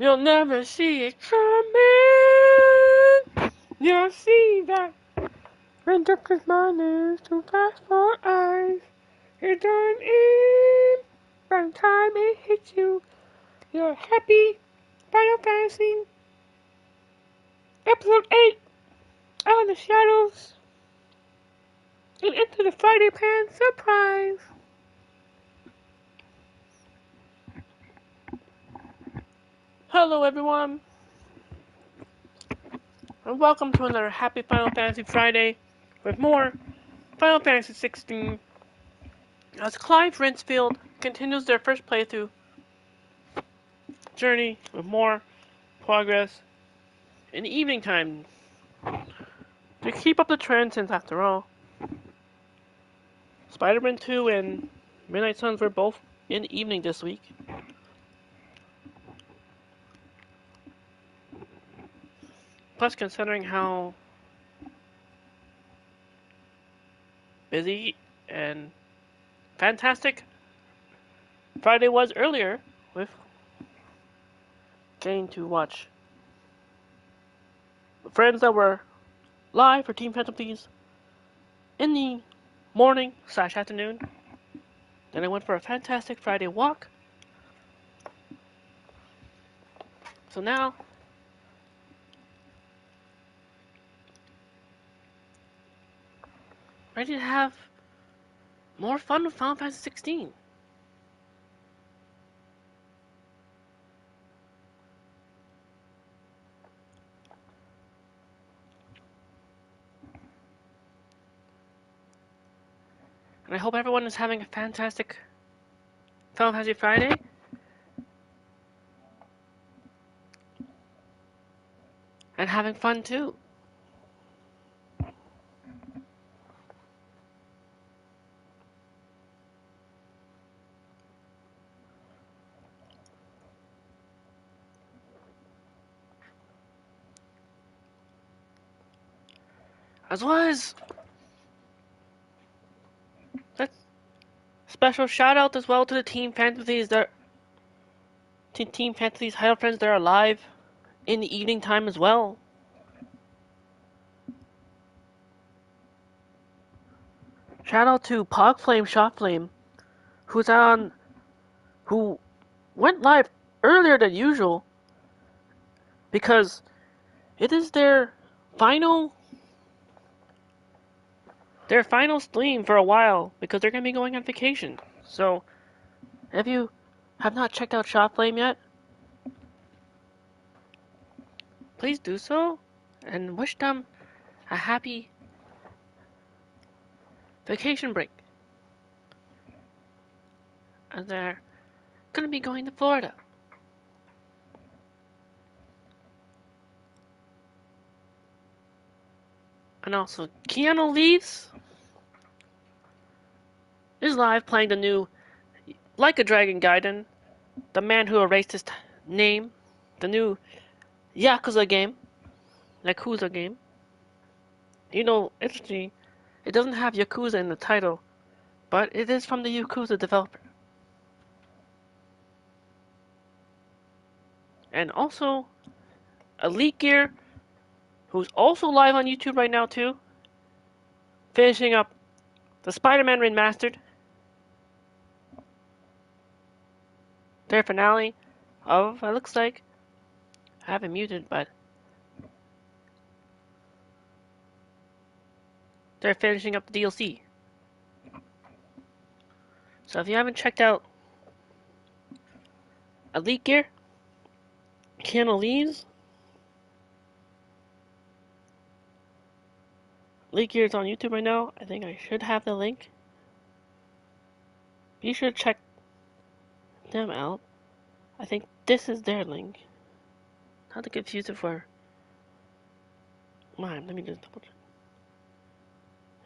You'll never see it coming. You'll see that when darkness mine is too fast for eyes. It done in by the time it hits you. You're happy. Final Fantasy Episode 8 Out of the Shadows and Into the Friday Pan Surprise. Hello everyone, and welcome to another happy Final Fantasy Friday with more Final Fantasy 16 as Clive Rinsfield continues their first playthrough journey with more progress in the evening time. To keep up the trend, since after all, Spider-Man 2 and Midnight Suns were both in the evening this week. Plus, considering how busy and fantastic Friday was earlier with getting to watch friends that were live for Team Phantom Thieves in the morning / afternoon. Then I went for a fantastic Friday walk. So now ready to have more fun with Final Fantasy 16. And I hope everyone is having a fantastic Final Fantasy Friday. And having fun too. As well as that special shout out as well to the Team Fantasies Idle Friends that are live in the evening time as well. Shout out to Pogflame Shotflame, who went live earlier than usual because it is their final stream for a while because they're going to be going on vacation. So, if you have not checked out Shotflame yet, please do so and wish them a happy vacation break. And they're going to be going to Florida. And also, Keanu Reeves is live playing the new Like a Dragon Gaiden, the man who erased his name, the new Yakuza game. You know, interesting, it doesn't have Yakuza in the title, but it is from the Yakuza developer. And also, Elite Gear, who's also live on YouTube right now too, finishing up the Spider-Man Remastered, their finale of, it looks like, I have it muted, but they're finishing up the DLC. So if you haven't checked out Elite Gear, Keanu Reeves, Elite Gear is on YouTube right now. I think I should have the link. Be sure to check them out. I think this is their link. Not to confuse it for mine. Let me just double check.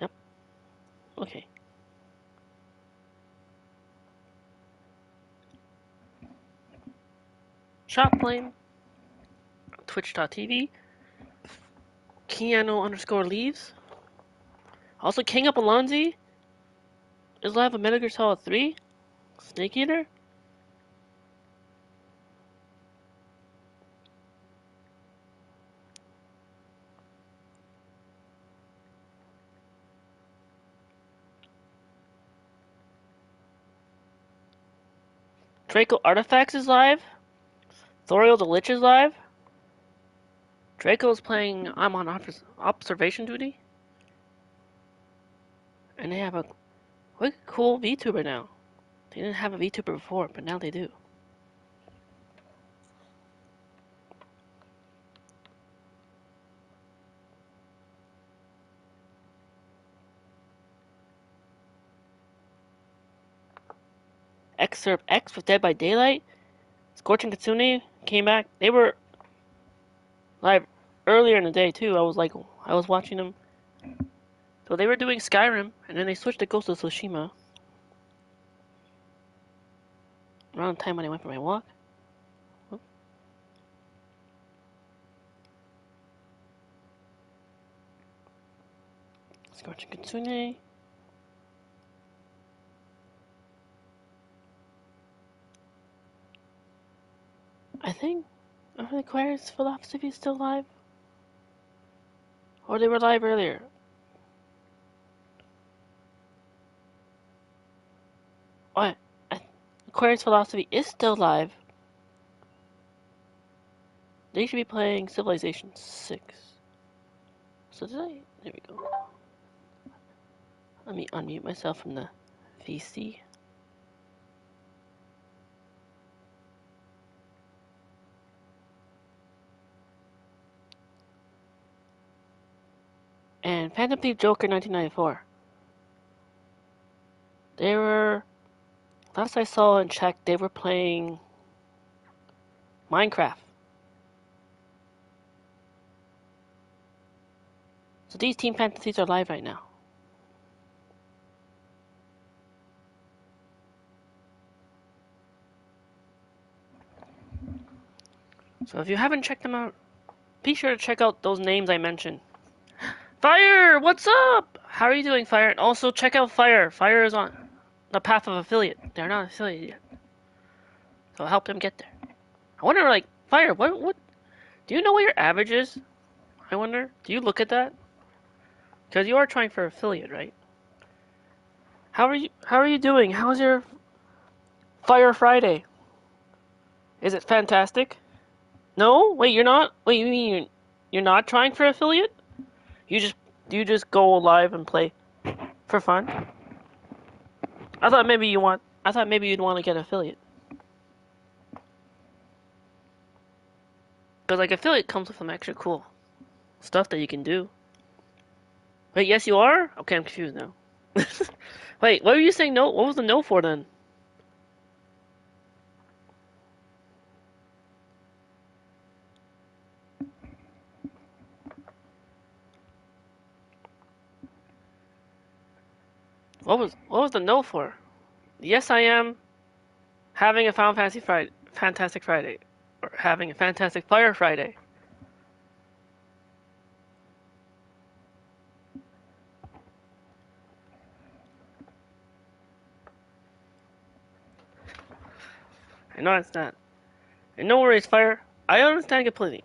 Yep. Okay. Shopflame, Twitch.tv, Keanu_Leaves. Also, King Up Alonzi is live with Metal Gear Solid 3, Snake Eater. Draco Artifacts is live. Thoriel the Lich is live. Draco's playing I'm on observation duty. And they have a wicked cool VTuber now. They didn't have a VTuber before, but now they do. Excerpt X with Dead by Daylight. Scorching Kitsune came back. They were live earlier in the day too. I was watching them. So they were doing Skyrim, and then they switched to Ghost of Tsushima. Around the time when I went for my walk. Oh. Scorching Kitsune. I think the Choir's Philosophy is still live. Or they were live earlier. What? Aquarius Philosophy is still live. They should be playing Civilization 6. So did I? There we go. Let me unmute myself from the VC. And Phantom Thief Joker 1994. They were, last I saw and checked, they were playing Minecraft. So these Team Fantasies are live right now. So if you haven't checked them out, be sure to check out those names I mentioned. Fire, what's up? How are you doing, Fire? And also check out Fire. Fire is on the path of affiliate. They're not affiliated yet. So help them get there. I wonder, like, Fire, what? Do you know what your average is? I wonder. Do you look at that? Because you are trying for affiliate, right? How are you doing? How's your Fire Friday? Is it fantastic? No? Wait, you're not? Wait, you mean you're not trying for affiliate? Do you just go live and play for fun? I thought maybe you'd want to get affiliate. Because like affiliate comes with some extra cool stuff that you can do. Wait, yes you are? Okay, I'm confused now. Wait, what were you saying no? What was the no for then? What was the no for? Yes, I am having a Fantastic Friday, or having a Fantastic Fire Friday. I know it's not. And no worries, Fire. I understand completely.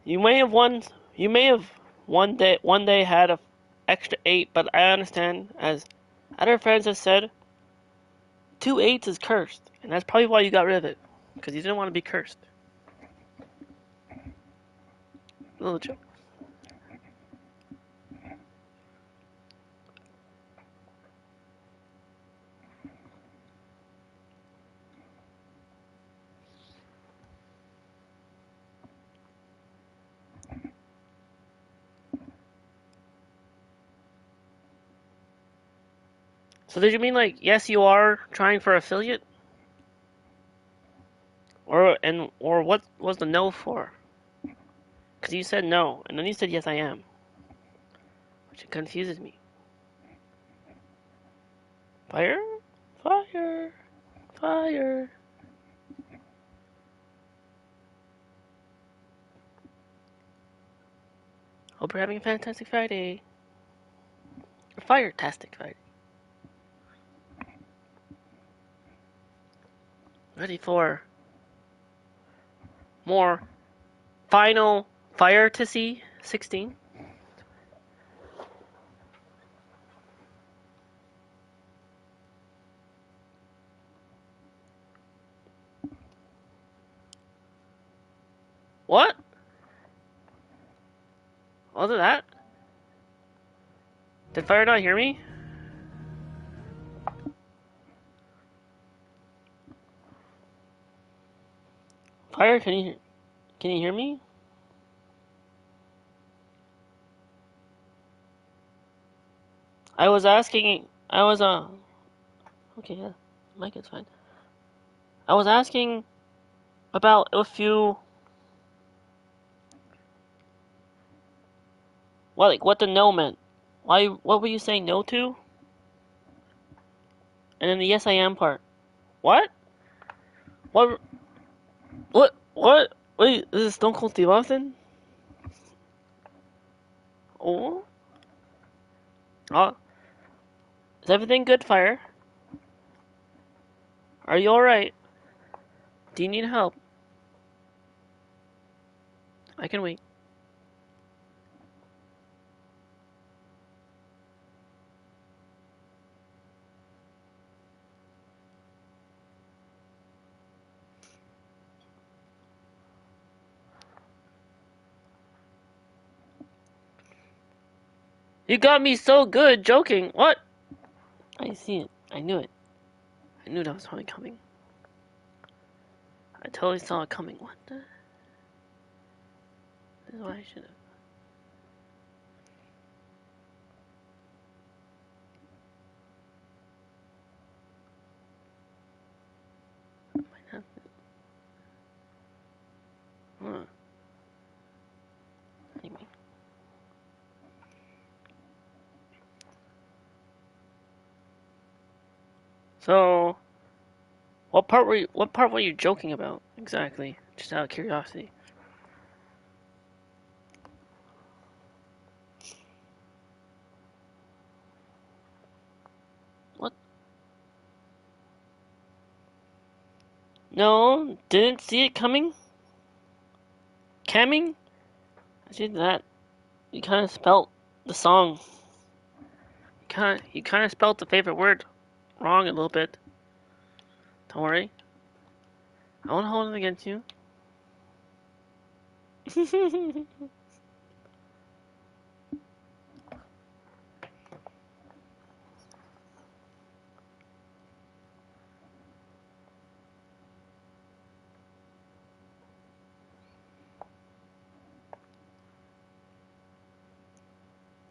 You may have won. You may have one day had a extra 8, but I understand. As other friends have said, 2 8s is cursed, and that's probably why you got rid of it, because you didn't want to be cursed. Little joke. So did you mean like yes, you are trying for affiliate, or what was the no for? Because you said no, and then you said yes, I am, which confuses me. Fire, fire, fire. Hope you're having a fantastic Friday. A fire-tastic Friday. Ready for more final Fire to see 16? What? Was it that? Did Fire not hear me? Fire, can you hear me? I was asking. I was Okay, yeah, mic is fine. I was asking about if you what the no meant. Why? What were you saying no to? And then the yes I am part. What? What? What? What? Wait, is this Stone Cold Steve Austin? Oh? Oh, is everything good, Fire? Are you alright? Do you need help? I can wait. You got me so good joking. What? I see it. I knew it. I knew that was probably coming. I totally saw it coming. What the? This is why I should have. Might have to. Huh. Anyway. So, what part were you joking about exactly? Just out of curiosity. What? No, didn't see it coming. Camming? I see that. You kind of spelt the song. You kind of spelt the favorite word wrong a little bit. Don't worry. I won't hold it against you.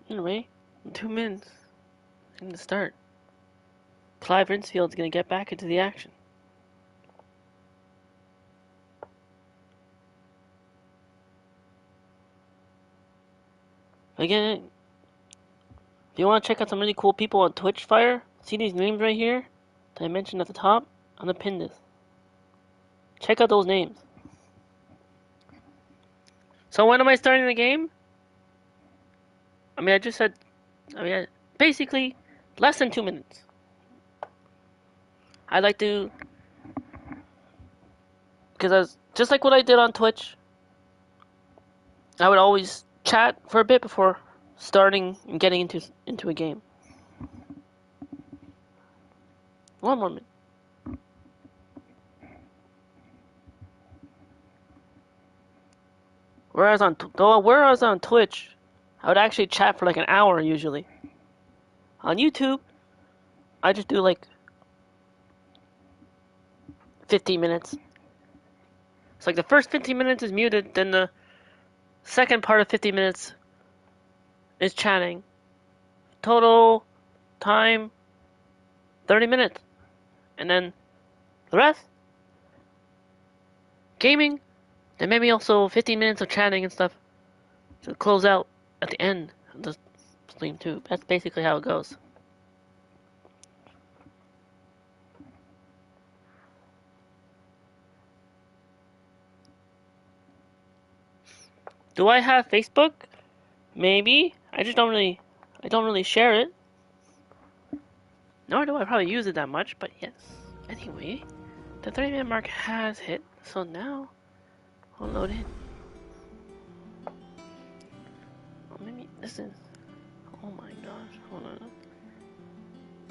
Anyway, in 2 minutes, I'm gonna start. Clive Rinsfield's gonna get back into the action. Again, if you want to check out some really cool people on Twitch, Fire, see these names right here that I mentioned at the top? I'm gonna pin this. Check out those names. So when am I starting the game? I mean, I just said, basically, less than 2 minutes. I'd like to, because I was, just like what I did on Twitch, I would always chat for a bit before starting and getting into a game. One more minute. Whereas on Twitch, I would actually chat for like an hour usually. On YouTube, I just do like 15 minutes. It's like the first 15 minutes is muted, then the second part of 50 minutes is chatting. Total time 30 minutes. And then the rest gaming, then maybe also 15 minutes of chatting and stuff to close out at the end of the stream too. That's basically how it goes. Do I have Facebook? Maybe. I don't really share it. Nor do I probably use it that much, but yes. Anyway, the 30-minute mark has hit, so now we'll load in. Oh, maybe this is. Oh my gosh, hold on.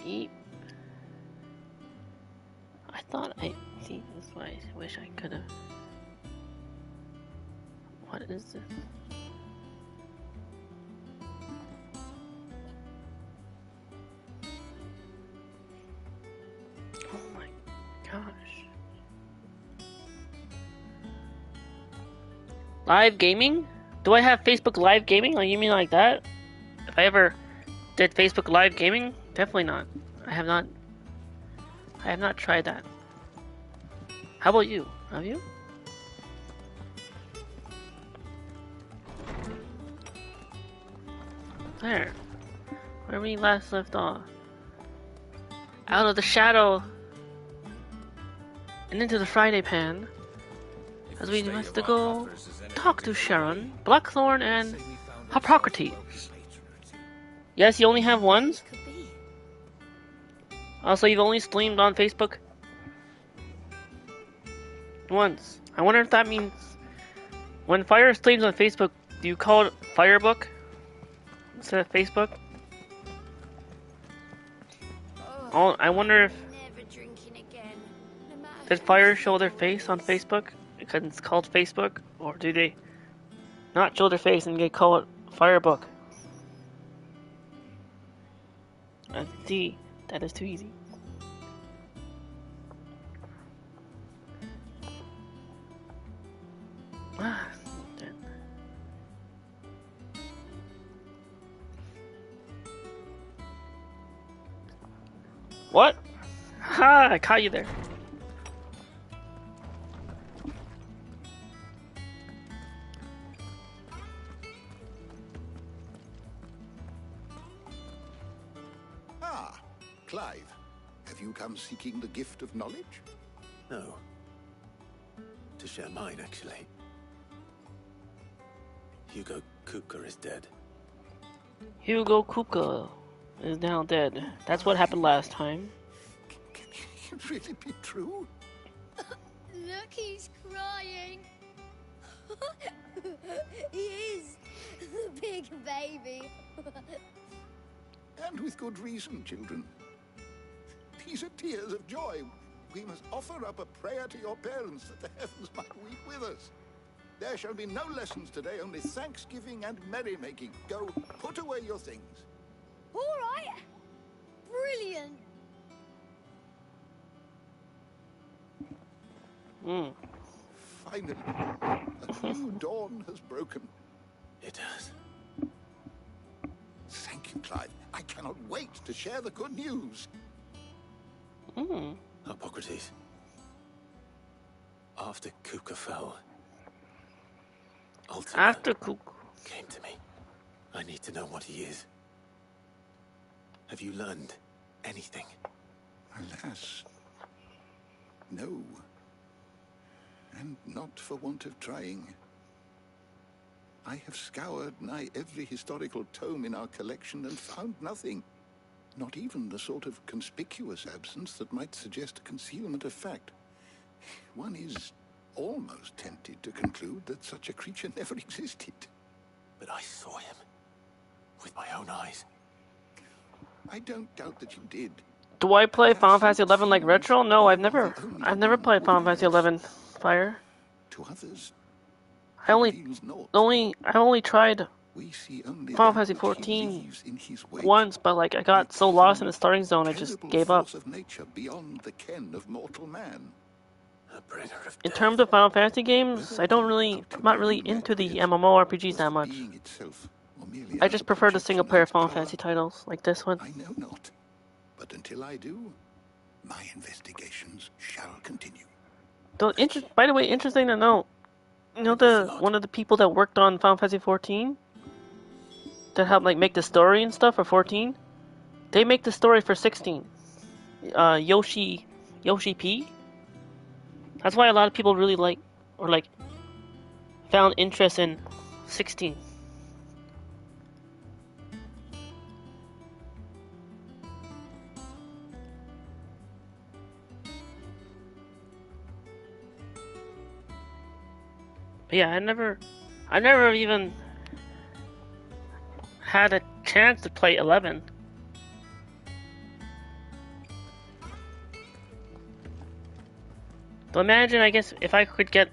Eep. I thought I. See, this is why I wish I could have. What is this? Oh my gosh. Live gaming? Do I have Facebook Live gaming? Like, you mean like that? If I ever did Facebook Live gaming? Definitely not. I have not tried that. How about you? Have you? There. Where we last left off. Out of the shadow and into the Friday pan. As we must go talk to Sharon, Blackthorn, and Hippocrates. Yes, you only have one? Also, you've only streamed on Facebook? Once. I wonder if that means... When Fire streams on Facebook, do you call it Firebook? Instead of Facebook? Oh, I wonder if... Did Fire show their face on Facebook? Because it's called Facebook? Or do they not show their face and they call it Firebook? I see. That is too easy. What? Ha! I caught you there. Ah, Clive. Have you come seeking the gift of knowledge? No. To share mine, actually. Hugo Kupka is dead. Hugo Kupka is now dead. That's what happened last time. Can it really be true? Look, he's crying. He is. The big baby. And with good reason, children. These are tears of joy. We must offer up a prayer to your parents that the heavens might weep with us. There shall be no lessons today, only thanksgiving and merrymaking. Go, put away your things. All right. Brilliant. Finally, a new dawn has broken. It has. Thank you, Clive. I cannot wait to share the good news. Hippocrates. After Kupka fell, Ultima After Kupka came to me. I need to know what he is. Have you learned anything? Alas, no. And not for want of trying. I have scoured nigh every historical tome in our collection and found nothing. Not even the sort of conspicuous absence that might suggest a concealment of fact. One is almost tempted to conclude that such a creature never existed. But I saw him. With my own eyes. I don't doubt that you did. Do I play Final Fantasy 11 like retro? No, I've never played Final Fantasy 11 Fire. To others, I only tried we see only Final that Fantasy which he 14 leaves in his wake. once, but like I got so lost in the starting zone, I just Terrible gave up. force of nature beyond the ken of mortal man. A bringer of In death. terms of Final Fantasy games, I'm not really into the MMORPGs that much. Being itself, or merely I just prefer the projection single of player its Final power, Fantasy titles, like this one. I know not. But until I do, my investigations shall continue. By the way, interesting to note, you know one of the people that worked on Final Fantasy 14? That helped like make the story and stuff for 14? They make the story for 16. Yoshi P? That's why a lot of people really like, or like, found interest in 16. But yeah, I never even had a chance to play 11. So imagine, I guess, if I could get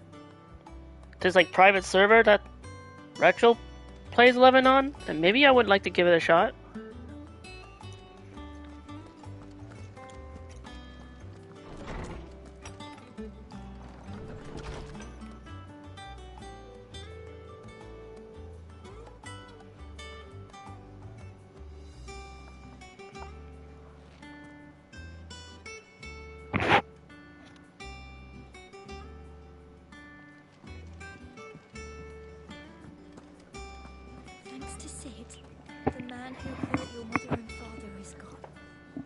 this like private server that Retro plays 11 on, then maybe I would like to give it a shot. Thanks to Sid, the man who hurt your mother and father is gone.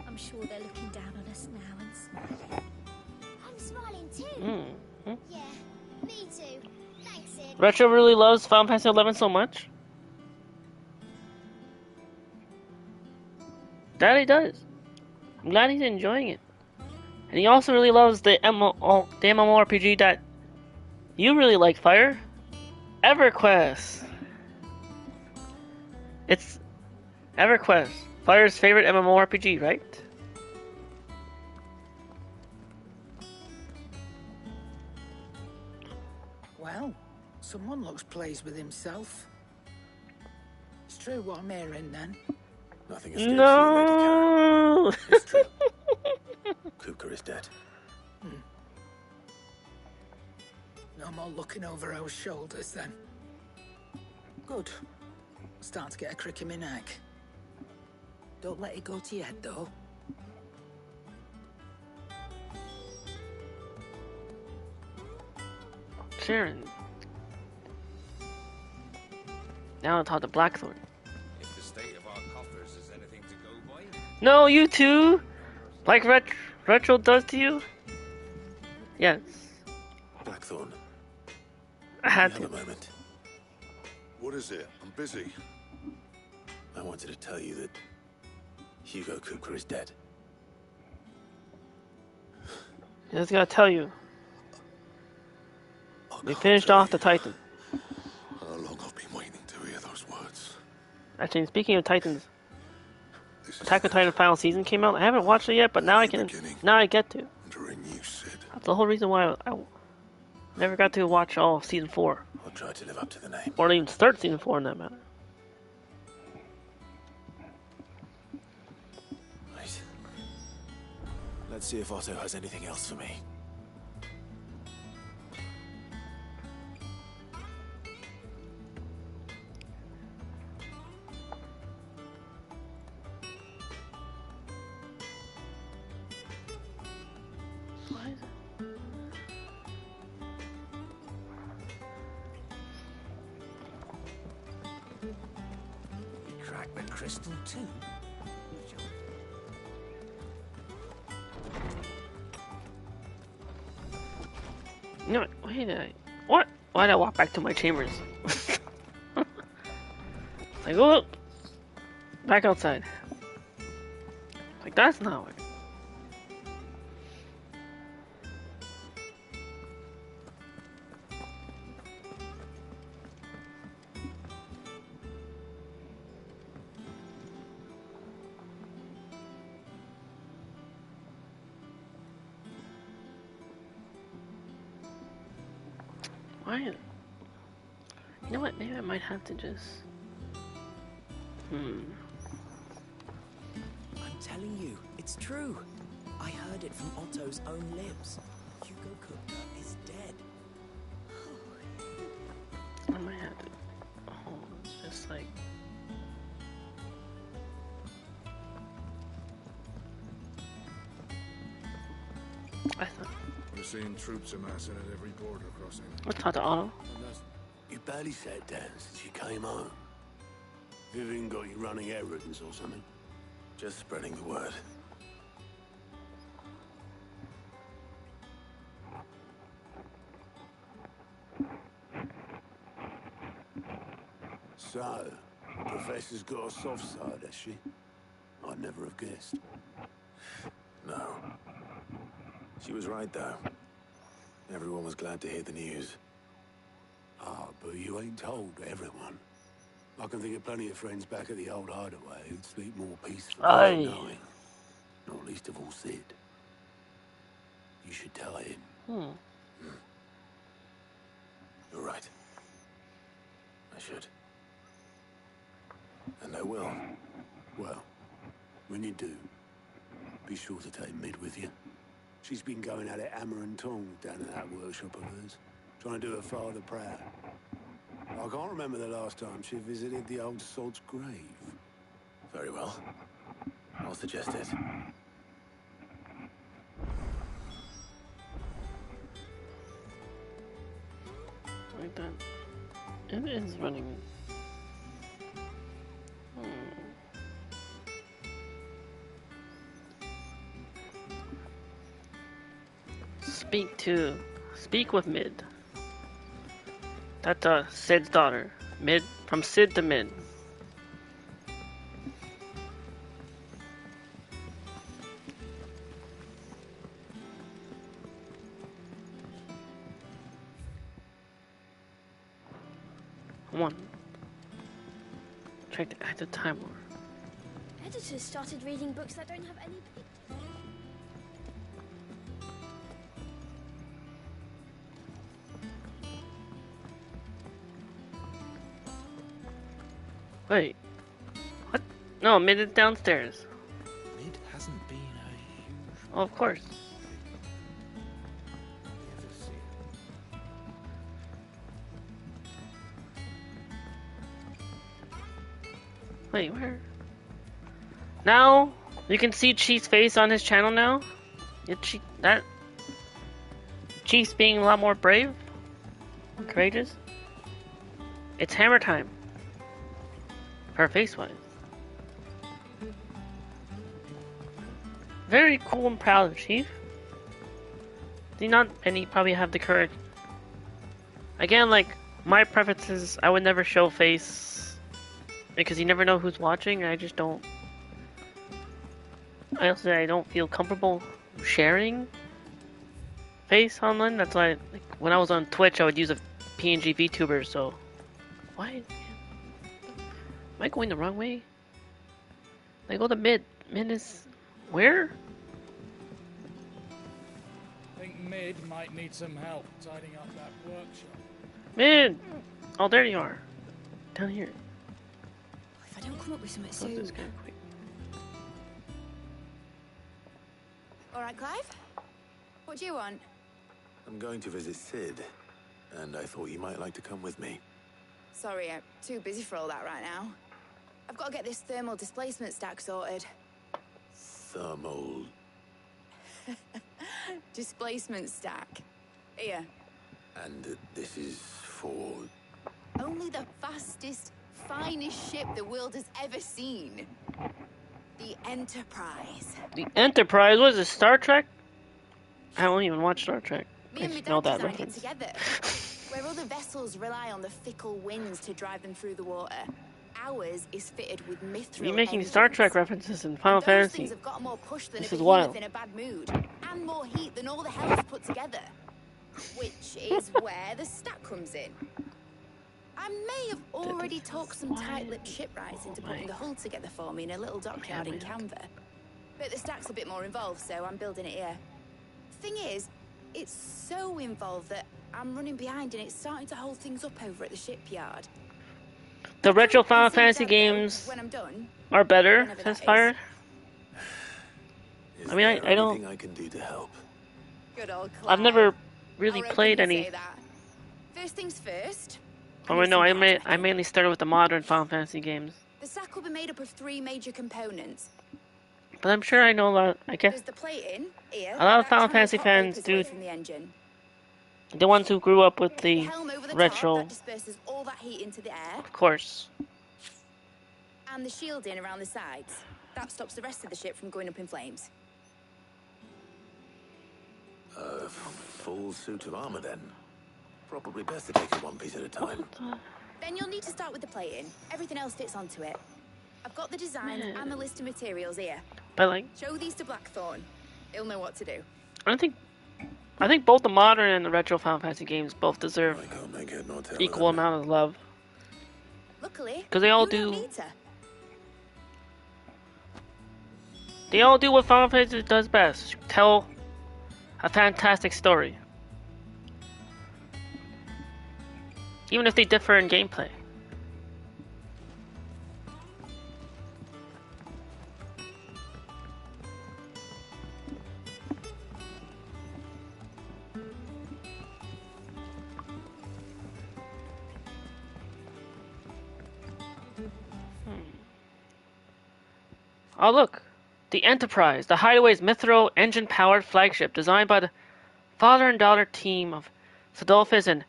I'm sure they're looking down on us now and smiling. I'm smiling too. Yeah, me too. Thanks, Sid. Retro really loves Final Fantasy 11 so much. That he does. I'm glad he's enjoying it. And he also really loves the MMORPG that you really like, Fire. EverQuest. It's EverQuest, Fire's favorite MMORPG, right? Well, someone looks pleased with himself. It's true what I'm hearing then. Nothing escapes you, No. Lady Karen. It's true. Kuka is dead. No more looking over our shoulders then. Good. Starting to get a crick in my neck. Don't let it go to your head though. Sharon. Now I'll talk to Blackthorn. If the state of our coffers is anything to go by, No, you too. Like Retro does to you. Yes, Blackthorn, I had have a to. moment. What is it? I'm busy. I wanted to tell you that Hugo Kuka is dead. I just gotta tell you. We finished off the Titan. How long I've been waiting to hear those words. Actually, speaking of Titans, This is Attack of it. Titan final season came out. I haven't watched it yet, but now I can. Now I get to. Under a new Sid. That's the whole reason why I never got to watch all of season 4, I'll try to live up to the name. or even start season 4 in that matter. Right. Let's see if Otto has anything else for me. Why is it? you cracked the crystal too. You know what? Why did I? What? Why did I walk back to my chambers? Like, oh, back outside. Like, that's not what. Why? You know what? Maybe I might have to just. I'm telling you, it's true. I heard it from Otto's own lips. Hugo Kuka is dead. I might have to. Oh, it's just like. I thought. We're seeing troops amassing at every border crossing. Let's talk to Otto. You barely sat down since you came home. Vivian got you running errands or something? Just spreading the word. So, Professor's got a soft side, has she? I'd never have guessed. No. She was right, though. Everyone was glad to hear the news. Ah, but you ain't told everyone. I can think of plenty of friends back at the old hideaway who'd sleep more peacefully Aye. knowing. Not least of all Sid. You should tell him. You're right. should. And I will. Well, when you do, be sure to take Mid with you. She's been going at it hammer and tong down at that workshop of hers, trying to do her father proud. I can't remember the last time she visited the old sod's grave. Very well. I'll suggest it. Like that. It is running. Speak with Mid. That's Sid's daughter. Mid, from Sid to Mid. Come on. Check the active time warp. Editors started reading books that don't have any pictures. Wait. What? No, Mid is downstairs. Mid hasn't been a huge... Oh, of course. Wait, where? Now you can see Chief's face on his channel now. That Chief's being a lot more brave, and courageous. It's hammer time. Her face wise. Very cool and proud of Chief. Do not any probably have the courage. Again, like my preferences, I would never show face because you never know who's watching. I just don't. I also say I don't feel comfortable sharing face online. That's why, like, when I was on Twitch, I would use a PNG VTuber. So, why? Am I going the wrong way? I go to Mid. Mid is where? I think Mid might need some help tidying up that workshop. Mid! Oh, there you are. Down here. If I don't come up with something Close this soon. guy quick. All right, Clive? What do you want? I'm going to visit Sid, and I thought you might like to come with me. Sorry, I'm too busy for all that right now. I've got to get this thermal displacement stack sorted. Thermal... Displacement stack. Here. And this is for... Only the fastest, finest ship the world has ever seen. The Enterprise. The Enterprise? What is this, Star Trek? I don't even watch Star Trek. Me I and my just know dad that designed it reference. together. Where other vessels rely on the fickle winds to drive them through the water, ours is fitted with mithril You're making engines. Star Trek references in Final Those Fantasy. things have got more push than This a is wild. behemoth in a bad mood, and more heat than all the hells put together. Which is where the stack comes in. I may have already talked some tight-lipped shipwrights into putting the hull together for me in a little dockyard in Canva. But the stack's a bit more involved, so I'm building it here. Thing is, it's so involved that I'm running behind and it's starting to hold things up over at the shipyard. The retro Final Fantasy games When I'm done, are better, whenever says that Fire. Is I mean, there I don't... anything I can do to help? Good old I've Clive. never really I'll played openly any... say that. First things first. Oh, wait, no, I mainly started with the modern Final Fantasy games. The stack will be made up of 3 major components. But I'm sure I know a lot, I guess... There's the plating here. A lot of that Final channels Fantasy hot fans vapors do... away from the engine. The ones who grew up with The the helm over the top retro, that disperses all that heat into the air. of course. And the shielding around the sides. That stops the rest of the ship from going up in flames. A full suit of armor, then. Probably best to take it one piece at a time. Then you'll need to start with the plating. Everything else fits onto it. I've got the designs and the list of materials here. But, like... Show these to Blackthorn. He'll know what to do. I think both the modern and the retro Final Fantasy games both deserve equal amount of love. Luckily, because they all you don't do. need to. They all do what Final Fantasy does best: tell a fantastic story, even if they differ in gameplay. Oh, look! The Enterprise, the Hideaway's Mithro engine-powered flagship, designed by the father and daughter team of Sodolphus and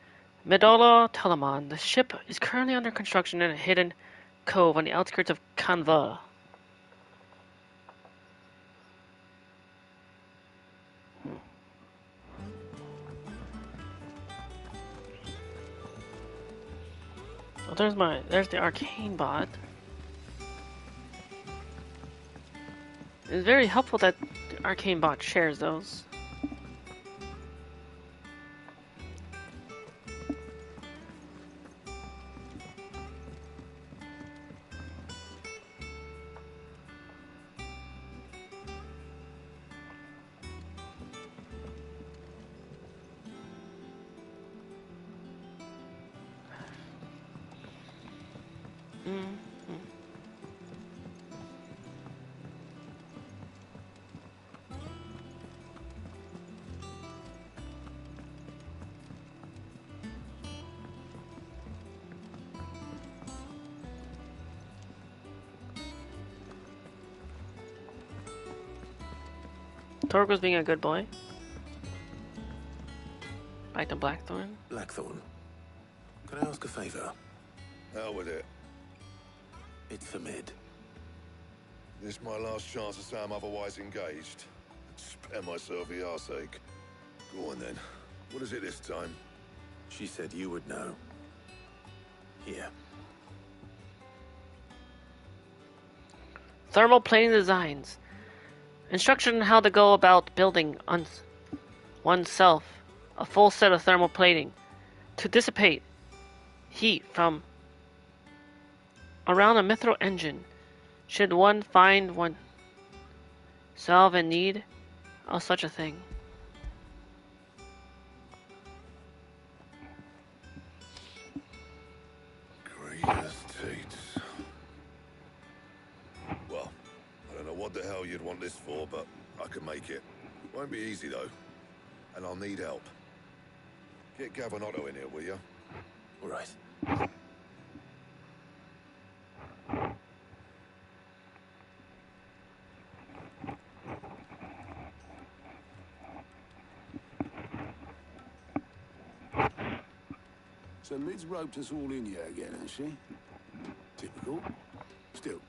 Medola Telemon. The ship is currently under construction in a hidden cove on the outskirts of Canva. Oh, there's the arcane bot. It's very helpful that the arcane bot shares those. Torgo's being a good boy. Back to Blackthorn. Blackthorn, can I ask a favor? Hell with it. It's for Mid. This my last chance to say I'm otherwise engaged. Spare myself the arseache. Go on then. What is it this time? She said you would know. Here. Thermal plating designs. Instruction on how to go about building oneself a full set of thermal plating to dissipate heat from around a Mithro engine. Should one find oneself in need of such a thing? Greatest Tates. Well, I don't know what the hell you'd want this for, but I can make it. Won't be easy though, and I'll need help. Get Gavin Otto in here, will you? All right. So Mid's roped us all in here again, has she? Typical. Still,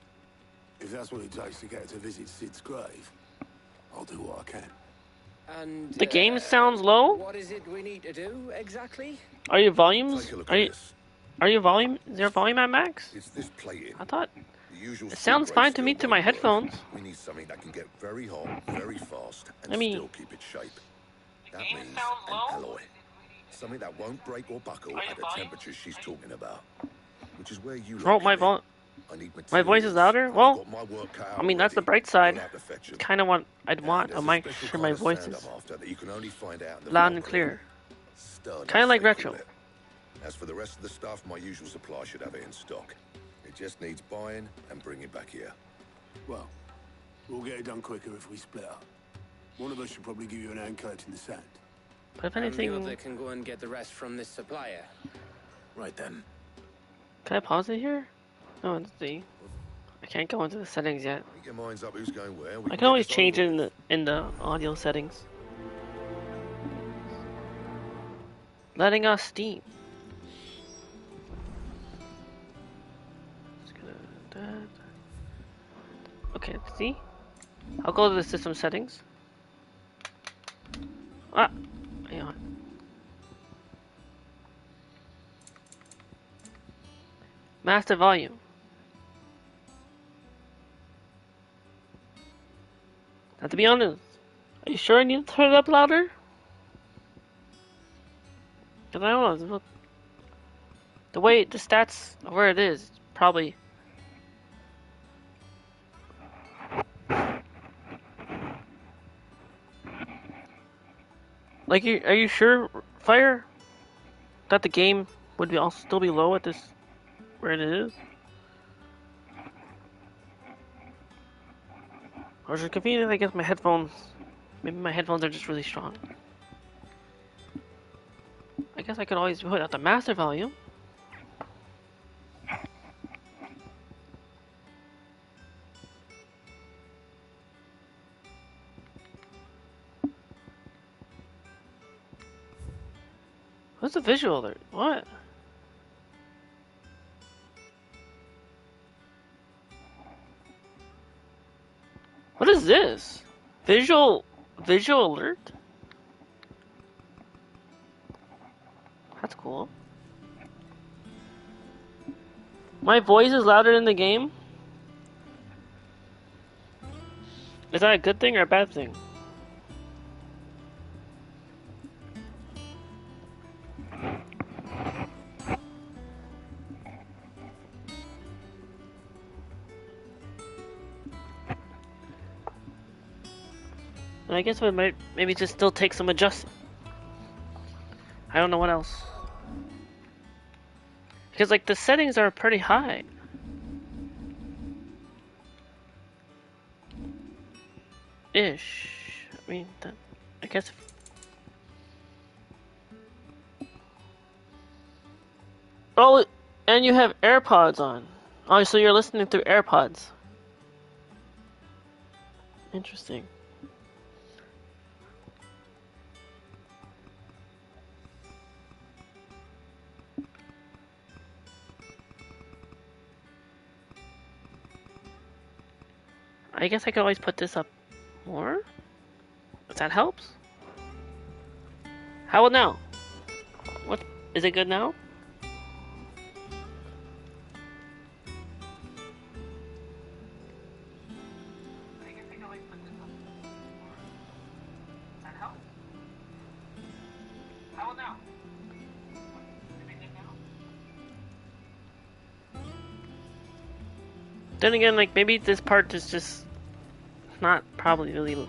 if that's what it takes to get her to visit Sid's grave, I'll do what I can. And the game sounds low. What is it we need to do exactly? Are your volumes? Take a look Are at you? this. Are your volume? Is your volume at max? It's this plating. I thought The usual it sounds steel fine to me steel to my won't work. headphones. We need something that can get very hot, very fast, and I mean, still keep its shape. That means an alloy. Something that won't break or buckle at the temperatures she's talking about. Which is where you Oh, my voice is louder. Well, I mean that's the bright side. Kind of what I'd want a mic sure my voice is loud and clear. Kind of like retro. As for the rest of the stuff, my usual supply should have it in stock. It just needs buying and bringing back here. Well, we'll get it done quicker if we split up. One of us should probably give you an hand collecting the sand. But if anything, And the other can go and get the rest from this supplier. Right then. can I pause it here? No, let's see. I can't go into the settings yet. Make your minds up who's going where. I can always change it in the audio settings. Letting off steam. Just gonna do that. Okay, let's see. I'll go to the system settings. Ah, hang on. Master volume. Now, to be honest, are you sure I need to turn it up louder? Because I don't know. The way the stats of where it is, probably. Like, are you sure, Fire, that the game would be also still be low at this where it is? Or is it convenient? I guess my headphones. Maybe my headphones are just really strong. I guess I could always put out the master volume. What's the visual alert? What? What is this? Visual alert? That's cool. My voice is louder in the game? Is that a good thing or a bad thing? And I guess we might maybe just still take some adjusting. I don't know what else. Because like the settings are pretty high. Ish. I mean, I guess. Oh, and you have AirPods on. Oh, so you're listening through AirPods. Interesting. I guess I could always put this up more. If that helps. How about now? What is it good now? Then again, like maybe this part is just not probably really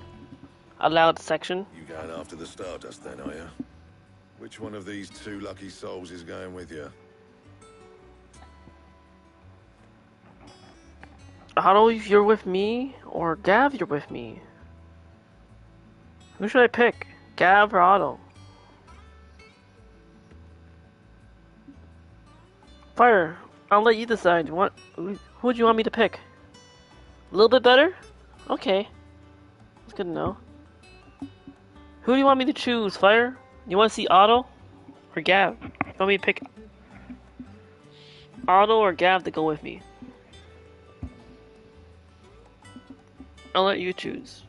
a loud section. You going after the Stardust then, are you? Which one of these two lucky souls is going with you? Otto, you're with me, or Gav, you're with me. Who should I pick? Gav or Otto? Fire, I'll let you decide. Who would you want me to pick? A little bit better? Okay. That's good to know. Who do you want me to choose, Fire? You want to see Otto or Gav? You want me to pick Otto or Gav to go with me? I'll let you choose.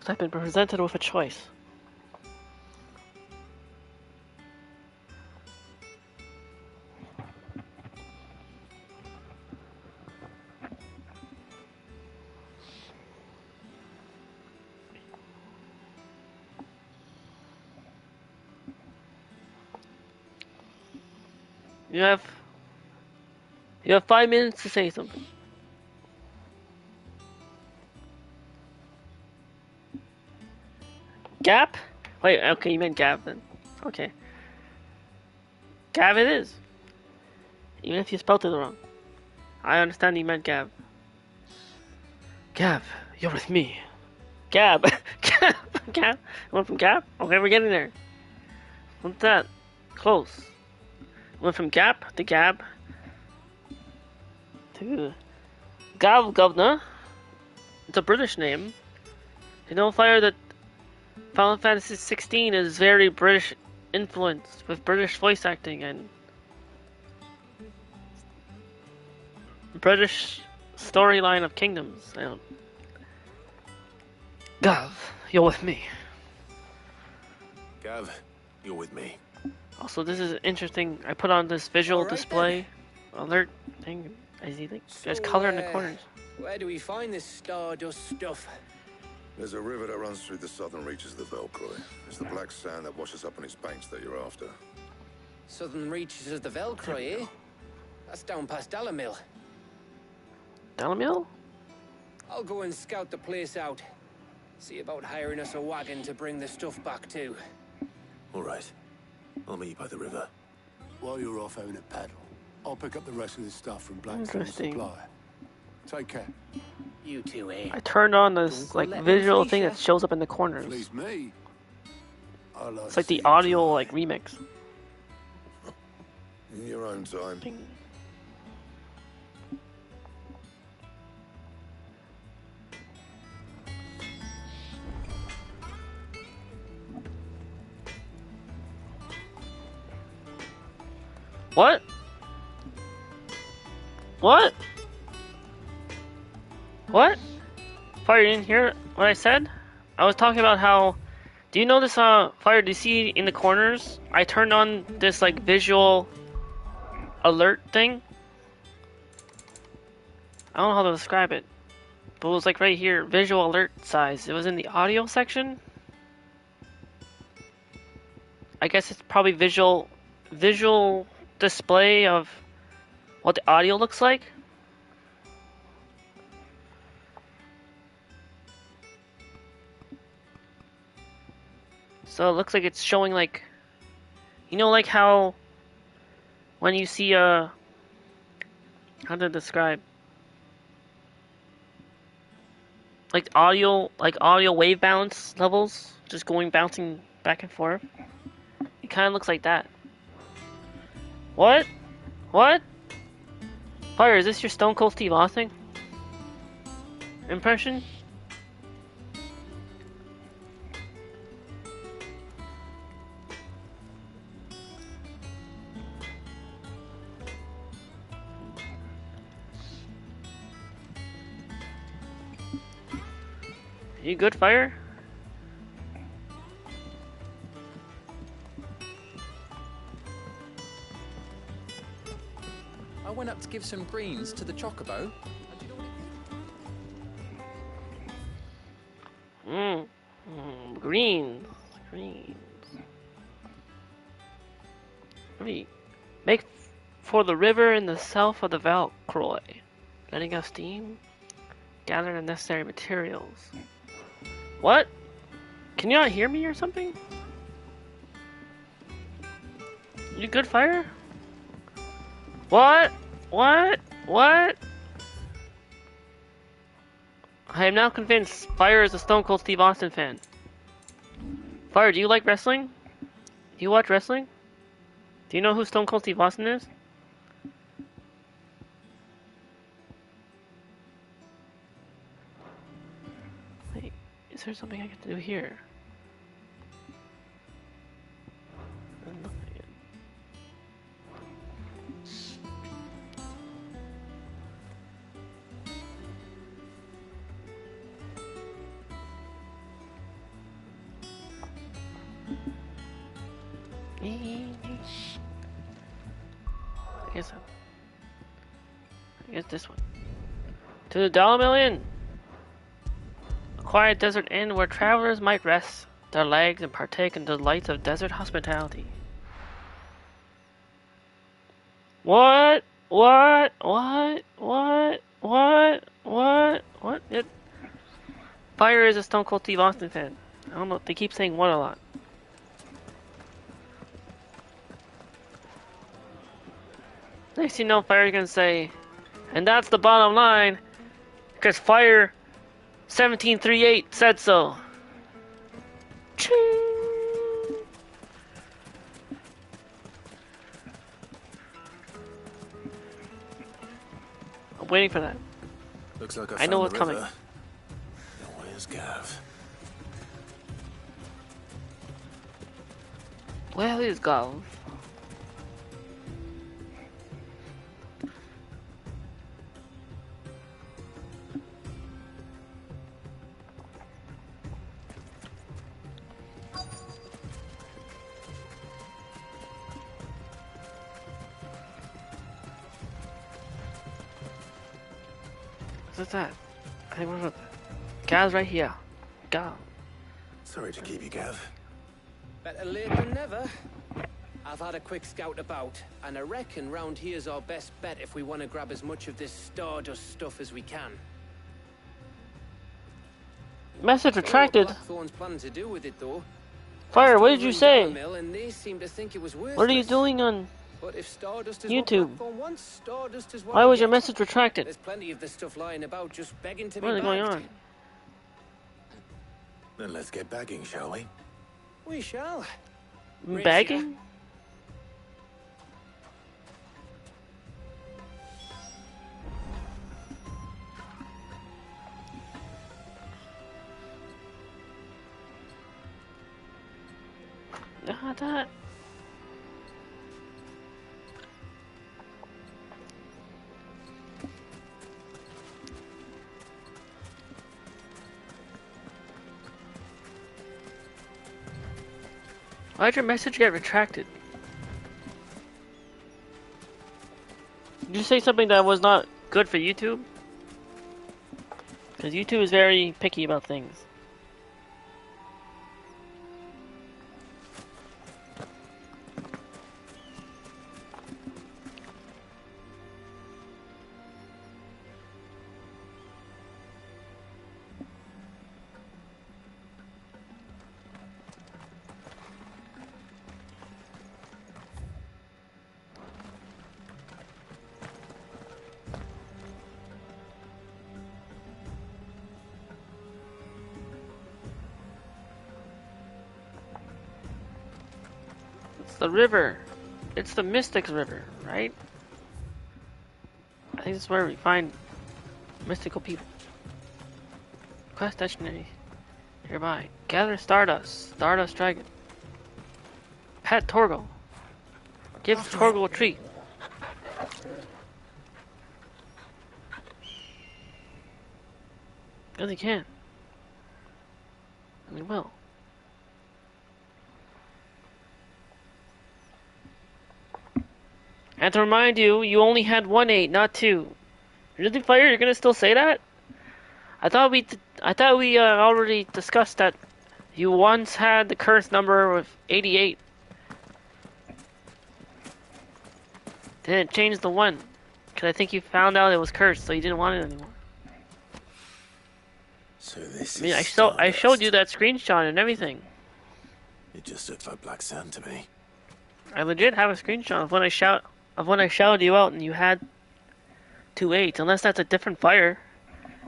I've been presented with a choice. You have 5 minutes to say something. Gap? Wait, okay, you meant Gav then. Okay. Gav it is. Even if you spelled it wrong. I understand you meant Gav. Gav, you're with me. Gab. Gab. Gab. Went from Gab? Okay, we're getting there. What's that? Close. Went from Gap to Gab to Gav Governor. It's a British name. You know, Fire, that Final Fantasy 16 is very British influenced with British voice acting and British storyline of kingdoms. Gav, you're with me. Gav, you're with me. Also, this is interesting. I put on this visual display alert thing. I see there's color in the corners. Where do we find this Stardust stuff? There's a river that runs through the southern reaches of the Velcroy. It's the black sand that washes up on its banks that you're after. Southern reaches of the Velcroy, eh? That's down past Dalamil. Dalamil? I'll go and scout the place out. See about hiring us a wagon to bring the stuff back to. All right. I'll meet you by the river. While you're off having a paddle, I'll pick up the rest of the stuff from Blackthorn Supply. Take care. You too, eh? I turned on this like visual thing that shows up in the corners. Please me. It's like the audio like remix. In your own time. What? What? What? Fire, you didn't hear what I said? I was talking about how... Do you know this, Fire, do you see in the corners? I turned on this, like, visual alert thing. I don't know how to describe it. But it was, like, right here, visual alert size. It was in the audio section. I guess it's probably visual display of what the audio looks like. So it looks like it's showing, like, you know, like how when you see how to describe, like audio wave balance levels just bouncing back and forth. It kind of looks like that. What? What? Fire, is this your Stone Cold Steve Austin impression? You good, Fire? I went up to give some greens to the chocobo. Greens. Make for the river in the south of the Valcroy. Letting out steam. Gather the necessary materials. What? Can you not hear me or something? You good, Fire? What? What? What? I am now convinced Fire is a Stone Cold Steve Austin fan. Fire, do you like wrestling? Do you watch wrestling? Do you know who Stone Cold Steve Austin is? Wait, is there something I get to do here? I guess this one. To the Dollar Million! A quiet desert inn where travelers might rest their legs and partake in the delights of desert hospitality. What? What? What? What? What? What? What? Fire is a Stone Cold Steve Austin fan. I don't know, they keep saying what a lot. Next you know, Fire's gonna say, and that's the bottom line, because Fire 1738 said so. Ching. I'm waiting for that. Looks like I know what's coming. Now where's Gav? Where is Gav? What's that? I think we're Gav's right here. Gav. Sorry to keep you, Gav. Better late than never. I've had a quick scout about, and I reckon round here's our best bet if we want to grab as much of this Stardust stuff as we can. Message retracted. Blackthorn's planning to do with it, though. Fire, what did you say? And they seem to think it was worthless. What are you doing on But if Stardust is YouTube? what Blackthorn wants, Stardust is what Why was we your get. message retracted? There's plenty of this stuff lying about, just begging to What be is going bagged. on? Then let's get bagging, shall we? We shall. Bagging? That. Why'd your message get retracted? Did you say something that was not good for YouTube? Because YouTube is very picky about things. It's the river. It's the Mystics River, right? I think this is where we find mystical people. Quest destination nearby. Gather Stardust. Stardust Dragon. Pet Torgal. Give Torgal a treat. Because he can. And he will. And to remind you, you only had 1 8, not 2. Really, Fire? You're gonna still say that? I thought we already discussed that you once had the cursed number of 88. Then it changed the 1. Because I think you found out it was cursed, so you didn't want it anymore. So this I mean, is I showed you that screenshot and everything. It just looked like black sand to me. I legit have a screenshot of when I shouted you out and you had 2 8s, unless that's a different Fire.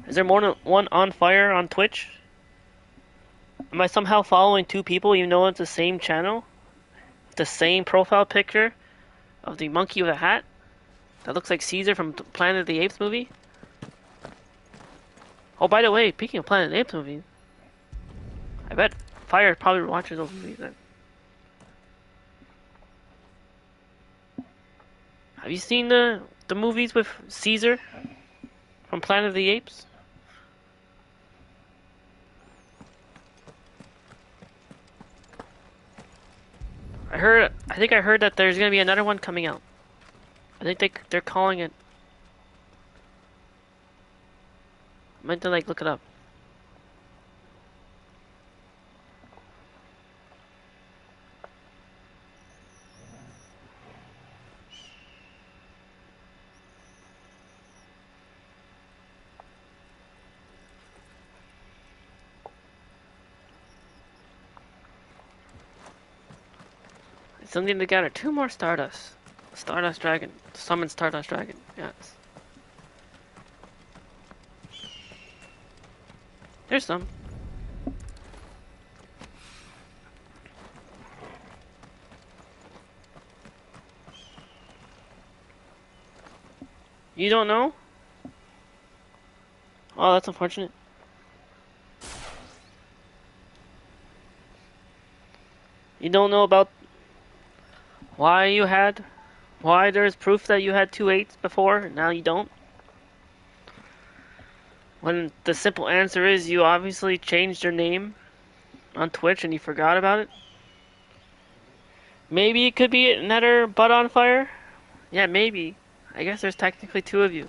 Is there more than one on Fire on Twitch? Am I somehow following 2 people even though it's the same channel? The same profile picture of the monkey with a hat? That looks like Caesar from Planet of the Apes movie? Oh, by the way, speaking of Planet of the Apes movies, I bet Fire probably watches those movies then. Have you seen the movies with Caesar from Planet of the Apes? I think I heard that there's gonna be another one coming out. I think they're calling it. I meant to like look it up. Something to gather 2 more Stardust. Stardust Dragon. Summon Stardust Dragon. Yes. There's some. You don't know? Oh, that's unfortunate. You don't know about why there's proof that you had 2 8s before and now you don't? When the simple answer is you obviously changed your name on Twitch and you forgot about it? Maybe it could be another butt on Fire? Yeah, maybe. I guess there's technically 2 of you.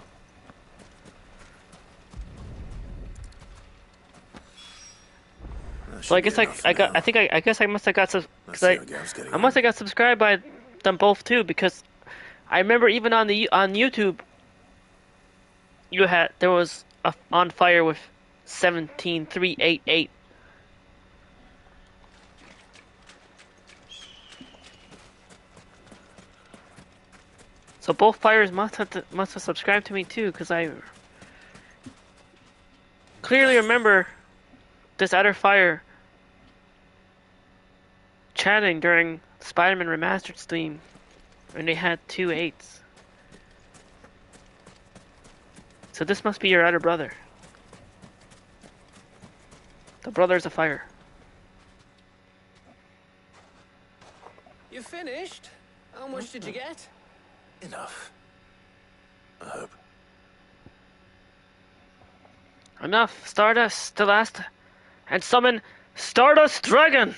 So I guess I guess I must have got I must have got subscribed by them both too, because I remember even on YouTube there was a on Fire with 17388. So both Fires must have subscribed to me too, because I clearly remember this other Fire chatting during Spider-Man Remastered stream when they had 2 8s. So this must be your other brother. The brothers of Fire. You finished? How much did you get? Enough. I hope. Enough. Stardust, the last, and summon Stardust Dragon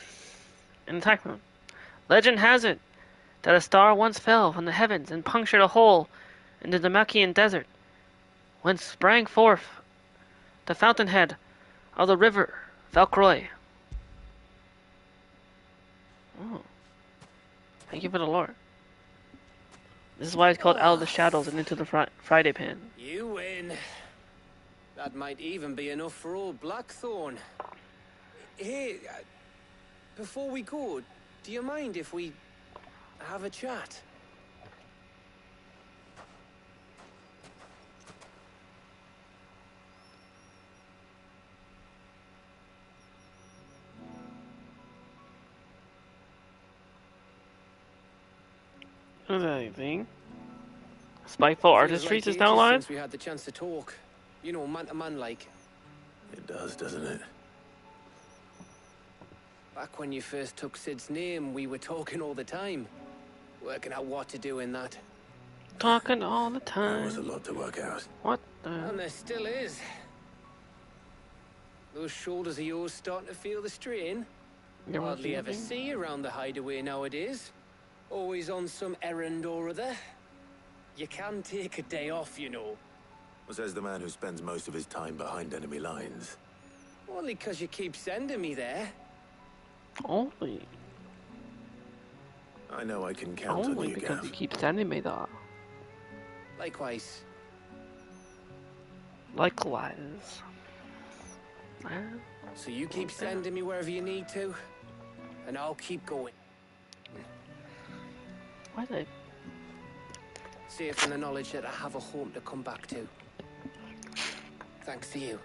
in attack mode. Legend has it that a star once fell from the heavens and punctured a hole in the Damakian desert, whence sprang forth the fountainhead of the river Valcroy. Oh. Thank you for the lore. This is why it's called Out of the Shadows and Into the Friday Pan. You win. That might even be enough for old Blackthorn. Hey, before we go, do you mind if we have a chat? Is that anything? Spiteful Artistries is now live? Since we had the chance to talk. You know, man to man like. It does, doesn't it? Back when you first took Sid's name, we were talking all the time. Working out what to do in that. Talking all the time. There was a lot to work out. What the? And there still is. Those shoulders of yours starting to feel the strain. Hardly ever see you around the hideaway nowadays. Always on some errand or other. You can take a day off, you know. Well, says the man who spends most of his time behind enemy lines. Only 'cause you keep sending me there. Only. I know I can count on Only you, because Gav. you keep sending me that. Likewise. Likewise. So you keep sending me wherever you need to, and I'll keep going. Why they? Safe in the knowledge that I have a home to come back to. Thanks to you.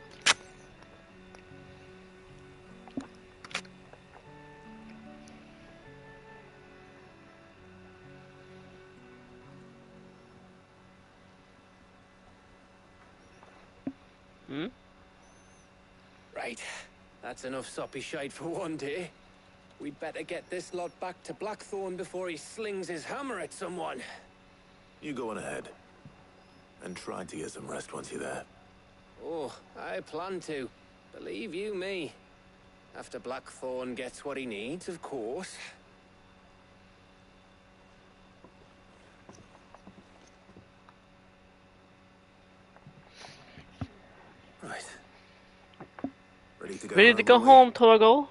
Hmm? Right. That's enough soppy shite for one day. We'd better get this lot back to Blackthorn before he slings his hammer at someone. You go on ahead. And try to get some rest once you're there. Oh, I plan to. Believe you me. After Blackthorn gets what he needs, of course. Right. Ready to go Ready home, to go boy? home, Torgo?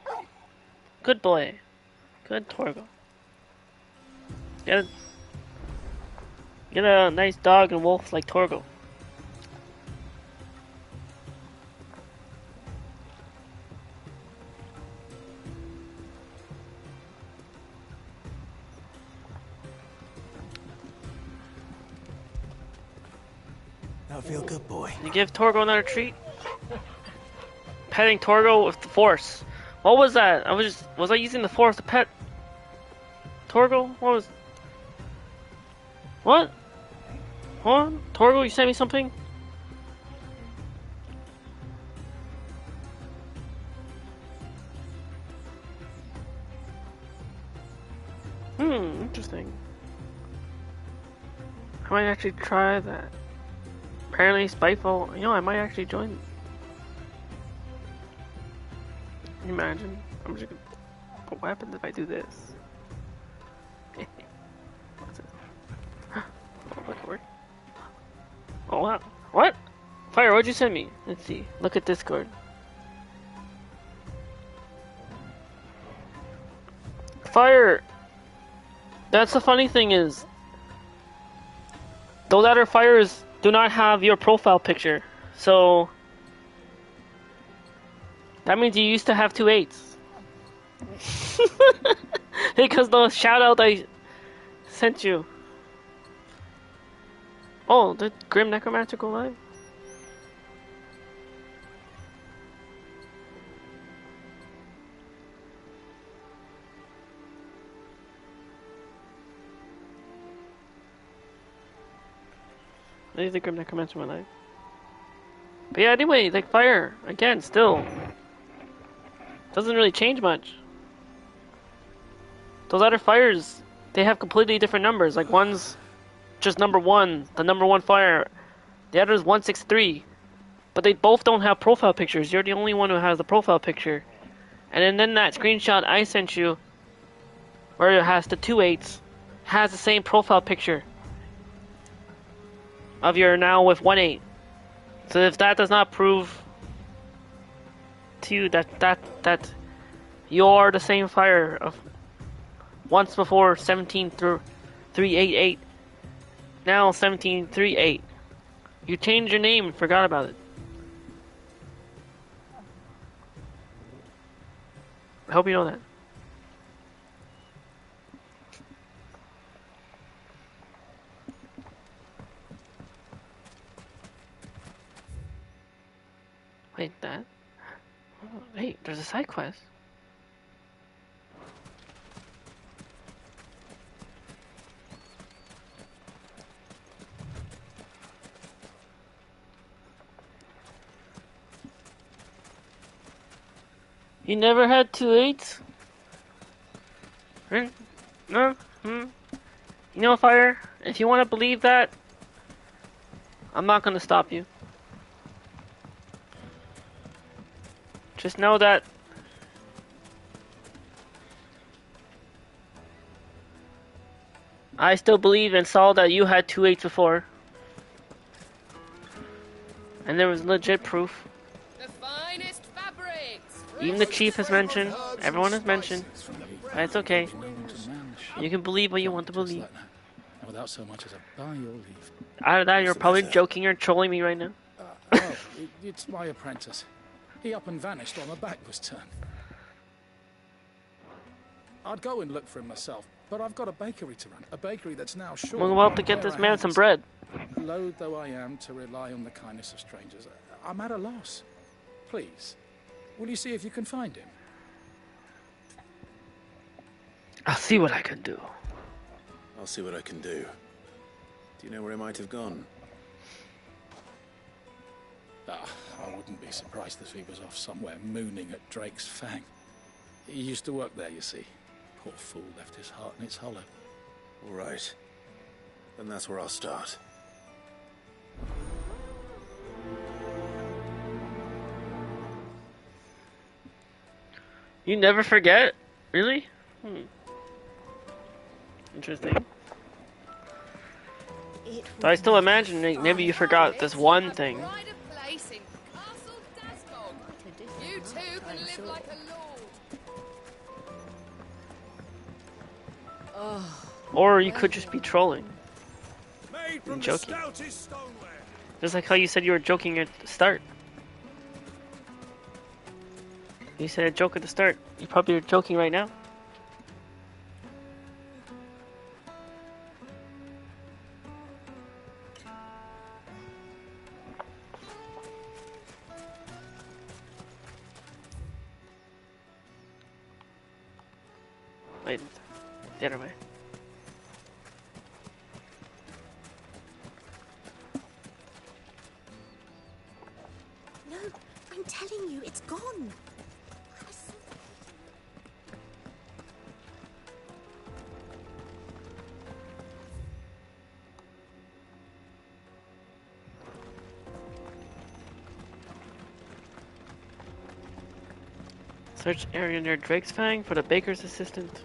Good boy. Good Torgo. Get a nice dog and wolf like Torgo. Now feel good, boy. You give Torgo another treat? Petting Torgo with the Force. What was that? Was I using the Force to pet Torgo? What? Hold on. Torgo, you sent me something? Interesting. I might actually try that. Apparently spiteful. You know, I might actually join. Can you imagine? I'm just gonna. What happens if I do this? What's this? Oh, oh wow. What? Fire, what'd you send me? Let's see. Look at Discord. Fire! That's the funny thing is, those other fires do not have your profile picture. So, that means you used to have 2 8s. Because the shout out I sent you. Oh, did Grim Necromancer go live? Maybe the Grim Necromancer went live. But yeah, anyway, like fire, again, still. Doesn't really change much. Those other fires, they have completely different numbers. Like one's just number 1, the number 1 fire. The other's 163. But they both don't have profile pictures. You're the only one who has the profile picture. And then that screenshot I sent you where it has the 2 8s, has the same profile picture of your now with 1 8. So if that does not prove to you that you're the same fire of once before 17-388, now 17-38, you changed your name and forgot about it. I hope you know that. Wait, that? Oh, hey, there's a side quest. You never had 2 8s? No? You know, Fire, if you want to believe that, I'm not going to stop you. Just know that I still believe and saw that you had 2 8s before. And there was legit proof. The finest fabrics. Even the chief has mentioned, everyone has mentioned. That's okay. You can believe what you want to believe. Without so much as a by your leave. Out of that, you're probably joking or trolling me right now. It's my apprentice. He up and vanished while my back was turned. I'd go and look for him myself, but I've got a bakery to run. A bakery that's now short. We'll have to get this man some bread. Loath though I am to rely on the kindness of strangers, I'm at a loss. Please, will you see if you can find him? I'll see what I can do. I'll see what I can do. Do you know where he might have gone? I wouldn't be surprised if he was off somewhere mooning at Drake's Fang. He used to work there, you see. Poor fool left his heart in its hollow. All right. Then that's where I'll start. You never forget? Really? Interesting. But I still imagine maybe you forgot this one thing. You too can live like a lord. Or you could just be trolling. And joking. Just like how you said you were joking at the start. You said a joke at the start. You probably are joking right now. Wait, the other way. No, I'm telling you, it's gone. Search area near Drake's Fang for the baker's assistant.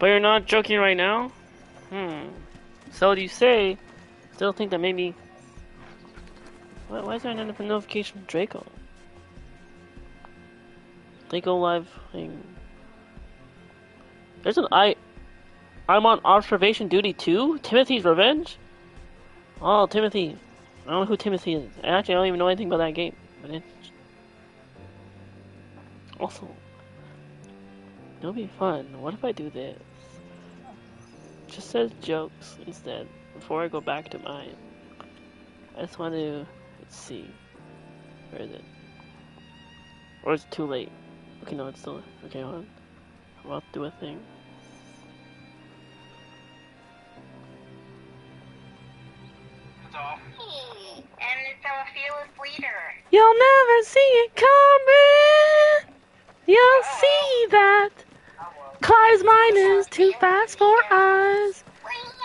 But you're not joking right now? So you say, still think that maybe... Why is there not a notification from Draco? Draco live thing. There's an I'm on observation duty too? Timothy's Revenge? Oh, Timothy. I don't know who Timothy is. Actually, I don't even know anything about that game. But it's... Also, it'll be fun. What if I do this? Just says jokes instead before I go back to mine. I just want to, let's see. Where is it? Or it's too late. Okay, no, it's still, okay, hold on. I'm about to do a thing. And it's our fearless leader. You'll never see it coming. You'll see that. Clive's mind is too fast for eyes.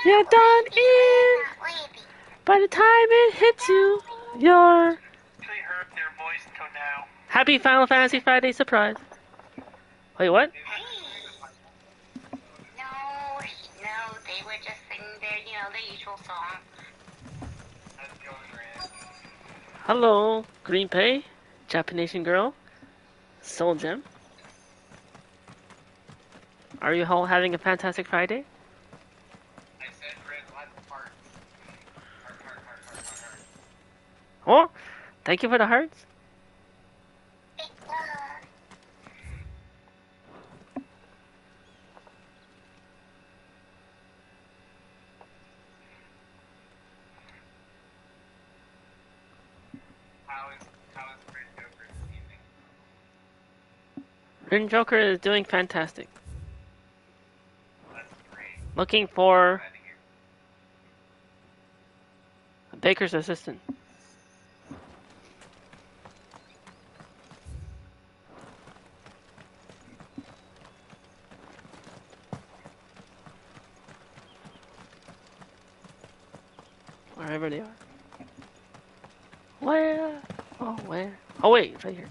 You're done in. By the time it hits you, you're... Happy Final Fantasy Friday surprise. Wait, what? No, they were just singing their, their usual song. Hello, Green Pay, Japanese girl, Soul Gem. Are you all having a fantastic Friday? I said red hearts. Heart. Oh, thank you for the hearts. Rin Joker is doing fantastic. Looking for a baker's assistant. Wherever they are. Where? Oh, where? Oh, wait, it's right here.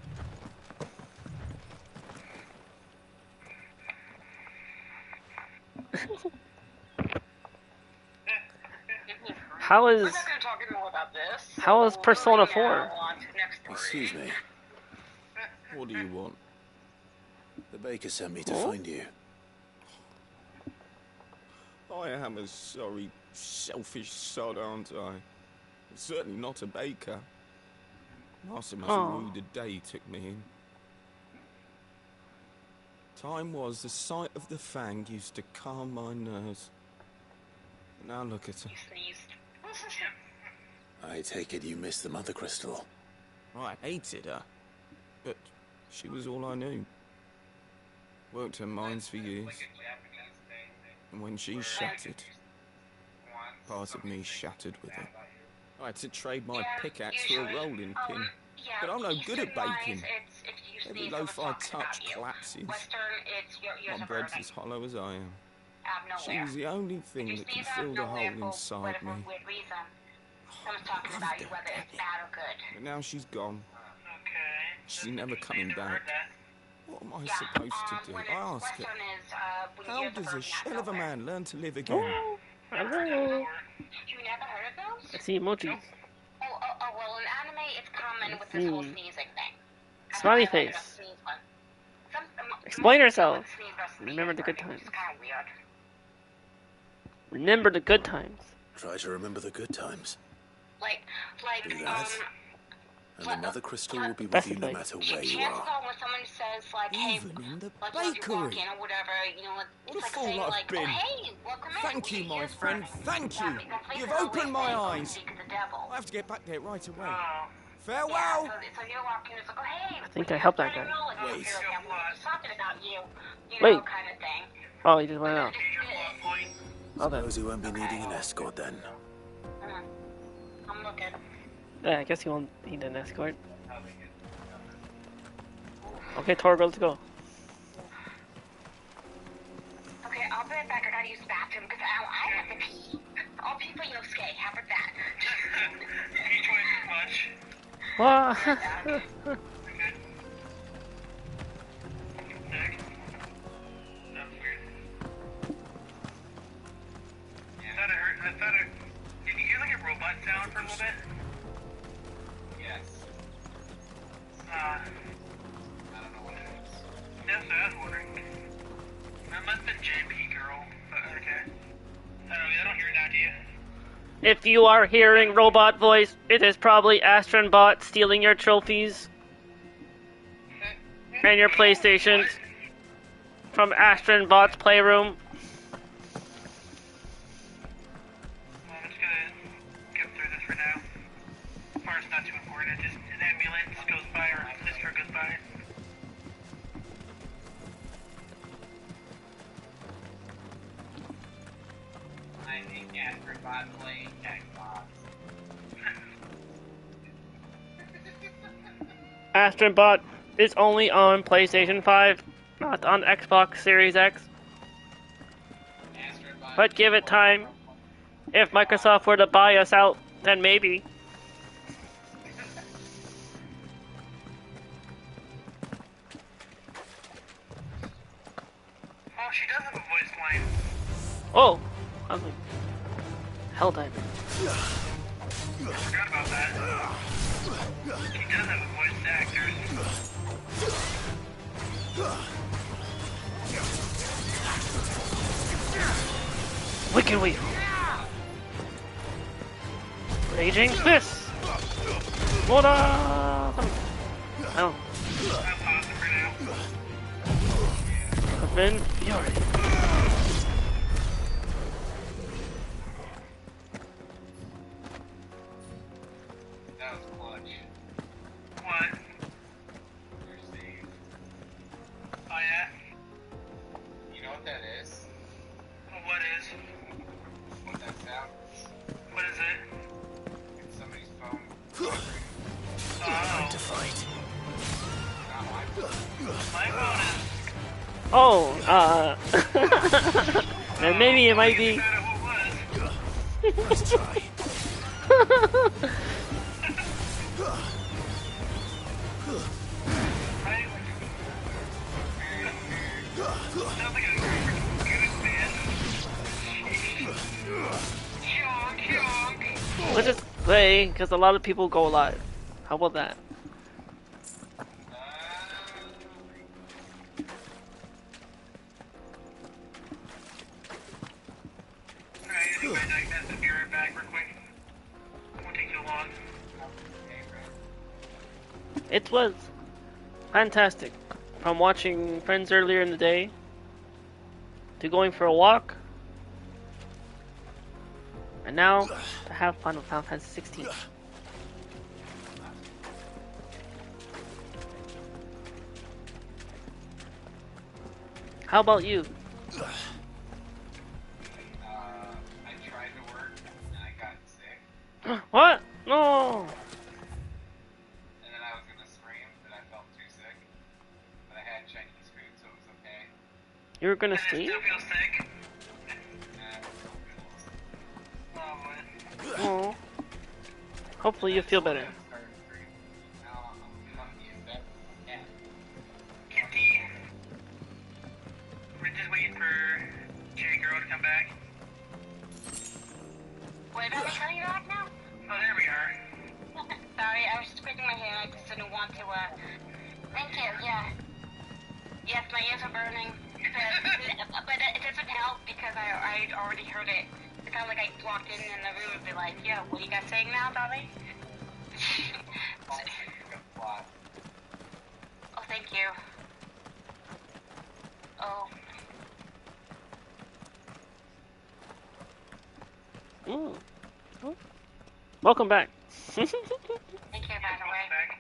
How is Persona 4? Excuse me. What do you want? The baker sent me to Oh? find you. I am a sorry, selfish sod, aren't I? I'm certainly not a baker. Master must have rued the day he took me in. Time was the sight of the fang used to calm my nerves. Now look at her. I take it you missed the Mother Crystal. I hated her, but she was all I knew. Worked her mines for years. And when she shattered, part of me shattered with her. I had to trade my pickaxe for a rolling pin. But I'm no good at baking. Every loaf I touch collapses. My bread's as hollow as I am. She was the only thing that could fill the hole inside me. But now she's gone. She's never coming back. What am I supposed to do? I ask her. How does a shell of a man learn to live again? Oh, hello. You never heard of those? I see emojis. Well, in anime, it's common with this whole sneezing thing. Smiley face. Explain yourself. Remember the good times. Remember the good times. Try to remember the good times. Like, Do that. And the Mother Crystal will be with Best you no advice. matter where you chances are. are when someone says, like, hey, Even in the like, if you walk bakery. in or whatever, What it's a like fool saying, I've like, been. oh, hey, welcome in. Thank you, my friend. Thank you. You've opened my eyes. I have to get back there right away. Farewell. Yeah, so you're walking, it's like, oh, hey, I think I helped that guy. wait. Talking about you, Wait. know, kind of thing. Oh, he just went out. Suppose you won't be needing an escort then. I'm looking. Yeah, I guess he won't need an escort. Okay, Torgo, let's go. Okay, I'll be right back. I gotta use the bathroom because I have to pee. I'll pee for Yosuke. How about that? Pee twice as much. What? Did you hear like a robot sound for a little bit? Yes. I don't know what it is. That's what I was wondering. That must have been JP girl, but okay. I don't hear that, do you? If you are hearing robot voice, it is probably Astronbot stealing your trophies. and your PlayStations from Astron Bot's Playroom. I'm just gonna get through this for now. Far's not too important. Just an ambulance goes by or a police car goes by. I think Astrobot playing Xbox. Astron Bot is only on PlayStation 5, not on Xbox Series X. But give it time. If Microsoft were to buy us out, then maybe. Oh, she does have a voice line. Oh! I was like, hell diving. I forgot about that. She does have a voice actor. Wicked Wheel. Raging Fist. What up? Oh. Been Fury. That was clutch. What? Oh yeah? You know what that is? What is? What that sound is? What is it? It's somebody's phone. Oh. To fight. Not my phone. My phone is. Oh, then maybe it might be. Let's try. Let's just play, because a lot of people go live. How about that? It was fantastic. From watching Friends earlier in the day, to going for a walk, and now to have fun with Final Fantasy 16. How about you? I tried to work and I got sick. What? No! And then I was gonna scream that I felt too sick. But I had Chinese food, so it was okay. You were gonna sleep? Still feel sick? Oh. Hopefully you feel better. We're just waiting for Cherry Girl to come back. Wait, are we coming back now? Oh, there we are. Sorry, I was just picking my hair. I just didn't want to, Thank you, yeah. Yes, my ears are burning. But it doesn't help because I already heard it. It sounded like I walked in the room and be like, yo, what are you guys saying now, Dolly? Oh, thank you. Oh. Mm. Oh. Welcome back. Thank you, by the way. Thank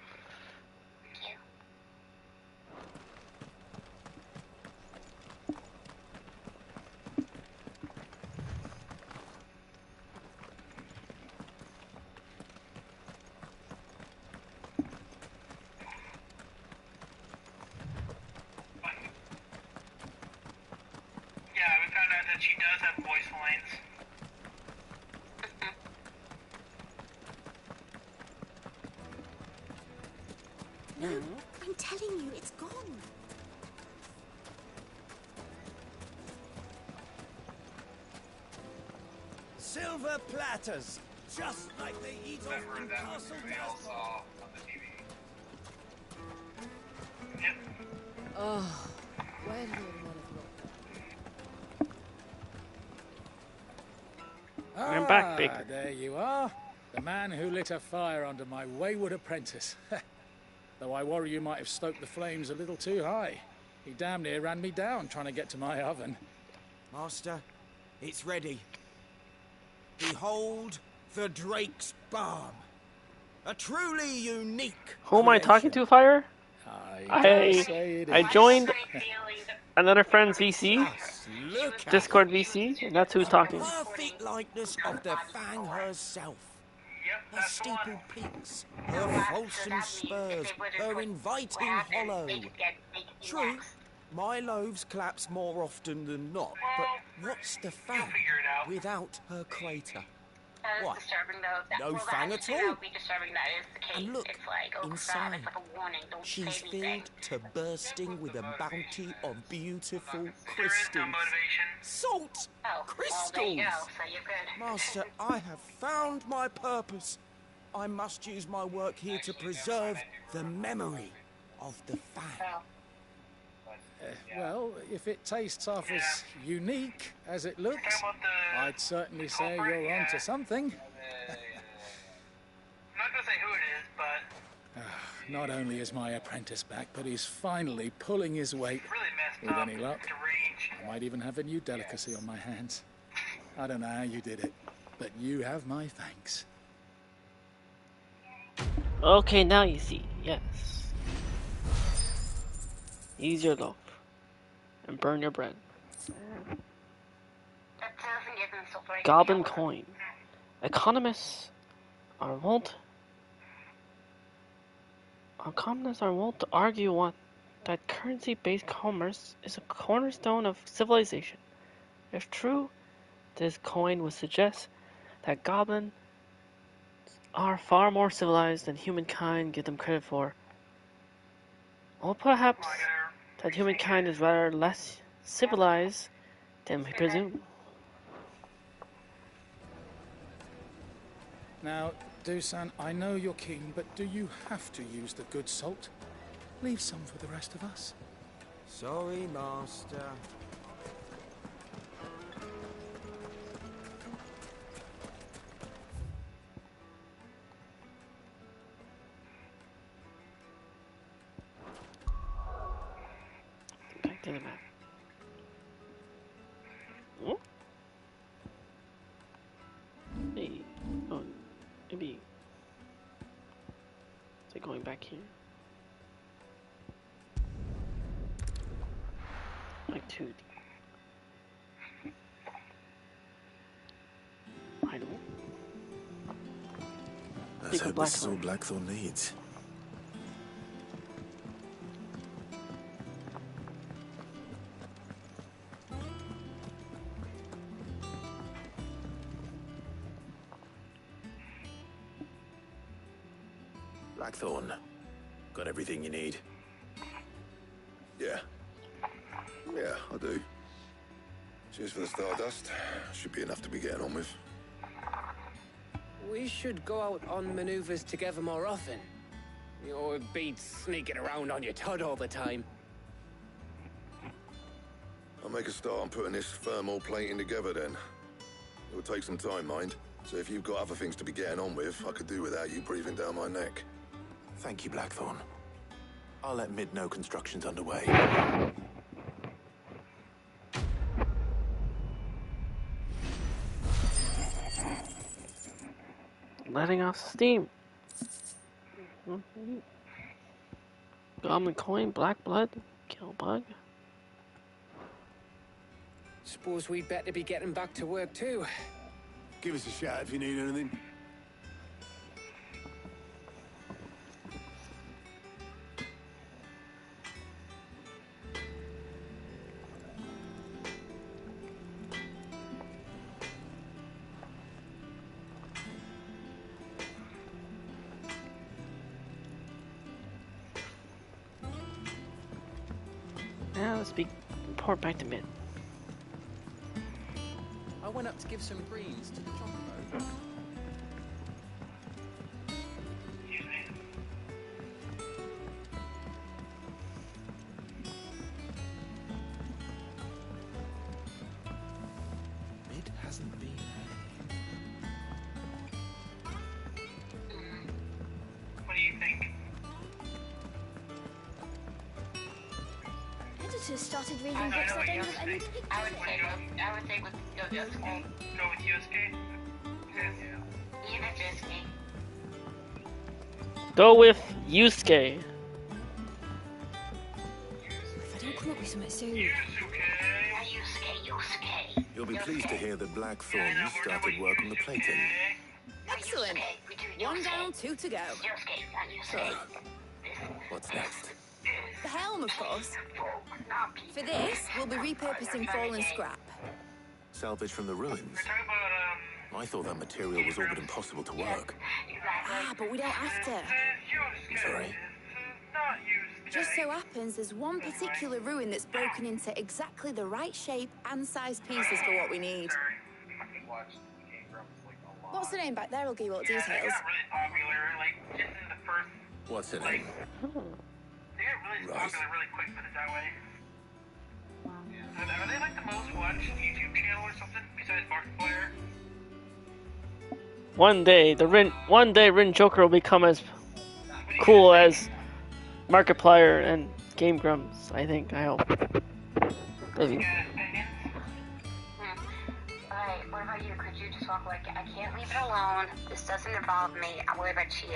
you. Yeah, we found out that she does have voice lines. No, I'm telling you, it's gone. Silver platters, just like they eat off in Castle Castle. Oh, where would one have I'm back, Baker. There you are. The man who lit a fire under my wayward apprentice. Though I worry you might have stoked the flames a little too high. He damn near ran me down trying to get to my oven. Master, it's ready. Behold the Drake's Balm. A truly unique Who am I talking creation. to, Fire? I I joined another friend's VC, Look at Discord it. VC, and that's who's talking. Perfect likeness of the Fang herself. Her steepled peaks, her fulsome spurs, her inviting hollow. True, my loaves collapse more often than not, but what's the Fang without her crater? What? No Fang at all? And look, inside, she's filled to bursting with a bounty of beautiful crystals. Salt! Crystals! Master, I have found my purpose. I must use my work here to preserve the memory of the Fang. Well, if it tastes half as unique as it looks, I'd certainly say you're onto something. I'm not gonna say who it is, but Not only is my apprentice back, but he's finally pulling his weight. With any luck, I might even have a new delicacy on my hands. I don't know how you did it, but you have my thanks. Okay, now you see. Yes. Use your loaf and burn your bread. Goblin coin. Economists are wont to argue that currency-based commerce is a cornerstone of civilization. If true, this coin would suggest that goblins are far more civilized than humankind give them credit for. Or perhaps that humankind is rather less civilized than we presume. Now, Dusan, I know you're keen, but do you have to use the good salt? Leave some for the rest of us. Sorry, Master. Back to the map. Hmm? Hey, oh, maybe. Is it going back here? Like 2D. I don't. Let's hope this is all Blackthorn needs. Blackthorn, got everything you need? Yeah. Yeah, I do. Cheers for the stardust. Should be enough to be getting on with. We should go out on maneuvers together more often. You know, it beats sneaking around on your tud all the time. I'll make a start on putting this thermal plating together then. It will take some time, mind. So if you've got other things to be getting on with, I could do without you breathing down my neck. Thank you, Blackthorn. I'll let Mid know construction's underway. Letting off steam. Goblin coin, black blood, kill bug. Suppose we'd better be getting back to work too. Give us a shout if you need anything. Now let's report back to Mid. I went up to give some greens to the chocobo. Mid hasn't been. what do you think? just started reading books I don't have any pictures I would say with Yosuke. Go with Yosuke? Either Yosuke. Go with Yusuke. If I don't come up with something soon. Yosuke. You'll be pleased to hear that Blackthorn started work on the plating. Excellent. One down, two to go. So, what's next? The helm, of course. For this, we'll be repurposing fallen scrap. Salvage from the ruins? I thought that material was all but impossible to work. Ah, but we don't have to. Sorry. Just so happens there's one particular ruin that's broken into exactly the right shape and size pieces for what we need. What's the name back there? I'll give you all details. They got really popular, like, just in the first... What's it? They got really popular really quick, put it that way. Are they like the most watched YouTube channel or something besides Markiplier? One day Rin Joker will become as cool as Markiplier and Game Grumps, I think, I hope. Maybe. Alright, what about you? Could you just walk away? I can't leave it alone. This doesn't involve me. I'm worried about Chie.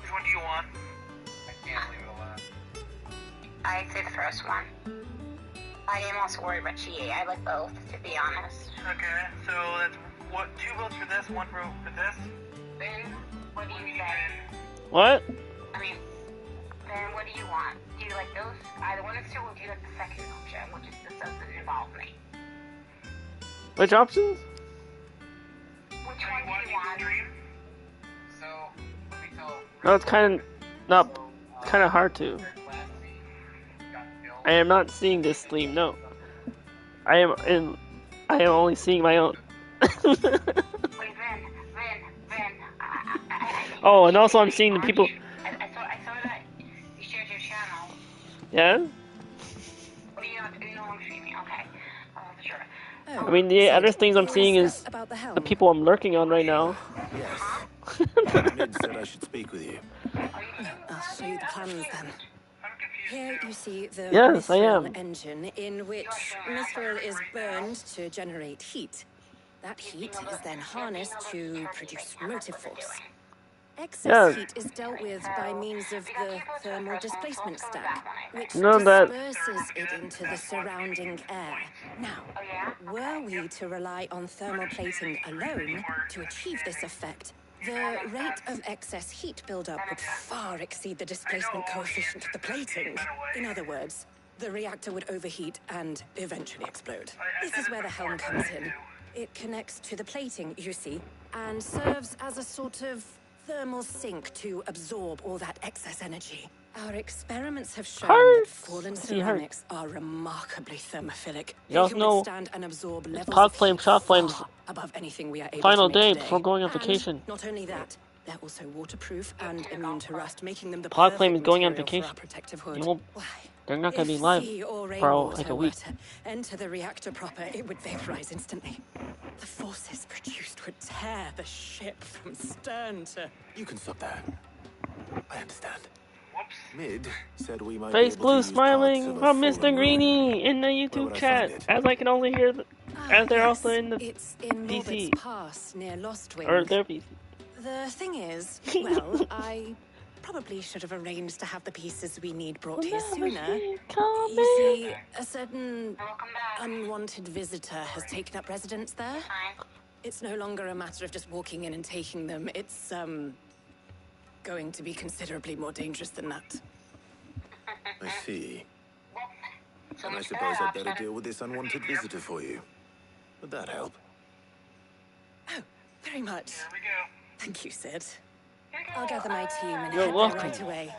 Which one do you want? I can't leave it alone. I'd say the first one. I am also worried about Chie. I like both, to be honest. Okay, so that's what, 2 votes for this, 1 vote for this. Ben, what do you say? What? I mean, Ben, what do you want? Do you like those? Either one of two, or do you like the second option, which is this doesn't involve me? Which options? Which one do you want? So, let me tell. No, it's kind of hard to. I am not seeing this stream. No, I am only seeing my own. Oh, and also I'm seeing the people. I saw that you shared your channel. Yeah. Oh, you know I'm streaming. Okay. Sure. I mean, the other things I'm seeing is the people I'm lurking on right now. Yes. Mid said I should speak with you. I'll show you the plans then. Here you see the Yes, I mithril am. engine in which mithril is burned to generate heat. That heat is then harnessed to produce motive force. Excess heat is dealt with by means of the thermal displacement stack, which disperses it into the surrounding air. Now, were we to rely on thermal plating alone to achieve this effect, the rate of excess heat buildup would far exceed the displacement coefficient of the plating. In other words, the reactor would overheat and eventually explode. This is where the helm comes in. It connects to the plating, you see, and serves as a sort of thermal sink to absorb all that excess energy. Our experiments have shown that fallen ceramics are remarkably thermophilic. You also know withstand and absorb levels Pod of Flame, heat Shot Flame's far above anything we are able final to make day today. before going on And vacation. not only that, they're also waterproof and immune to rust, making them the Pod Flame is perfect going on material for vacation. our protective hood. They won't, Why? they're not going to be If live sea or for rainwater like a were week. to enter the reactor proper, it would vaporize instantly. The forces produced would tear the ship from stern to... You can stop there. I understand. Mid said we might Face be able to blue use smiling parts of from a Mr. fallen ruin. Greenie in the Where YouTube would I chat, find it? as I can only hear, as they're also in the It's in PC Robert's Pass near Lostwing. or their PC. The thing is, well, I probably should have arranged to have the pieces we need brought here sooner. You see, a certain unwanted visitor has taken up residence there. It's no longer a matter of just walking in and taking them. It's, going to be considerably more dangerous than that. I see. And I suppose I'd better deal with this unwanted visitor for you. Would that help? Oh, very much. Thank you, Sid. I'll gather my team and You're head there welcome. right away.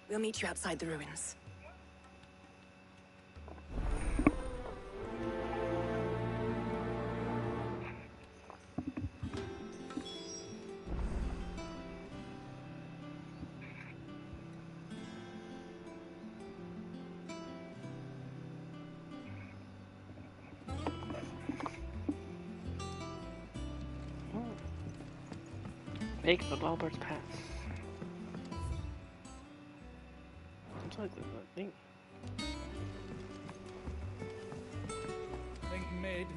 We'll meet you outside the ruins. Make the Albert's pass. Seems like there's a thing.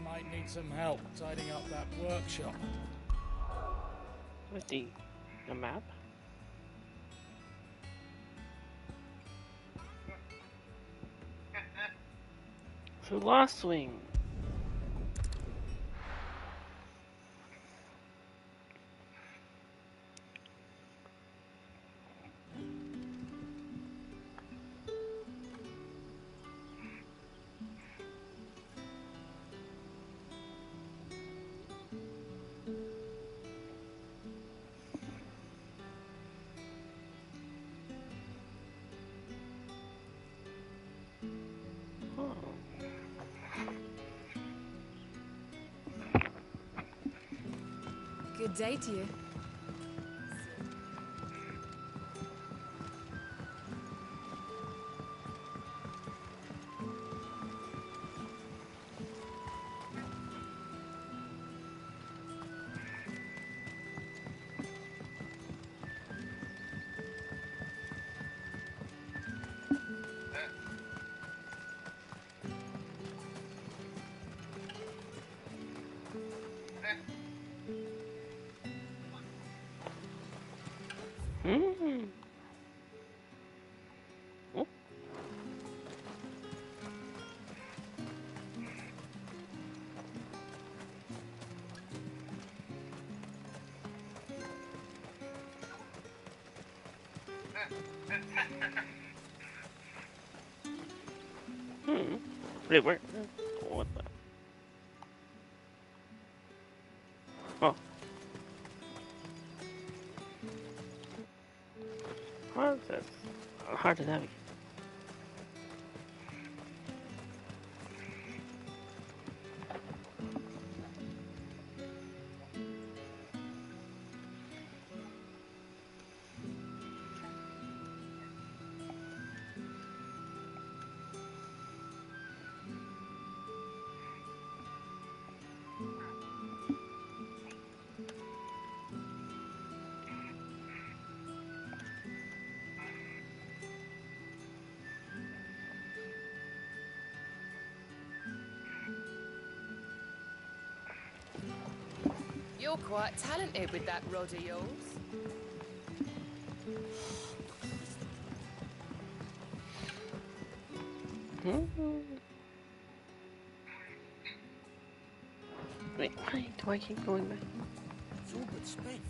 might need some help tidying up that workshop. With the map? So Lost Swing. Good day to you. Hmm. Oh. Wait, where? What the? Oh. Hard to, hard to navigate. You're quite talented with that rod of yours. Wait, why do I keep going back? It's all but spent.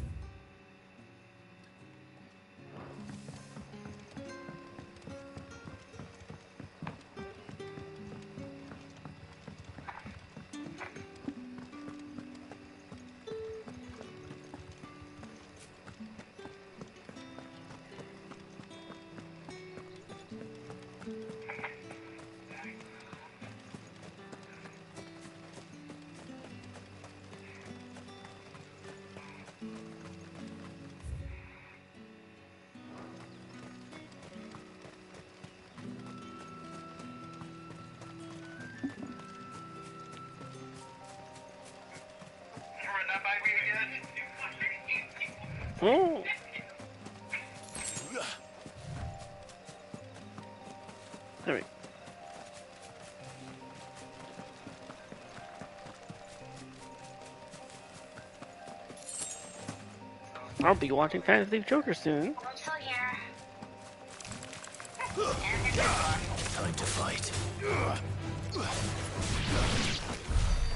Oh. There we go. I'll be watching Fantasy Joker soon. I'm still here. Time to fight.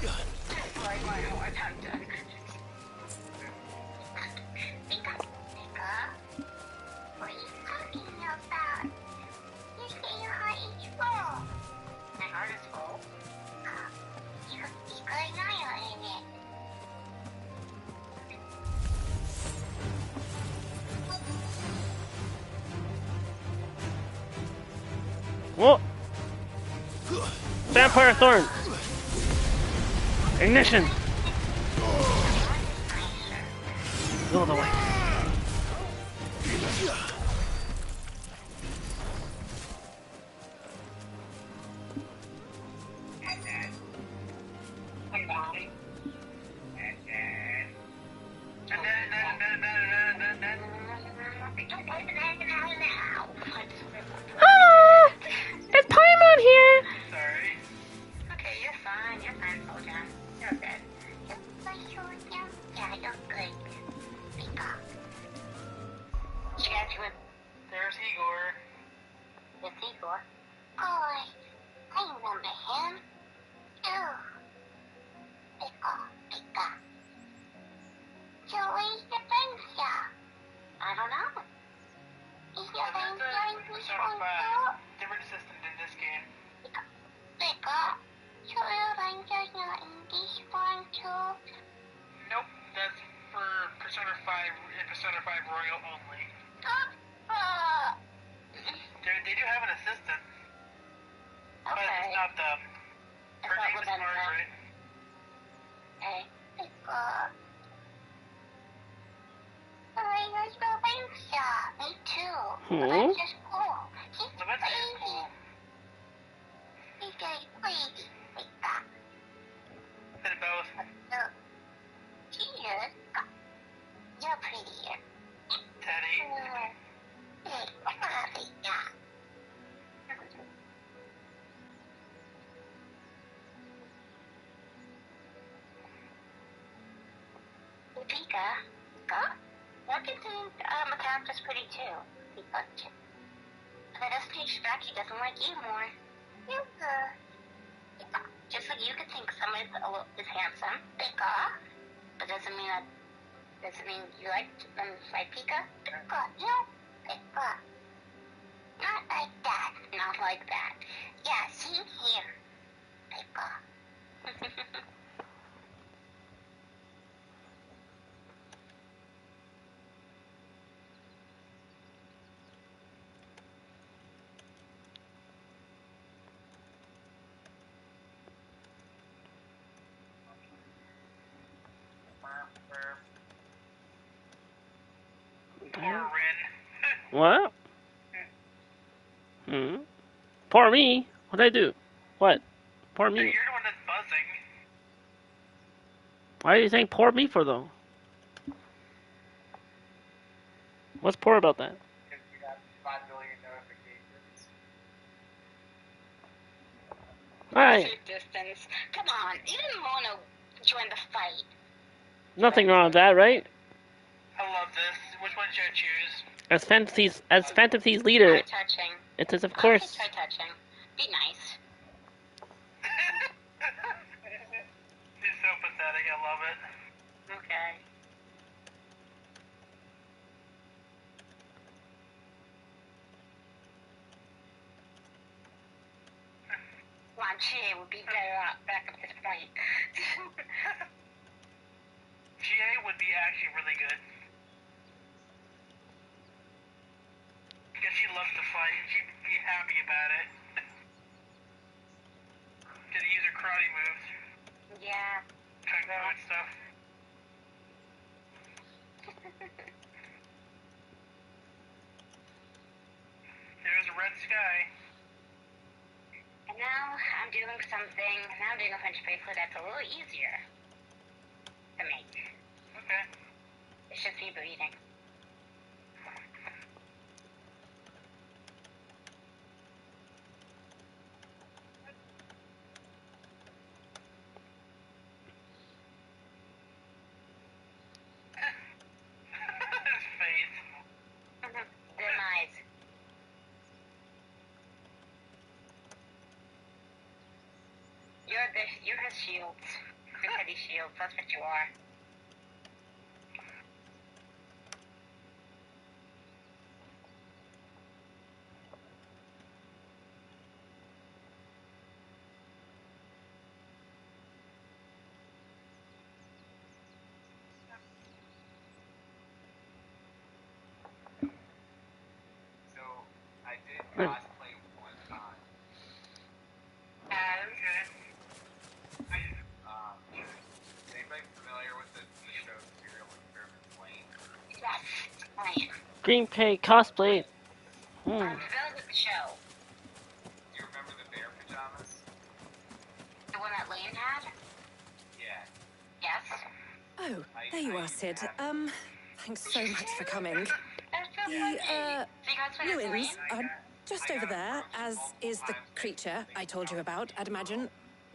That's like my whole time done. What are you talking about? You say your heart is full. My heart is full? You put an oil in it. Whoa! Vampire Thorn! Ignition! Go the way. Hello! It's Paimon here! Sorry. Okay, you're fine. fine, you're fine, soldier. You're good. Yeah, you're good. Speak up. She got you with... There's Igor. It's Igor? Oh, I remember him. Oh. Pick up. So where's the fence? I don't know. Is your fence going to school? Different system in this game. Pick up. So your fence is not in this one too? Nope, that's for Persona 5 and Persona 5 Royal only. They do have an assistant. Okay. But it's not them. Her name is Margaret. Okay. Pick up. Where's the fence? Me too. The fence is cool. The fence is cool. He's getting crazy. Pick up. Said both. Cheers. You're prettier. Teddy. Pika. That contains a character's pretty too. Pika. But as Page back, he doesn't like you more. Pika. Just like you could think someone is handsome. Pika. But doesn't mean you like them like Pika. Pika. No. Pika. Not like that. Not like that. Yeah, see here. Pika. What? Poor me. What'd I do? What? Poor me. You're the one that's buzzing. Why are you saying poor me for though? What's poor about that? Because you got 5 billion notifications. Alright. Distance. Come on, you didn't want to join the fight. Nothing wrong with that, right? I love this. Which one should I choose? As Fantasy's leader, Touching. it is of course. Try touching. Be nice. She's so pathetic. I love it. Okay. GA would be better back at this point. GA would be actually really good. Because she loves to fight. She'd be happy about it. Get to use her karate moves. Yeah. Kung fu and stuff. There's a red sky. And now I'm doing something. Now I'm doing a punch bracelet that's a little easier to make. Okay. It's just me breathing. His face. Them eyes. You're his shields. You're Teddy's shields. That's what you are. So, I did cosplay one time. Is anybody familiar with the show Serial Experiments Lane? Yes, Green Pay cosplay. I'm familiar with the show. Do you remember the bear pajamas? The one that Lane had? Yeah. Yes. Oh, there you are, Sid. Thanks so much for coming. The, ruins are just over there, as is the creature I told you about, I'd imagine.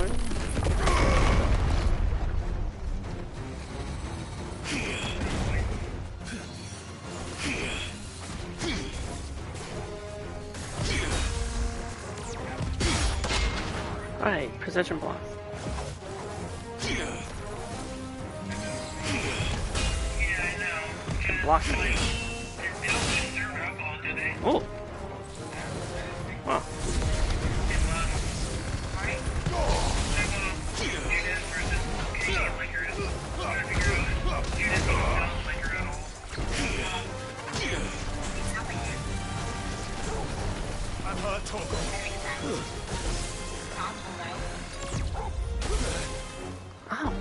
Fiore. Alright, precision block. Block it. Oh! Wow. Ow.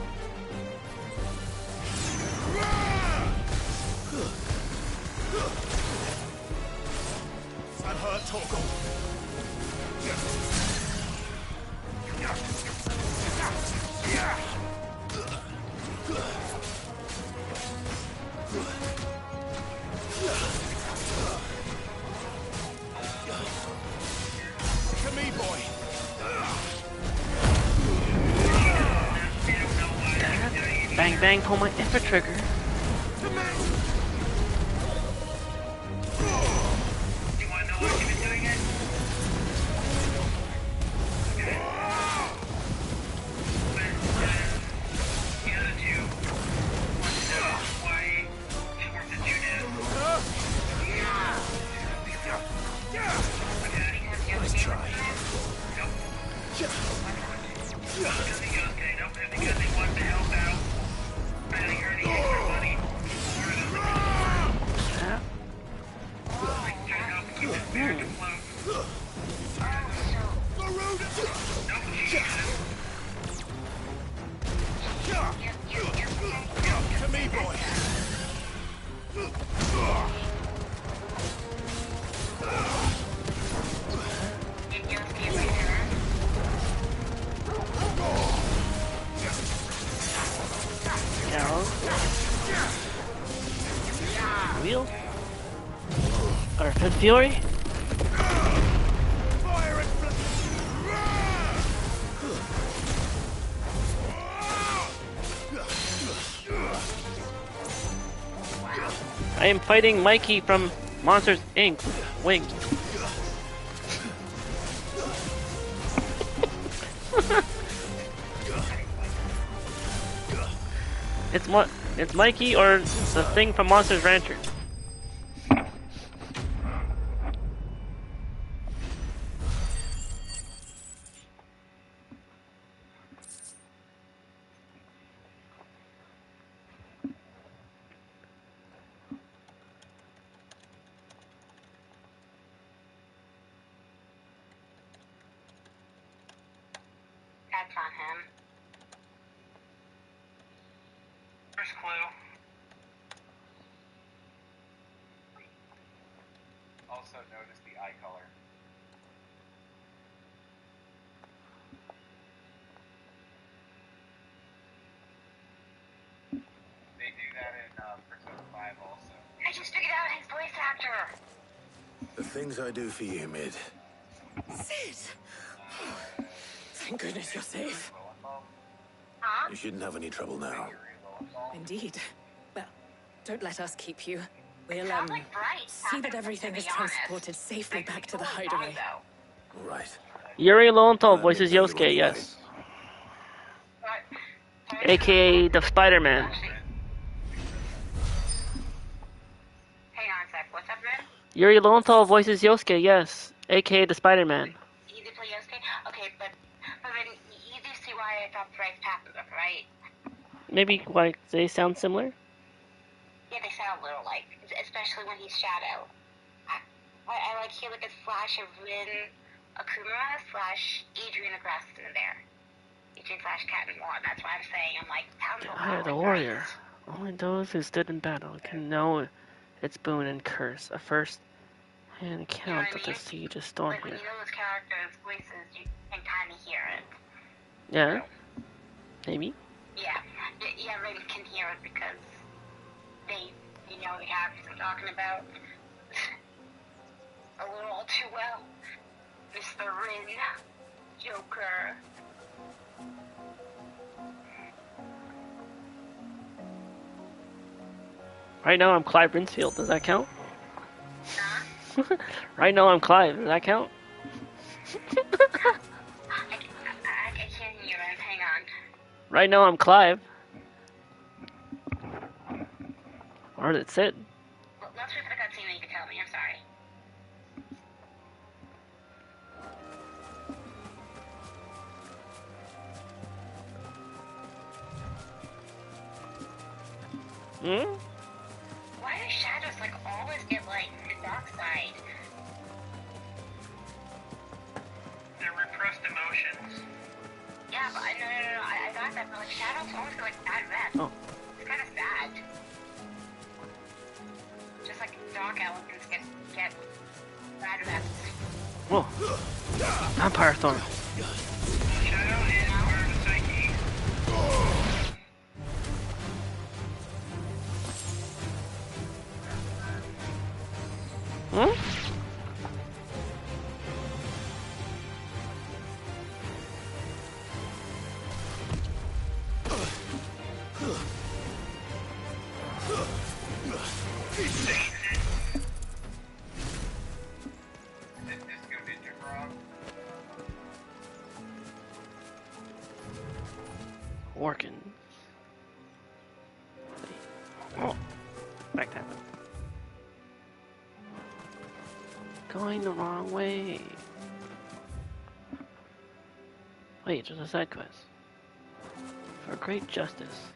To me, boy. Bang bang, pull my effort trigger. Let's try. To me, boy. Wheel? Or Fifth Fury? I am fighting Mikey from Monsters Inc. Wing. It's Mikey or the thing from Monsters Rancher. That's on him. First clue. Also notice the eye color. They do that in Persona 5 also. I just figured out his voice actor. The things I do for you, Mid. Sid! Thank goodness you're safe. You shouldn't have any trouble now. Indeed. Well, don't let us keep you. We'll, Sounds like Bright. see that everything is transported safely back to the hideaway. Right. Yuri Lowenthal voices Yosuke, yes. AKA the Spider-Man. Hang on a sec. What's up, man? Yuri Lowenthal voices Yosuke, yes. AKA the Spider-Man. You do play Yosuke? Okay, but then you do see why I thought Bright's passive, right? Maybe like they sound similar? Yeah, they sound a little like, especially when he's Shadow. I like hear like a flash of Rin Akuma / Adrian Agreston in there. Adrian / Cat and Moore. That's why I'm saying I'm like, sounds a I lot the like warrior. Only those who stood in battle can know its boon and curse. A first-hand account of the siege of Storm Like when here. you know those characters' voices, you can kind of hear it. Yeah? Maybe? Yeah, Rin can hear it because they, you know, the characters I'm talking about a little all too well. Mr. Rin, Joker, Right now I'm Clive Rinsfield. Does that count? Right now I'm Clive. Does that count? I can't hear you. Hang on. Right now I'm Clive. Or is it Sid? Well, let's wait for the cutscene and you can tell me. I'm sorry. Hmm? Why do shadows like always get like the dark side? They're repressed emotions. Yeah, but no. I got that, but like shadows always get like bad rep. Oh. It's kind of sad. Just like dark elements get bad reps. Whoa. Vampire Thorn. Shadow is part of the psyche. Hmm? Working. Oh. Back that. Going the wrong way. Wait, there's a side quest. For great justice.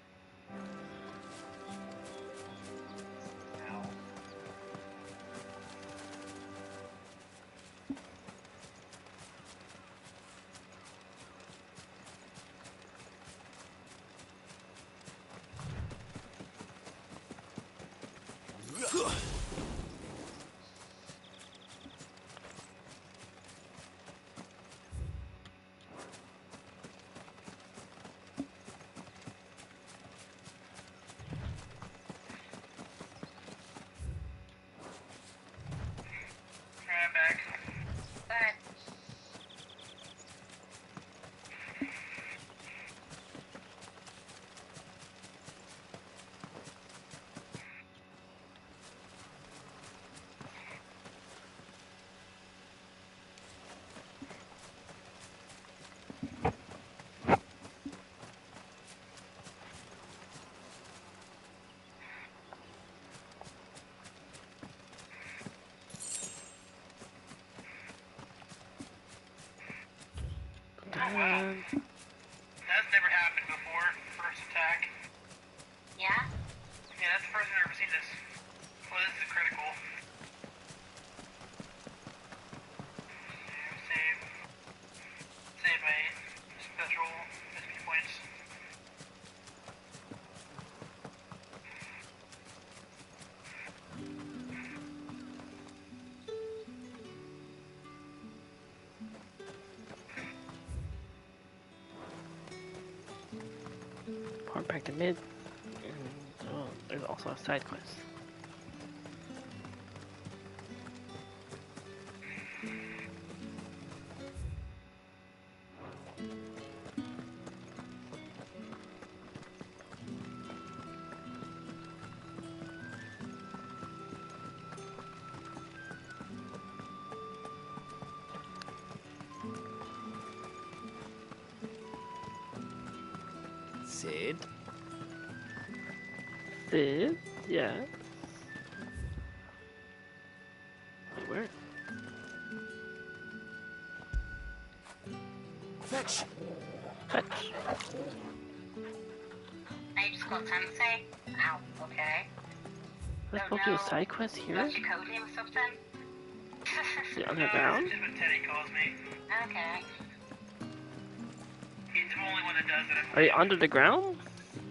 That's never happened before. First attack. Yeah? Yeah, that's the first time I've ever seen this. Well, this is critical. Save my special SP points. Port back to mid. And there's also a side quest. Sid? Sid? Yeah. Wait, where? Fetch! Fetch. I just called Sensei. Ow, okay. Let's go do a side quest here? What's your code name or something? The underground? This is what Teddy calls me. Okay. He's the only one that does it. Are you under the ground?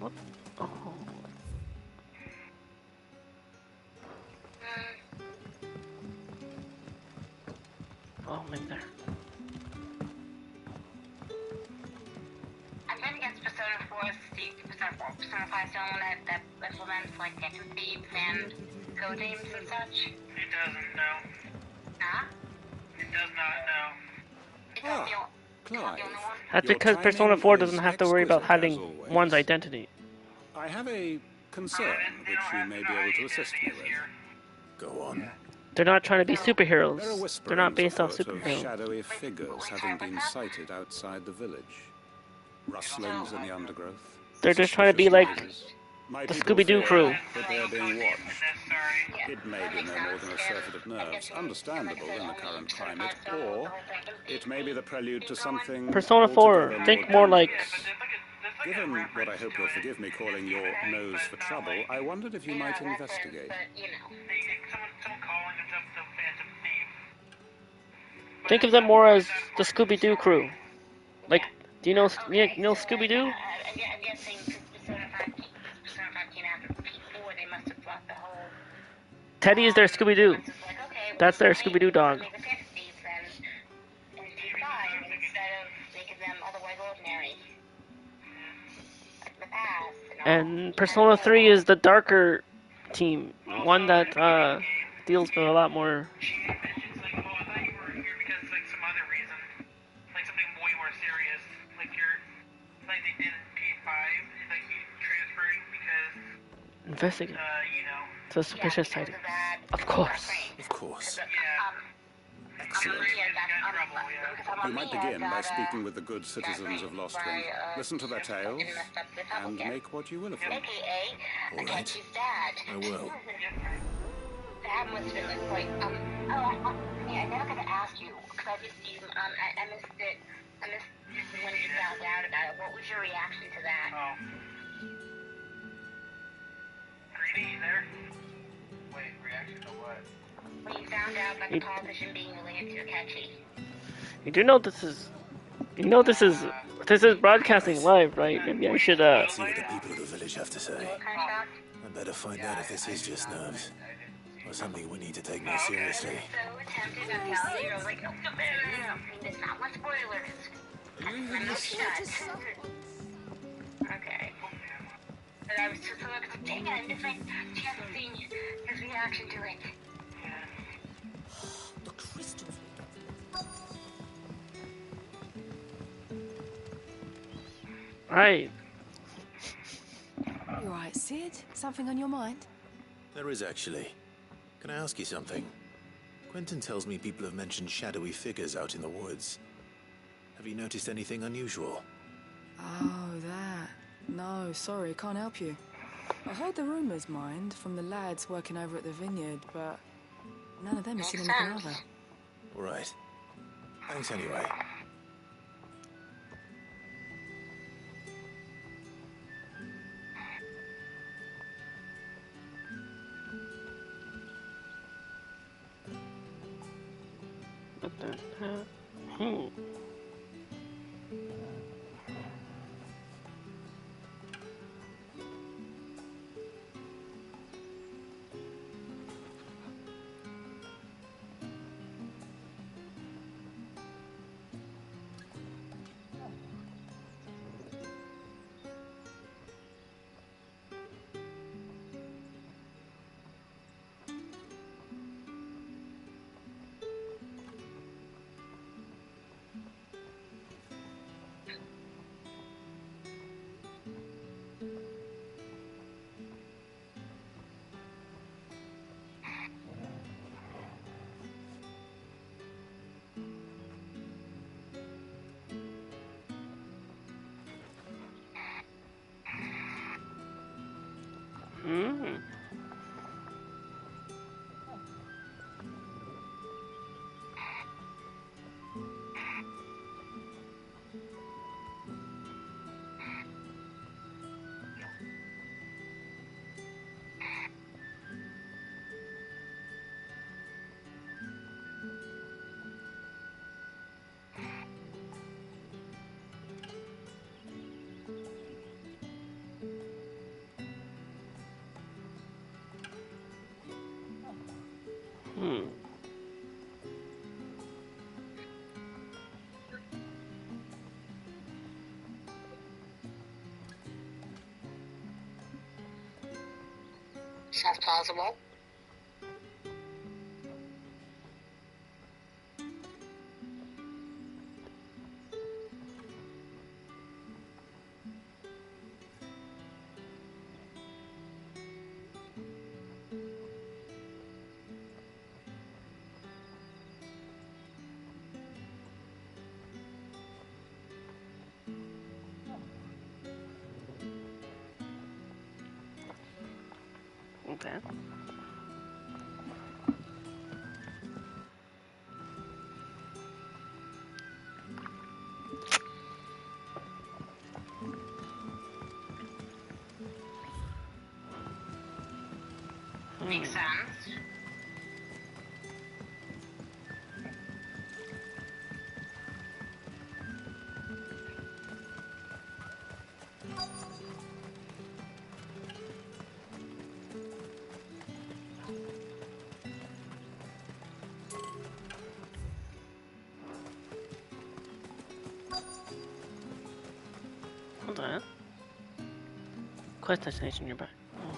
What? Oh. Oh, maybe there. I'm betting against Persona 4's Persona 5 still one that implements like getting thieves and code names and such. It doesn't know. Huh? It does not know. It's not the Clive, only one. That's your because Persona timing 4 is doesn't have to worry about exquisite, as hiding always. one's identity. I have a concern which you may be able to assist me with. Go on. They're not trying to be There are superheroes. They're not whisperings based off afoot of superheroes. shadowy figures having been sighted outside the village. Rustlings in the undergrowth. They're just trying to be like My the people Scooby-Doo fear crew. that they are being watched. It may be no more than a surfeit of nerves, understandable in the current climate, or it may be the prelude to something Persona 4. altogether Think more like... Given what I hope you'll forgive me calling your nose for trouble, I wondered if you might investigate. Think of them more as the Scooby-Doo crew. Like, do you know Scooby-Doo? I'm guessing Persona 5 came after P4, they must have brought the whole... Teddy is their Scooby-Doo. That's their Scooby-Doo dog. Make the Fantasy Thieves then in P5 instead of making them otherwise ordinary. Like the past. And Persona 3 is the darker team. One that deals with a lot more... Investigate. It's a suspicious sighting. Of course. Of course. Excellent. We might begin by speaking with the good citizens of Lost Wind. Listen to their tales, and make what you will of them. All right. I will. That must have been like quite, I never got to ask you, because I missed it. I missed when you found out about it. What was your reaction to that? Greedy, there? Wait, reaction to what? When you found out about the politician being related to Akechi. You do know this is... You know this is broadcasting live, right? Maybe I should, Let's see what the people of the village have to say. I better find out if this is just nerves, or something we need to take more seriously. So tempted to tell you, like, no, it's not my spoilers. I'm not shut. Okay. And I was just like, dang it, I missed my chance of seeing his reaction to it. The crystals. Right. You alright, Sid? Something on your mind? There is actually. Can I ask you something? Quentin tells me people have mentioned shadowy figures out in the woods. Have you noticed anything unusual? Oh, that. No, sorry, can't help you. I heard the rumours, mind, from the lads working over at the vineyard, but none of them have seen anything either. All right. Thanks anyway. What the hell? Sounds plausible. Okay. Makes sense. Hold on. Quest destination nearby. Oh.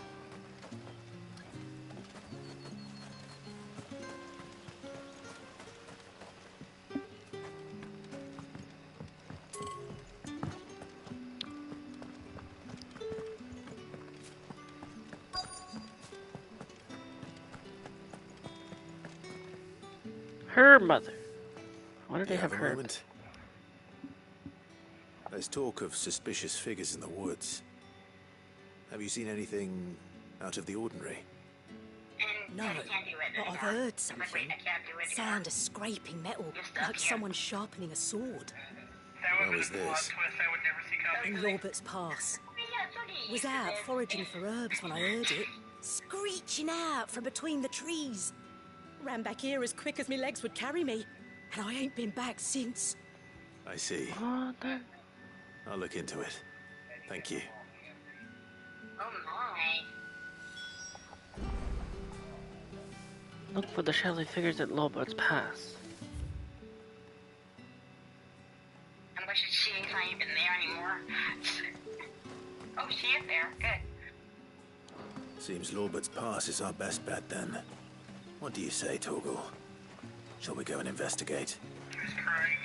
Her mother. What did they have a heard? moment? There's talk of suspicious figures in the woods. Have you seen anything out of the ordinary? No, but I've heard something. Sound of scraping metal, like someone sharpening a sword. Where was this? In Lorbert's Pass. Was out foraging for herbs when I heard it, screeching out from between the trees. Ran back here as quick as my legs would carry me, and I ain't been back since. I see. I'll look into it. Thank you. Oh my. Look for the shadowy figures at Lorbert's Pass. I'm glad she's not even there anymore. Oh, she is there. Good. Seems Lorbert's Pass is our best bet then. What do you say, Torgal? Shall we go and investigate? She's crying.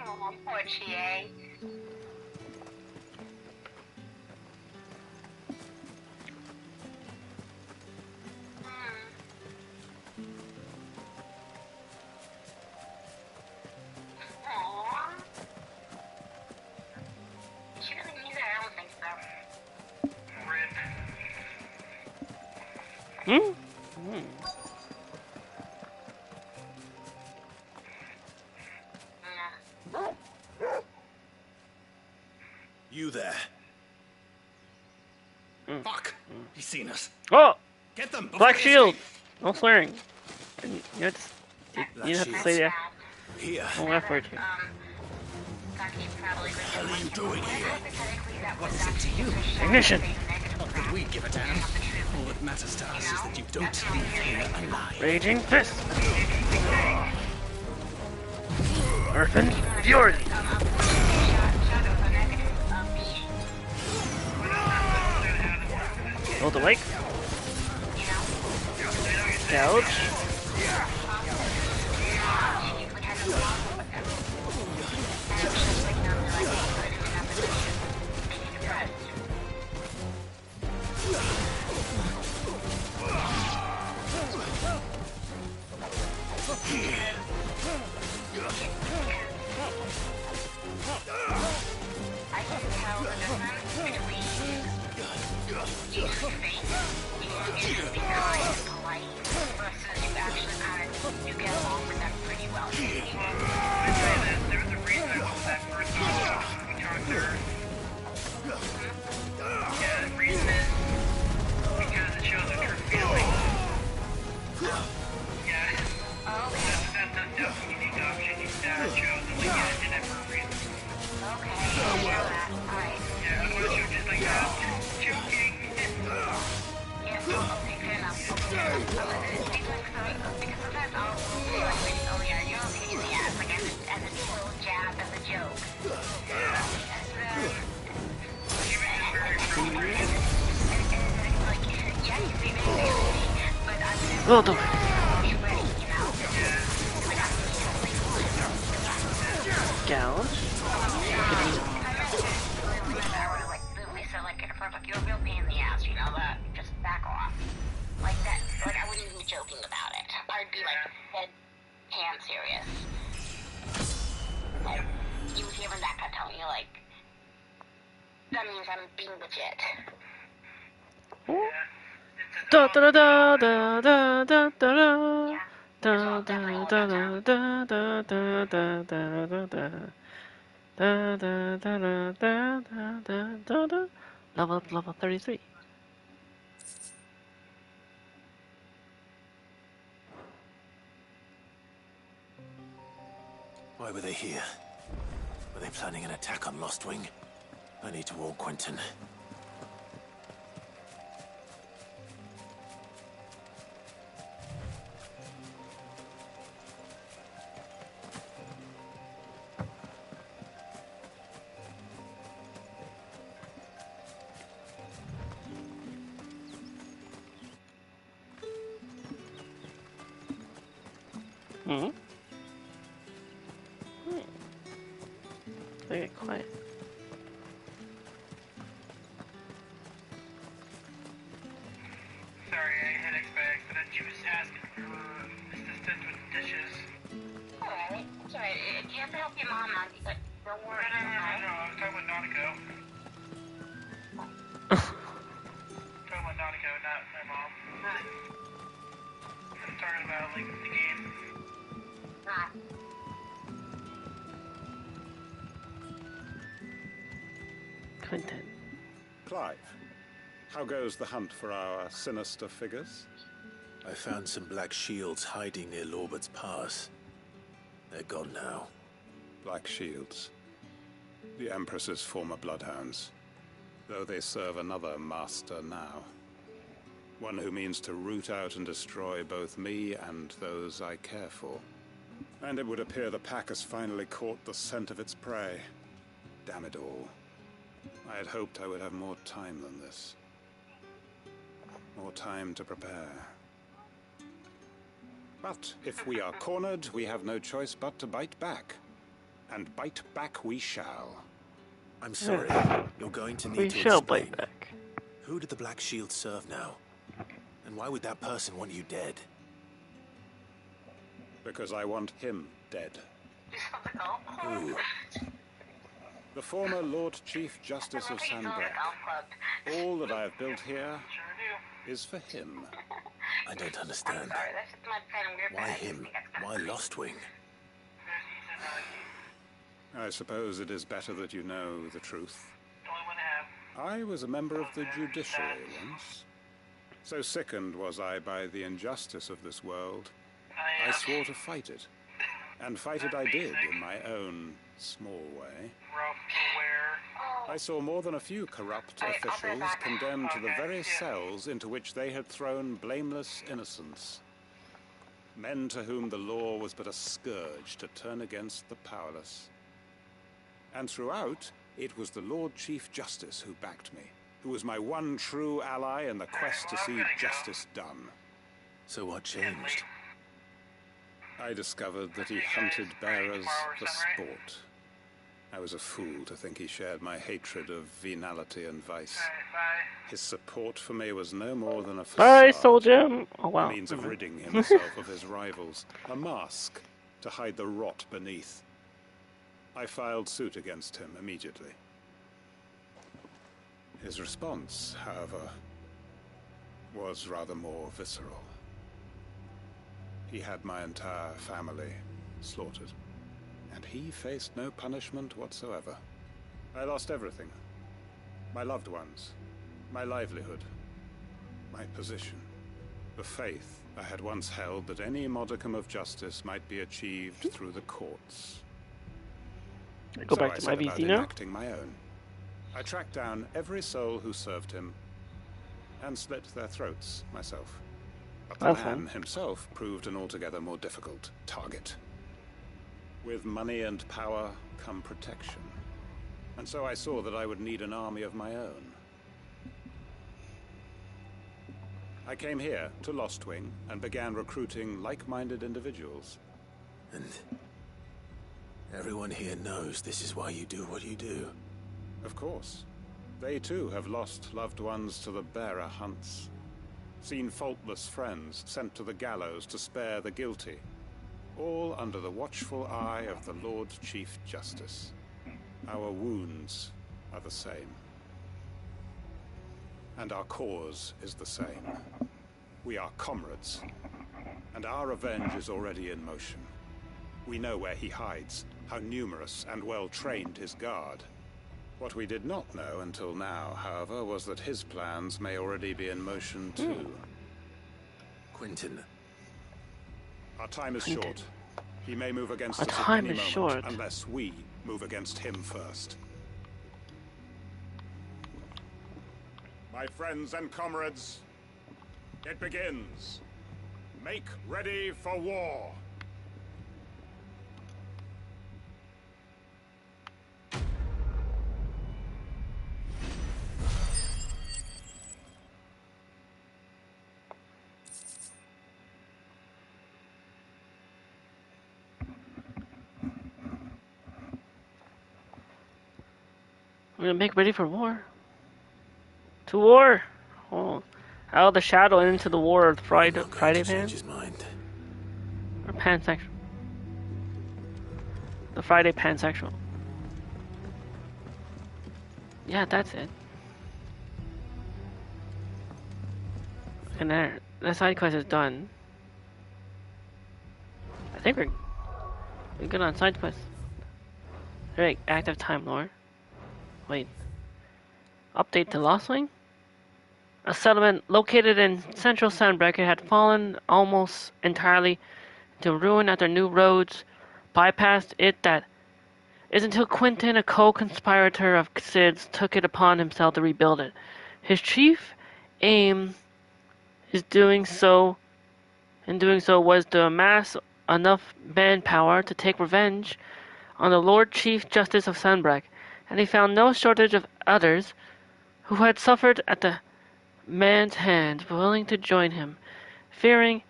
Oh, poor GA. You there? Fuck! He's seen us. Oh! Get them! Black Shield! No swearing. You have to say that. Here. No effort here. What are you doing here? What is it to you? Ignition! Not that we give a damn. All that matters to us is that you don't leave here alive. Raging Fist! Earth and Fury! Hold the wake. Gouge. I can tell the difference between you fake and being kind and polite versus you actually you get along with them pretty well. There was a reason I was that first time we talked to her. Yeah, the reason is because it shows her true feelings. Yeah. That's a unique option you chose. Like, yeah, I did that for a reason. Okay, I know that. Alright. Yeah, otherwise she was just like, joking. Yeah, okay, fair enough. Because sometimes I'll say, like, oh yeah, you're a pain in the ass, like, as a little jab, as a joke. Well done. Gouge. You're a real pain in the ass, you know that? Just back off. that means I'm being legit. Da da da da da da da da da da da da da da da da da. Da da da da da da da da. Level 33. Why were they here? Were they planning an attack on Lost Wing? I need to warn Quentin. Hmm? They get quiet. Sorry, I hit X by accident. She was asking for assistance with dishes. Alright, it's alright. You have to help your mom out. But don't worry. No, I was talking about Nautico. Talking about Nautico, not my mom. I'm talking about, like, the game. Quentin. Clive, how goes the hunt for our sinister figures? I found some black shields hiding near Lorbert's Pass. They're gone now. Black shields. The Empress's former bloodhounds. Though they serve another master now. One who means to root out and destroy both me and those I care for. And it would appear the pack has finally caught the scent of its prey. Damn it all. I had hoped I would have more time than this. More time to prepare. But if we are cornered, we have no choice but to bite back. And bite back we shall. I'm sorry. You're going to need We to shall explain. bite back. Who did the Black Shield serve now? And why would that person want you dead? Because I want him dead. Who? The former Lord Chief Justice of Sandbreck. All that I have built here is for him. I don't understand. Why him? Why Lost Wing? I suppose it is better that you know the truth. I was a member of the judiciary once. So sickened was I by the injustice of this world, I swore to fight it. And fight it I did in my own small way. I saw more than a few corrupt officials condemned to the very cells into which they had thrown blameless innocents. Men to whom the law was but a scourge to turn against the powerless. And throughout, it was the Lord Chief Justice who backed me, who was my one true ally in the quest to see justice done. So what changed? I discovered that he hunted bearers for sport. I was a fool to think he shared my hatred of venality and vice. His support for me was no more than a facade. Bye, soldier. Oh, wow. A means of ridding himself of his rivals. A mask to hide the rot beneath. I filed suit against him immediately. His response, however, was rather more visceral. He had my entire family slaughtered, and he faced no punishment whatsoever. I lost everything. My loved ones, my livelihood, my position, the faith I had once held that any modicum of justice might be achieved through the courts. Go back to my VC now. Enacting my own. I tracked down every soul who served him and slit their throats myself. But the man himself proved an altogether more difficult target. With money and power come protection. And so I saw that I would need an army of my own. I came here to Lost Wing and began recruiting like-minded individuals. And everyone here knows this is why you do what you do. Of course. They too have lost loved ones to the bearer hunts. Seen faultless friends sent to the gallows to spare the guilty. All under the watchful eye of the Lord Chief Justice. Our wounds are the same. and our cause is the same. We are comrades, and our revenge is already in motion. We know where he hides, how numerous and well-trained his guard. What we did not know until now, however, was that his plans may already be in motion too. Quentin. Our time is short. He may move against Our us time at any is moment, short. unless we move against him first. My friends and comrades, it begins. Make ready for war. We're gonna make ready for war. To war! Oh, out of the shadow and into the war of Friday Pan? Change his mind. Or pansexual? The Friday pansexual. Yeah, that's it. And there, that side quest is done. I think we're good on side quests. Alright, active Time Lord. Wait. Update to Lost Wing? A settlement located in central Sandbreak had fallen almost entirely to ruin after new roads bypassed it. That is until Quentin, a co-conspirator of Sid's, took it upon himself to rebuild it. His chief aim in doing so was to amass enough manpower to take revenge on the Lord Chief Justice of Sandbreak, and he found no shortage of others who had suffered at the man's hand, willing to join him, fearing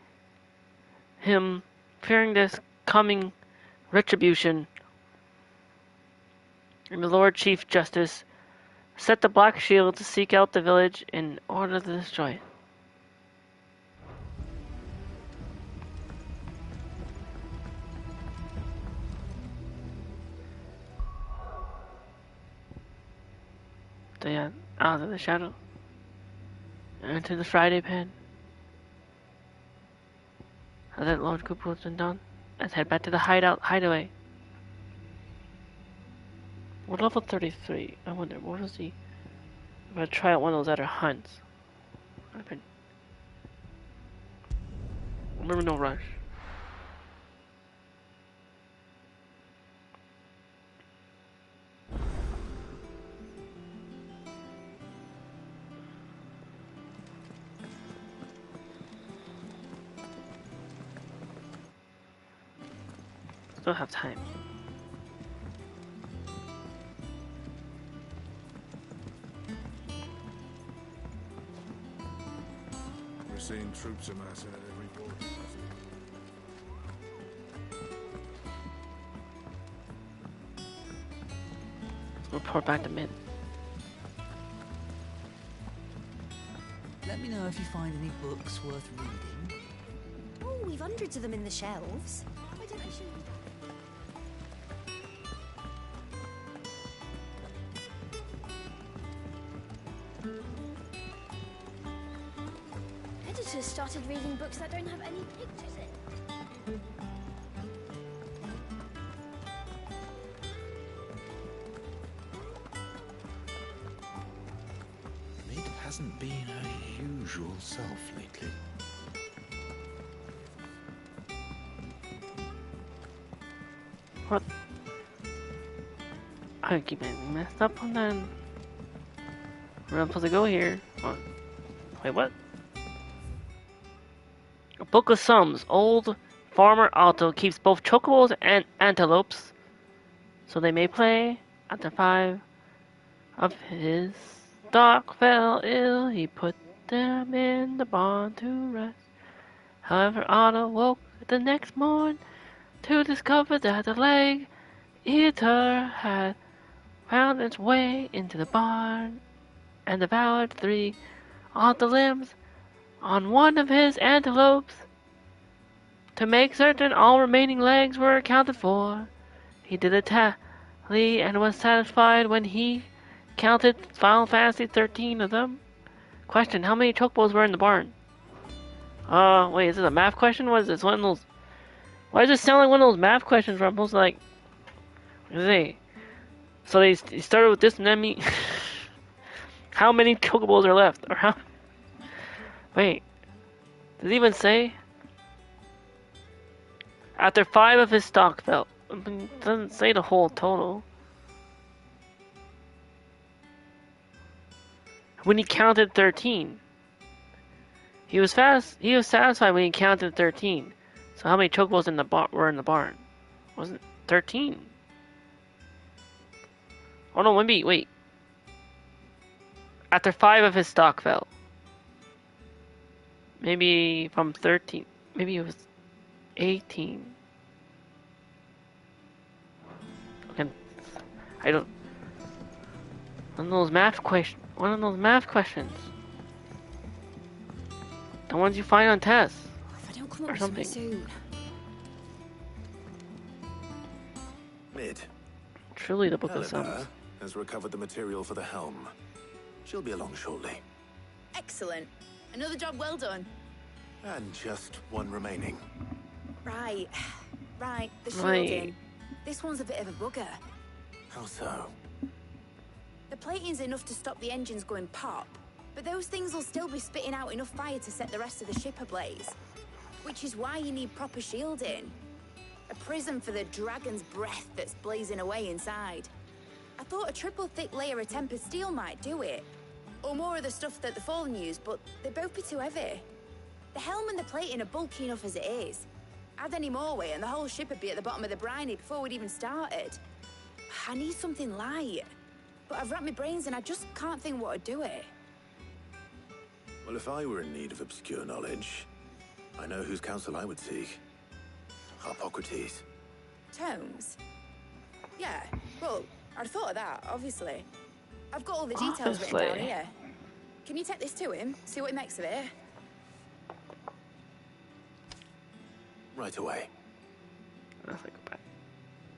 this coming retribution. And the Lord Chief Justice set the Black Shield to seek out the village in order to destroy it. So yeah, out of the shadow. Into the Friday Pan. Now that Lord Cooper has been done, let's head back to the hideaway. We're level 33. I wonder, what was the... I'm gonna try out one of those other hunts. Remember, no rush. Still have time. We're seeing troops amassing at every border. Report back to mid. Let me know if you find any books worth reading. Oh, we've hundreds of them in the shelves. Why don't I show you? Editors started reading books that don't have any pictures in. Mid hasn't been her usual self lately. What? I keep getting messed up on that. We're not supposed to go here. What? Wait, what? A book of sums. Old Farmer Otto keeps both chocobos and antelopes, so they may play. After 5 of his stock fell ill, he put them in the barn to rest. However, Otto woke the next morn to discover that the leg eater had found its way into the barn and devoured 3 of the limbs on one of his antelopes. To make certain all remaining legs were accounted for, he did a tally and was satisfied when he counted Final Fantasy 13 of them. Question, how many chocobos were in the barn? Wait, is this a math question? What is this? One of those... Why does it sound like one of those math questions where I'm supposed to like... What is it? So they started with this and then me... How many chocobos are left? Or how... Wait. Does it even say? After 5 of his stock fell. It doesn't say the whole total. When he counted 13. He was satisfied when he counted 13. So how many chocobos were in the barn? Wasn't 13? Oh no, wait. After 5 of his stock fell. Maybe from 13. Maybe it was 18. Okay. I don't... One of those math questions. The ones you find on tests. If I don't come up Or with something. soon. Mid. Truly the Book of Sums. Helena has recovered the material for the helm. She'll be along shortly. Excellent. Another job well done. And just one remaining. Right, the Right. shielding. This one's a bit of a bugger. How so? The plating's enough to stop the engines going pop, but those things will still be spitting out enough fire to set the rest of the ship ablaze. Which is why you need proper shielding. A prism for the dragon's breath that's blazing away inside. I thought a triple thick layer of tempered steel might do it. Or more of the stuff that the Fallen use, but they'd both be too heavy. The helm and the plating are bulky enough as it is. Add any more weight and the whole ship would be at the bottom of the briny before we'd even started. I need something light. But I've racked my brains and I just can't think what would do it. Well, if I were in need of obscure knowledge, I know whose counsel I would seek. Hippocrates. Tomes? Yeah, well, I'd thought of that, obviously. I've got all the details written down here. Can you take this to him, see what he makes of it? Right away. What if I go back?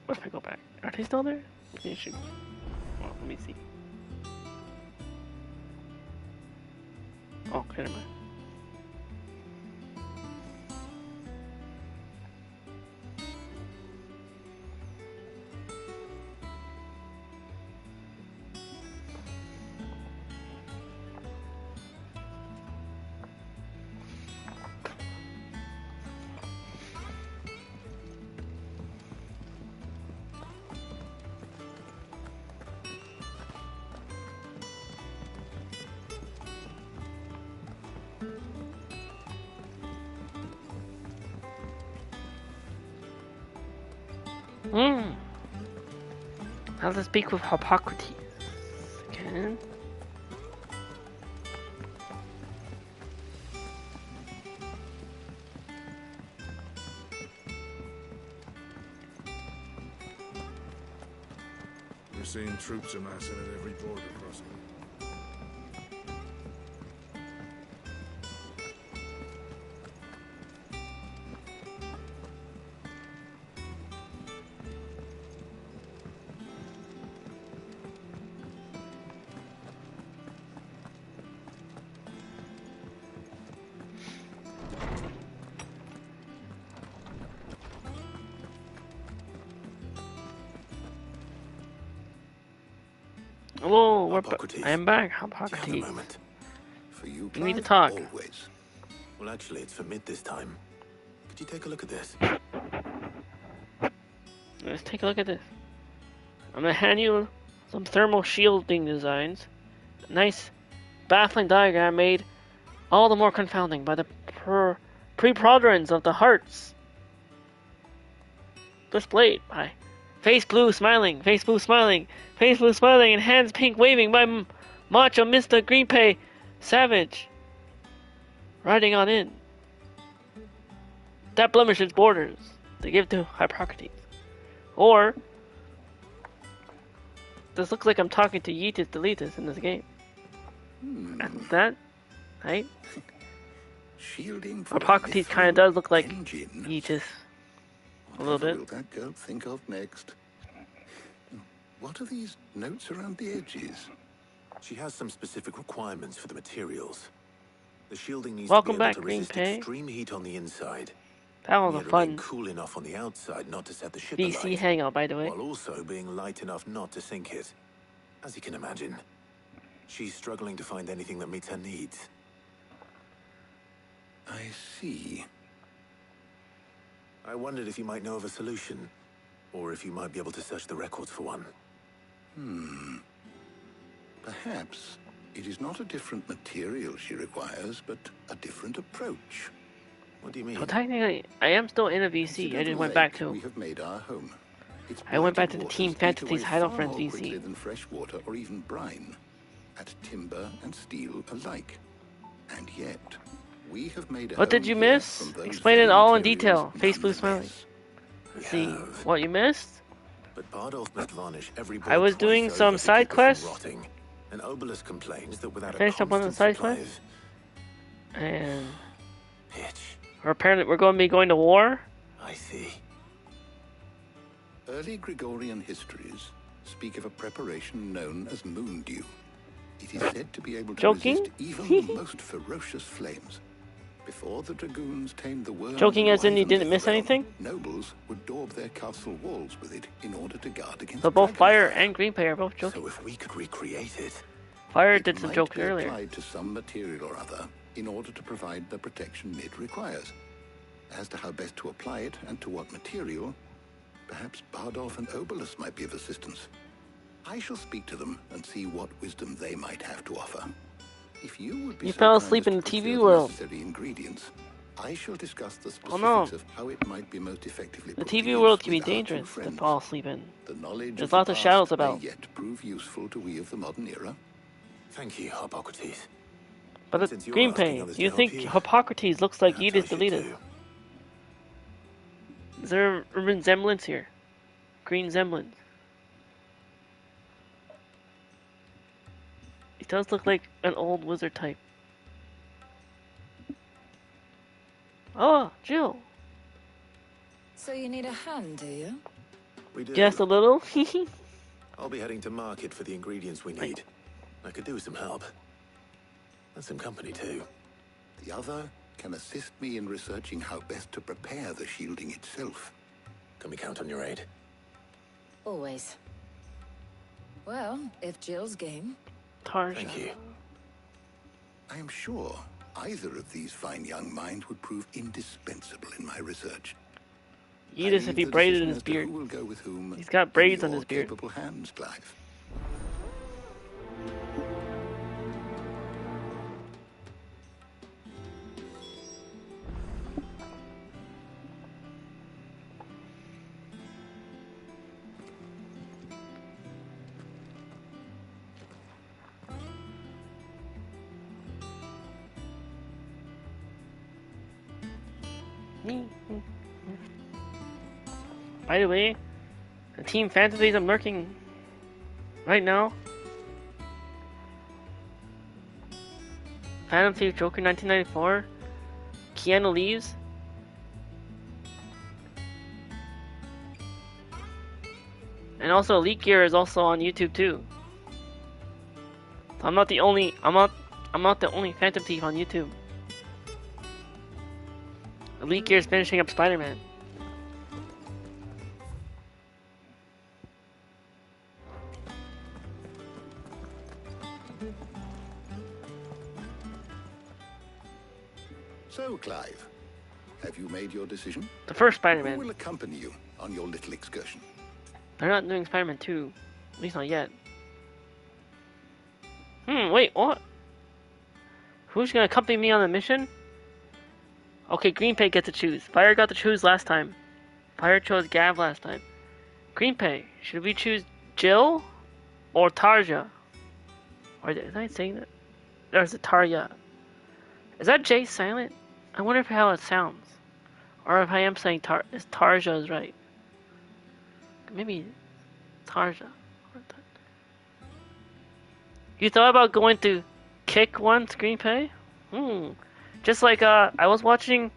What if I go back? Are they still there? Okay, shoot. Well, let me see. Oh, okay, never mind. How to speak with Hippocrates. Again. We're seeing troops amassing at every border crossing. Hello, I am back. Hippocrates. For you, We need to talk. Always. Well, actually, it's for Mid this time. Could you take a look at this? Let's take a look at this. I'm gonna hand you some thermal shielding designs. A nice, baffling diagram made all the more confounding by the preponderance of the hearts displayed by face blue smiling, and hands pink waving by Macho Mr. Greenpay Savage riding on in. That blemishes borders to give to Hippocrates. Or this looks like I'm talking to Yeetus Deletus in this game. And that, right? Shielding for Hippocrates kind of does look like Yeetus. A little bit. What will that girl think of next? What are these notes around the edges? She has some specific requirements for the materials. The shielding needs Welcome to be able back, to Green resist Pay. extreme heat on the inside. That was And a yet remain fun cool enough on the outside not to set the ship VC alight, hangout, by the way. while also being light enough not to sink it. As you can imagine, she's struggling to find anything that meets her needs. I see. I wondered if you might know of a solution, or if you might be able to search the records for one. Perhaps it is not a different material she requires, but a different approach. What do you mean? Well, technically, I am still in a VC. I just went back to. We have made our home. Its I went back to the blighted Team waters eat Fantasy's away Idle far Friends more quickly VC. than fresh water or even brine, at timber and steel alike. And yet, we have made a What did home you here miss? from those Explain it very all in materials detail. Face blue smiley. nonetheless. Let's see what you missed. But Bardolph must varnish every I was board doing twice some over to side keep it from quests. rotting. And Obelisk complains that without a Finished up on the constant side supply quests. of And pitch. apparently we're going to be going to war. I see. Early Gregorian histories speak of a preparation known as moon dew. It is said to be able to Joking? resist even the most ferocious flames. Before the dragoons tamed the worms Joking and as in you wyverns didn't of miss the realm, anything? nobles would daub their castle walls with it in order to guard against So both dragon Fire and Green Pay are both joking. So if we could recreate it, Fire did some might jokes be earlier. applied to some material or other in order to provide the protection it requires. As to how best to apply it and to what material, perhaps Bardolph and Obelisk might be of assistance. I shall speak to them and see what wisdom they might have to offer. If you would be You so fell kind asleep as in to the TV procure world. necessary ingredients, I shall discuss the specifics Oh no. of how it might be most effectively The put to TV use world can be with our two dangerous to friends. fall asleep in. The knowledge There's of the lots of past shadows may about. yet prove useful to we of the modern era. thank you, Hippocrates. But the Since you're Green asking Pay, others do you to think help you, Hippocrates looks like perhaps I Edith should Deletus? too. Is there a resemblance here? Green semblance. He does look like an old wizard type. Oh, Jill. So you need a hand, do you? We do. Just a little? I'll be heading to market for the ingredients we need. I could do with some help. And some company too. The other can assist me in researching how best to prepare the shielding itself. Can we count on your aid? Always. Well, if Jill's game. Tarja. Thank you. I am sure either of these fine young minds would prove indispensable in my research. Edith, if he braided in his beard. Who will go with whom? He's got braids on in his your beard. capable hands, Clive. By the way, the Team Fantasies I'm lurking right now. Phantom Thief Joker 1994. Keanu leaves. And also Elite Gear is also on YouTube too. So I'm not the only Phantom Thief on YouTube. Elite Gear is finishing up Spider-Man. So, Clive, have you made your decision? The first Who Spider-Man. will accompany you on your little excursion? They're not doing Spider-Man 2. At least not yet. Wait, what? Who's gonna accompany me on the mission? Okay, Green Pay gets to choose. Fire got to choose last time. Fire chose Gav last time. Green Pay, should we choose Jill or Tarja? Or is I saying that? Or is it Tarja? Is that J silent? I wonder if how it sounds. Or if I am saying Tarja is right. Maybe Tarja. You thought about going to Kick one Screen Pay? Just like I was watching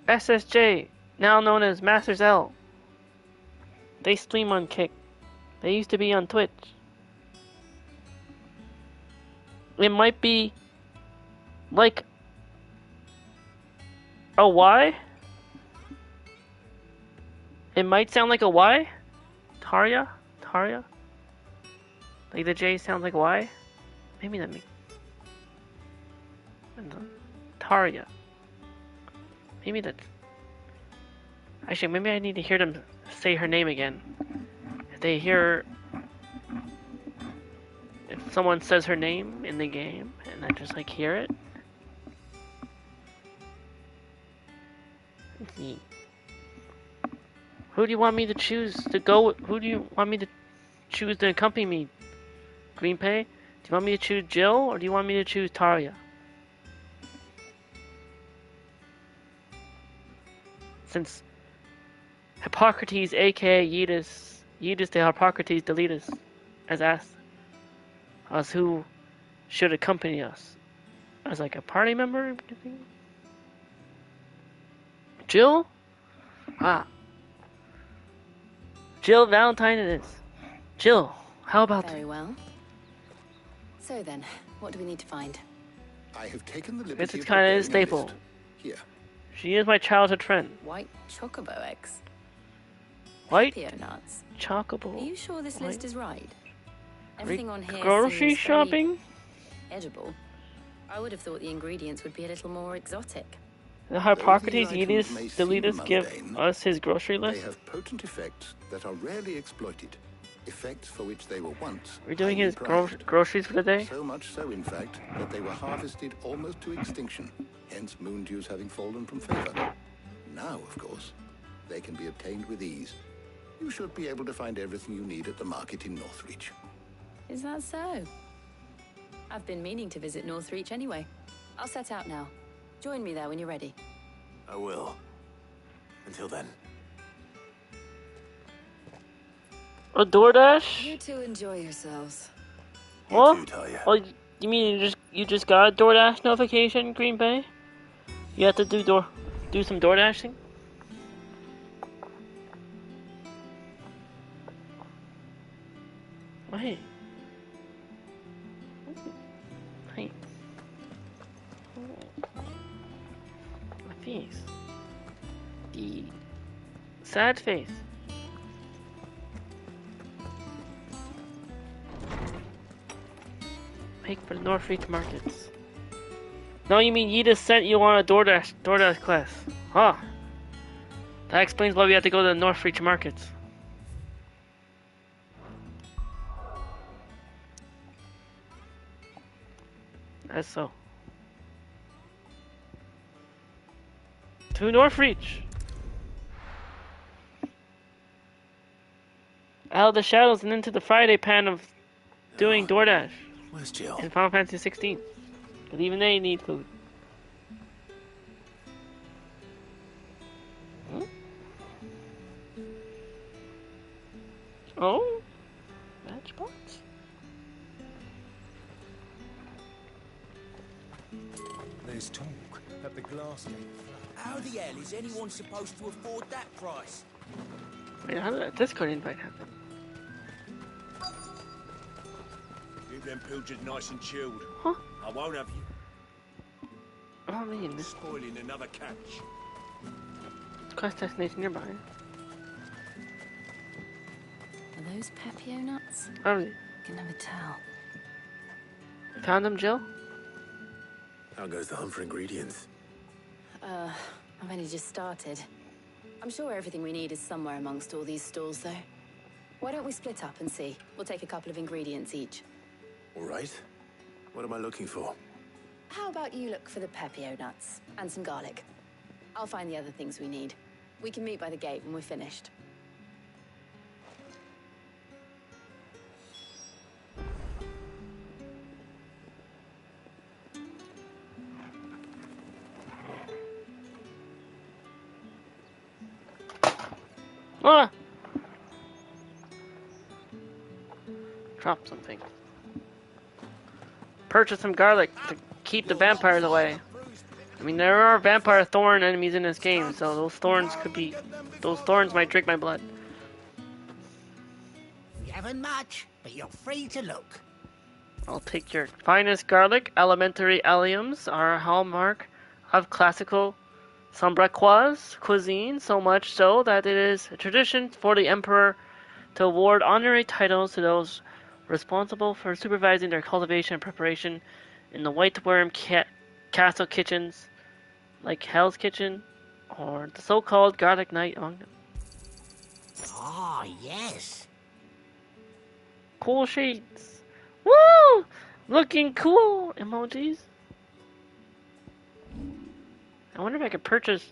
SSJ, now known as Masters L. They stream on Kick. They used to be on Twitch. It might be like a Y. It might sound like a Y. Tarya? Tarya? Like the J sounds like Y? Maybe that makes... Tarya. Maybe that's... Actually, maybe I need to hear them say her name again. If they hear... If someone says her name in the game, and I just like hear it. Let's see. Who do you want me to choose to go with? Who do you want me to choose to accompany me? Greenpay? Do you want me to choose Jill, or do you want me to choose Tarya? Since Hippocrates, aka Yeetus the Hippocrates Deletus, has asked us who should accompany us as like a party member. Jill? Ah. Jill Valentine it is. Jill, how about... Very well. So then, what do we need to find? I have taken the liberty It's kind of a staple. list. Here. She is my childhood friend. White chocobo eggs. White Papio nuts. chocobo. Are you sure this list is right? Everything on here Grocery seems shopping? edible. I would have thought the ingredients would be a little more exotic. The Hippocrates Though these items may Yeetus seem Deletus give mundane, us his grocery They list. have potent effects that are rarely exploited. Effects for which they were once We're doing highly his prized. groceries for the day. So much so, in fact, that they were harvested almost to extinction, hence moon dews having fallen from favor. Now, of course, they can be obtained with ease. You should be able to find everything you need at the market in Northreach. Is that so? I've been meaning to visit Northreach anyway. I'll set out now. Join me there when you're ready. I will. Until then. A DoorDash? You two enjoy yourselves. What? Oh, you mean you just got a DoorDash notification, Green Bay? You have to do some DoorDashing? Wait. Wait. My face. The sad face. Make for the Northreach markets. No, you mean Yeetus sent you on a DoorDash class. Huh. That explains why we have to go to the Northreach markets. That's so. To Northreach! Out of the shadows and into the Friday pan of doing DoorDash. Where's Jill? In Final Fantasy 16. Because even they need food. Hmm? Oh? Matchbox? There's talk that the glass gate. How the hell is anyone supposed to afford that price? Wait, how did that Discord invite happen? Keep them pilchards nice and chilled. Huh? I won't have you. Oh man, Spoiling another catch. quest destination nearby. Are those Papio nuts? Oh, yeah. Can never tell. Found them, Jill? How goes the hunt for ingredients? I've only just started. I'm sure everything we need is somewhere amongst all these stalls, though. Why don't we split up and see? We'll take a couple of ingredients each. All right. What am I looking for? How about you look for the Papio nuts and some garlic? I'll find the other things we need. We can meet by the gate when we're finished. Ah! Drop something. Purchase some garlic to keep the vampires away. I mean, there are vampire thorn enemies in this game, so those thorns might drink my blood. We haven't much, but you're free to look. I'll take your finest garlic. Elementary alliums are a hallmark of classical Sombraquois cuisine, so much so that it is a tradition for the emperor to award honorary titles to those responsible for supervising their cultivation and preparation in the White Worm Castle kitchens, like Hell's Kitchen, or the so-called Garlic Knight among them. Ah, yes. Cool sheets. Woo! Looking cool emojis. I wonder if I could purchase...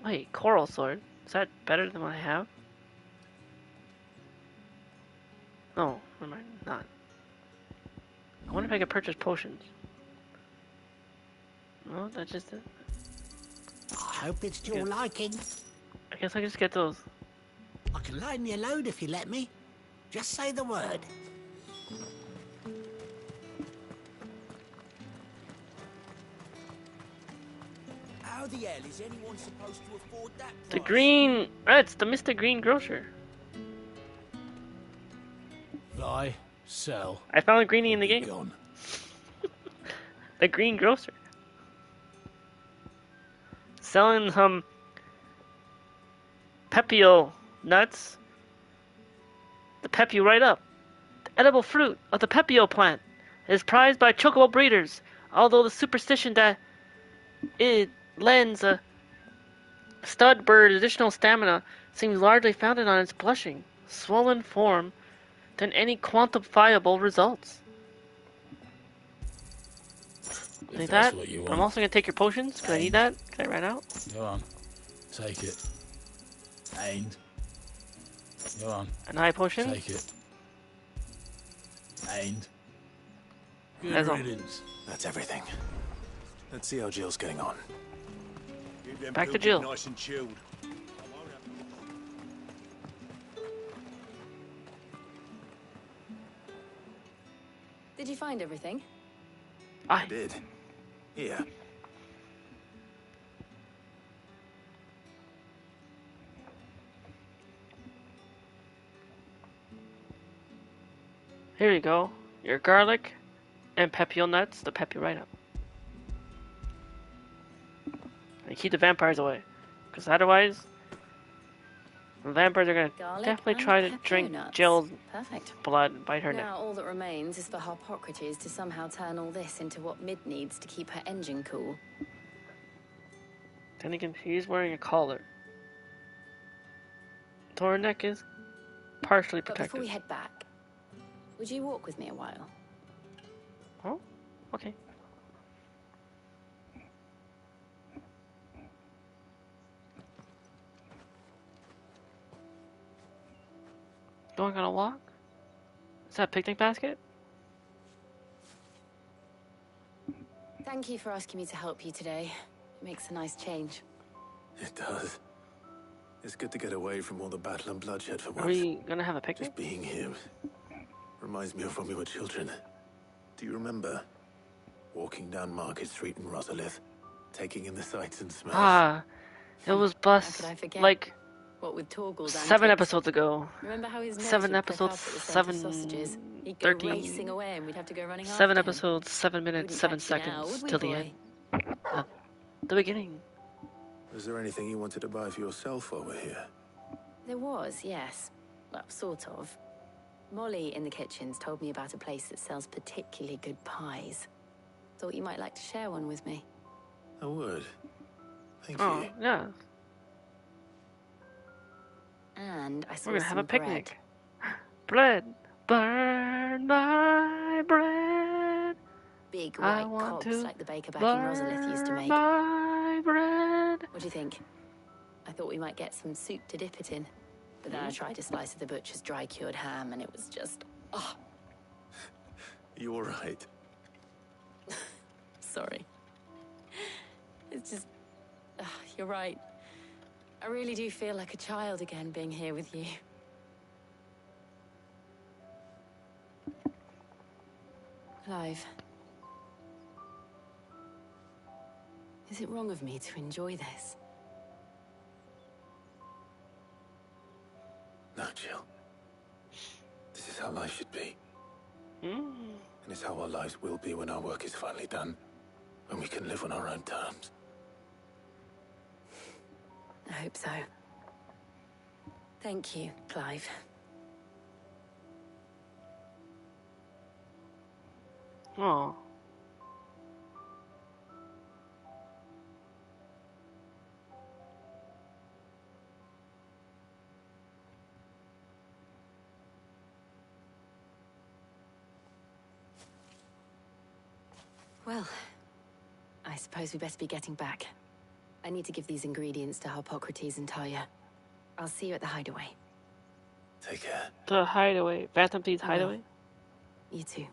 Wait, Coral Sword. Is that better than what I have? No, never mind, not. I wonder if I could purchase potions. No, that's just it. I hope it's to your liking. I guess I can just get those. I can loan you a load if you let me. Just say the word. How the hell is anyone supposed to afford that price? The green... it's the Mr. Green Grocer. Buy, sell. I found a greenie in the game. Gone. The Green Grocer. Selling some Pepio nuts. The Pepio right up. The edible fruit of the Pepio plant is prized by chocobo breeders, although the superstition that it lends a stud bird additional stamina seems largely founded on its blushing, swollen form than any quantifiable results. Take that. I'm also gonna take your potions because I need that. Can I run out? Go on. Take it. And. Go on. An eye potion? Take it. And. Good riddance. That's everything. Let's see how Jill's getting on. Back to Jill. Nice and chilled. Did you find everything? I did. Here. Here you go. Your garlic and Pepio nuts, the Pepio right up. And keep the vampires away. Because otherwise, the vampires are going to definitely try to drink Jill's blood and bite her neck. Now all that remains is for Harpocrates to somehow turn all this into what Mid needs to keep her engine cool. Then again, she's wearing a collar. So her neck is partially But protected. before we head back, would you walk with me a while? Oh, okay. Going on a walk? Is that a picnic basket? Thank you for asking me to help you today. It makes a nice change. It does. It's good to get away from all the battle and bloodshed for once. Are we gonna have a picnic? Just being here reminds me of when we were children. Do you remember walking down Market Street in Rosalith, taking in the sights and smells? Ah, it was bus How could I forget? like What with Torgal's 7 antics. episodes ago. Remember how his nose 7 would prick episodes, up at the scent of 7, sausages? He'd go 13, racing away and we'd have to go running 7 after him. episodes, 7 minutes, 7 Wouldn't catch you now, seconds would we, till the boy? end. The beginning. Was there anything you wanted to buy for yourself while we're here? There was, yes. Well, sort of. Molly in the kitchens told me about a place that sells particularly good pies. Thought you might like to share one with me. I would. Thank Oh, you. yeah. And I saw We're gonna have some a picnic. Bread. Burn my bread. Big I white want cobs to like the baker back in Rosalith used to make. my bread. What do you think? I thought we might get some soup to dip it in. But then I tried a slice of the butcher's dry-cured ham and it was just... Oh, You're right. sorry. It's just... you're right. I really do feel like a child again being here with you. Clive. Is it wrong of me to enjoy this? No, Jill. This is how should be. Mm. And it's how our lives will be when our work is finally done. When we can live on our own terms. I hope so. Thank you, Clive. Oh. Well, I suppose we best be getting back. I need to give these ingredients to Harpocrates and Tarja. I'll see you at the hideaway. Take care. The hideaway. Phantom Thief's hideaway? You too.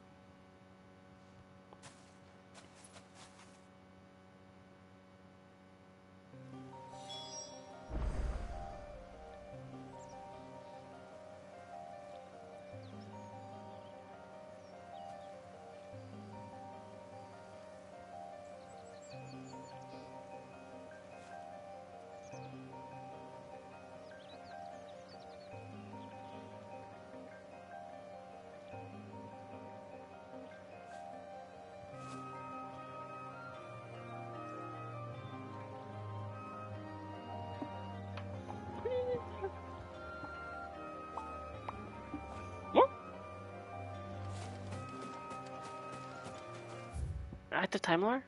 Active Time Lore?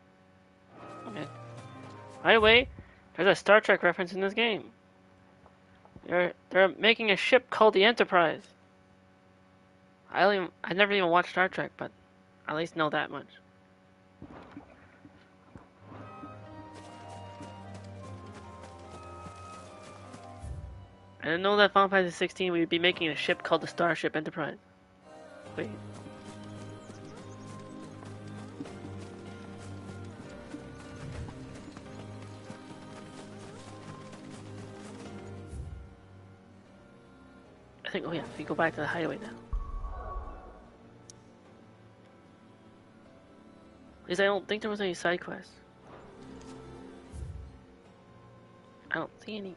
Okay. By the way, there's a Star Trek reference in this game. They're making a ship called the Enterprise. I never even watched Star Trek, but I at least know that much. I didn't know that Final Fantasy 16 we'd be making a ship called the Starship Enterprise. Wait. I think, oh yeah, we go back to the highway now. At least I don't think there was any side quests. I don't see any.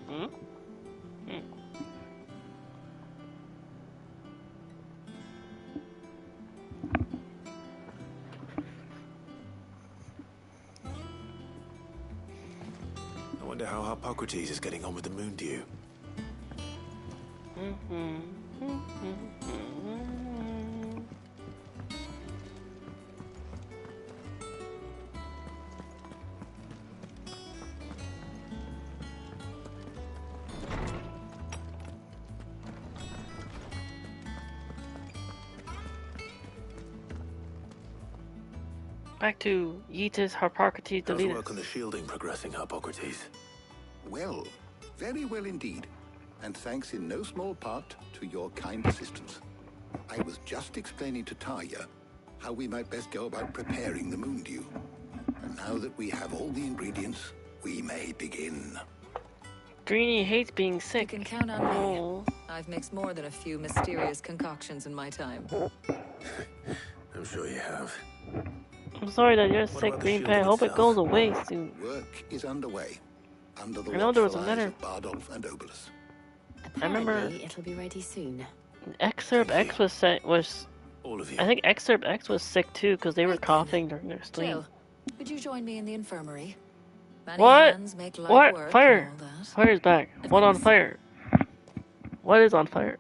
Hmm? Hmm. I wonder how Harpocrates is getting on with the moon dew. Back to Yeetus Harpocrates How's Deletus. work on the shielding progressing, Harpocrates? Well, very well indeed. And thanks in no small part to your kind assistance. I was just explaining to Tarja how we might best go about preparing the moon dew. And now that we have all the ingredients, we may begin. Greenie hates being sick. You can count on me. I've mixed more than a few mysterious concoctions in my time. I'm sure you have. I'm sorry that you're sick, Green Pet. I hope it goes away soon. Work is underway. Under the I know there was watchful eyes another. of Bardolph and Obolus. I remember. It'll be ready soon. Excerpt X was set was. All of you. I think Excerpt X was sick too because they were coughing during their stream. Jill, would you join me in the infirmary? Many What? hands make light What? work Fire! and all that. Fire's back. What on fire? What is on fire?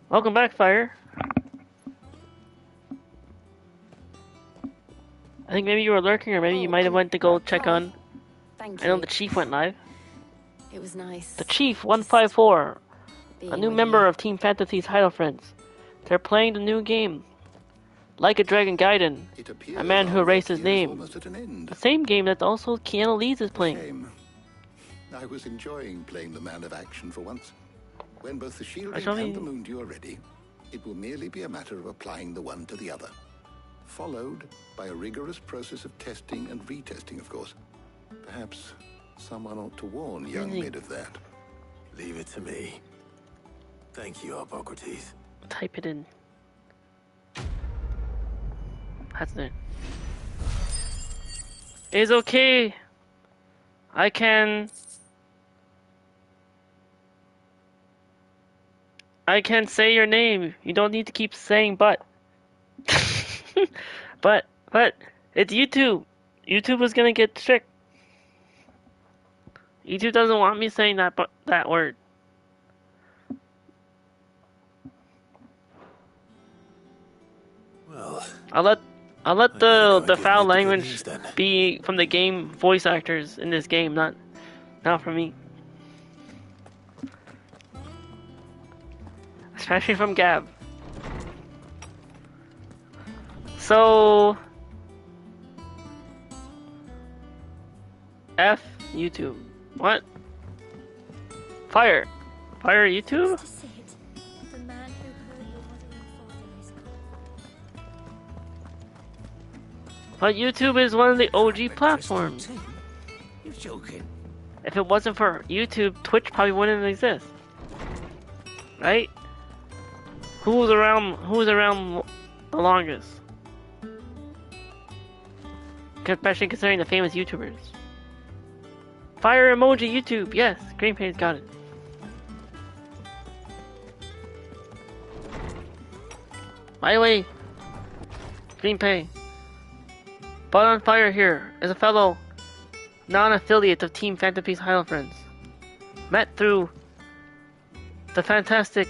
Welcome back, Fire. I think maybe you were lurking, or maybe you might have went to go check on. Thank I know you. the Chief went live. It was nice. The Chief 154, a being new with member you. of Team Fantasy's Idle Friends. They're playing the new game, Like a Dragon Gaiden, a man who erased his name. The same game that also Keanu Reeves is playing. Shame. I was enjoying playing the man of action for once. When both the shielding Actually- and the moon dew are ready, it will merely be a matter of applying the one to the other. Followed by a rigorous process of testing and retesting, of course. Perhaps someone ought to warn young Really? Mid of that. Leave it to me. Thank you, Harpocrates. Type it in. That's it. It's okay. I can say your name. You don't need to keep saying but. but it's YouTube. YouTube is gonna get strict. YouTube doesn't want me saying that word. Well, I'll let the foul language be from the game voice actors in this game, not from me. Especially from Gab. So F YouTube. What? Fire YouTube? This is it. The man who hurt your mother and father is gone. But YouTube is one of the OG platforms. You're joking. If it wasn't for YouTube, Twitch probably wouldn't exist. Right? Who was around the longest? Especially considering the famous YouTubers. Fire emoji YouTube, yes, Green Pay's got it. By the way, Green Pay, But on Fire here is a fellow non-affiliate of Team Phantom Peace Highland Friends. Met through the fantastic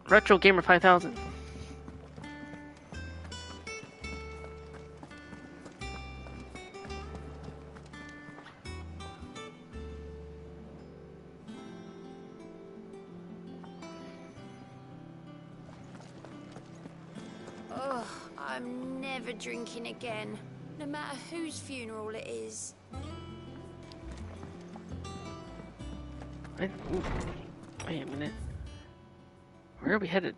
Retro Gamer 5000. Ugh, I'm never drinking again, no matter whose funeral it is. Wait a minute. Where are we headed?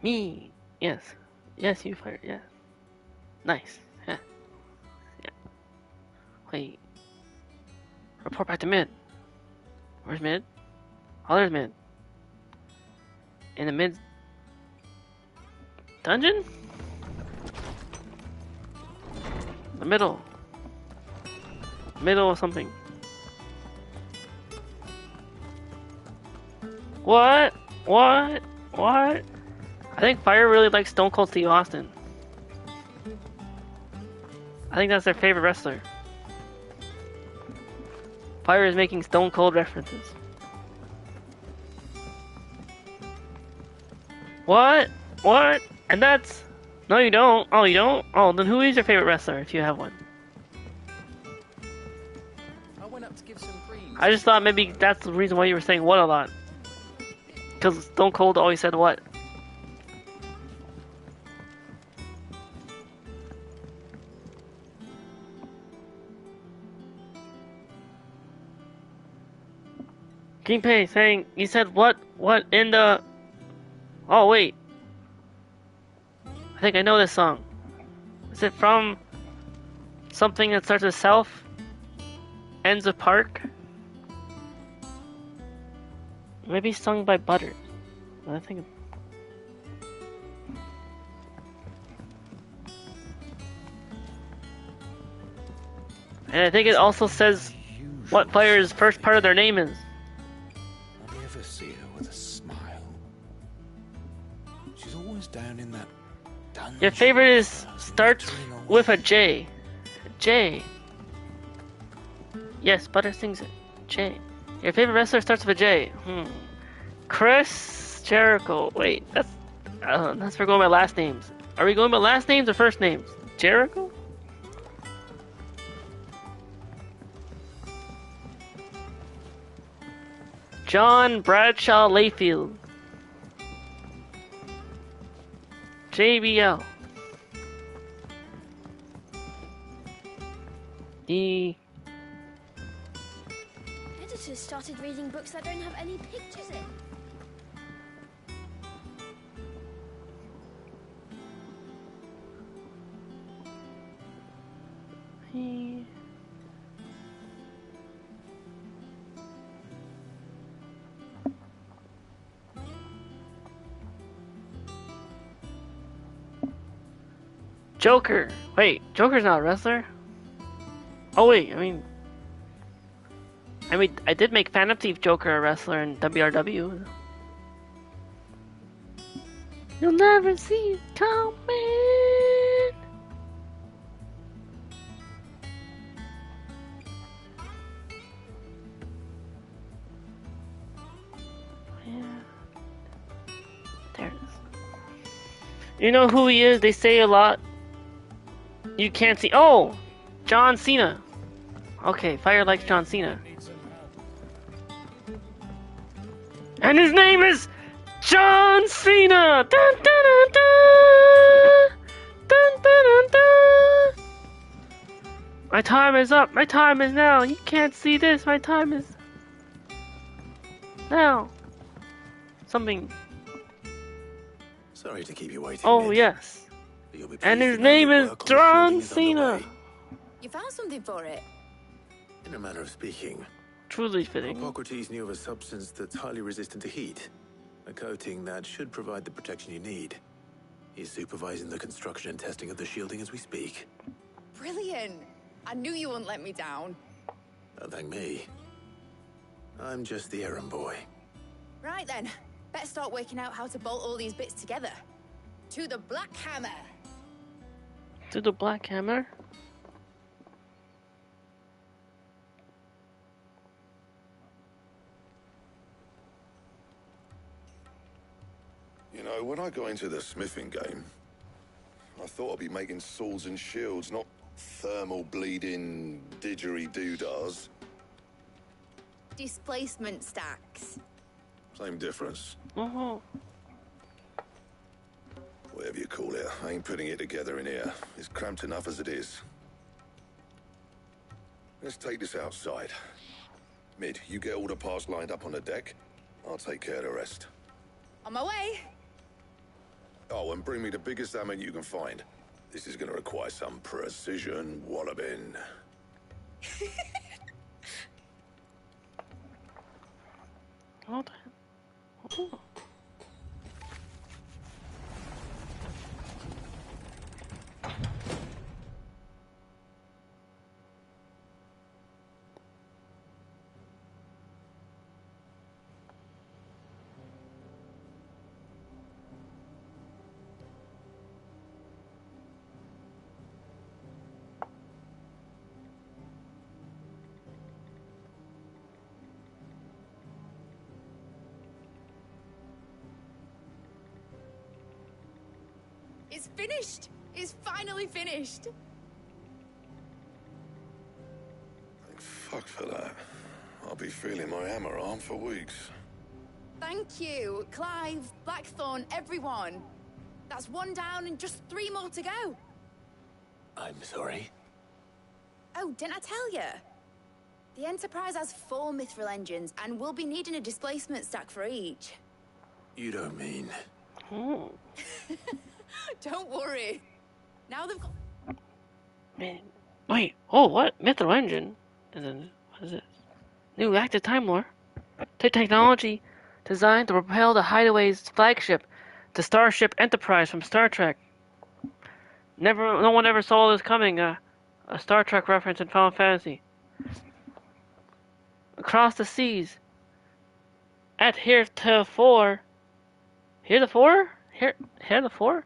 Me! Yes. Yes, you fire, yes. Nice. Yeah. Yeah. Wait. Report back to mid. Where's mid? Oh, there's mid. In the mid dungeon? The middle. Middle of something. What? What? What? I think Fire really likes Stone Cold Steve Austin. I think that's their favorite wrestler. Fire is making Stone Cold references. What? What? And that's... No, you don't. Oh, you don't? Oh, then who is your favorite wrestler if you have one? I went up to give some cream. I just thought maybe that's the reason why you were saying what a lot. Because Stone Cold always said what. Ginpei saying, you said what in the... Oh, wait. I think I know this song. Is it from something that starts with South? Ends of Park? Maybe sung by Butter. I think... And I think it also says what player's first part of their name is. I never see her with a smile. She's always down in that dungeon. Your favorite is starts with a J. J. Yes, Butter sings it. J. Your favorite wrestler starts with a J. Chris Jericho. Wait, that's for going by last names. Are we going by last names or first names? Jericho? John Bradshaw Layfield. JBL. Editors started reading books that don't have any pictures in. Joker. Wait, Joker's not a wrestler? Oh wait, I mean, I did make Phantom Thief Joker a wrestler in WRW. You'll never see it coming. Yeah. There it is. You know who he is? They say a lot. You can't see. Oh! John Cena. Okay, Fire likes John Cena. And his name is John Cena! Dun, dun, dun, dun! Dun, dun, dun, dun! My time is up. My time is now. You can't see this. My time is now. Something. Sorry to keep you waiting. Oh, Mid. yes. And his name is John Cena. You found something for it? In a manner of speaking. Truly fitting. Hippocrates knew of a substance that's highly resistant to heat. A coating that should provide the protection you need. He's supervising the construction and testing of the shielding as we speak. Brilliant. I knew you wouldn't let me down. Don't thank me. I'm just the errand boy. Right then. Better start working out how to bolt all these bits together. To the Black Hammer. To the Black Hammer? You know, when I got into the smithing game, I thought I'd be making swords and shields, not thermal bleeding didgeridoo-dahs. Displacement stacks. Same difference. Oh. Whatever you call it, I ain't putting it together in here. It's cramped enough as it is. Let's take this outside. Mid, you get all the parts lined up on the deck. I'll take care of the rest. On my way. Oh, and bring me the biggest hammer you can find. This is gonna require some precision walloping. Hold on. Oh. It's finished. It's finally finished. Thank fuck for that. I'll be feeling my hammer arm for weeks. Thank you, Clive, Blackthorn, everyone. That's one down and just 3 more to go. I'm sorry. Oh, didn't I tell you? The Enterprise has 4 mithril engines, and we'll be needing a displacement stack for each. You don't mean... Oh. Don't worry. Now they've got... Man. Wait. Oh, what? Mithril engine? What is this? New active Time Lore. Technology designed to propel the Hideaway's flagship, the Starship Enterprise from Star Trek. No one ever saw this coming. A Star Trek reference in Final Fantasy. Across the seas. At heretofore. Heretofore? Heretofore?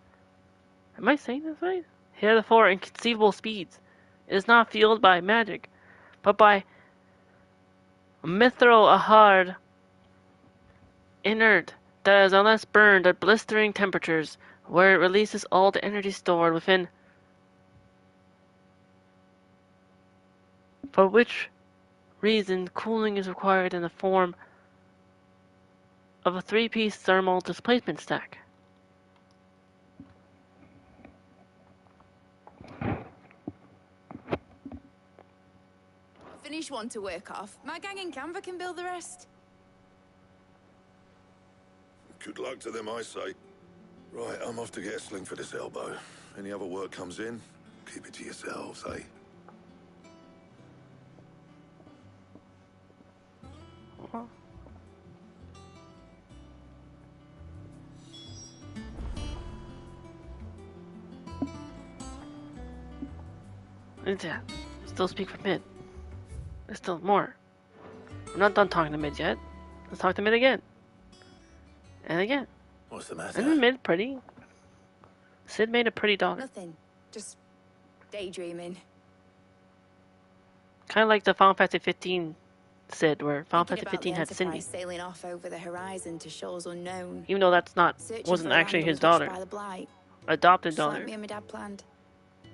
Am I saying this right? Heretofore inconceivable speeds. It is not fueled by magic, but by mithril, a hard, inert that is unless burned at blistering temperatures, where it releases all the energy stored within, for which reason cooling is required in the form of a 3-piece thermal displacement stack. Finish one to work off. My gang in Canva can build the rest. Good luck to them, I say. Right, I'm off to get a sling for this elbow. Any other work comes in, keep it to yourselves, eh? Yeah. Still speak for Mid. There's still more. We're not done talking to Mid yet. Let's talk to Mid again. And again. What's the matter? Isn't Mid pretty? Sid made a pretty daughter. Nothing. Just daydreaming. Kind of like the Final Fantasy 15 Sid, where Final Fantasy Thinking about 15 the had Cindy. Enterprise sailing off over the horizon to shores unknown. Even though that's not, Searching wasn't for a actually land his untouched daughter. by the blight. Adopted Just daughter. like me and my dad planned.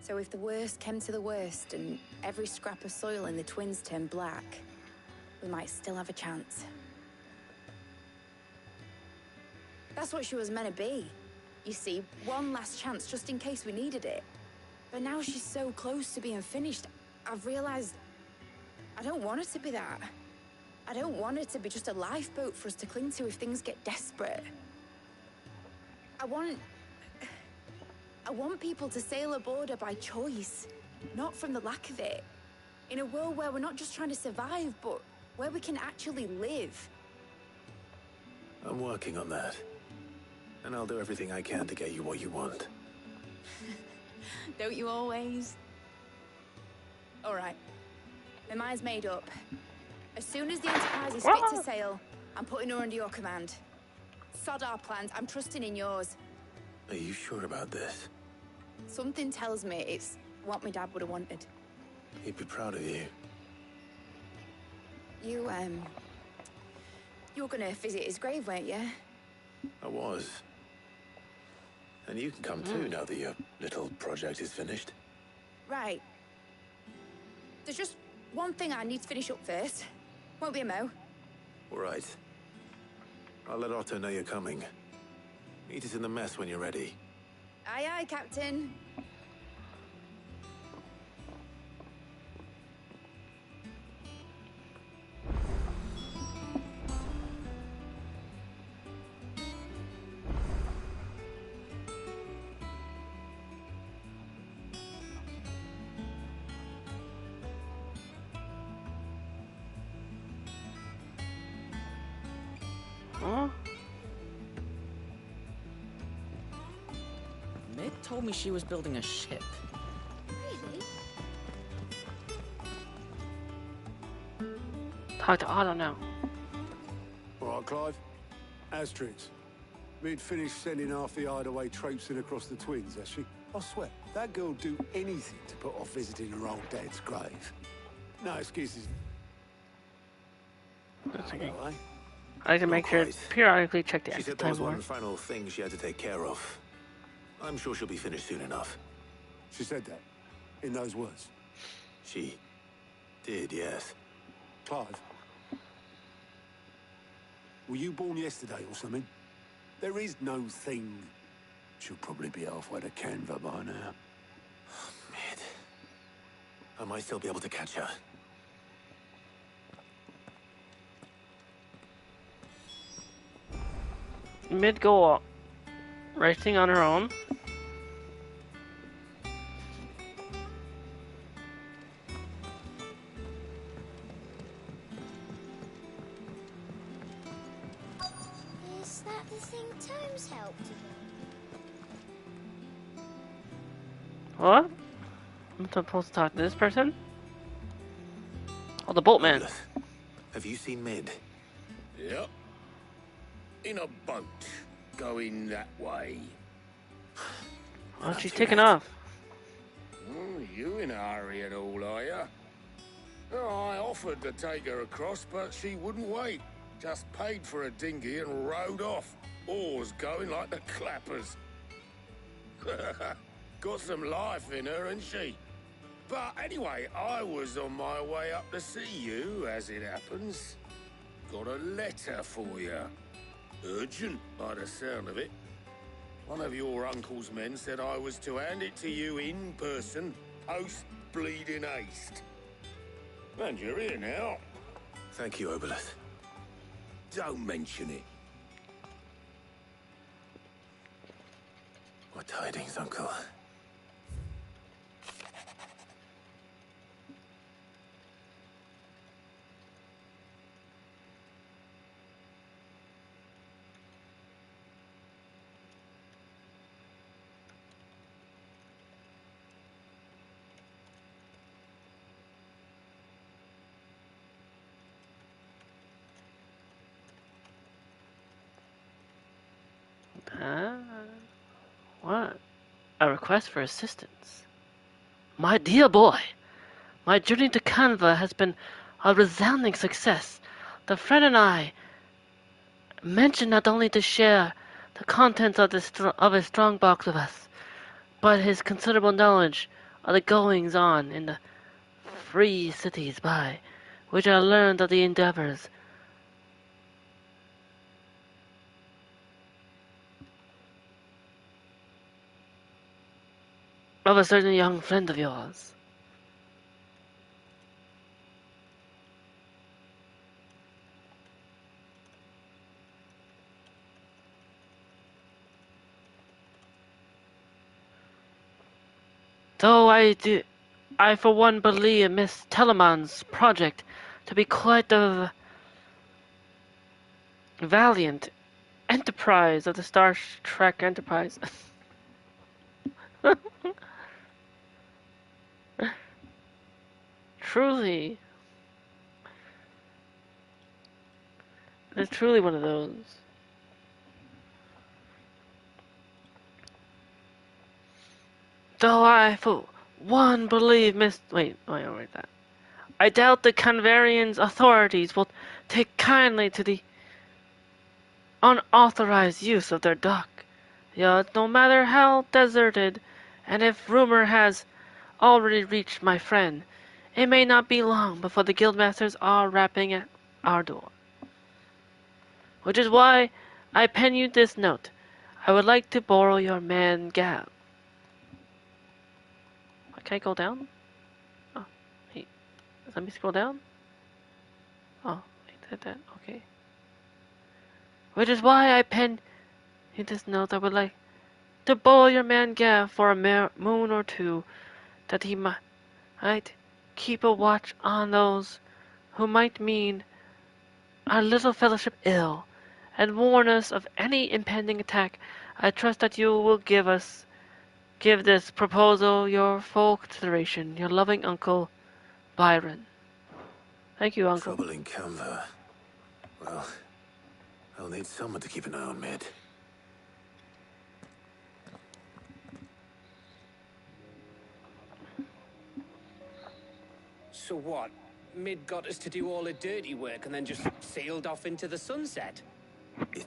So if the worst came to the worst and every scrap of soil in the twins turned black, we might still have a chance. That's what she was meant to be. You see, one last chance just in case we needed it. But now she's so close to being finished, I've realized I don't want her to be that. I don't want her to be just a lifeboat for us to cling to if things get desperate. I want people to sail aboard her by choice, not from the lack of it. In a world where we're not just trying to survive, but where we can actually live. I'm working on that. And I'll do everything I can to get you what you want. Don't you always? All right. My mind's made up. As soon as the Enterprise is fit to sail, I'm putting her under your command. Sod our plans. I'm trusting in yours. Are you sure about this? Something tells me it's what my dad would have wanted. He'd be proud of you. You were gonna visit his grave, weren't you? I was. And you can come too now that your little project is finished. Right. There's just one thing I need to finish up first. Won't be a mo. All right. I'll let Otto know you're coming. Meet us in the mess when you're ready. Aye, aye, Captain. Huh? Meg told me she was building a ship. Really? Talk to Otto now. All right, Clive. Asterix. We'd finished sending half the hideaway traipsing across the twins, has she? I swear, that girl'd do anything to put off visiting her old dad's grave. No excuses. That's okay. All right. I like to make sure to periodically check the She exit said there was time one bar. final thing she had to take care of. I'm sure she'll be finished soon enough. She said that? In those words? She did, yes. Clive? Were you born yesterday or something? There is no thing. She'll probably be halfway to Canva by now. Mid. I might still be able to catch her. Mid go racing on her own. Is that the thing Tomes helped you What? I'm supposed to talk to this person? Oh, the boatman. Have you seen Mid? Yep. In a boat, going that way. Oh, she's taking off. Oh, you in a hurry at all, are you? Oh, I offered to take her across, but she wouldn't wait. Just paid for a dinghy and rowed off. Oars going like the clappers. Got some life in her, ain't she? But anyway, I was on my way up to see you, as it happens. Got a letter for you. Urgent, by the sound of it. One of your uncle's men said I was to hand it to you in person, post-bleeding haste. And you're here now. Thank you, Obelith. Don't mention it. What tidings, Uncle? What? A request for assistance. My dear boy, my journey to Canva has been a resounding success. The friend and I mentioned not only to share the contents of his strong box with us, but his considerable knowledge of the goings on in the free cities by which I learned of the endeavors of a certain young friend of yours. Though I for one believe Miss Teleman's project to be quite a valiant enterprise of the Star Trek Enterprise. Truly. It's truly one of those. Though I for one believe Miss... Wait, I don't write that. I doubt the Canvarians authorities will take kindly to the unauthorized use of their dock. Yet, no matter how deserted, and if rumor has already reached my friend, it may not be long before the guildmasters are rapping at our door. Which is why I pen you this note. I would like to borrow your man Gab. Can I go down? Oh, hey, let me scroll down. Oh, I did that. Okay. Which is why I pen you this note. I would like to borrow your man Gav for a moon or two, that he might keep a watch on those who might mean our little fellowship ill, and warn us of any impending attack. I trust that you will give this proposal your full consideration. Your loving uncle, Byron. Thank you, Uncle. Trouble in Canva. Well, I'll need someone to keep an eye on Mid. So what? Mid got us to do all the dirty work and then just sailed off into the sunset? It,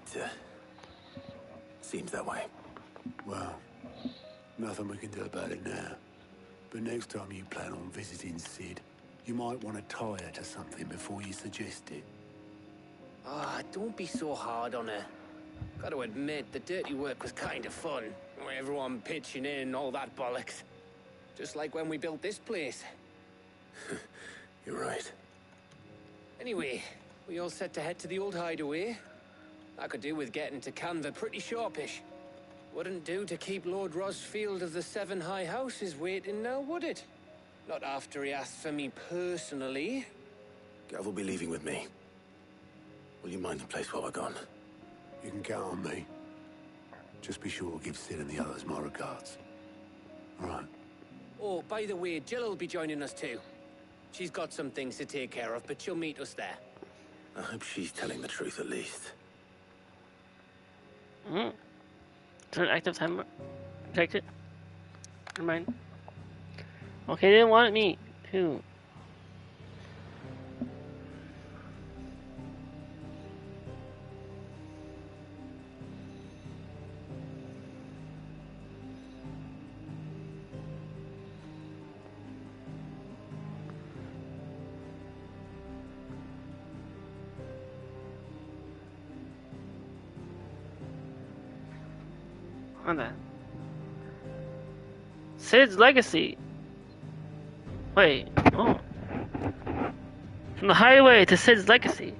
seems that way. Well, nothing we can do about it now. But next time you plan on visiting Sid, you might want to tie her to something before you suggest it. Ah, don't be so hard on her. Got to admit, the dirty work was kind of fun. Everyone pitching in, all that bollocks. Just like when we built this place. You're right. Anyway, we all set to head to the old hideaway. I could do with getting to Canva pretty sharpish. Wouldn't do to keep Lord Rosfield of the Seven High Houses waiting now, would it? Not after he asked for me personally. Gav will be leaving with me. Will you mind the place while we're gone? You can count on me. Just be sure to give Sid and the others my regards. All right. Oh, by the way, Jill will be joining us too. She's got some things to take care of, but she'll meet us there. I hope she's telling the truth at least. Turn active timer. Checked it. Never mind. Okay, they didn't want me to. On that. Sid's legacy. Wait. Oh. From the highway to Sid's legacy.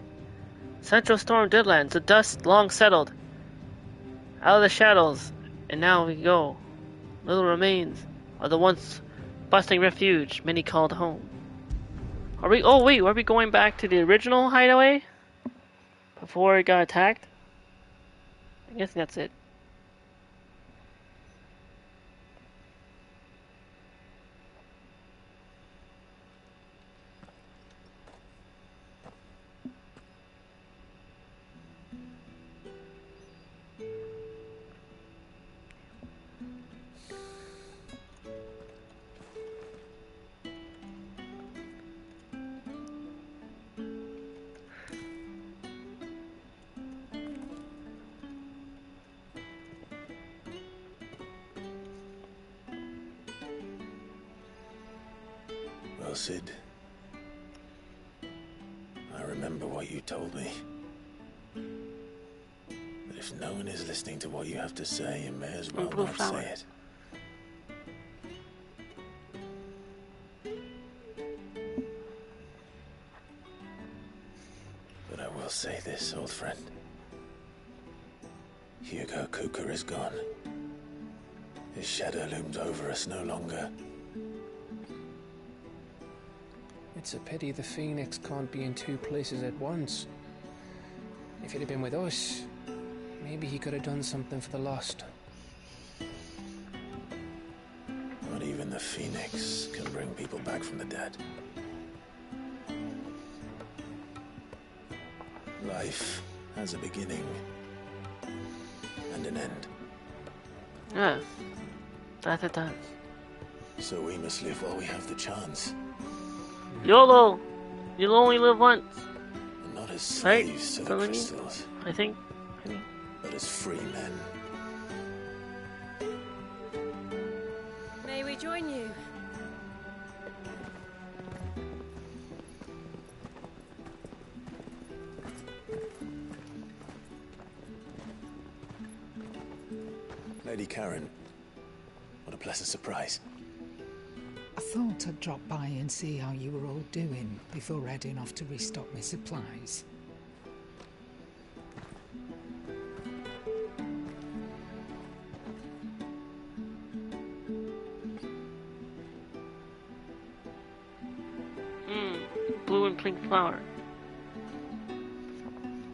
Central Storm Deadlands, the dust long settled. Out of the shadows, and now we go. Little remains of the once bustling refuge many called home. Are we? Oh wait, are we going back to the original hideaway before it got attacked? I guess that's it. Well, Sid, I remember what you told me. But if no one is listening to what you have to say, you may as well not say it. But I will say this, old friend. Hugo Cooker is gone. His shadow looms over us no longer. It's a pity the Phoenix can't be in two places at once. If he'd have been with us, maybe he could have done something for the lost. Not even the Phoenix can bring people back from the dead. Life has a beginning and an end. Yes, that it does. So we must live while we have the chance. YOLO! You'll only live once. And not as slaves to the Right? crystals. I think. But as free men. May we join you? Lady Karen, what a pleasant surprise. I thought I'd drop by and see how you were all doing before heading off to restock my supplies. Blue and pink flower.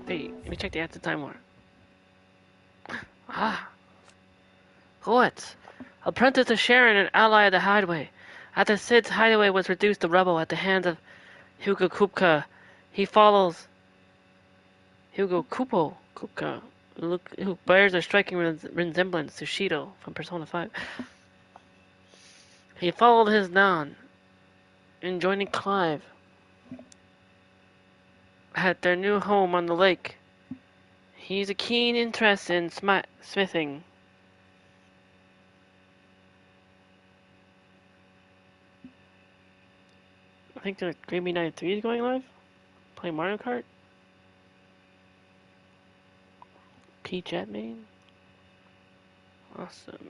Wait, let me check the active time more. Ah. What? Apprentice to Sharon and ally of the Hideaway. After Sid's hideaway was reduced to rubble at the hands of Hugo Kupka, he follows Hugo Kupka, who bears a striking resemblance to Shido from Persona 5. He followed his Nan, and joining Clive at their new home on the lake. He's a keen interest in smithing. I think the Gravy 93 is going live. Play Mario Kart. Peach at main. Awesome.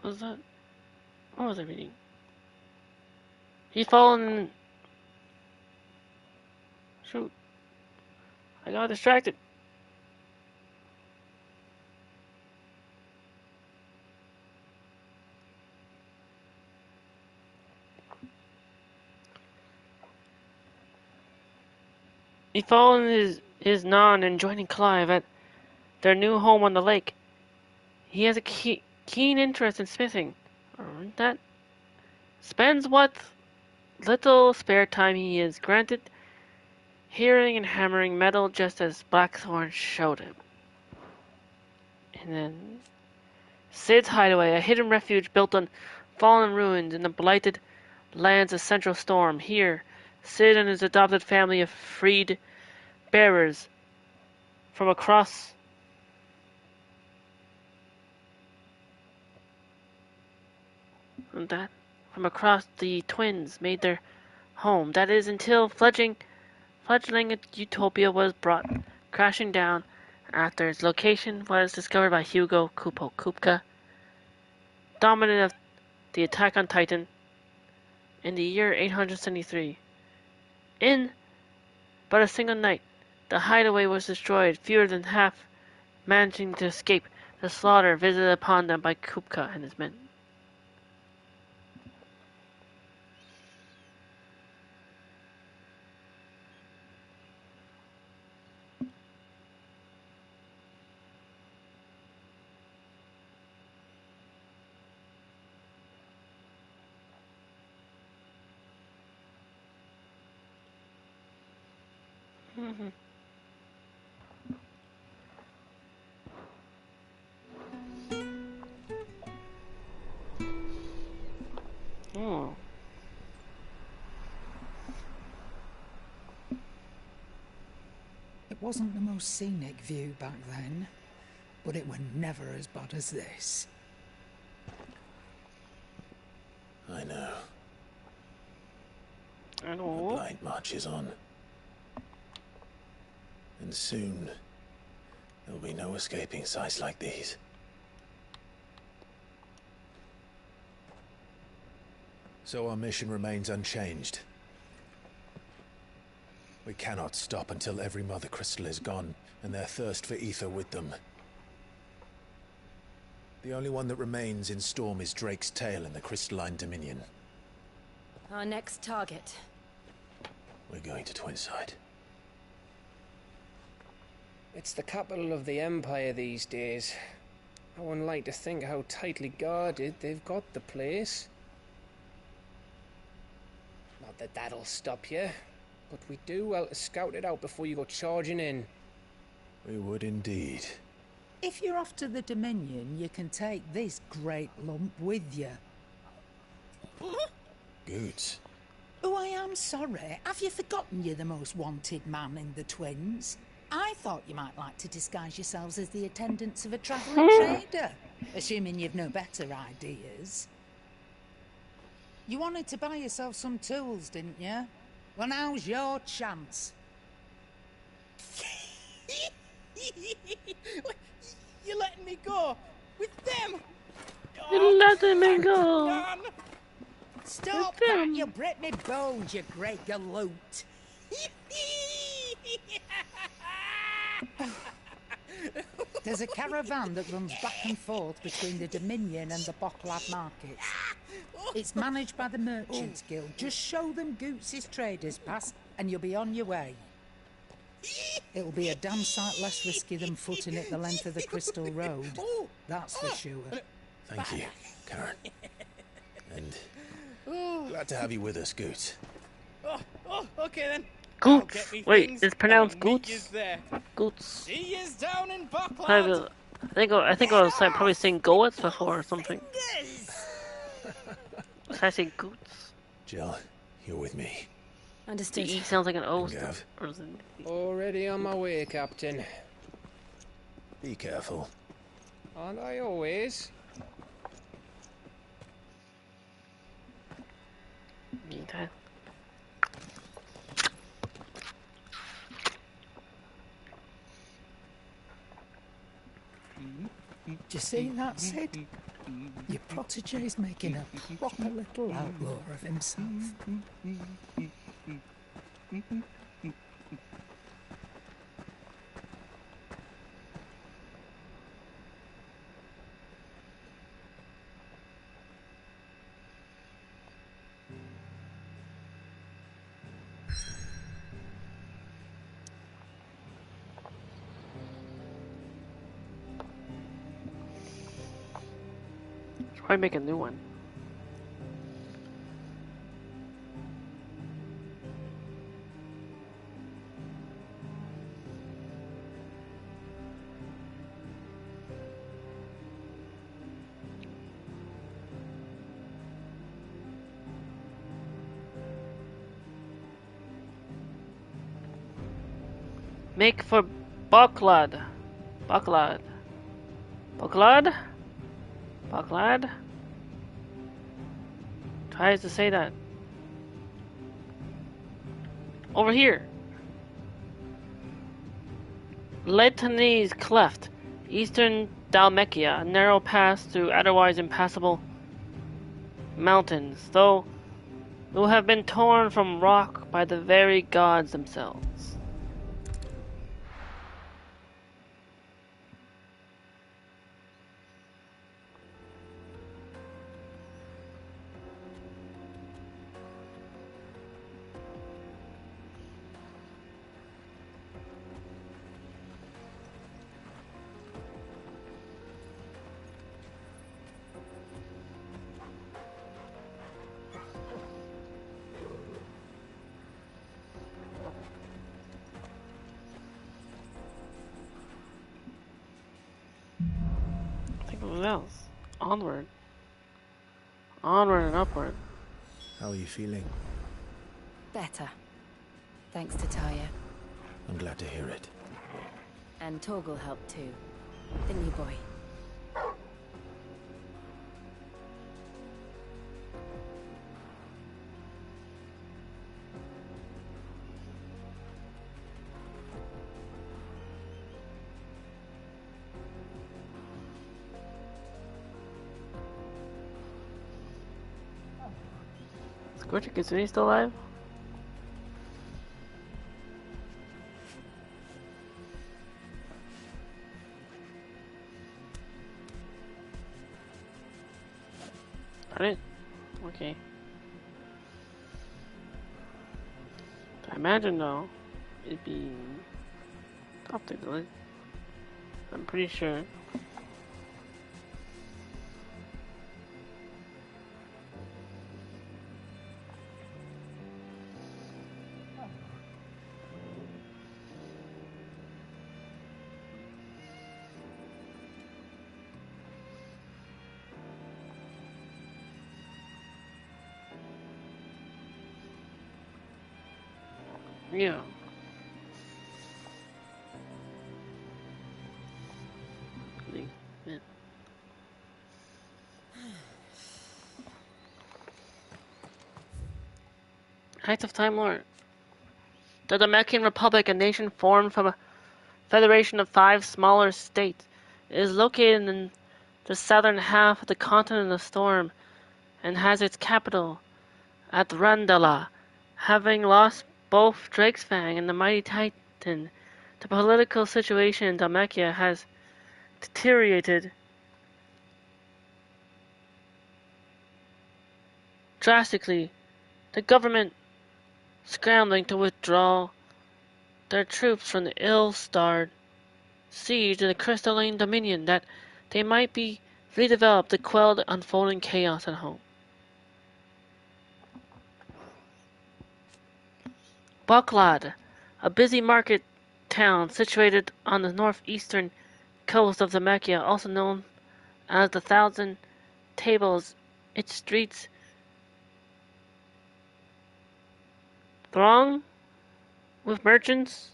What was that? What was I reading? He's fallen. Shoot. I got distracted. He followed his Nan and joining Clive at their new home on the lake. He has a keen interest in smithing. That spends what little spare time he is granted hearing and hammering metal just as Blackthorn showed him. And then Sid's Hideaway, a hidden refuge built on fallen ruins in the blighted lands of Central Storm. Here, Sid and his adopted family of freed bearers from across the twins made their home. That is, until fledgling utopia was brought crashing down after its location was discovered by Hugo Kupka, dominant of the Attack on Titan, in the year 873. In but a single night, the hideaway was destroyed, fewer than half managing to escape the slaughter visited upon them by Kupka and his men. Mm-hmm. Oh. It wasn't the most scenic view back then, but it were never as bad as this. I know. I The know. blight marches on. And soon, there'll be no escaping sights like these. So our mission remains unchanged. We cannot stop until every Mother Crystal is gone, and their thirst for ether with them. The only one that remains in Storm is Drake's tail in the Crystalline Dominion. Our next target. We're going to Twinside. It's the capital of the Empire these days. I wouldn't like to think how tightly guarded they've got the place. Not that that'll stop you, but we do well to scout it out before you go charging in. We would indeed. If you're off to the Dominion, you can take this great lump with you. Goods. Oh, I am sorry. Have you forgotten you're the most wanted man in the Twins? I thought you might like to disguise yourselves as the attendants of a travelling trader, assuming you've no better ideas. You wanted to buy yourself some tools, didn't you? Well, now's your chance. You're letting me go with them. You're letting me go. Stop that, you Brit me bones, you great galoot. There's a caravan that runs back and forth between the Dominion and the Bocklad markets. It's managed by the Merchants Guild. Just show them Goots' traders pass and you'll be on your way. It'll be a damn sight less risky than footing it the length of the Crystal Road. That's for sure. Thank you, Karen. And glad to have you with us, Goots. Okay then. Goots. Wait, it's pronounced Goots. Goots. See yous down in Bocklad. I think I was probably saying goats before or something. Was I saying Goots? Jill, you're with me. Understood. The E sounds like an O. Gav. Already on my way, Captain. Be careful. Aren't I always? Okay. Do you see that, Sid? Your protege's making a proper little outlaw of himself. Probably make a new one. Make for Bocklad. Bocklad. Bocklad? Bocklad? Tries to say that. Over here. Letany's Cleft. Eastern Dalmekia. A narrow pass through otherwise impassable mountains, though it will have been torn from rock by the very gods themselves. else? Onward. Onward and upward. How are you feeling? Better. Thanks to Taya. I'm glad to hear it. And Torgal helped too. Didn't you, boy? Scorcher Kitsune still alive? Alright. Okay. I imagine though, it'd be tough to delete. I'm pretty sure. Yeah. Heights of Time Lord. The Namekian Republic, a nation formed from a federation of 5 smaller states, is located in the southern half of the continent of Storm and has its capital at Randala. Having lost both Drake's Fang and the Mighty Titan, the political situation in Dhalmekia has deteriorated drastically. The government scrambling to withdraw their troops from the ill-starred siege in the crystalline dominion that they might be redeveloped to quell the unfolding chaos at home. Buklad, a busy market town situated on the northeastern coast of Dhalmekia, also known as the Thousand Tables, its streets throng with merchants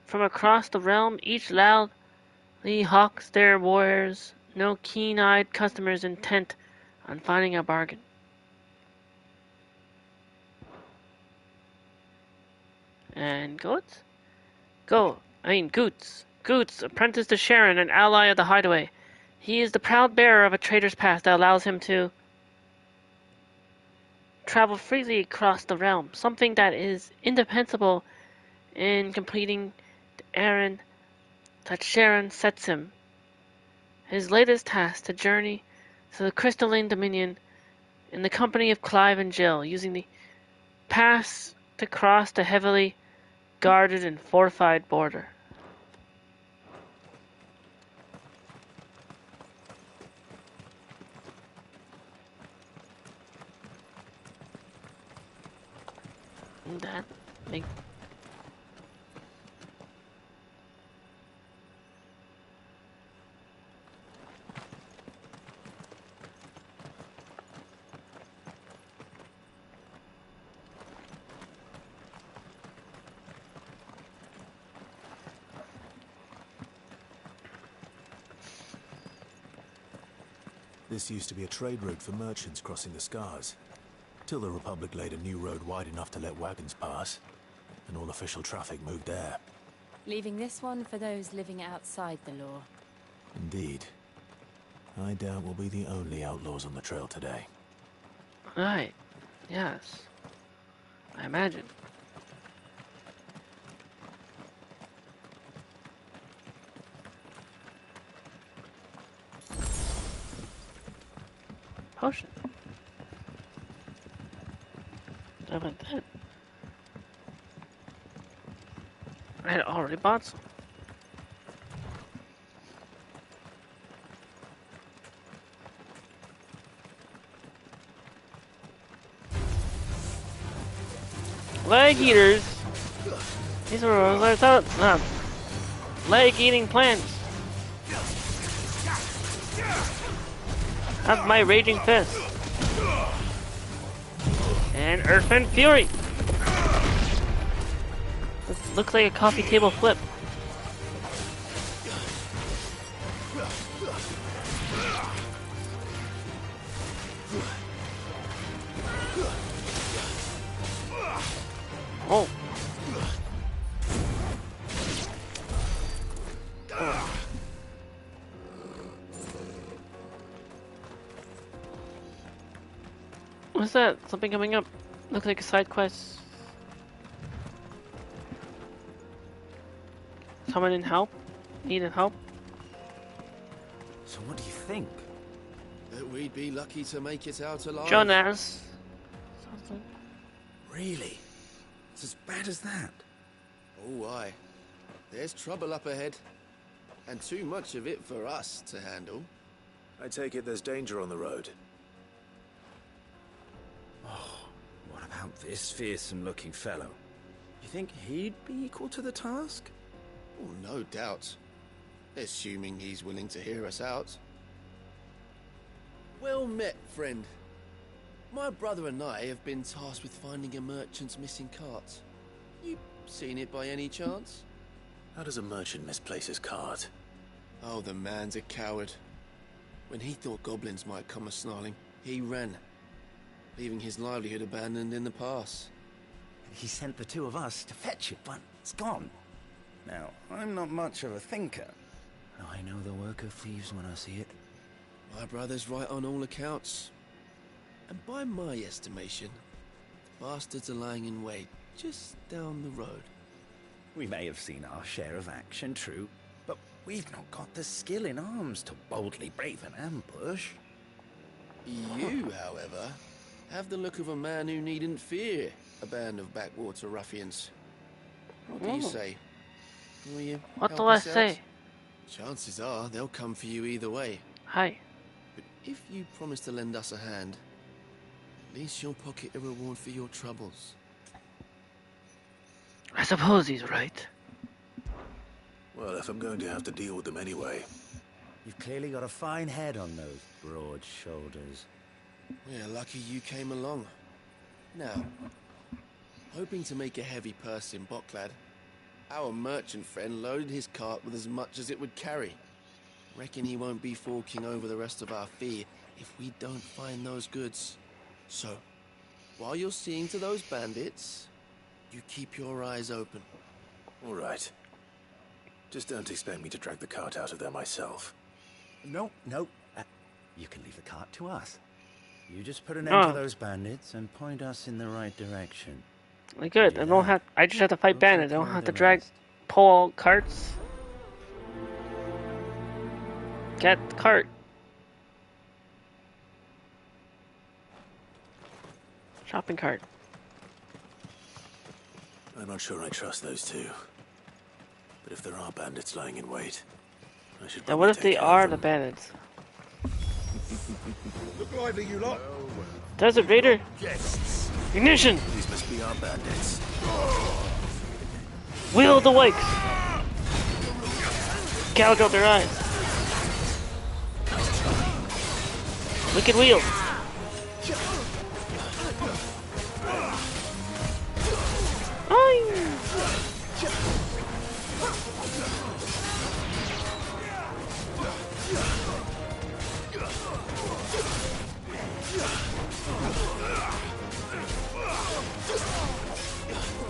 from across the realm. Each loudly hawks their wares, no keen-eyed customers intent on finding a bargain. And Goots? Goots, apprentice to Sharon, an ally of the Hideaway. He is the proud bearer of a trader's pass that allows him to travel freely across the realm, something that is indispensable in completing the errand that Sharon sets him. His latest task, to journey to the crystalline dominion in the company of Clive and Jill, using the pass to cross the heavily guarded and fortified border. That makes This used to be a trade route for merchants crossing the Scars, till the Republic laid a new road wide enough to let wagons pass, and all official traffic moved there. Leaving this one for those living outside the law. Indeed. I doubt we'll be the only outlaws on the trail today. right. Yes. I imagine. Potion. How about that? I had already bought some. Leg eaters. These were what I thought. Leg-eating plants. Have my raging fist. And Earth and Fury. This looks like a coffee table flip. Oh. What's that? Something coming up? Looks like a side quest. Someone in help? Needed help? So what do you think? That we'd be lucky to make it out alive. Jonas. Really? It's as bad as that? Oh, aye. There's trouble up ahead. And too much of it for us to handle. I take it there's danger on the road. Oh, what about this fearsome-looking fellow? You think he'd be equal to the task? Oh, no doubt. Assuming he's willing to hear us out. Well met, friend. My brother and I have been tasked with finding a merchant's missing cart. You seen it by any chance? How does a merchant misplace his cart? Oh, the man's a coward. When he thought goblins might come a-snarling, he ran, leaving his livelihood abandoned in the pass. He sent the two of us to fetch it, but it's gone. Now, I'm not much of a thinker. I know the work of thieves when I see it. My brother's right on all accounts. And by my estimation, the bastards are lying in wait just down the road. We may have seen our share of action, true, but we've not got the skill in arms to boldly brave an ambush. You, however, have the look of a man who needn't fear a band of backwater ruffians. What do you say? Will you What do help I us out? say? Chances are they'll come for you either way. Hi. But if you promise to lend us a hand, at least you'll pocket a reward for your troubles. I suppose he's right. Well, if I'm going to have to deal with them anyway. You've clearly got a fine head on those broad shoulders. We're lucky you came along. Now, hoping to make a heavy purse in Bocklad, our merchant friend loaded his cart with as much as it would carry. Reckon he won't be forking over the rest of our fee if we don't find those goods. So, while you're seeing to those bandits, you keep your eyes open. All right. Just don't expect me to drag the cart out of there myself. No. You can leave the cart to us. You just put an end to those bandits and point us in the right direction. Like good. I just have to fight bandits. I don't have to pull carts. Get the cart. Shopping cart. I'm not sure I trust those two. But if there are bandits lying in wait, I should. Now what if they are the bandits? Look lively, you lot. Desert Raider. Guests. Ignition. These must be our bandits. Wheel of the Wakes. Gouge out their eyes. Wicked wheel.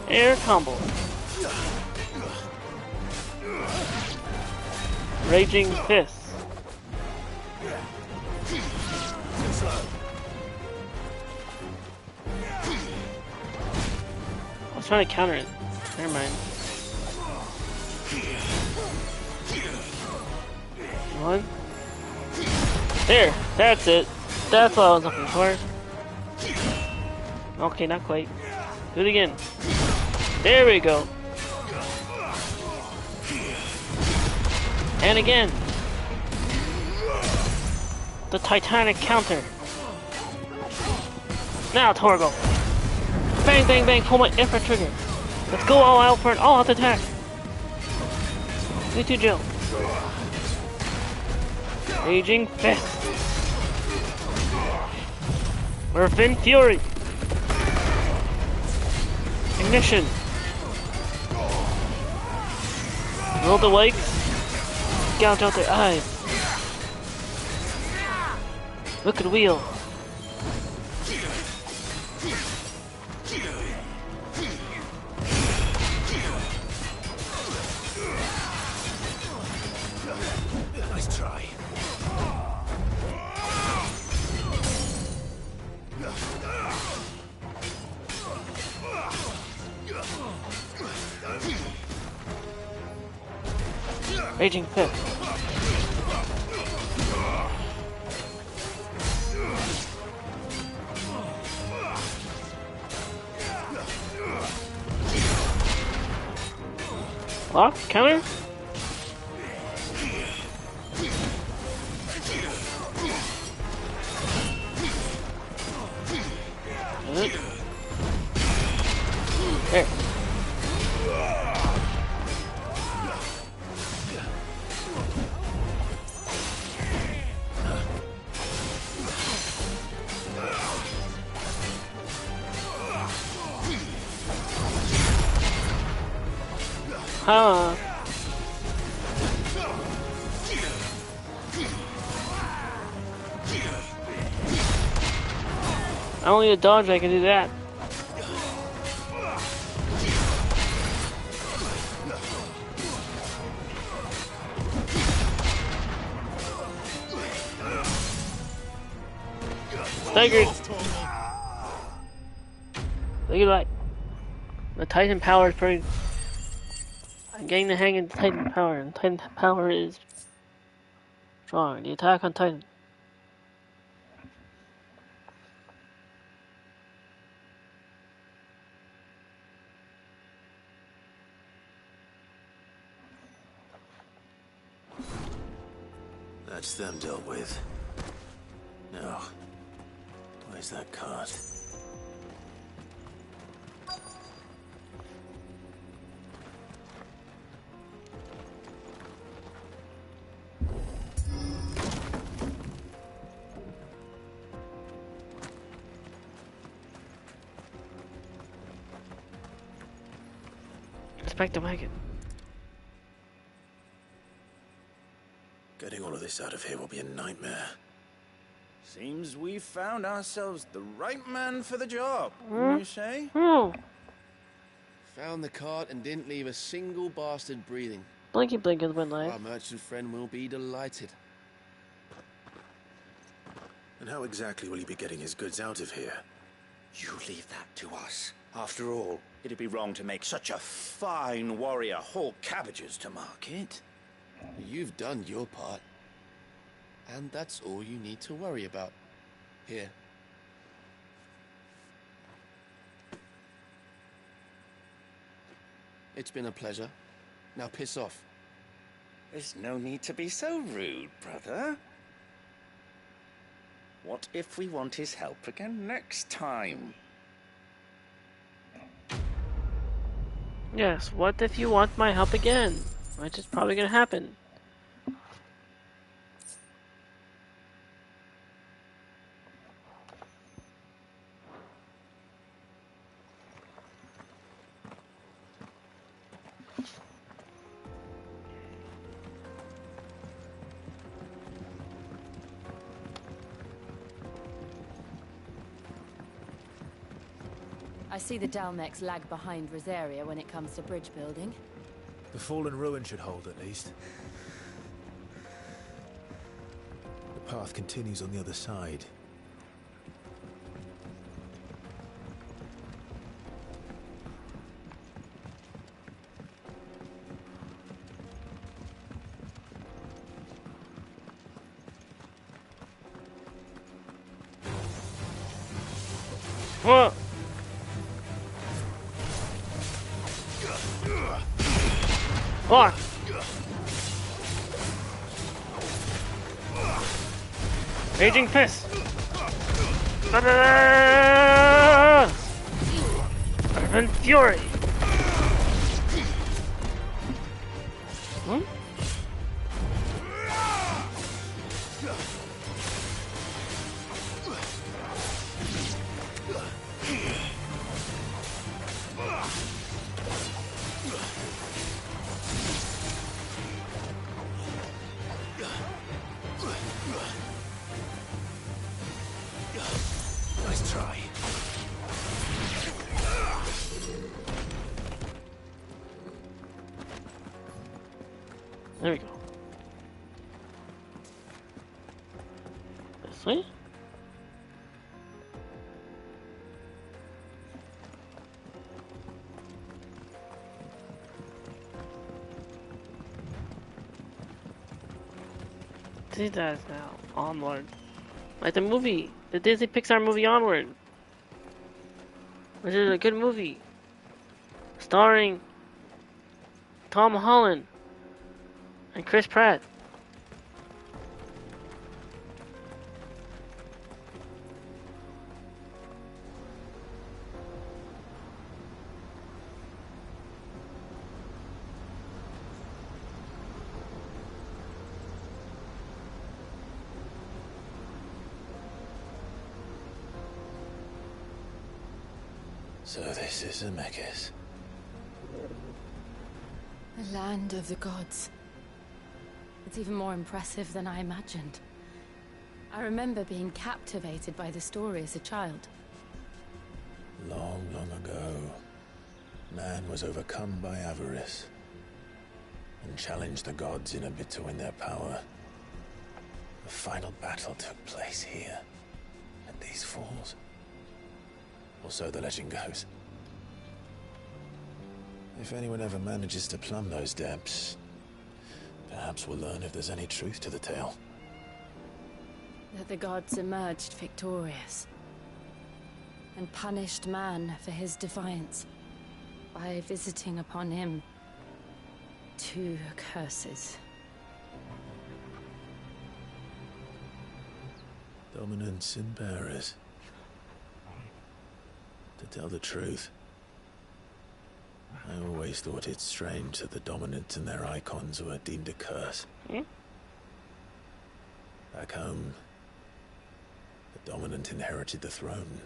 Air combo. Raging fist. I was trying to counter it. Never mind. One. There. That's it. That's what I was looking for. Okay, not quite. Do it again. There we go. And again. The Titanic counter. Now, Torgo. Bang, bang, bang. Pull my infra trigger. Let's go all out for an all-out attack. You too, Jill. Raging Fist. Earthen Fury. Ignition. Roll the wakes. Gouge out their eyes. Wicked Wheel. Nice try. Raging Fist. Lock? Counter? There. Huh. I don't need a dodge, I can do that. Staggered. Look at that. The Titan power is pretty. I'm getting the hang of Titan power, and Titan power is strong. The attack on Titan. That's them dealt with. Now, where's that cart? Inspect the wagon. Getting all of this out of here will be a nightmare. Seems we found ourselves the right man for the job, wouldn't you say? Found the cart and didn't leave a single bastard breathing. Blinky blink is went live. Our merchant friend will be delighted. And how exactly will he be getting his goods out of here? You leave that to us. After all, it'd be wrong to make such a fine warrior haul cabbages to market. You've done your part. And that's all you need to worry about. Here. It's been a pleasure. Now piss off. There's no need to be so rude, brother. What if we want his help again next time? Yes, what if you want my help again? Which is probably gonna happen. I see the Dalmex lag behind Rosaria when it comes to bridge building. The fallen ruin should hold, at least. The path continues on the other side. What? Fuck! Raging Fist! Earthen Fury! Hmm? Nice try. There we go. This way? See that now. Onward. Like the movie. The Disney Pixar movie Onward. Which is a good movie. Starring Tom Holland and Chris Pratt. So this is Zemeckis. The land of the gods. It's even more impressive than I imagined. I remember being captivated by the story as a child. Long, long ago, man was overcome by avarice and challenged the gods in a bid to win their power. The final battle took place here, at these falls. Or so the legend goes. If anyone ever manages to plumb those depths, perhaps we'll learn if there's any truth to the tale. That the gods emerged victorious and punished man for his defiance by visiting upon him 2 curses. Dominance and bearers. To tell the truth, I always thought it strange that the dominant and their icons were deemed a curse. Back home, the dominant inherited the throne.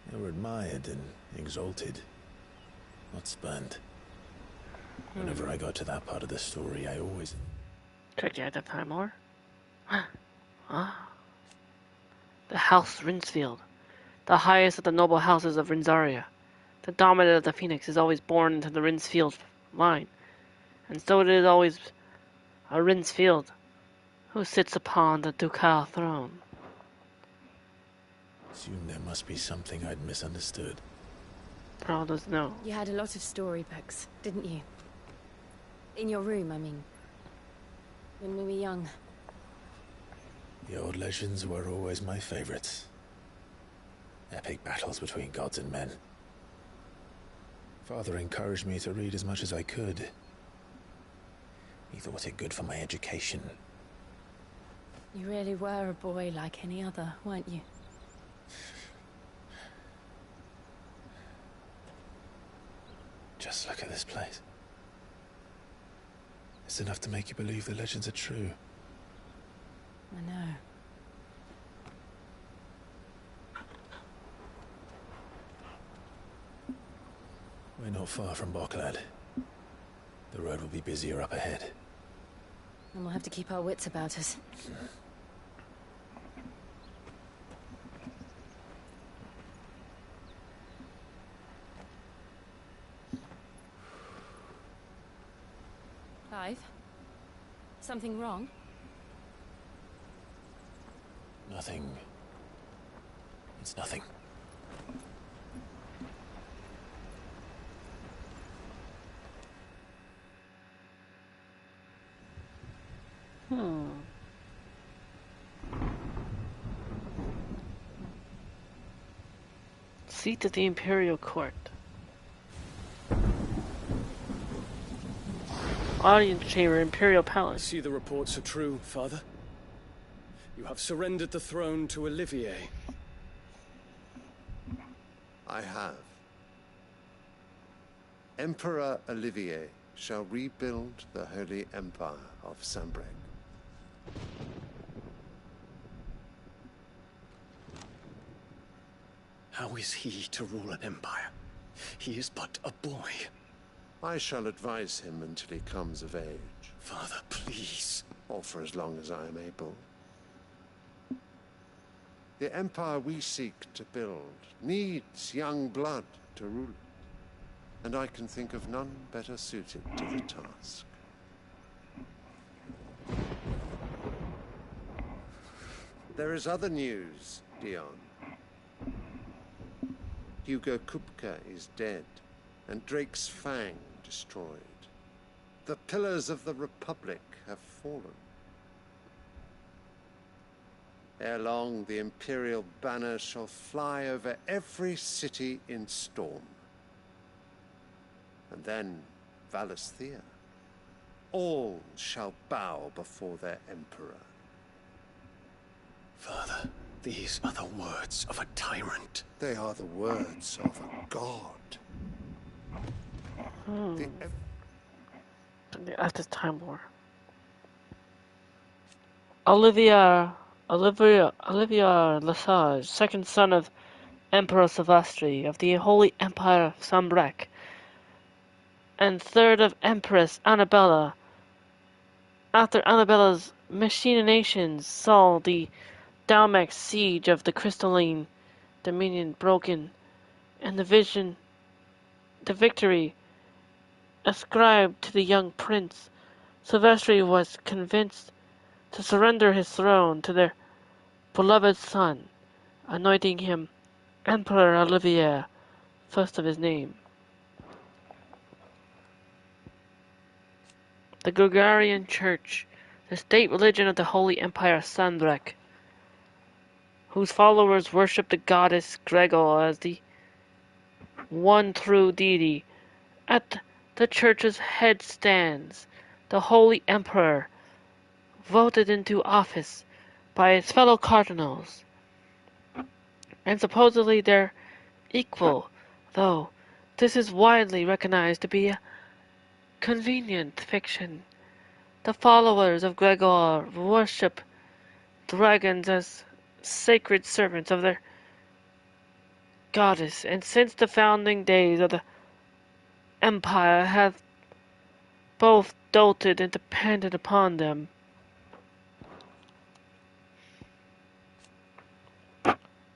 They were admired and exalted, not spurned. Whenever I got to that part of the story, I always... Check out that time more. The House Rinsfield. The highest of the noble houses of Rinsaria. The dominant of the Phoenix is always born into the Rinsfield line, and so it is always a Rinsfield who sits upon the ducal throne. Assume there must be something I'd misunderstood. Paul does know. You had a lot of storybooks, didn't you? In your room, I mean. When we were young. The old legends were always my favorites. Epic battles between gods and men. Father encouraged me to read as much as I could. He thought it good for my education. You really were a boy like any other, weren't you? Just look at this place. It's enough to make you believe the legends are true. I know. We're not far from Boklad. The road will be busier up ahead. And we'll have to keep our wits about us. Clive? Something wrong? Nothing. It's nothing. Seat at the Imperial Court. Audience chamber, Imperial Palace. I see the reports are true, Father. You have surrendered the throne to Olivier. I have. Emperor Olivier shall rebuild the Holy Empire of Sanbreque. How is he to rule an empire? He is but a boy. I shall advise him until he comes of age. Father, please. Or for as long as I am able. The empire we seek to build needs young blood to rule it, and I can think of none better suited to the task. There is other news, Dion. Hugo Kupka is dead, and Drake's Fang destroyed. The pillars of the Republic have fallen. Ere long, the Imperial banner shall fly over every city in Storm. And then, Valisthea. All shall bow before their Emperor. Father, these are the words of a tyrant. They are the words of a god. At this time war. Olivia Lesage, second son of Emperor Silvestri of the Holy Empire of Sambrek, and third of Empress Annabella. After Annabella's machinations saw the Dalmek siege of the Crystalline Dominion broken, and the victory ascribed to the young prince, Silvestri was convinced to surrender his throne to their beloved son, anointing him Emperor Olivier, first of his name. The Gregorian Church, the state religion of the Holy Empire Sandrek, whose followers worship the goddess Gregor as the one true deity. At the church's head stands the Holy Emperor, voted into office by his fellow cardinals, and supposedly their equal, though this is widely recognized to be a convenient fiction. The followers of Gregor worship dragons as sacred servants of their goddess, and since the founding days of the empire have both doted and depended upon them.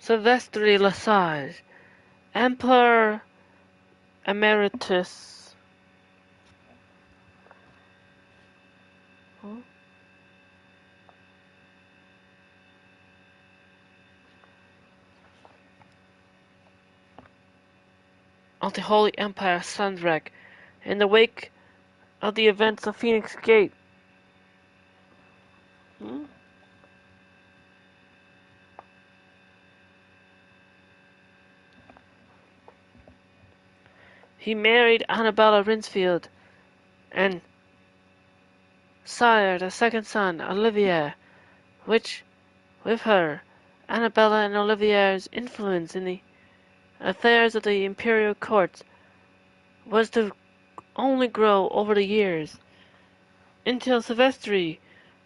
Silvestri Lesage, Emperor Emeritus of the Holy Empire Sandrek, in the wake of the events of Phoenix Gate. He married Annabella Rinsfield and sired a second son, Olivier, which, with her, Annabella and Olivier's influence in the affairs of the imperial courts was to only grow over the years, until Silvestri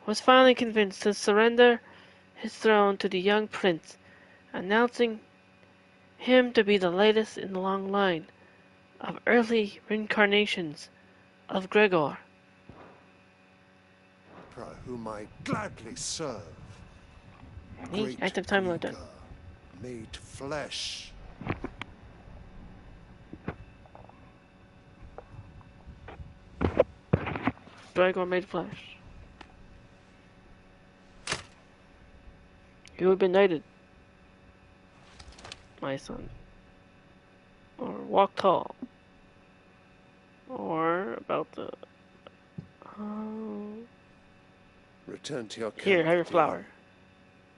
was finally convinced to surrender his throne to the young prince, announcing him to be the latest in the long line of early reincarnations of Gregor. Whom I gladly serve. Great active time load done. Made flesh. Gregor made flesh. You have been knighted, my son. Or walk tall. Or about the... Return to your camp, Here, have your flower.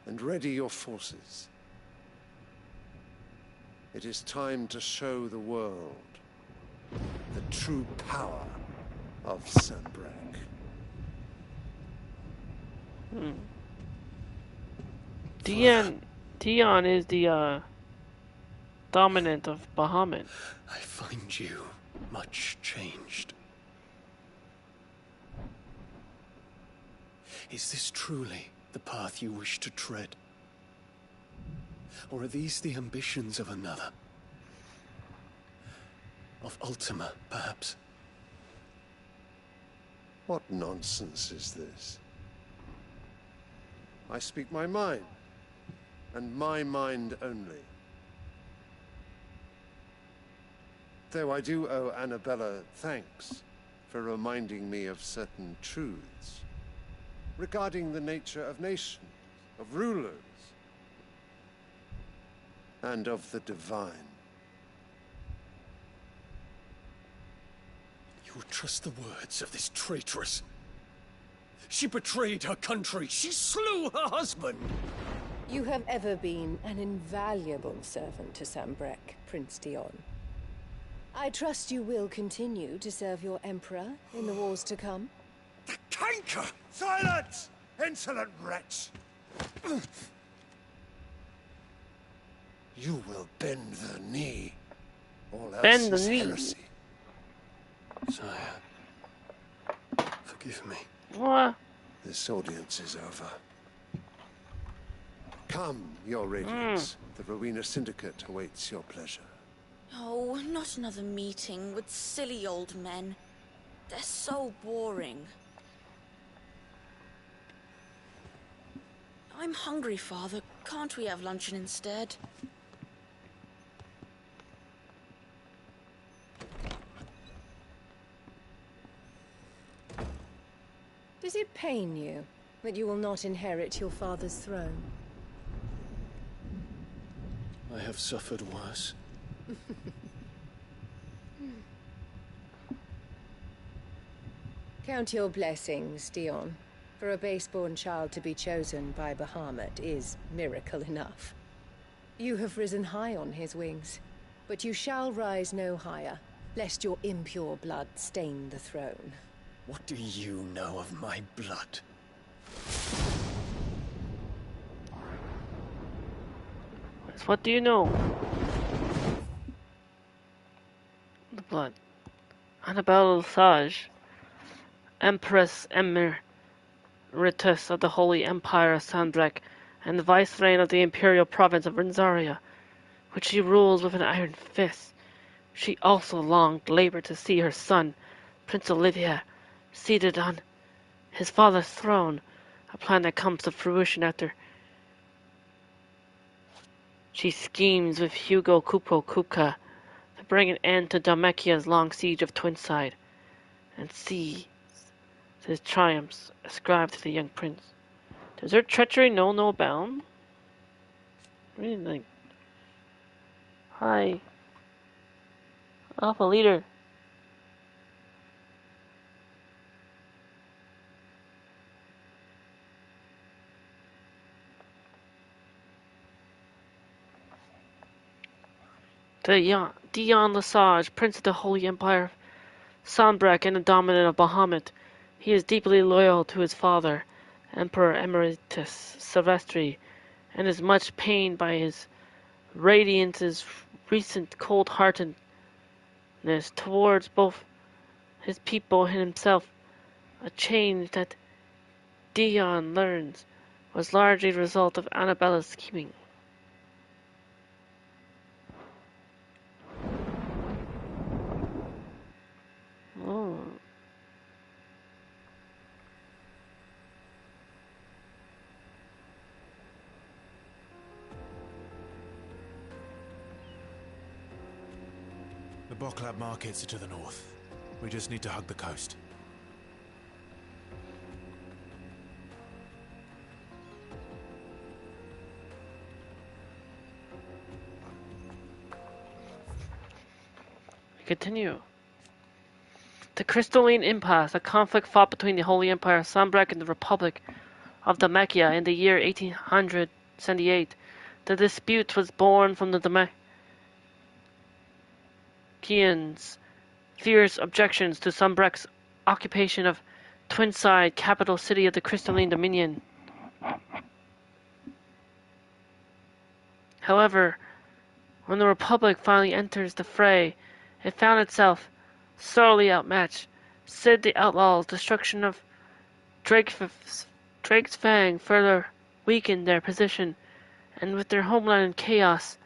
And ready your forces. It is time to show the world the true power of Sanbreak. Dion is the dominant of Bahamut. I find you much changed. Is this truly the path you wish to tread? Or are these the ambitions of another? Of Ultima, perhaps? What nonsense is this? I speak my mind, and my mind only. Though I do owe Annabella thanks for reminding me of certain truths regarding the nature of nations, of rulers, and of the divine. You will trust the words of this traitress? She betrayed her country. She slew her husband. You have ever been an invaluable servant to Sambrek, Prince Dion. I trust you will continue to serve your Emperor in the wars to come. The canker! Silence! Insolent wretch! You will bend the knee. All else Bend the is knee. heresy. Sire, forgive me. What? This audience is over. Come, your radiance. The Rowena Syndicate awaits your pleasure. Oh, not another meeting with silly old men. They're so boring. I'm hungry, Father. Can't we have luncheon instead? Does it pain you that you will not inherit your father's throne? I have suffered worse. Count your blessings, Dion. For a base-born child to be chosen by Bahamut is miracle enough. You have risen high on his wings, but you shall rise no higher, lest your impure blood stain the throne. What do you know of my blood? What do you know? The blood. Annabelle Sage, Empress Emeritus of the Holy Empire of Sanbrek, and the Vicereign of the Imperial Province of Rinzaria, which she rules with an iron fist. She also longed labour to see her son, Prince Olivier, seated on his father's throne, a plan that comes to fruition after she schemes with Hugo Kupka to bring an end to Dalmacia's long siege of Twinside, and sees his triumphs ascribed to the young prince. Does her treachery know no bound? Really, like, hi, Alpha Leader. Dion Lesage, Prince of the Holy Empire, Sanbrek, and the Dominant of Bahamut. He is deeply loyal to his father, Emperor Emeritus Silvestri, and is much pained by his Radiance's recent cold-heartedness towards both his people and himself, a change that Dion learns was largely the result of Annabella's scheming. Oh. The Boklab markets are to the north. We just need to hug the coast. Continue. The Crystalline Impasse, a conflict fought between the Holy Empire of Sanbrek and the Republic of Dalmacia in the year 1878. The dispute was born from the Dalmacians' fierce objections to Sanbrek's occupation of Twinside, capital city of the Crystalline Dominion. However, when the Republic finally enters the fray, it found itself sorely outmatched. Sid the Outlaw's destruction of Drake's Fang further weakened their position, and with their homeland in chaos,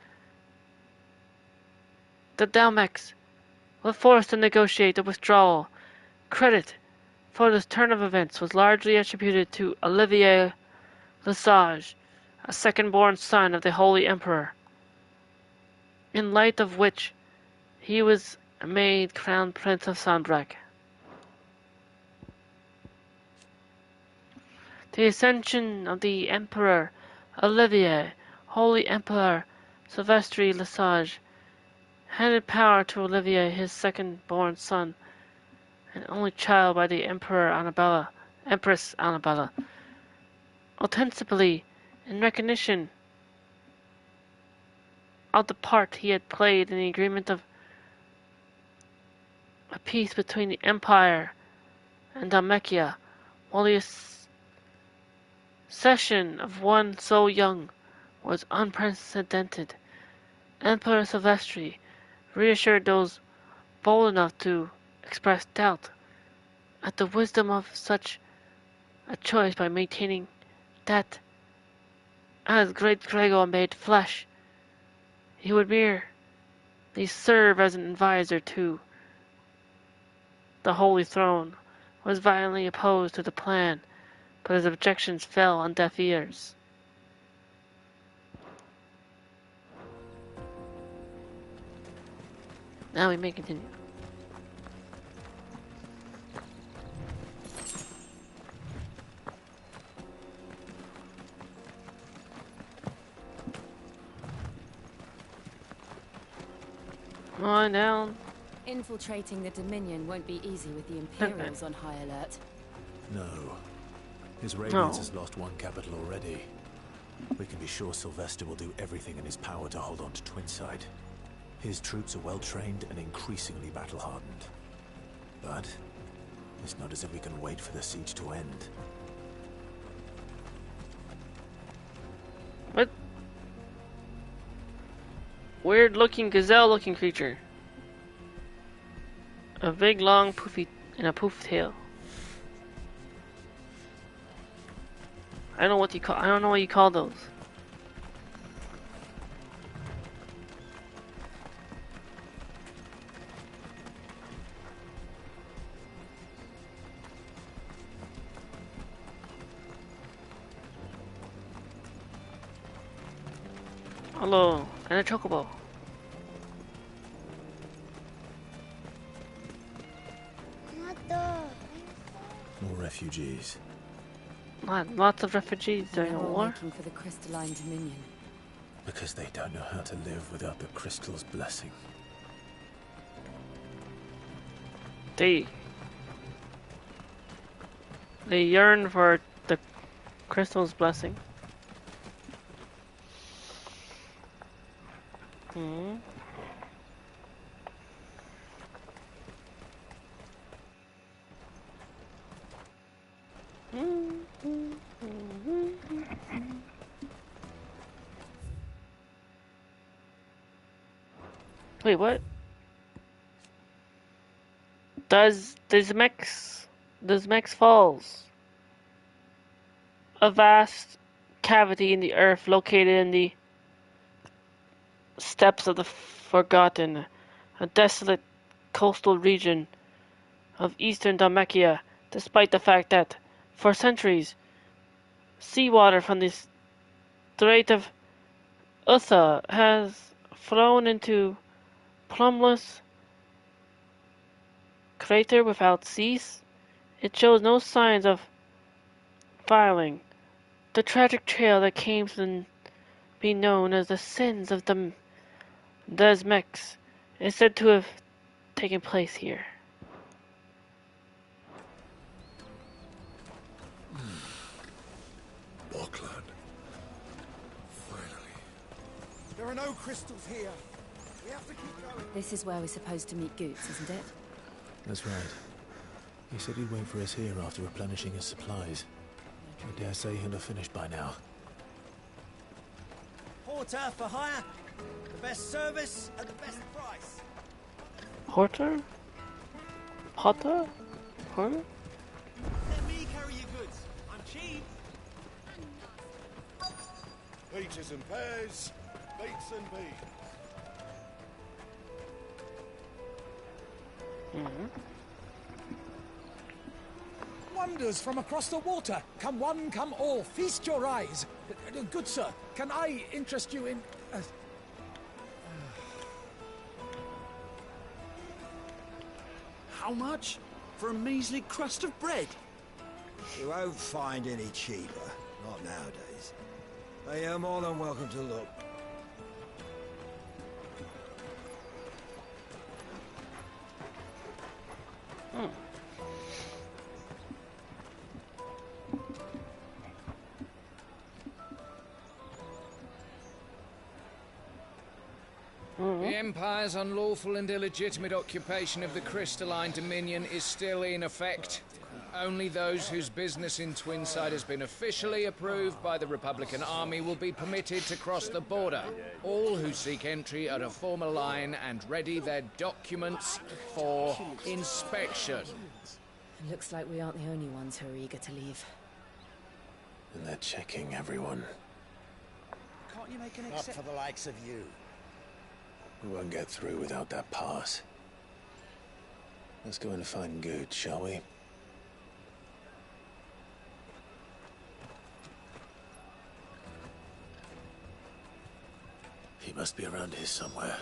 the Dalmecs were forced to negotiate a withdrawal. Credit for this turn of events was largely attributed to Olivier Lesage, a second-born son of the Holy Emperor, in light of which he was made Crown Prince of Sanbreque. The ascension of the Emperor Olivier, Holy Emperor Sylvestre Lesage, handed power to Olivier, his second-born son, and only child by the Empress Annabella, ostensibly in recognition of the part he had played in the agreement of a peace between the Empire and Dalmatia, while the accession of one so young was unprecedented. Emperor Sylvestre reassured those bold enough to express doubt at the wisdom of such a choice by maintaining that, as great Gregor made flesh, he would merely serve as an advisor to the Holy Throne, was violently opposed to the plan, but his objections fell on deaf ears. Now we may continue. Come on down. Infiltrating the Dominion won't be easy with the Imperials on high alert. No. His Radiance has lost one capital already. We can be sure Sylvester will do everything in his power to hold on to Twinside. His troops are well trained and increasingly battle-hardened. But it's not as if we can wait for the siege to end. What? Weird-looking, gazelle-looking creature. A big, long, poofy, and a poof tail. I don't know what you call. I don't know what you call those. Hello, and a chocobo. More refugees. Lots of refugees during a war. Looking for the crystalline Dominion. Because they don't know how to live without the crystal's blessing. They yearn for the crystal's blessing. Hmm. Wait, what? Does Mex Falls, a vast cavity in the earth located in the steppes of the Forgotten, a desolate coastal region of eastern Dalmatia, despite the fact that, for centuries, seawater from the Strait of Utha has flown into plumbless crater without cease. It shows no signs of filing. The tragic trail that came to be known as the Sins of the Desmex is said to have taken place here. Bockland. Finally. There are no crystals here. We have to keep going. This is where we're supposed to meet Goots, isn't it? That's right. He said he'd wait for us here after replenishing his supplies. I dare say he'll have finished by now. Porter for hire. The best service at the best price. Porter? Potter? Porter? Let me carry your goods. I'm cheap. Peaches and pears, beets and beans. Wonders from across the water. Come one, come all. Feast your eyes. Good sir, can I interest you in... How much? For a measly crust of bread? You won't find any cheaper. Not nowadays. But you're more than welcome to look. The Empire's unlawful and illegitimate occupation of the crystalline dominion is still in effect. Only those whose business in Twinside has been officially approved by the Republican Army will be permitted to cross the border. All who seek entry are to form a line and ready their documents for inspection. It looks like we aren't the only ones who are eager to leave. And they're checking everyone. Can't you make an Not for the likes of you. We won't get through without that pass. Let's go and find Good, shall we? He must be around here somewhere.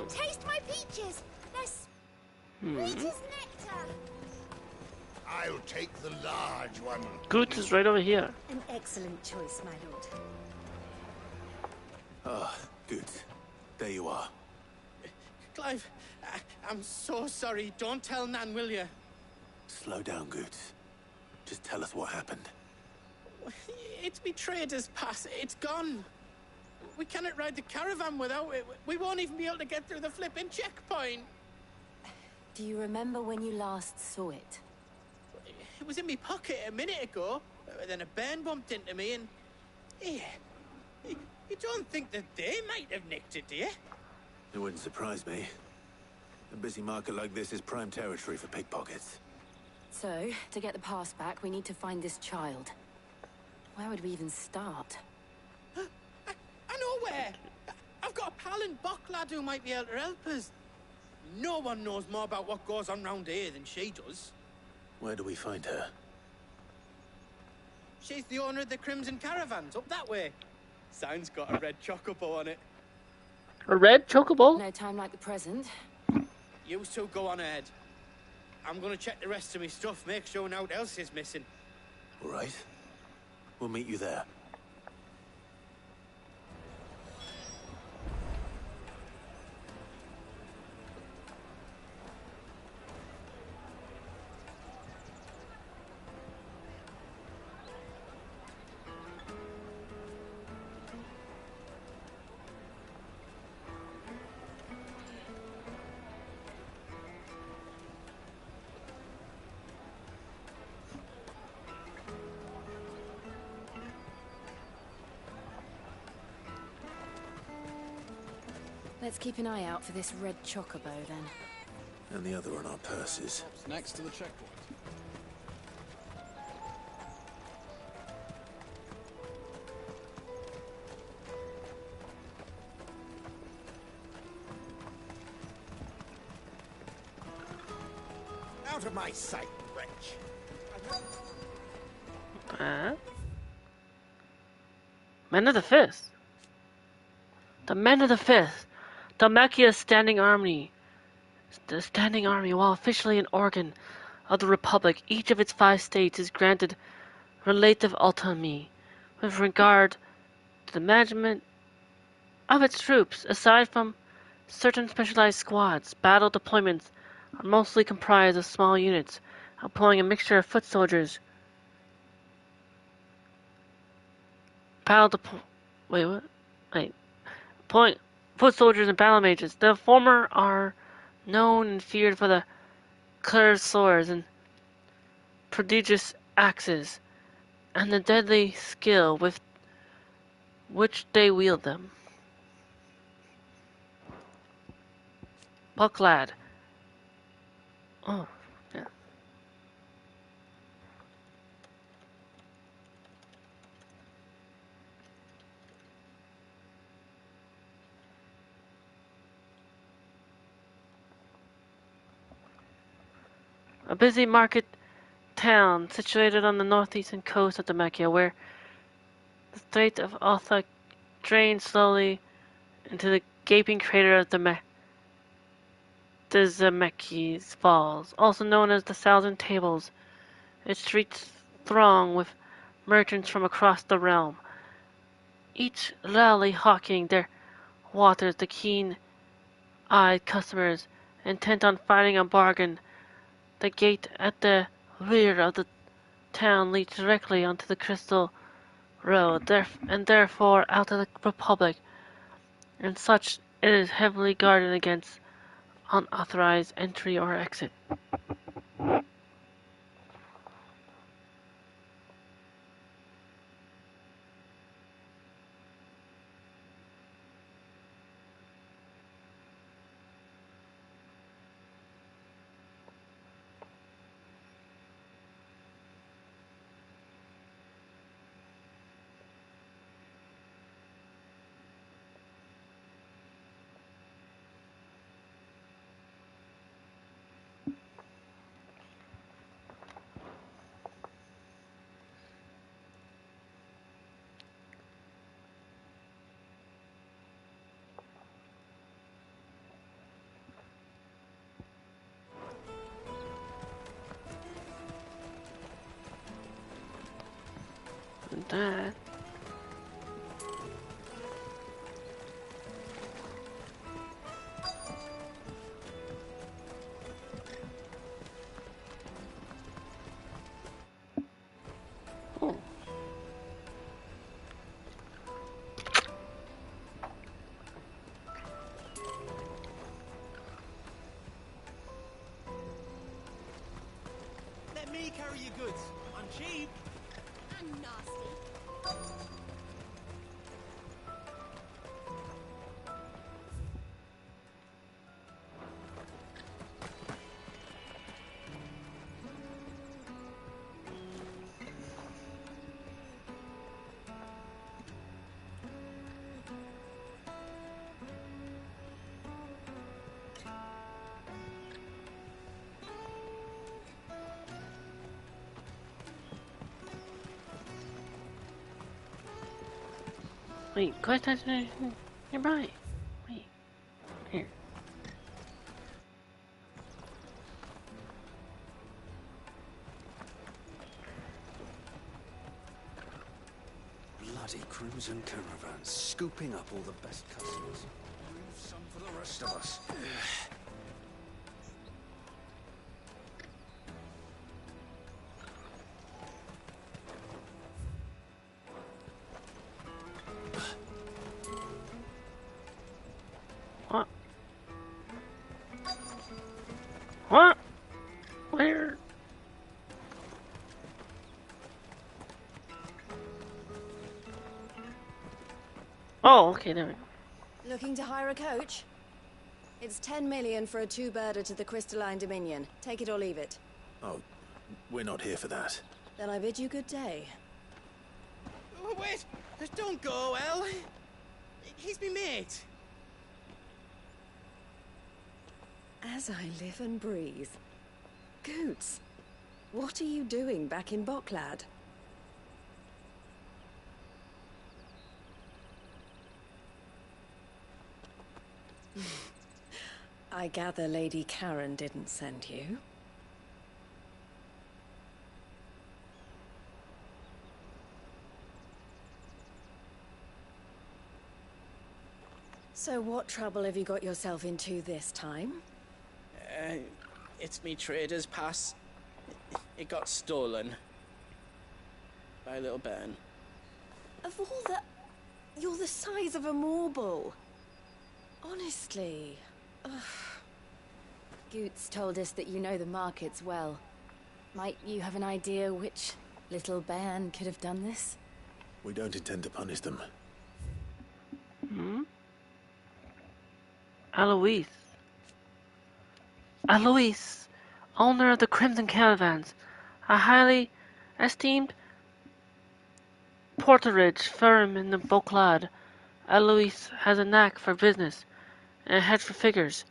Taste my peaches. They're sweet as nectar. I'll take the large one. Good is right over here. An excellent choice, my lord. Ah, Good. There you are. Clive, I'm so sorry. Don't tell Nan, will you? Slow down, Good. Just tell us what happened. It's betrayed us, Pass. It's gone. We cannot ride the caravan without it. We won't even be able to get through the flipping checkpoint. Do you remember when you last saw it? It was in my pocket a minute ago. Then a bairn bumped into me and... Yeah. You don't think that they might have nicked it, do you? It wouldn't surprise me. A busy market like this is prime territory for pickpockets. So, to get the pass back, we need to find this child. Where would we even start? I know where! I've got a pal in Bocklad who might be able to help us. No one knows more about what goes on round here than she does. Where do we find her? She's the owner of the Crimson Caravans, up that way. Sign's got a red chocobo on it. A red chocobo? No time like the present. You two go on ahead. I'm gonna check the rest of my stuff, make sure nothing else is missing. All right. We'll meet you there. Let's keep an eye out for this red chocobo, then. And the other on our purses. Next to the checkpoint. out of my sight, wretch! Men of the Fifth. The Men of the Fifth. Dhalmakia's standing army. The standing army, while officially an organ of the Republic, each of its 5 states is granted relative autonomy with regard to the management of its troops. Aside from certain specialized squads, battle deployments are mostly comprised of small units employing a mixture of foot soldiers, foot soldiers and battle mages. The former are known and feared for the curved swords and prodigious axes, and the deadly skill with which they wield them. Bucklad. Oh, yeah. A busy market town situated on the northeastern coast of Dhalmakia, where the Strait of Otha drains slowly into the gaping crater of Dzemekis Falls, also known as the Thousand Tables. Its streets throng with merchants from across the realm, each loudly hawking their waters to keen-eyed customers intent on finding a bargain. The gate at the rear of the town leads directly onto the Crystal Road, and therefore out of the Republic, and such it is heavily guarded against unauthorized entry or exit. And that Let me carry your goods. I'm cheap. And nasty. wait, go ahead, nearby. Wait, here. Bloody crews and caravans, scooping up all the best customers. Leave some for the rest of us. What? What? Where? Oh, okay, there we go. Looking to hire a coach? It's 10 million for a 2-birder to the Crystalline Dominion. Take it or leave it. Oh, we're not here for that. Then I bid you good day. Oh, wait! Don't go, El. He's me mate. As I live and breathe. Goots, what are you doing back in Boklad? I gather Lady Karen didn't send you. So what trouble have you got yourself into this time? It's me trader's pass. It got stolen. By a little bairn. Of all the... You're the size of a marble. Honestly. Ugh. Goots told us that you know the markets well. Might you have an idea which little bairn could have done this? We don't intend to punish them. Hmm? Eloise, owner of the Crimson Caravans, a highly esteemed porterage firm in the Boklad. Eloise has a knack for business and a head for figures,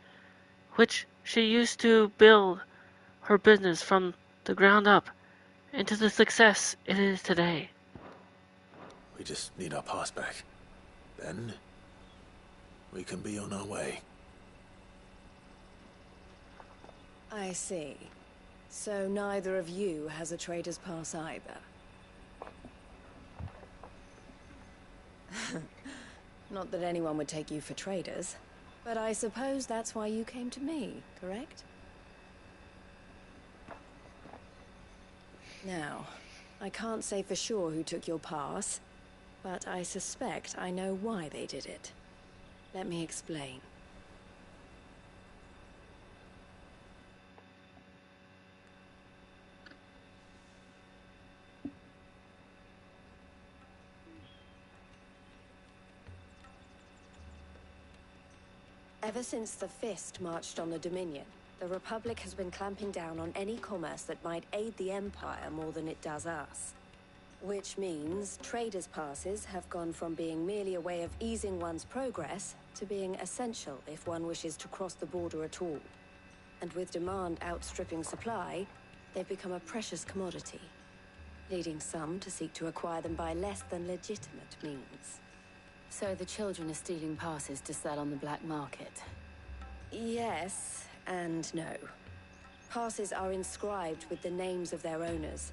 which she used to build her business from the ground up into the success it is today. We just need our pass back. Then we can be on our way. I see. So neither of you has a trader's pass either. Not that anyone would take you for traders, but I suppose that's why you came to me, correct? Now, I can't say for sure who took your pass, but I suspect I know why they did it. Let me explain. Ever since the Fist marched on the Dominion, the Republic has been clamping down on any commerce that might aid the Empire more than it does us. Which means traders' passes have gone from being merely a way of easing one's progress to being essential if one wishes to cross the border at all. And with demand outstripping supply, they've become a precious commodity, leading some to seek to acquire them by less than legitimate means. So the children are stealing passes to sell on the black market? Yes and no. Passes are inscribed with the names of their owners,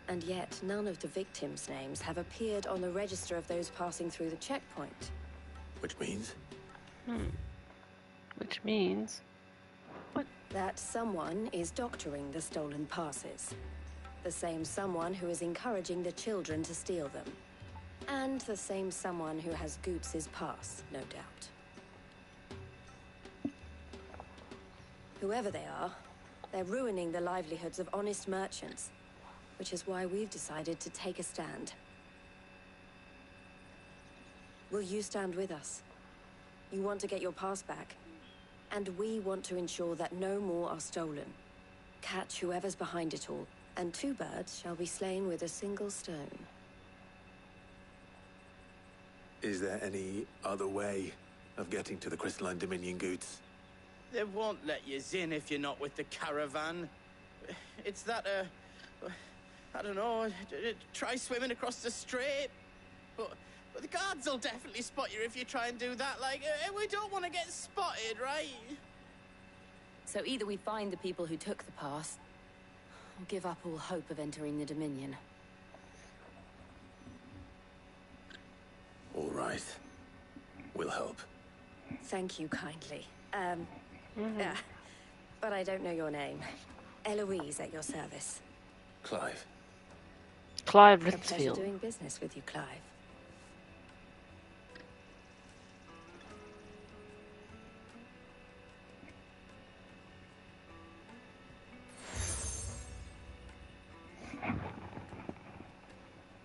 and yet none of the victims' names have appeared on the register of those passing through the checkpoint. Which means? Which means? What? That someone is doctoring the stolen passes. The same someone who is encouraging the children to steal them. And the same someone who has Goots' pass, no doubt. Whoever they are, they're ruining the livelihoods of honest merchants, which is why we've decided to take a stand. Will you stand with us? You want to get your pass back, and we want to ensure that no more are stolen. Catch whoever's behind it all, and 2 birds shall be slain with a single stone. Is there any other way of getting to the Crystalline Dominion, Goots? They won't let you in if you're not with the caravan. It's that, I don't know, try swimming across the strait. But the guards will definitely spot you if you try and do that. Like, we don't want to get spotted, right? So either we find the people who took the pass, or give up all hope of entering the Dominion. All right. We'll help. Thank you kindly. But I don't know your name. Eloise at your service. Clive. Clive A pleasure Rinsfield. doing business with you, Clive.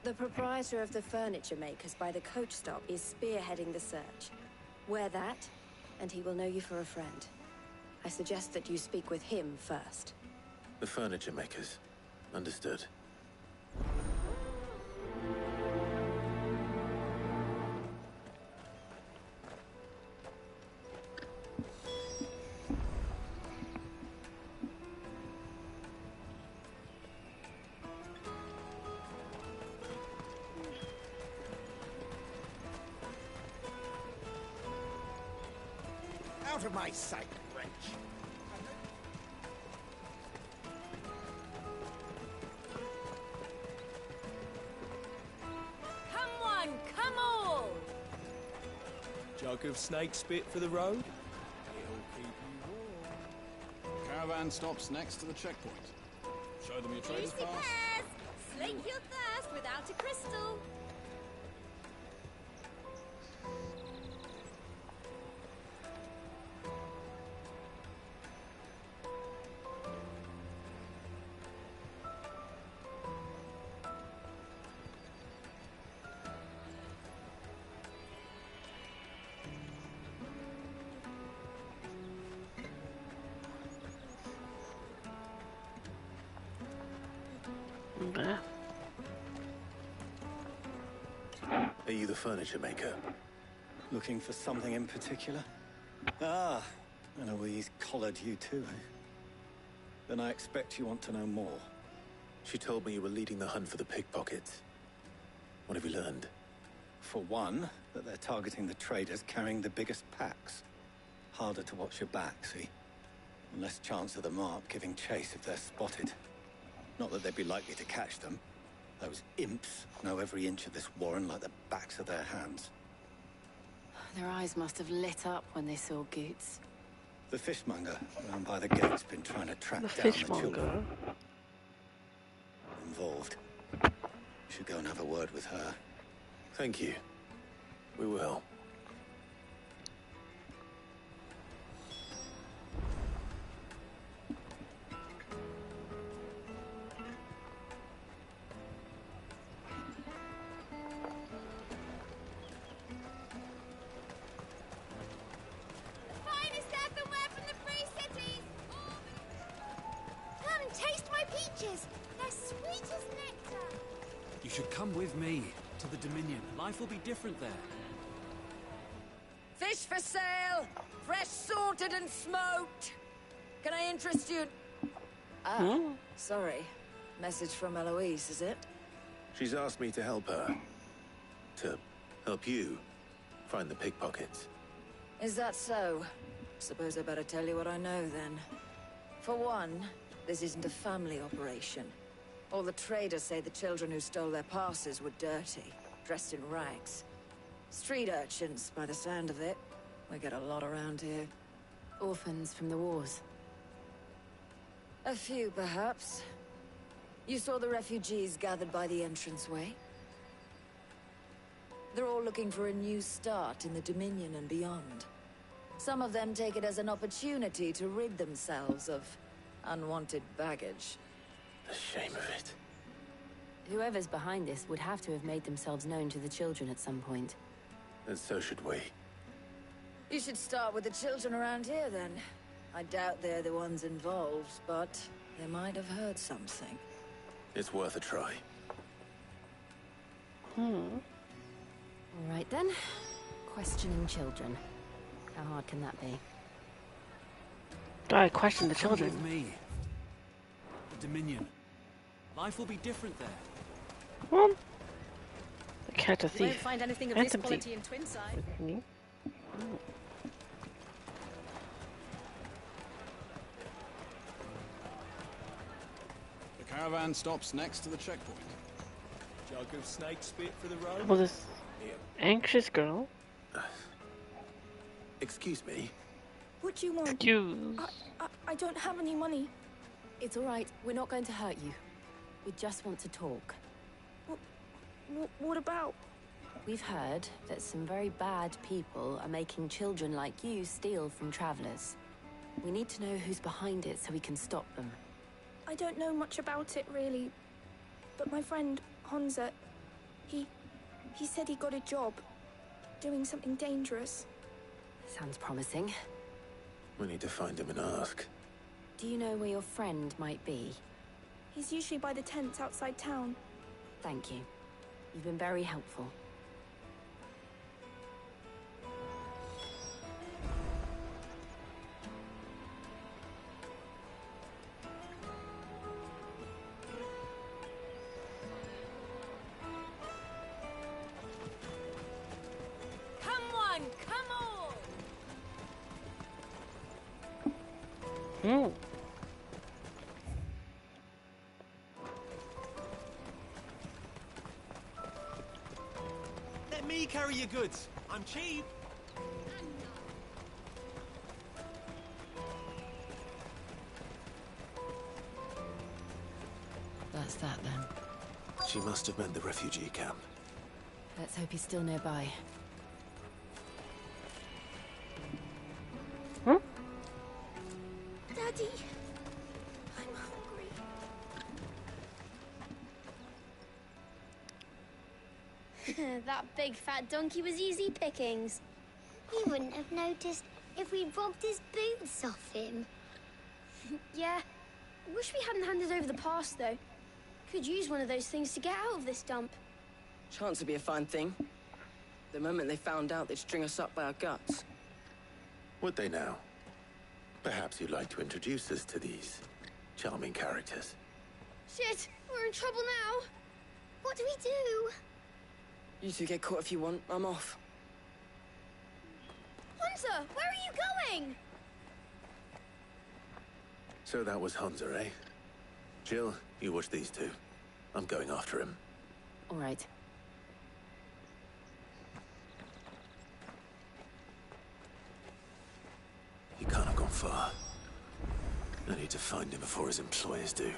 The proprietor of the furniture makers by the coach stop is spearheading the search. Wear that, and he will know you for a friend. I suggest that you speak with him first. The furniture makers. Understood. out of my sight, wench! Come one, come all! Jug of snake spit for the road? Caravan stops next to the checkpoint. Show them your trader's Easy pass. pass. Slake your thirst without a crystal. Are you the furniture maker? Looking for something in particular? Ah, and Eloise collared you too, eh? Then I expect you want to know more. She told me you were leading the hunt for the pickpockets. What have you learned? For one, that they're targeting the traders carrying the biggest packs. Harder to watch your back, see? And less chance of the mark giving chase if they're spotted. Not that they'd be likely to catch them. Those imps know every inch of this warren like the backs of their hands. Their eyes must have lit up when they saw Goots. The fishmonger around by the gate's been trying to track The down the fishmonger. children involved. You should go and have a word with her. Thank you. We will. Finest earthenware from the Free Cities. Come and taste my peaches. They're sweet as nectar. You should come with me to the Dominion. Life will be different there. Fish for sale! Fresh sorted and smoked! Can I interest you? Ah, sorry. Message from Eloise, is it? She's asked me to help her. To help you find the pickpockets. Is that so? Suppose I better tell you what I know then. For one, this isn't a family operation. All the traders say the children who stole their passes were dirty, dressed in rags. Street urchins, by the sound of it. We get a lot around here. Orphans from the wars. A few, perhaps. You saw the refugees gathered by the entranceway? They're all looking for a new start in the Dominion and beyond. Some of them take it as an opportunity to rid themselves of unwanted baggage. The shame of it. Whoever's behind this would have to have made themselves known to the children at some point. And so should we. You should start with the children around here, then. I doubt they're the ones involved, but they might have heard something. It's worth a try. All right, then. Questioning children. How hard can that be? I question the Come children. with me. The Dominion. Life will be different there. Well, catch a You won't thief. find anything of And this some quality thief. in Twinside. Me? The caravan stops next to the checkpoint. Jug of snake spit for the road? Well, this anxious girl. Excuse me. What do you want? Excuse. I don't have any money. It's all right. We're not going to hurt you. We just want to talk. What about? We've heard that some very bad people are making children like you steal from travelers. We need to know who's behind it so we can stop them. I don't know much about it, really. But my friend, Honza, he said he got a job. Doing something dangerous. Sounds promising. We need to find him and ask. Do you know where your friend might be? He's usually by the tents outside town. Thank you. You've been very helpful. Come one, come all! Hmm. Let me carry your goods. I'm cheap. That's that then. She must have meant the refugee camp. Let's hope he's still nearby. Daddy, I'm hungry. That big fat donkey was easy pickings. We wouldn't have noticed if we'd robbed his boots off him. Yeah. Wish we hadn't handed over the pass, though. Could use one of those things to get out of this dump. Chance would be a fine thing. The moment they found out, they'd string us up by our guts. Would they now? Perhaps you'd like to introduce us to these charming characters. Shit, we're in trouble now. What do we do? You two get caught if you want. I'm off. Hunter, where are you going? So that was Hunter, eh? Jill, you watch these two. I'm going after him. All right. He can't have gone far. I need to find him before his employers do.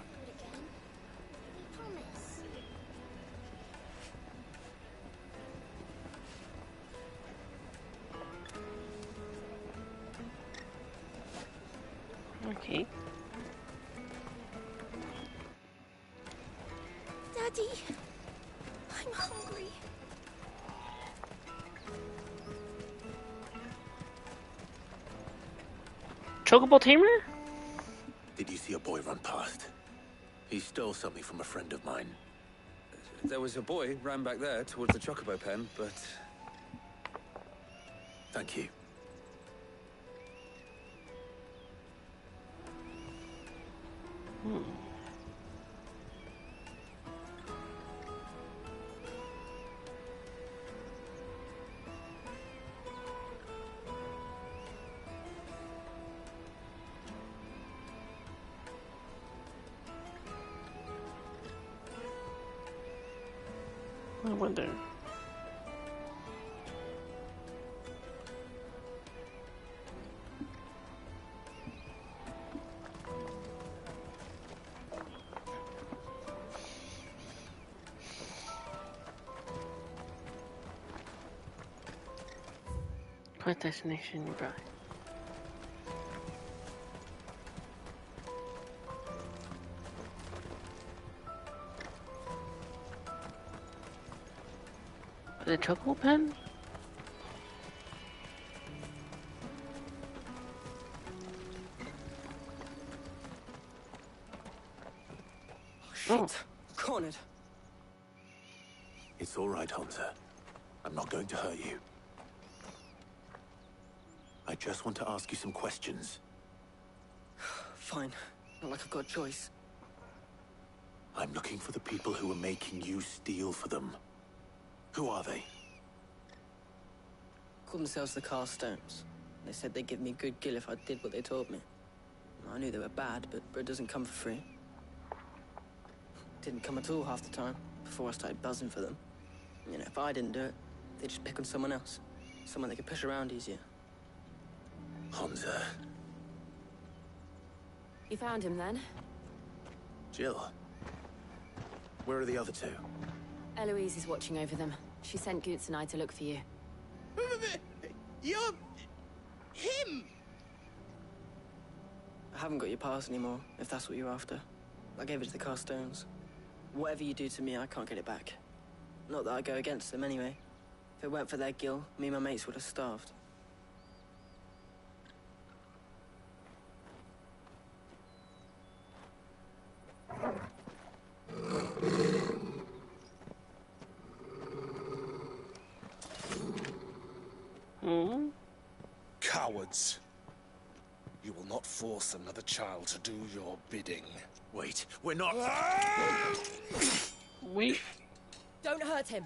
Okay. Daddy, I'm hungry. Chocobo tamer? Did you see a boy run past? He stole something from a friend of mine. There was a boy ran back there towards the chocobo pen, but... Thank you. I wonder. Quest destination nearby. The chocobo pen? Oh, shit. Cornered. It's all right, Hunter. I'm not going to hurt you. I just want to ask you some questions. Fine. Not like I've got a choice. I'm looking for the people who are making you steal for them. Who are they? Called themselves the Carstones. They said they'd give me good gill if I did what they told me. I knew they were bad, but bread doesn't come for free. Didn't come at all half the time, before I started buzzing for them. You know, if I didn't do it, they'd just pick on someone else. Someone they could push around easier. Hunter. You found him then? Jill. Where are the other two? Eloise is watching over them. She sent Goots and I to look for you. You're... him! I haven't got your pass anymore, if that's what you're after. I gave it to the Carstones. Whatever you do to me, I can't get it back. Not that I go against them anyway. If it weren't for their gill, me and my mates would have starved. Cowards. You will not force another child to do your bidding. Wait, we're not... Wait. Don't hurt him.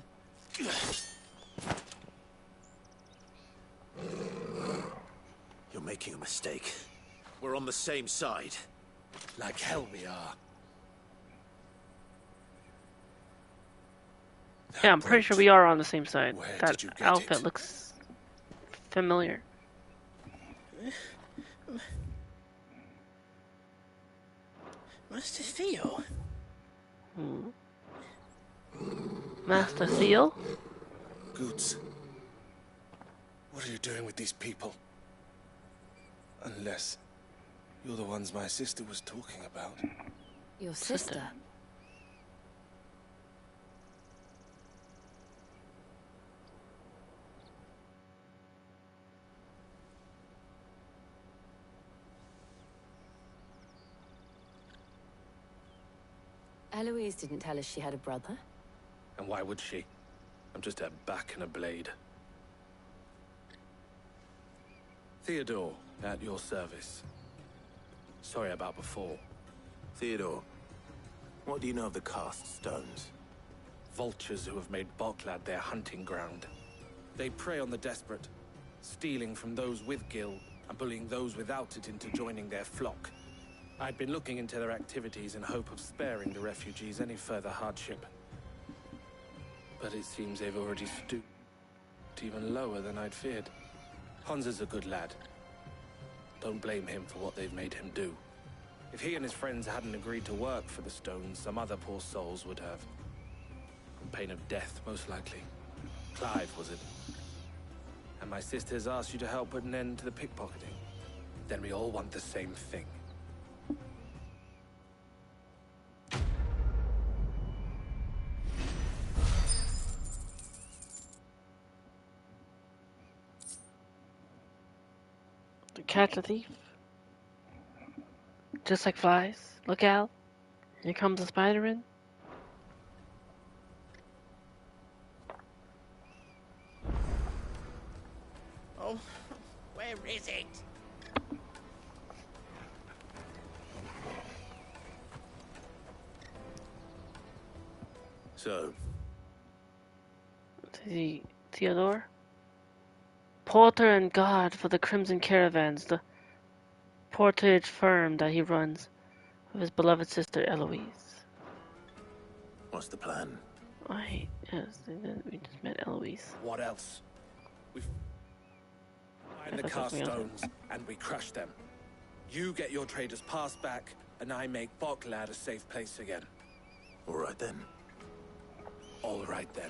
You're making a mistake. we're on the same side. Like hell we are. Yeah, I'm pretty sure we are on the same side. Where That did you get outfit it? looks familiar. Master Theo? Master Theo? Goots, what are you doing with these people? Unless you're the ones my sister was talking about. Your sister? Eloise didn't tell us she had a brother. And why would she? I'm just a back and a blade. Theodore, at your service. Sorry about before. Theodore, what do you know of the cast stones? Vultures who have made Boklad their hunting ground. They prey on the desperate, stealing from those with gil and bullying those without it into joining their flock. I'd been looking into their activities in hope of sparing the refugees any further hardship. But it seems they've already stooped even lower than I'd feared. Hans is a good lad. Don't blame him for what they've made him do. If he and his friends hadn't agreed to work for the stones, some other poor souls would have. On pain of death, most likely. Clive, was it? And my sisters asked you to help put an end to the pickpocketing. Then we all want the same thing. To catch a thief. Just like flies. Look out. Here comes a spider in. Oh, where is it? So, Theodore? Porter and guard for the Crimson Caravans, the portage firm that he runs with his beloved sister Eloise. what's the plan? Yes, we just met Eloise. What else? We find the cast stones and we crush them. You get your traders pass back, and I make Boklad a safe place again. All right then. All right then.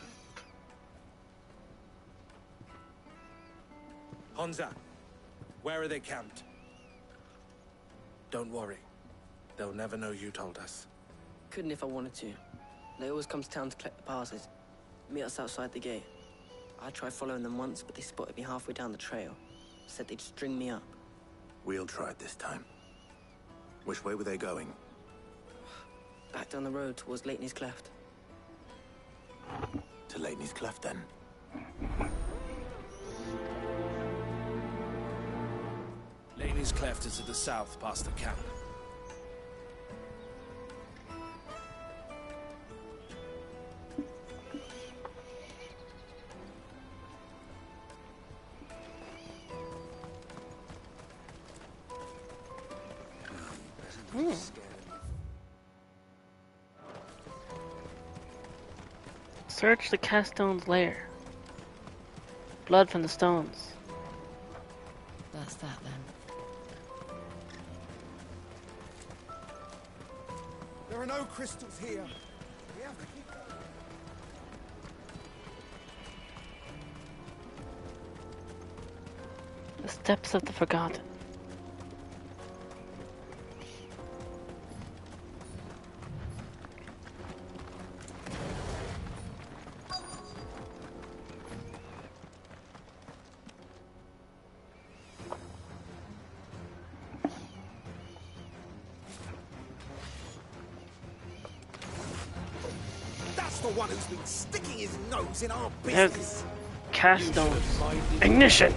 Honza, where are they camped? Don't worry. They'll never know you told us. Couldn't if I wanted to. They always come to town to collect the passes. Meet us outside the gate. I tried following them once, but they spotted me halfway down the trail. Said they'd string me up. We'll try it this time. Which way were they going? Back down the road towards Leitney's Cleft. To Leitney's Cleft, then. Leitney's Cleft is to the south, past the camp. Search the cast stone's lair. Blood from the stones. That's that then. There are no crystals here. We have to keep going. The steps of the forgotten. The one who's been sticking his nose in our There's business. cast stones. Ignition!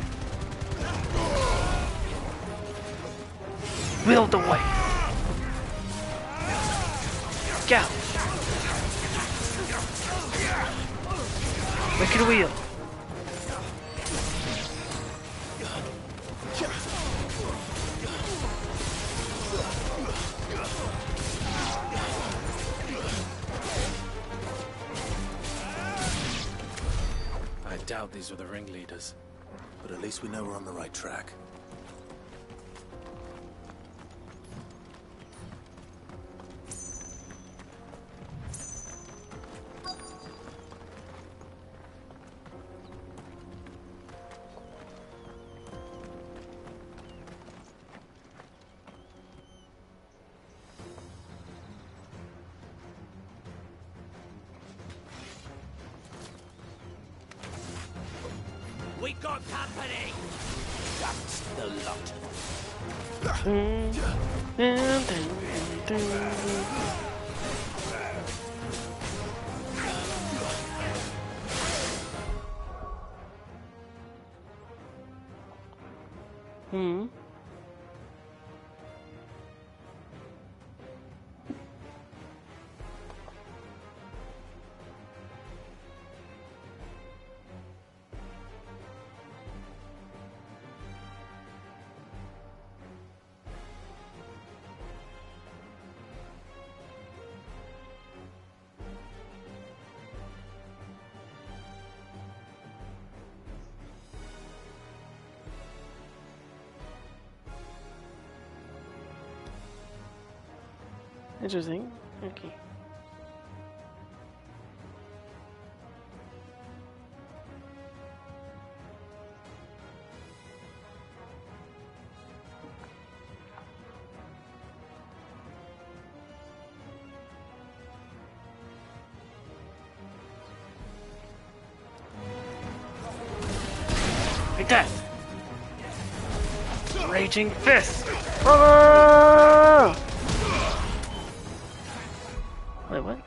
Wield away. Gouge. Wicked wheel. I doubt these are the ringleaders. But at least we know we're on the right track. We got company! That's the lot. Interesting. Okay. Like that. Raging fist. Wait, what?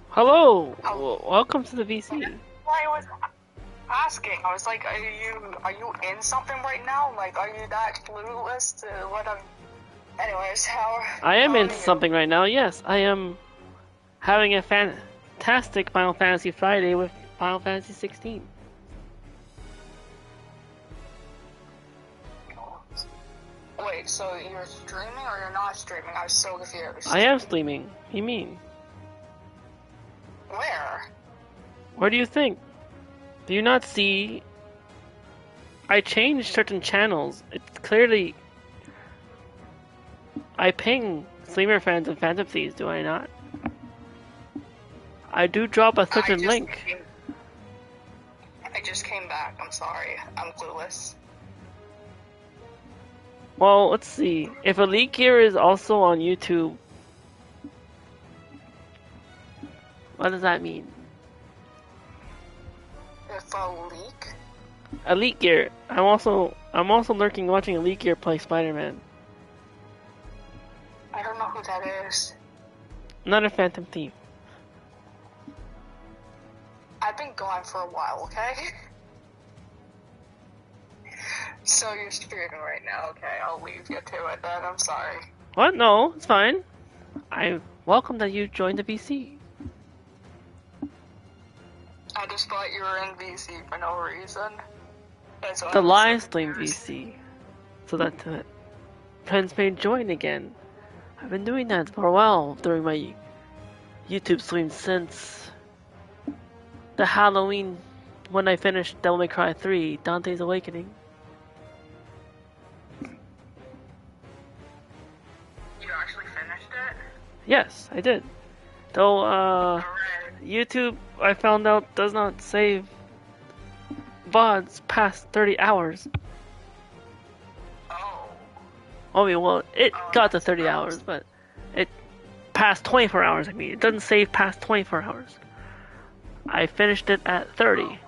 Hello! Welcome to the VC. I was asking, I was like, are you in something right now? Like, are you that clueless to what I'm... Anyways, I am in something right now, yes. I am having a fantastic Final Fantasy Friday with Final Fantasy 16. Wait, so you're streaming or you're not streaming? I was so confused. I am streaming. What do you mean? Where? Where do you think? Do you not see? I changed certain channels. It's clearly... I ping Streamer Fans and Phantom Thieves, do I not? I do drop a certain link. I just came back. I'm sorry. I'm clueless. Well, let's see. If Elite Gear is also on YouTube, what does that mean? If a leak? Elite Gear. I'm also lurking watching Elite Gear play Spider-Man. I don't know who that is. Not a Phantom Thief. I've been gone for a while, okay? So you're streaming right now, okay? I'll leave you to it then. I'm sorry. What? No, it's fine. I welcome that you joined the VC. I just thought you were in VC for no reason. That's why The live stream VC. So that friends may join again. I've been doing that for a while during my YouTube stream since the Halloween when I finished Devil May Cry 3, Dante's Awakening. You actually finished it? Yes, I did. Though, YouTube, I found out, does not save VODs past 30 hours. I mean, well, it got to 30 hours, but it past 24 hours. I mean, it doesn't save past 24 hours. I finished it at 30,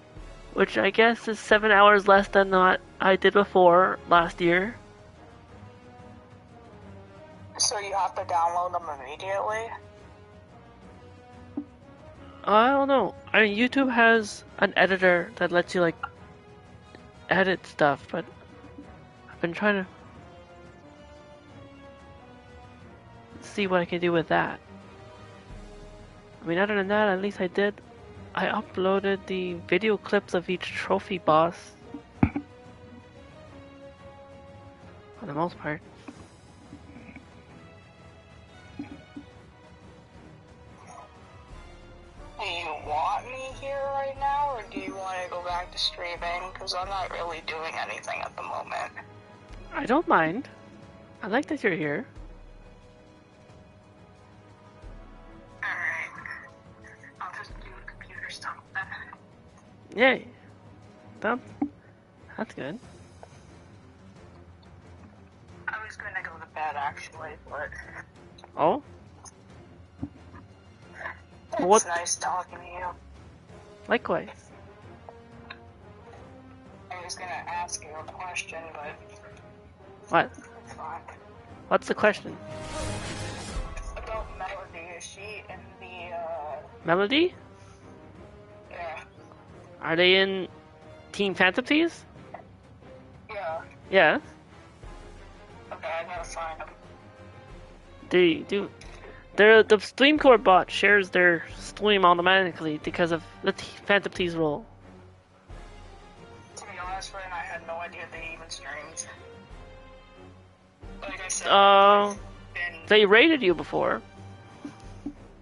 which I guess is 7 hours less than what I did before last year. So you have to download them immediately? I don't know. I mean, YouTube has an editor that lets you, like, edit stuff, but I've been trying to see what I can do with that. I mean, other than that, at least I uploaded the video clips of each trophy boss. For the most part. Do you want me here right now, or do you want to go back to streaming? Because I'm not really doing anything at the moment. I don't mind. I like that you're here. Alright. I'll just do computer stuff then. Yay. That's good. I was gonna go to bed actually, but... Oh? It's nice talking to you. Likewise. I was gonna ask you a question, but... What? It's fine. What's the question? About Melody. Is she in the, Melody? Yeah. Are they in Team Fantasies? Yeah. Yeah. Okay, I gotta find them. The Stream Core bot shares their stream automatically because of the Fantasies role. To be honest, Fran, I had no idea they even streamed. Like I said, They rated you before.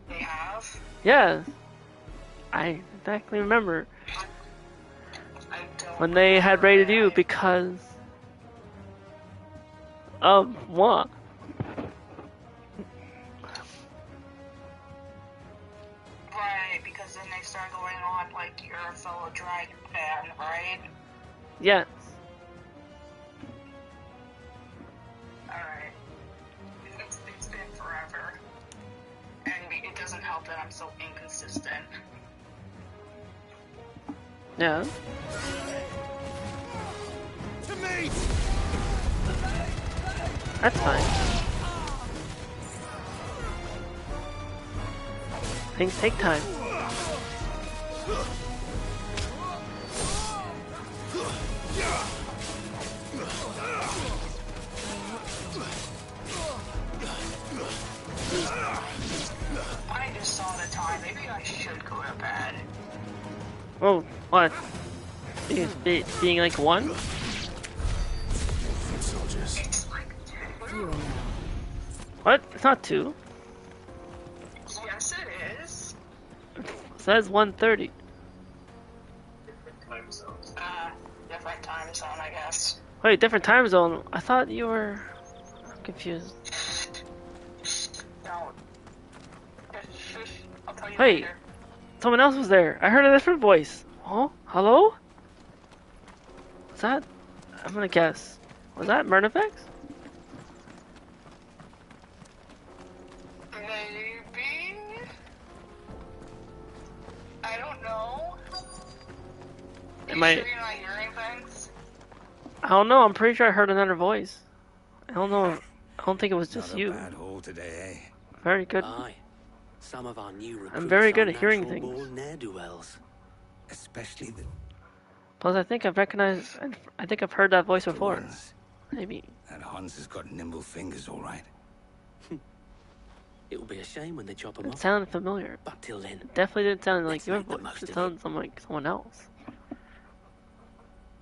They have? Yeah. I exactly remember. I don't When they had rated you because of what? Right, because then they start going on like you're a fellow Dragon fan, right? Yes. Alright. It's been forever. And it doesn't help that I'm so inconsistent. Yeah. To me! That's fine. Things take time. I just saw the time. Maybe I should go to bed. Oh, what? Being like one? Soldiers. It's like 2. What? It's not 2. Yes, it is. It says 1:30. Different time zones. Different time zone, I guess. Wait, different time zone. I thought you were... I'm confused. Don't. Shush. I'll tell you Wait, later. someone else was there. I heard a different voice. Oh, hello? Was that... I'm gonna guess. Was that Murnifex? Maybe? I don't know. Am I... Sure you're not hearing things? I don't know. I'm pretty sure I heard another voice. I don't know. I don't think it was just Not a you. bad haul today, eh? Very good. Aye. Some of our new recruits I'm very good are at hearing natural-born things. ne'er-do-wells. Especially the Plus, I think I've recognized... I think I've heard that voice before. ones. Maybe. That Hans has got nimble fingers, all right. It will be a shame when they chop them It off. sounded familiar. But till then, It definitely didn't sound like let's your make the voice. most It of sounded like someone else.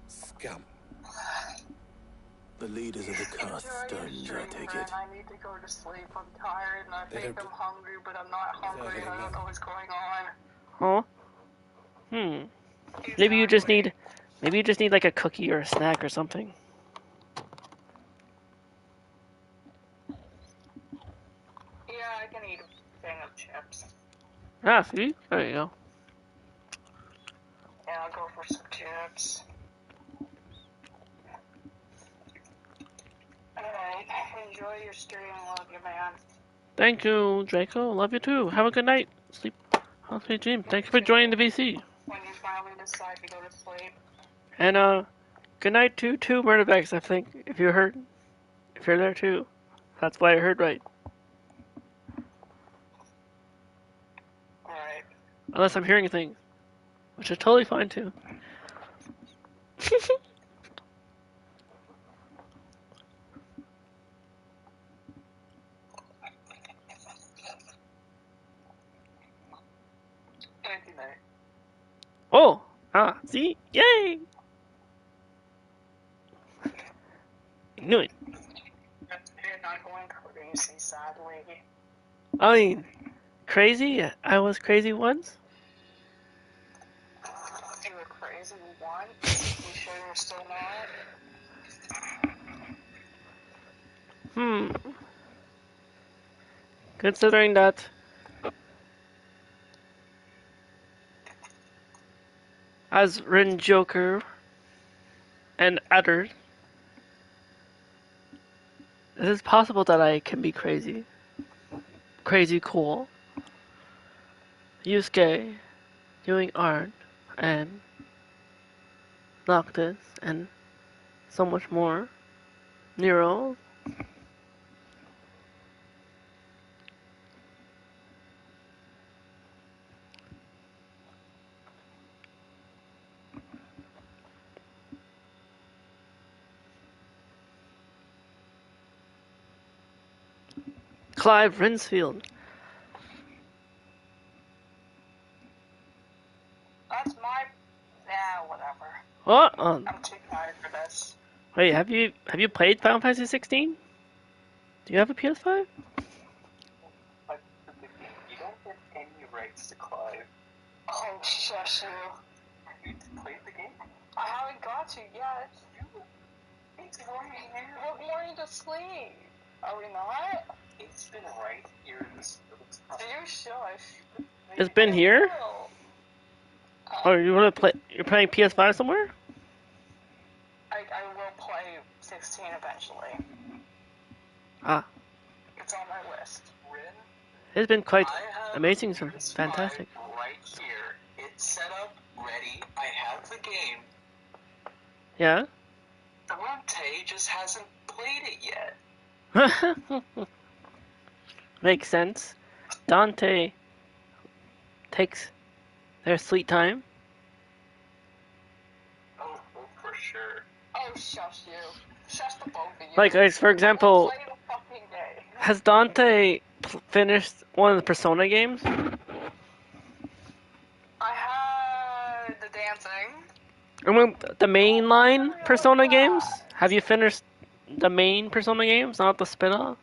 Scum. The leaders of the Carstones, I take it. I need to go to sleep. I'm tired and I think I'm hungry, but I'm not hungry and I don't know what's going on. Huh? Maybe you just need like a cookie or a snack or something. Yeah, I can eat a thing of chips. Ah, see? There you go. Yeah, I'll go for some chips. Enjoy your stream. Love you, man. Thank you, Draco. Love you too. Have a good night. Sleep. Have a sweet dream. Thank you for joining the VC. When you finally decide to go to sleep. And good night to two Murderbacks, I think. If you heard, if you're there too, that's why I heard right. Alright. Unless I'm hearing things, which is totally fine too. Oh, see, yay! Knew it. You're not going crazy, sadly. I mean, crazy? I was crazy once. You were crazy once? You sure you're still not? Considering that as Rin Joker and others, it is possible that I can be crazy. Crazy cool. Yusuke doing art and Noctis and so much more. Nero. Clive Rinsfield. That's my... Yeah, whatever. What? I'm too tired for this. Wait, have you played Final Fantasy 16? Do you have a PS5? You don't get any rights to Clive. Oh, shush you. You played the game? I haven't got to yet. We're going to sleep. Are we not? It's been right here in this Do you shush? It's been here? Oh, you wanna play? You're playing PS5 somewhere? I will play 16 eventually. Ah. It's on my list. It's been quite amazing, so fantastic. Right here. It's set up, ready. I have the game. Yeah? Dante just hasn't played it yet. Makes sense. Dante takes their sweet time. Oh, for sure. Oh, shush you. Shush the both of you. Like, for example, Play the fucking game. has Dante finished one of the Persona games? I had the dancing. I mean, the mainline Persona games? Have you finished the main Persona games, not the spin-off?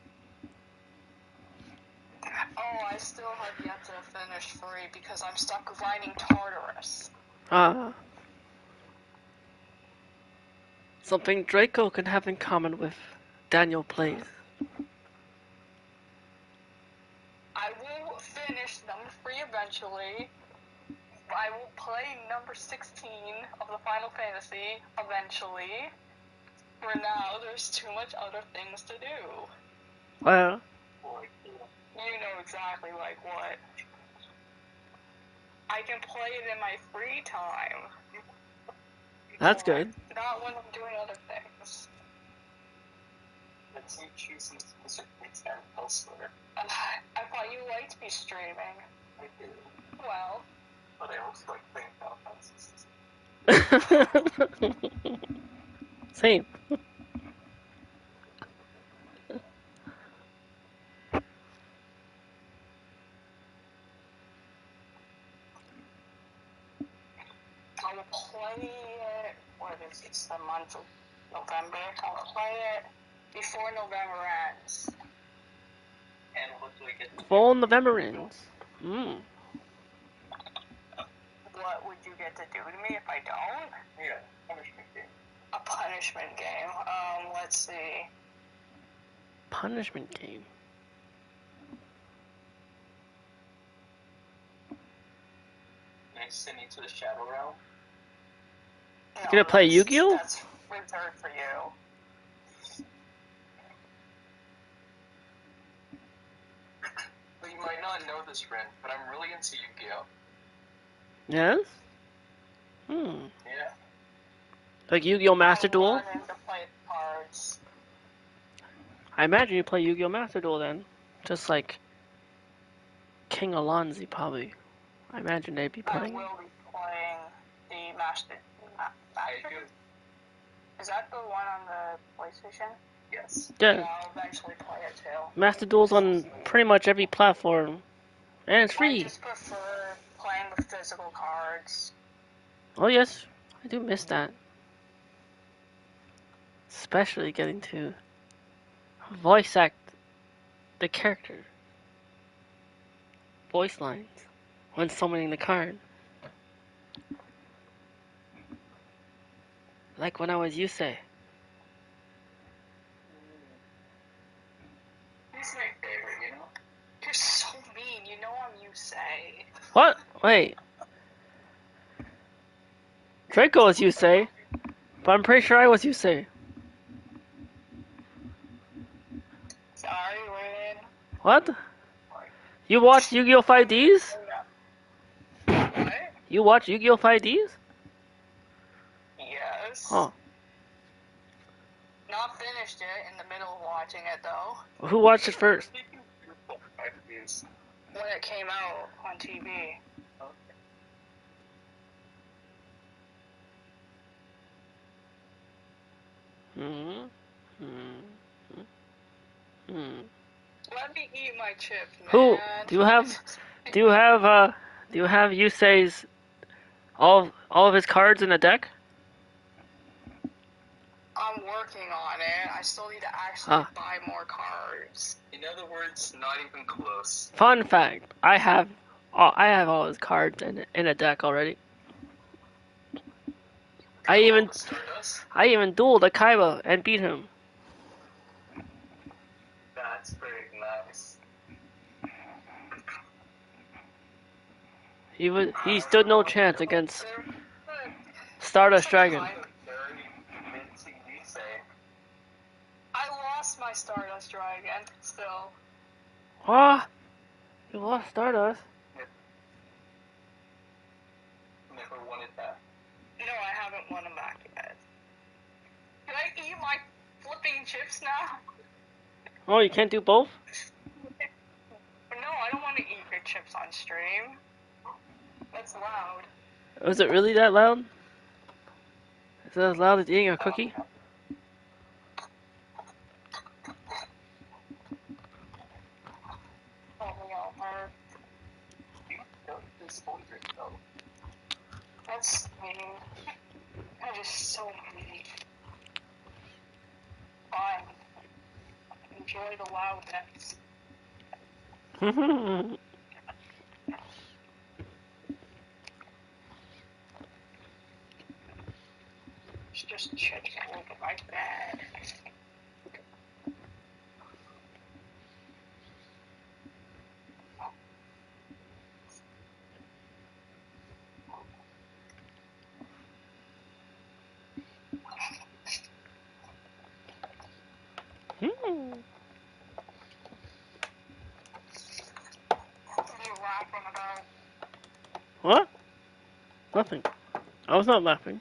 Oh, I still have yet to finish 3 because I'm stuck grinding Tartarus. Ah. Something Draco can have in common with Daniel plays. I will finish number 3 eventually. I will play number 16 of the Final Fantasy eventually. For now, there's too much other things to do. Well. You know exactly like what. I can play it in my free time. That's good. Not when I'm doing other things. Let's you choosing specific and elsewhere. I thought you liked me streaming. I do. Well. But I also like playing Final Fantasy. Same. I will play it, what is it, it's the month of November. I'll play it before November ends. And what do I get to Fall November ends. What would you get to do to me if I don't? Yeah, punishment game. A punishment game. Let's see. Punishment game. Can I send you to the Shadow Realm? You gonna play Yu-Gi-Oh? That's reserved for you. might not know this, Rin, but I'm really into Yu-Gi-Oh! Yes? Hmm. Yeah. Like Yu-Gi-Oh! Master Duel? I'm into playing cards. I imagine you play Yu-Gi-Oh! Master Duel then. Just like King Alonzi, probably. I imagine they'd be playing. I will be playing the Master. Is that the one on the PlayStation? Yes. Yeah. I'll eventually play it too. Master Duel's on pretty much every platform. And it's free. I just prefer playing with physical cards. Oh yes, I do miss that. Especially getting to voice act the character. Voice lines when summoning the card. Like when I was Yusei. He's my favorite, you know? You're so mean, you know I'm Yusei. What? Wait. Draco was Yusei, but I'm pretty sure I was Yusei. Sorry, Rin. What? You watched Yu-Gi-Oh! 5Ds? What? You watched Yu-Gi-Oh! 5Ds? Yes. Huh. Not finished it, in the middle of watching it though. Who watched it first? When it came out on TV. Let me eat my chip, man. Who do you have Yusei's all of his cards in a deck? I'm working on it. I still need to actually buy more cards. In other words, not even close. Fun fact: I have all his cards in a deck already. I even dueled a Kaiba and beat him. That's pretty nice. He stood no chance against Stardust Dragon. I lost my Stardust Dragon, still. Ah, you lost Stardust. Never wanted that. No, I haven't won him back yet. Can I eat my flipping chips now? Oh, you can't do both? No, I don't want to eat your chips on stream. That's loud. Was it really that loud? Is that as loud as eating a cookie? That's mean. That is so mean. Fine. Enjoy the loudness. It's just chips all over my bed. What? Nothing. I was not laughing.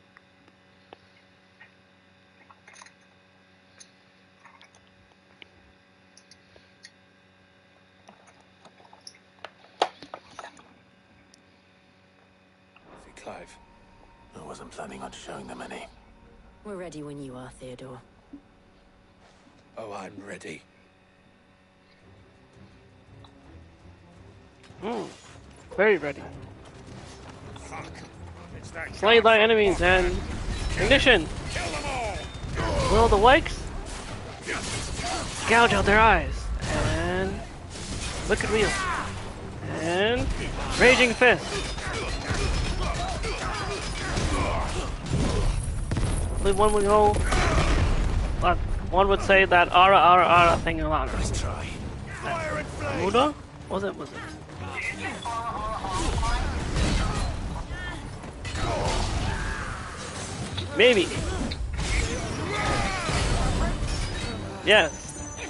See, Clive, I wasn't planning on showing them any. We're ready when you are, Theodore. Oh, I'm ready. Very ready. Slay thy enemies and ignition! Will the Wikes gouge out their eyes and Wicked Wheel and Raging Fist. I believe one would go. One would say that ara thing a lot. Nice try. Buddha? Was it? Maybe. Yes,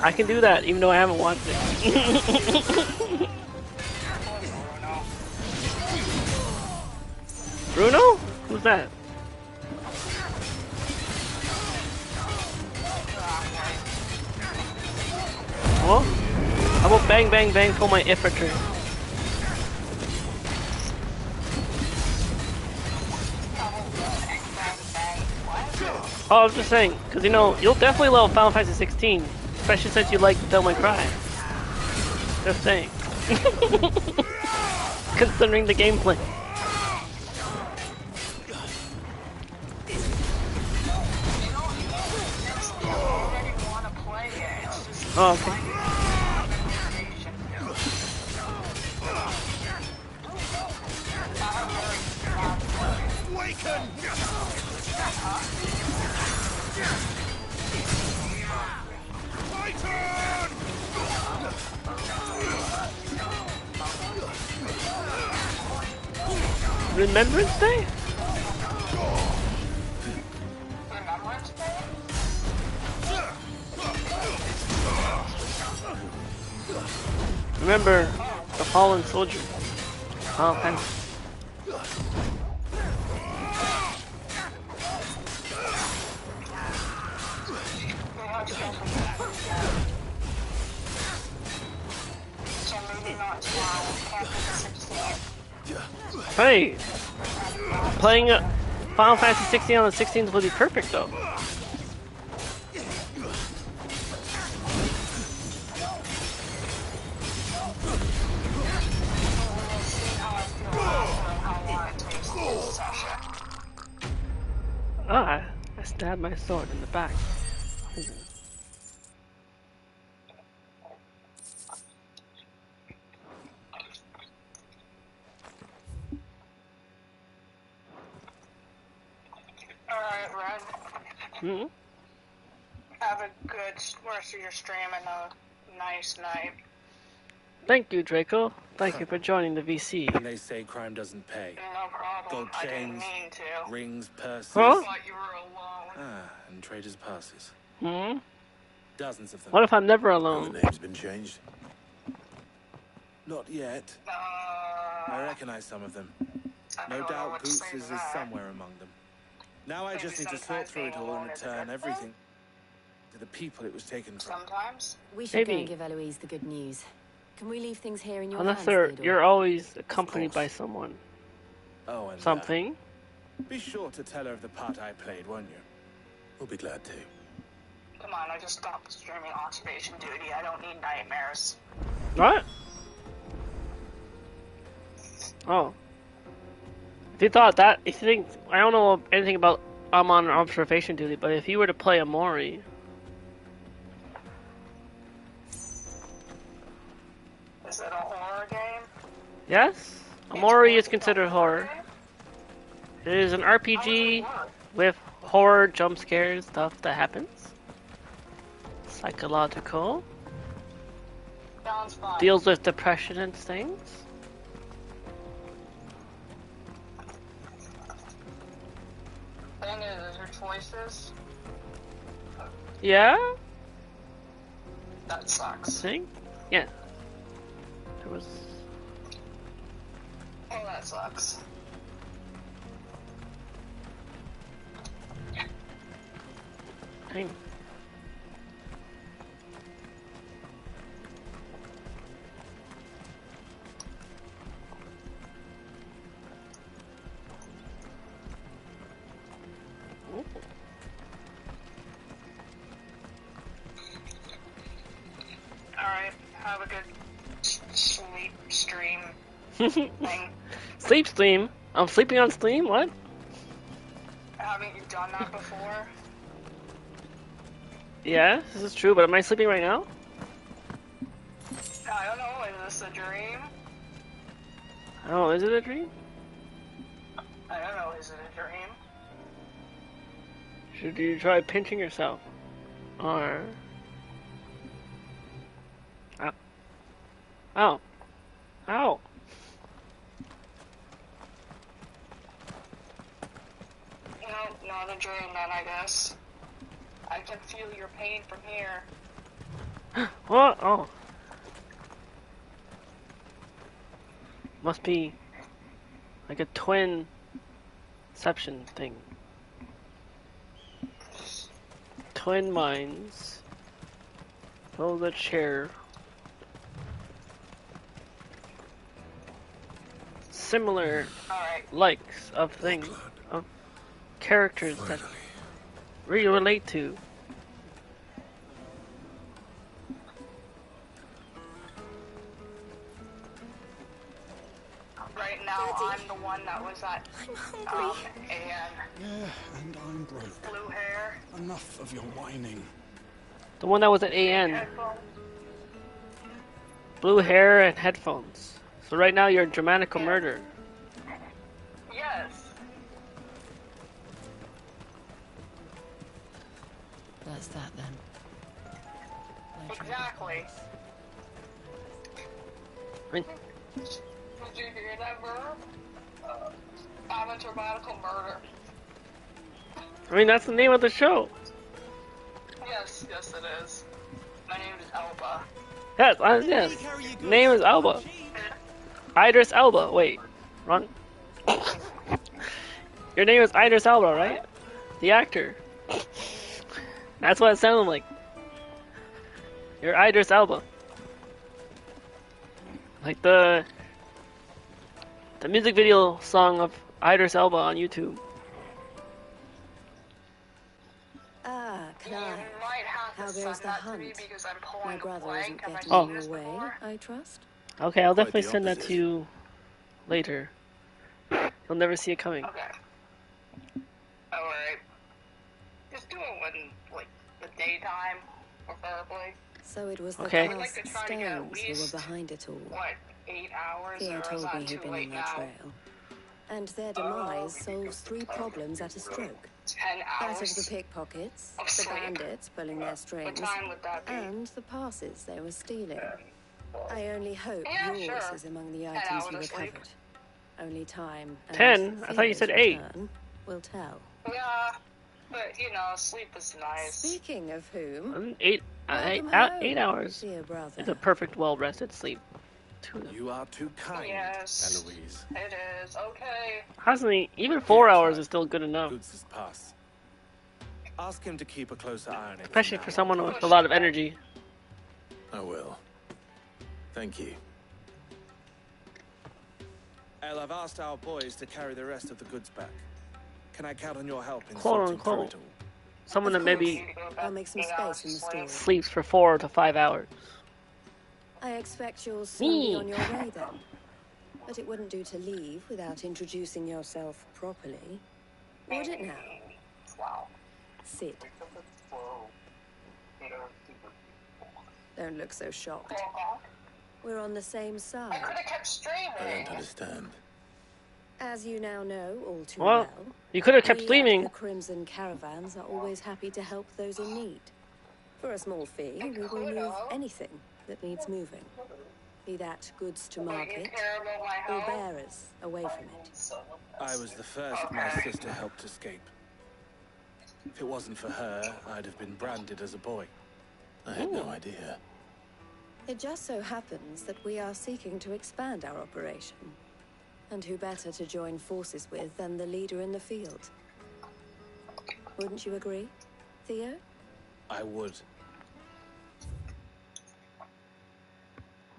I can do that even though I haven't watched it. Bruno? Who's that? Oh? How about bang bang bang for my infantry? Oh, I was just saying, because you know, you'll definitely love Final Fantasy 16, especially since you like Devil May Cry. Just saying. Considering the gameplay. Oh, okay. Remembrance Day? Remember the fallen soldier. Oh, thanks. Hey! Playing Final Fantasy 16 on the 16th would be perfect though. Ah, I stabbed my sword in the back. Alright, Red. Hmm? Have a good rest of your stream and a nice night. Thank you, Draco. Thank you for joining the VC. And they say crime doesn't pay. No problem. Gold chains, I didn't mean to. rings, purses. Huh? I thought you were alone. And traders' passes. Hmm? Dozens of them. What if I'm never alone? The name's been changed. Not yet. I recognize some of them. No doubt Boots is somewhere among them. Now I just need to sort through it all and return everything to the people it was taken from. Sometimes. We should go and give Eloise the good news. Can we leave things here in your Unless hands, you're always accompanied by someone. Oh, and something. Be sure to tell her of the part I played, won't you? We'll be glad to. Come on, I just stopped streaming observation duty. I don't need nightmares. What? Oh. If you thought that, if you think, I don't know anything about I'm on observation duty, but if you were to play Amori. Is it a horror game? Yes? Amori is considered horror. It is an RPG with horror, jump scares, stuff that happens. Psychological. Sounds fun. Deals with depression and things. Thing is your choices. Yeah? That sucks. Thing? Yeah. There was... Oh, that sucks. Dang. Alright, have a good sleep stream thing. Sleep stream? I'm sleeping on stream? What? Haven't you done that before? Yeah, this is true, but am I sleeping right now? I don't know, is this a dream? Oh, is it a dream? I don't know, is it a dream? Should you try pinching yourself? Or... Ow. Ow. Ow. No, not a dream then, I guess. I can feel your pain from here. What? Oh. Must be like a twin Inception thing. Twin minds. Fill the chair. Similar likes of things, of characters that we relate to. Right now, I'm the one that was at AN. Yeah, and I'm broke. Blue hair. Enough of your whining. The one that was at AN. Blue hair and headphones. So right now you're Dramatical Murder. Yes. That's that then. Exactly. I mean, Did you hear that, verb? I'm a dramatical murder. I mean, that's the name of the show. Yes, yes it is. My name is Elba. Yes, yes. Name is Elba. Idris Elba. Wait, wrong. Your name is Idris Elba, right? The actor. That's what it sounded like. You're Idris Elba. Like the music video song of Idris Elba on YouTube. Clive, how goes the hunt? My brother isn't getting Oh. in your way, I trust. Okay, I'll Quite definitely the send that opposite. to you later. You'll never see it coming. Okay. Alright. Just do it when, like, the daytime, preferably. So it was the Okay. I'd like to cast try to get at stones who least, were behind it all. what, 8 hours? Theo Or is told that me too he'd been late on their now? trail. And their demise solves 3 problems at a stroke. 10 That of hours? the pickpockets, of the sleep? bandits pulling their strings, time would that be? and the passes they were stealing. I only hope Yeah, yours sure. is among the 10 items hours you of sleep. recovered. Only time and 10? I thought you said Theo's 8. return will tell. Yeah, but, you know, sleep is nice. Speaking of whom, 8 welcome home, 8 hours. dear brother. It's a perfect, well-rested sleep. You are too kind, Yes, Eloise. it is. Okay. Honestly, even 4 hours is still good enough. Goods' pass. Ask him to keep a closer eye on it. Especially for someone with a lot of energy. I will. Thank you. El, I've asked our boys to carry the rest of the goods back. Can I count on your help in Quote sorting through unquote. it all? Someone that maybe I'll make some space in the store. sleeps for 4 to 5 hours. I expect you'll soon be on your way then. But it wouldn't do to leave without introducing yourself properly. Would it now? Wow. Sid. Don't look so shocked. We're on the same side. I could have kept streaming. I don't understand. As you now know all too Well, well, you could have kept we at streaming. the Crimson Caravans are always happy to help those in need. For a small fee, we will move anything that needs moving. Be that goods to market or bearers away from it. I was the first my sister helped escape. If it wasn't for her, I'd have been branded as a boy. I had no idea. It just so happens that we are seeking to expand our operation. And who better to join forces with than the leader in the field? Wouldn't you agree, Theo? I would.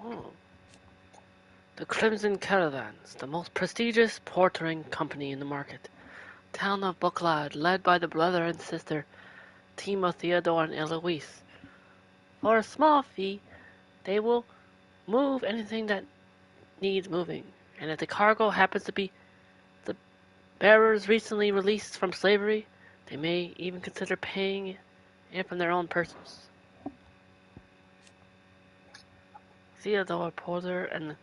Oh. The Crimson Caravans, the most prestigious portering company in the market. Town of Bucklad, led by the brother and sister, team of Theodore and Eloise. For a small fee, they will move anything that needs moving. And if the cargo happens to be the bearers recently released from slavery, they may even consider paying it from their own purses. Theodore Porter and the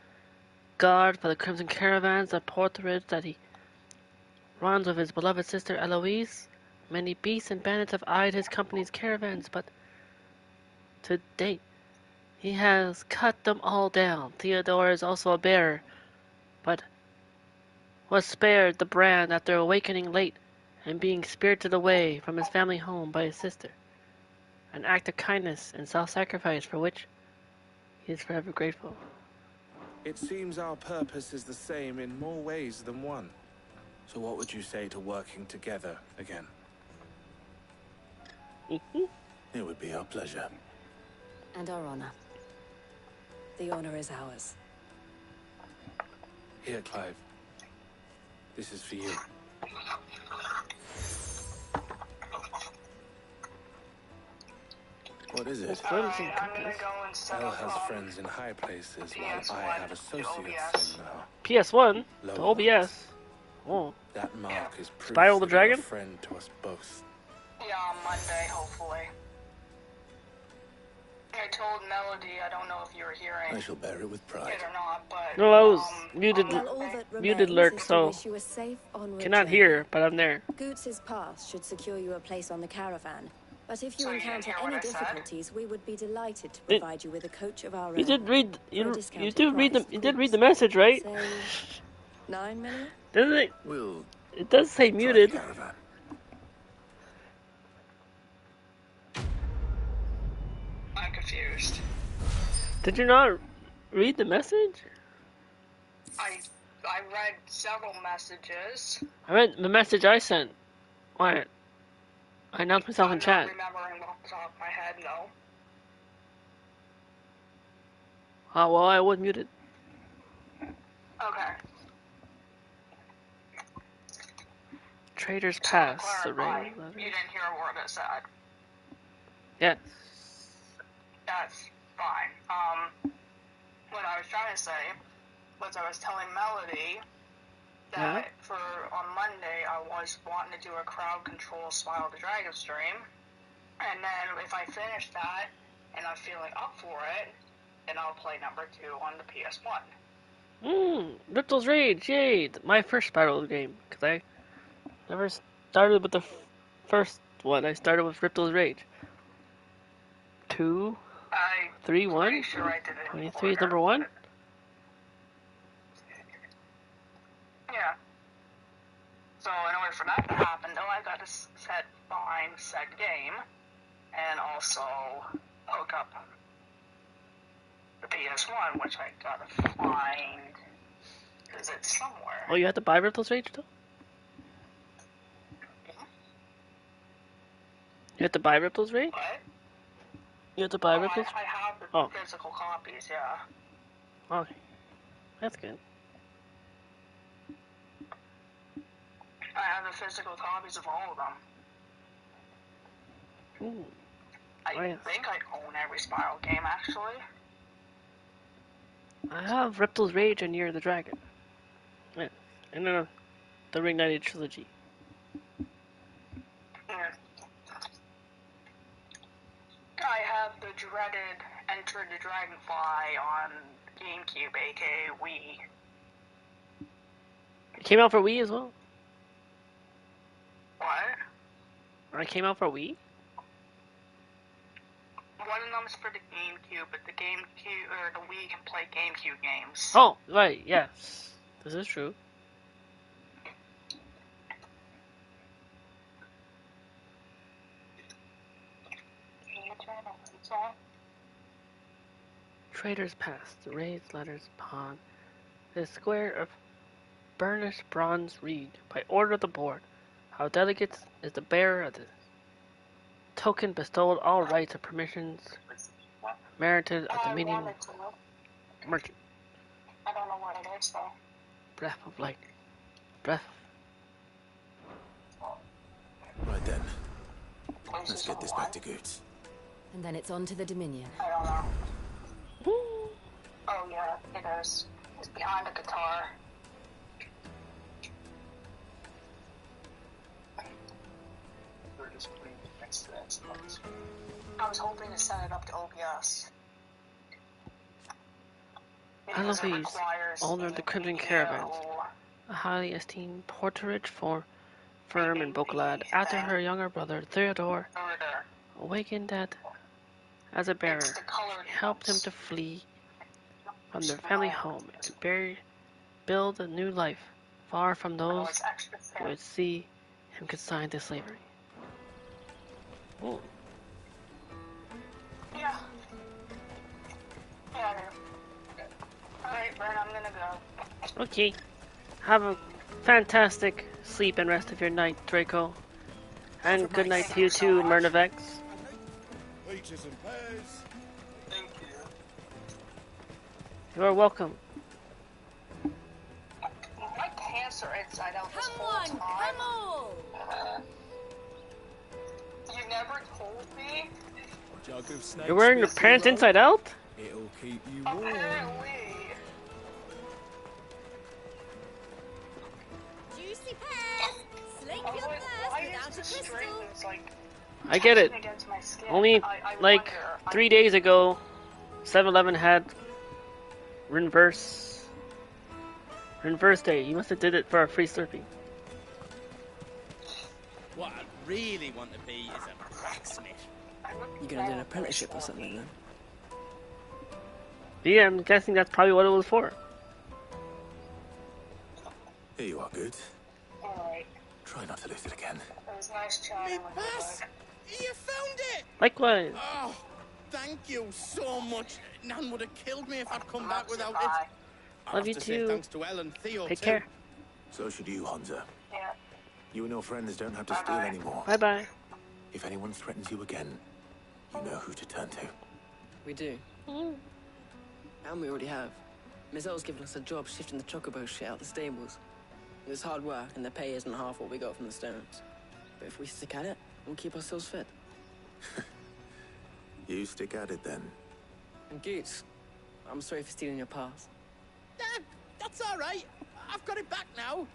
guard for the Crimson Caravans at Porterage that he runs with his beloved sister Eloise. Many beasts and bandits have eyed his company's caravans, but to date, he has cut them all down. Theodore is also a bearer, but was spared the brand after awakening late and being spirited away from his family home by his sister. An act of kindness and self-sacrifice for which he is forever grateful. It seems our purpose is the same in more ways than one. So what would you say to working together again? It would be our pleasure. And our honor. The honor is ours. Here, Clive. This is for you. What is it? I'm gonna go and set Elle up has friends in high places, while I have associates in PS1? low The OBS. Oh. That mark is proof Spiral the that you're Dragon? a friend to us both. Yeah, on Monday, hopefully. I told Melody, I don't know if you were hearing I shall bear it with pride. it or not, but... No, I was muted, Well, all that muted remains lurk, is to so wish you a safe onward cannot journey. hear, but I'm there. Goots's pass should secure you a place on the caravan. But if you So you didn't encounter hear what any I said? difficulties, we would be delighted to provide you with a coach of our own. You did read. for a You discounted do read the. price, You of did read course. the message, right? Say 9 million? Doesn't it? We'll It does say muted. caravan. I'm confused. Did you not read the message? I read several messages. I read the message I sent. Why? I announced myself in chat. I'm not remembering off the top of my head, no. Oh well, I was muted. Okay. Trader's So to Pass. The clarify, rain. you didn't hear a word I said. Yes. That's fine. What I was trying to say was I was telling Melody that on Monday I was wanting to do a crowd control Smile the Dragon stream, and then if I finish that and I'm feeling up for it, then I'll play number 2 on the PS1. Ripto's Rage, yay! My first battle game, because I never started with the first one. I started with Ripto's Rage. 2, 3, 1? Sure I did it 23 is number 1? Yeah. So in order for that to happen, though, I got to find said game, and also hook up the PS1, which I gotta find, because it's somewhere. Oh, you had to buy Ripto's Rage, though? You had to buy Ripto's Rage? What? You had to buy Ripto's? I have the physical copies, yeah. Okay. That's good. I have the physical copies of all of them. Ooh. I think I own every Spiral game, actually. I have Ripto's Rage and Year of the Dragon. Yeah. And then the Ring Knighted trilogy. I have the dreaded Enter the Dragonfly on GameCube, aka Wii. It came out for Wii as well? What? It came out for Wii? One of them is for the GameCube, but the GameCube or the Wii can play GameCube games. Oh, right, yes. This is true. Trader's Pass, the raised letters upon the square of burnished bronze reed, by order of the board, how delegates is the bearer of the token bestowed all rights and permissions merited at the meeting merchant. I don't know what it is though. Breath of light. Breath. Right then. Let's get this back to Goots. And then it's on to the Dominion. I don't know. Oh yeah, it is. It's behind the guitar. We're just putting it next to that spot. I was hoping to set it up to OBS. Eloise, owner of the Crimson Caravans, a highly esteemed porterage for firm in Boklad, after her younger brother Theodore awakened that as a bearer, she helped him to flee from their family home and build a new life, far from those who would see him consigned to slavery. Ooh. Yeah. Yeah, I know. Alright, Brent, I'm gonna go. Okay. Have a fantastic sleep and rest of your night, Draco. And good night to you too, Murnavex. Peaches and pears. Thank you. You are welcome. My pants are inside out this whole time. Come on! You never told me? Jug of snakes. You're wearing your pants inside out? It'll keep you warm. Apparently. Juicy pears! Slake your thirst without a crystal. I get it. Only like 3 days ago, 7-Eleven had Reverse Day. You must have did it for a free Slurpee. What I really want to be is a blacksmith. You gonna do an apprenticeship or something then? Yeah, I'm guessing that's probably what it was for. Here you are, Good. Alright. Try not to lose it again. It was nice chatting with you. You found it! Likewise. Oh, thank you so much. Nan would have killed me if I'd come back without it. I'll Love have you to say too. thanks to Elle and Theo Take too. care. So should you, Hansa. Yeah. You and your friends don't have to steal anymore. Bye bye. If anyone threatens you again, you know who to turn to. We do. And we already have. Miss L's given us a job shifting the chocobo shit out the stables. It's hard work, and the pay isn't half what we got from the stones. But if we stick at it, we'll keep ourselves fit. You stick at it then. And Goots, I'm sorry for stealing your pass. That's all right. I've got it back now.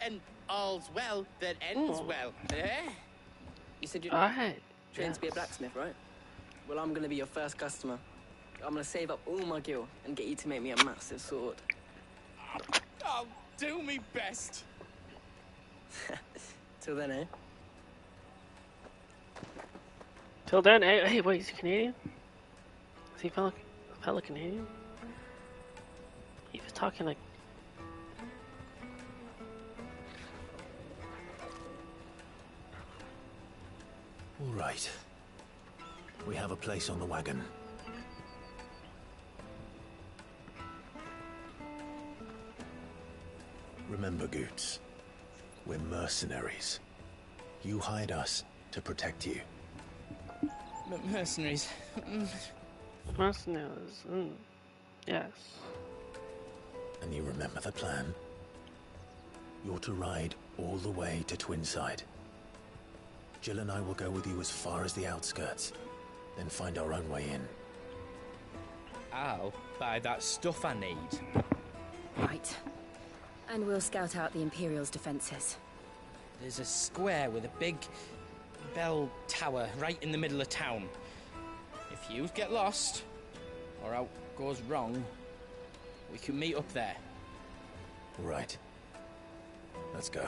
And all's well that ends well. Eh? You said you're Alright. trained to be a blacksmith, right? Well, I'm gonna be your first customer. I'm gonna save up all my gil and get you to make me a massive sword. I'll do me best. Till then, eh? Till then, hey, wait, is he Canadian? Is he fellow Canadian? He was talking like... All right. We have a place on the wagon. Remember, Goots, we're mercenaries. You hired us to protect you. Mercenaries. Mercenaries. Yes. And you remember the plan? You're to ride all the way to Twinside. Jill and I will go with you as far as the outskirts, then find our own way in. I'll buy that stuff I need. Right. And we'll scout out the Imperial's defenses. There's a square with a big bell tower right in the middle of town. If you get lost, or out goes wrong, we can meet up there. Right. Let's go.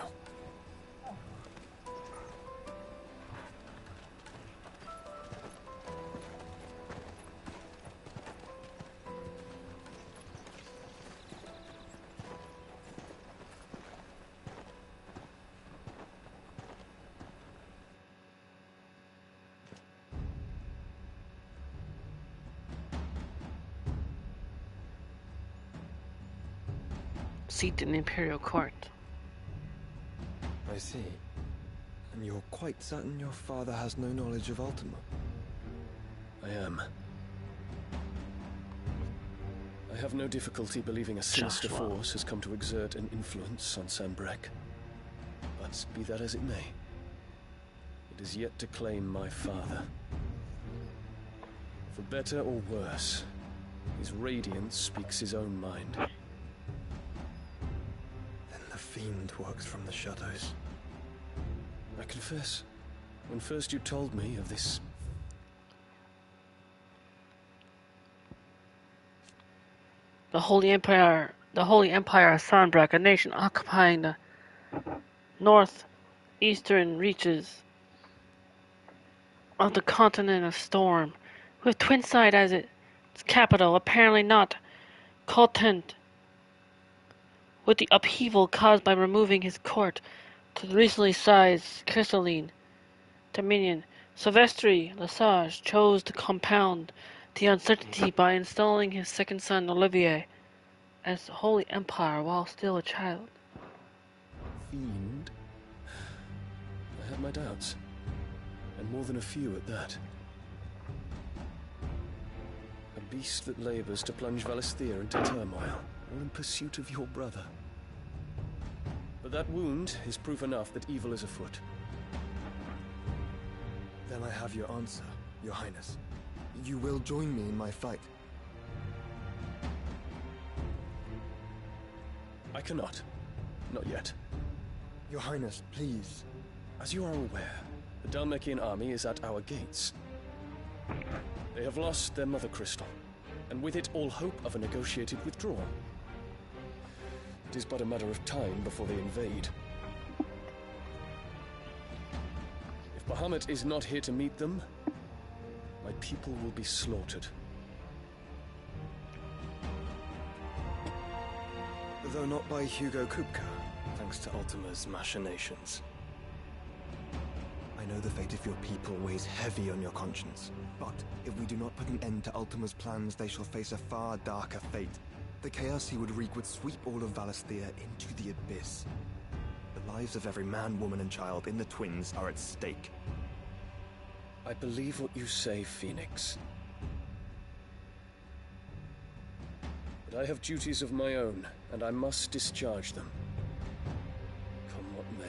Seat in the Imperial Court. I see. And you're quite certain your father has no knowledge of Ultima? I am. I have no difficulty believing a sinister force has come to exert an influence on Sanbreque. But be that as it may, it is yet to claim my father. For better or worse, his radiance speaks his own mind. Then the fiend works from the shadows. I confess, when first you told me of this... The Holy Empire of Sanbreque, a nation occupying the northeastern reaches of the continent of Storm, with Twinside as its capital, apparently not content with the upheaval caused by removing his court to the recently sized crystalline dominion. Sylvestre Lesage chose to compound the uncertainty by installing his second son, Olivier, as the Holy Empire while still a child. Fiend? had my doubts. And more than a few at that. A beast that labours to plunge Valisthea into turmoil, all in pursuit of your brother. But that wound is proof enough that evil is afoot. Then I have your answer, Your Highness. You will join me in my fight. I cannot. Not yet. Your Highness, please. As you are aware, the Dhalmekian army is at our gates. They have lost their mother crystal, and with it all hope of a negotiated withdrawal. It is but a matter of time before they invade. If Bahamut is not here to meet them, my people will be slaughtered. Though not by Hugo Kupka, thanks to Ultima's machinations. I know the fate of your people weighs heavy on your conscience, but if we do not put an end to Ultima's plans, they shall face a far darker fate. The chaos he would wreak would sweep all of Valisthea into the abyss. The lives of every man, woman, and child in the Twins are at stake. I believe what you say, Phoenix. But I have duties of my own, and I must discharge them. Come what may.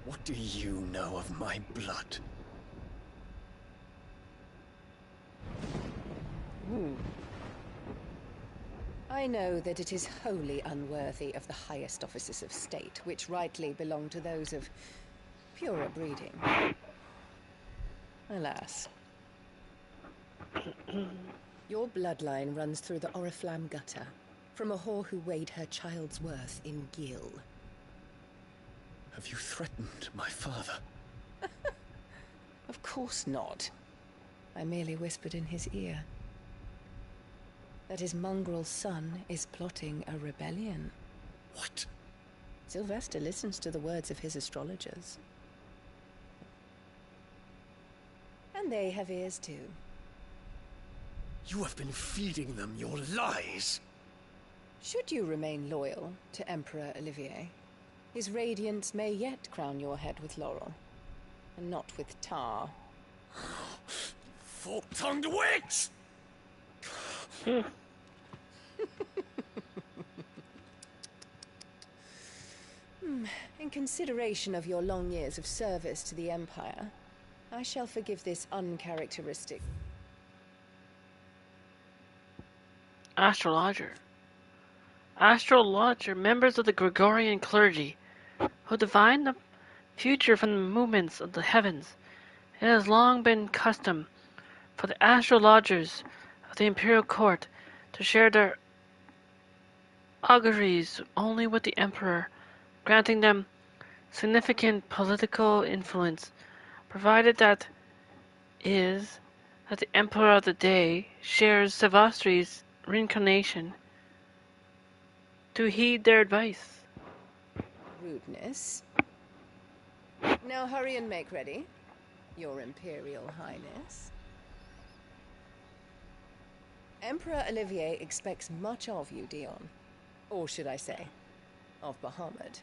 What do you know of my blood? I know that it is wholly unworthy of the highest offices of state, which rightly belong to those of purer breeding. Alas. Your bloodline runs through the Oriflamme gutter, from a whore who weighed her child's worth in gil. Have you threatened my father? Of course not. I merely whispered in his ear that his mongrel son is plotting a rebellion. What? Sylvester listens to the words of his astrologers. And they have ears too. You have been feeding them your lies! Should you remain loyal to Emperor Olivier, his radiance may yet crown your head with laurel, and not with tar. Fork-tongued witch! In consideration of your long years of service to the Empire, I shall forgive this uncharacteristic... Astrologer. Astrologer, members of the Gregorian clergy, who divine the future from the movements of the heavens. It has long been custom for the astrologers of the imperial court to share their auguries only with the emperor, granting them significant political influence, provided that the emperor of the day shares Savastri's reincarnation, to heed their advice. Rudeness. Now hurry and make ready, Your Imperial Highness. Emperor Olivier expects much of you, Dion. Or should I say, of Bahamut.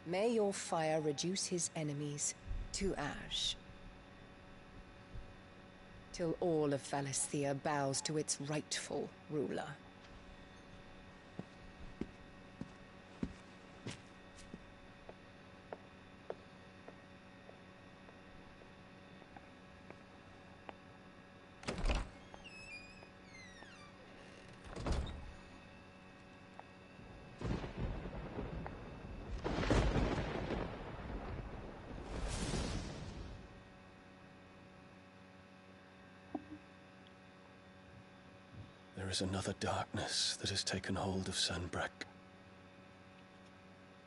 May your fire reduce his enemies to ash, till all of Valisthea bows to its rightful ruler. There is another darkness that has taken hold of Sanbreque.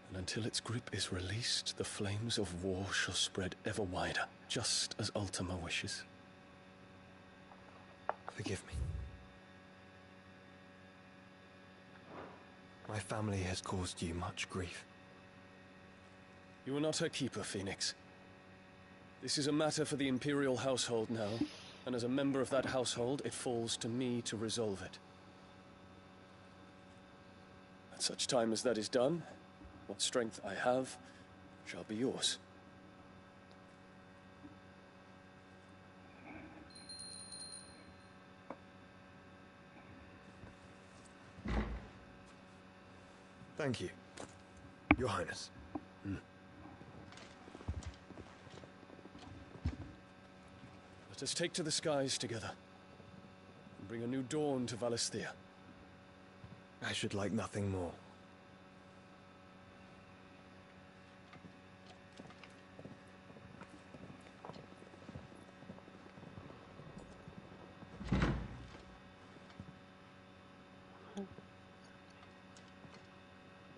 And until its grip is released, the flames of war shall spread ever wider, just as Ultima wishes. Forgive me. My family has caused you much grief. You are not her keeper, Phoenix. This is a matter for the Imperial household now, and as a member of that household, it falls to me to resolve it. At such time as that is done, what strength I have shall be yours. Thank you, Your Highness. Let us take to the skies together, and bring a new dawn to Valisthea. I should like nothing more.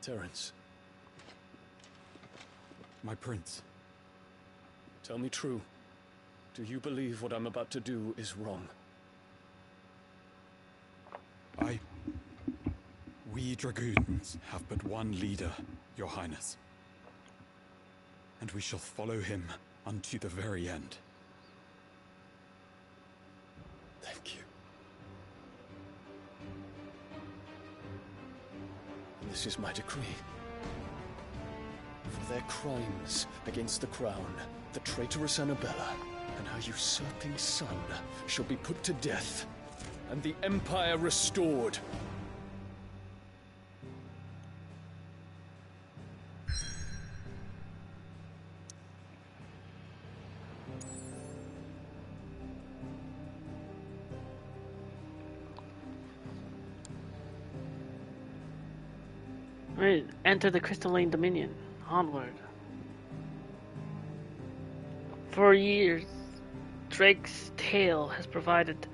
Terence. My prince. Tell me true. Do you believe what I'm about to do is wrong? We dragoons have but one leader, Your Highness. And we shall follow him unto the very end. Thank you. And this is my decree. For their crimes against the crown, the traitorous Annabella and her usurping son shall be put to death, and the Empire restored. Right, enter the crystalline dominion. Onward. For years, Drake's tale has provided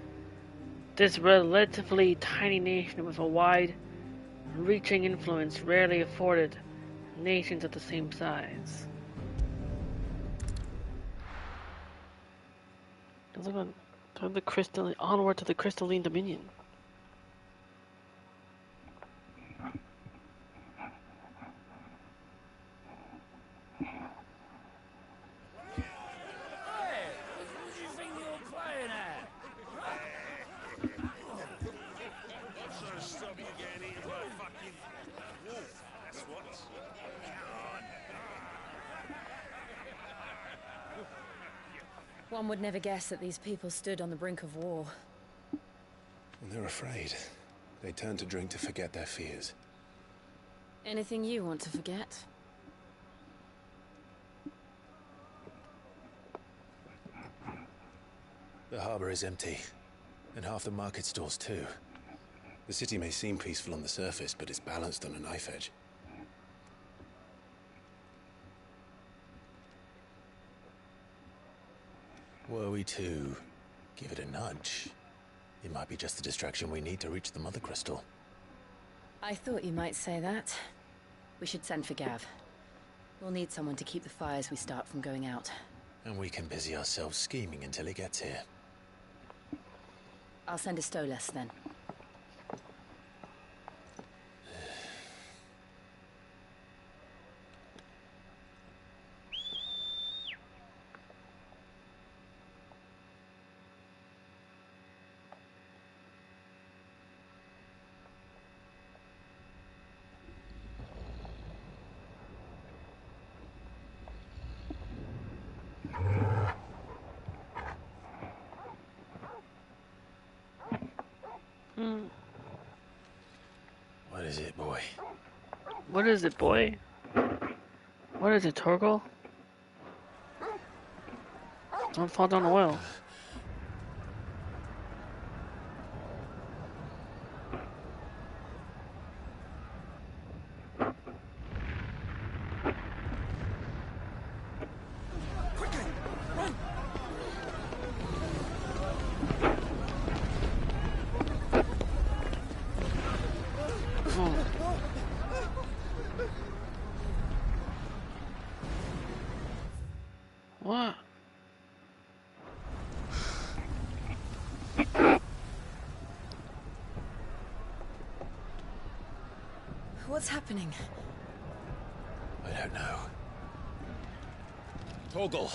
this relatively tiny nation with a wide-reaching influence rarely afforded nations of the same size. Onward to the crystalline dominion. One would never guess that these people stood on the brink of war. And they're afraid. They turn to drink to forget their fears. Anything you want to forget? The harbor is empty, and half the market stalls too. The city may seem peaceful on the surface, but it's balanced on a knife edge. Were we to give it a nudge, it might be just the distraction we need to reach the Mother Crystal. I thought you might say that. We should send for Gav. We'll need someone to keep the fires we start from going out. And we can busy ourselves scheming until he gets here. I'll send a Stolas then. What is it, boy? What is it, boy? What is it, Torgal? Don't fall down the well. What? What's happening? I don't know. Torgal!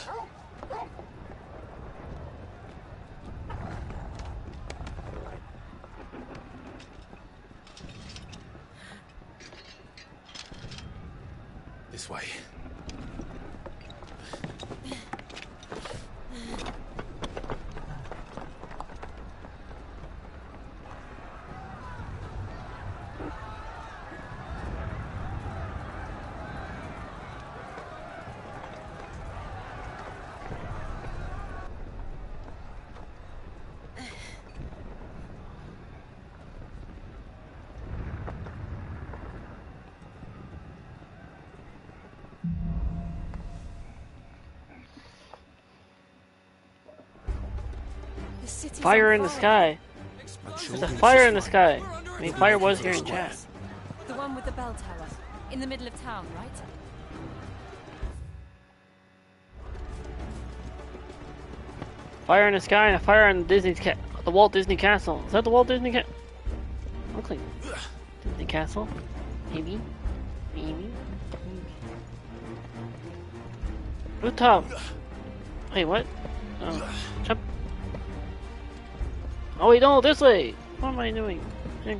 This way. Fire in the sky. There's a fire in the sky. I mean, fire was here in chat. The one with the bell tower, in the middle of town, right? Fire in the sky and a fire in the Walt Disney Castle. Is that the Walt Disney Castle? Looks like Disney Castle. Maybe. Maybe. Rooftop. Wait, what? Oh, jump. Oh wait, no, this way! What am I doing? The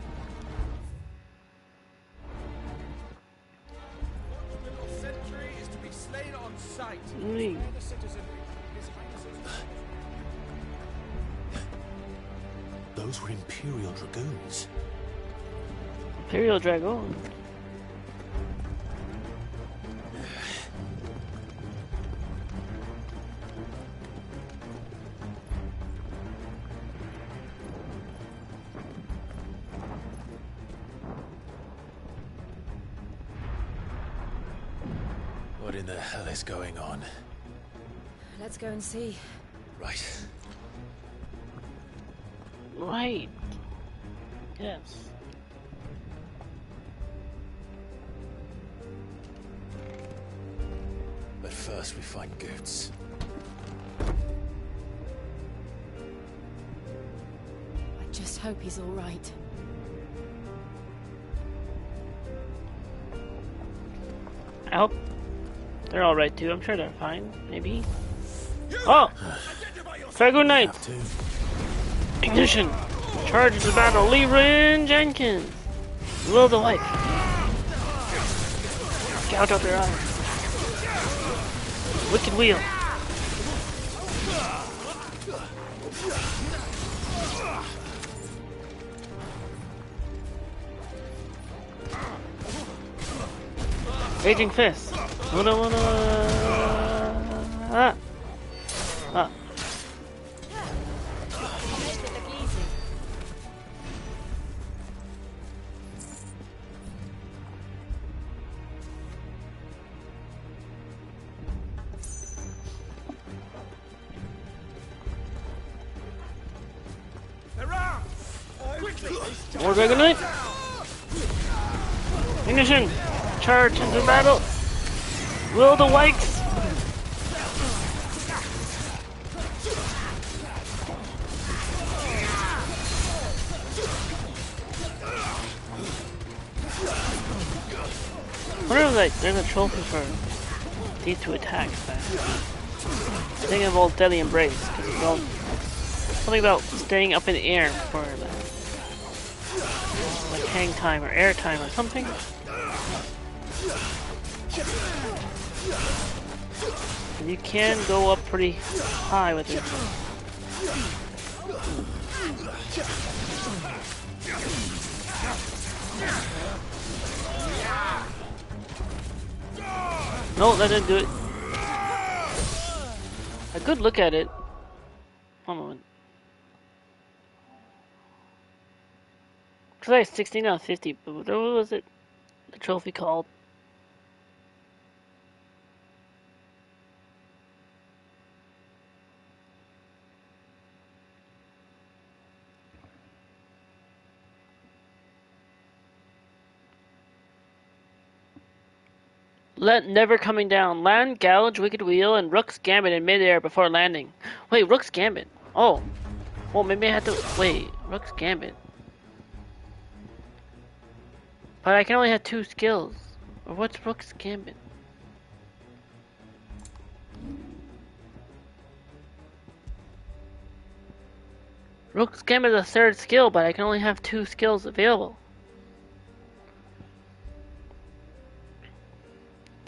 sentry is to be slain on sight. Those were Imperial Dragoons. Imperial Dragoon? What in the hell is going on? Let's go and see. Right. Right. Yes. But first we find Goots. I just hope he's all right. I hope they're alright too. I'm sure they're fine. Maybe. Oh! Dragoon Knight! Ignition! Charge the battle! Lee Rin Jenkins! Will the wife! Gouge out their eyes! Wicked Wheel! Raging Fist! Ah! Ah! More Dragon Knight! Ignition! Charge into battle! Will the Wikes! I wonder if like, there's a trophy for these two attacks. I think of old Deadly Embrace, because it's all something about staying up in the air for like hang time or air time or something. And you can go up pretty high with it. No, that didn't do it. A good look at it. One moment. Cause I had 16 out of 50, but what was it? The trophy called? Never coming down. Land, Gouge, Wicked Wheel, and Rook's Gambit in midair before landing. Wait, Rook's Gambit. Oh. Well, maybe I have to... Wait, Rook's Gambit. But I can only have 2 skills. Or what's Rook's Gambit? Rook's Gambit is a 3rd skill, but I can only have 2 skills available.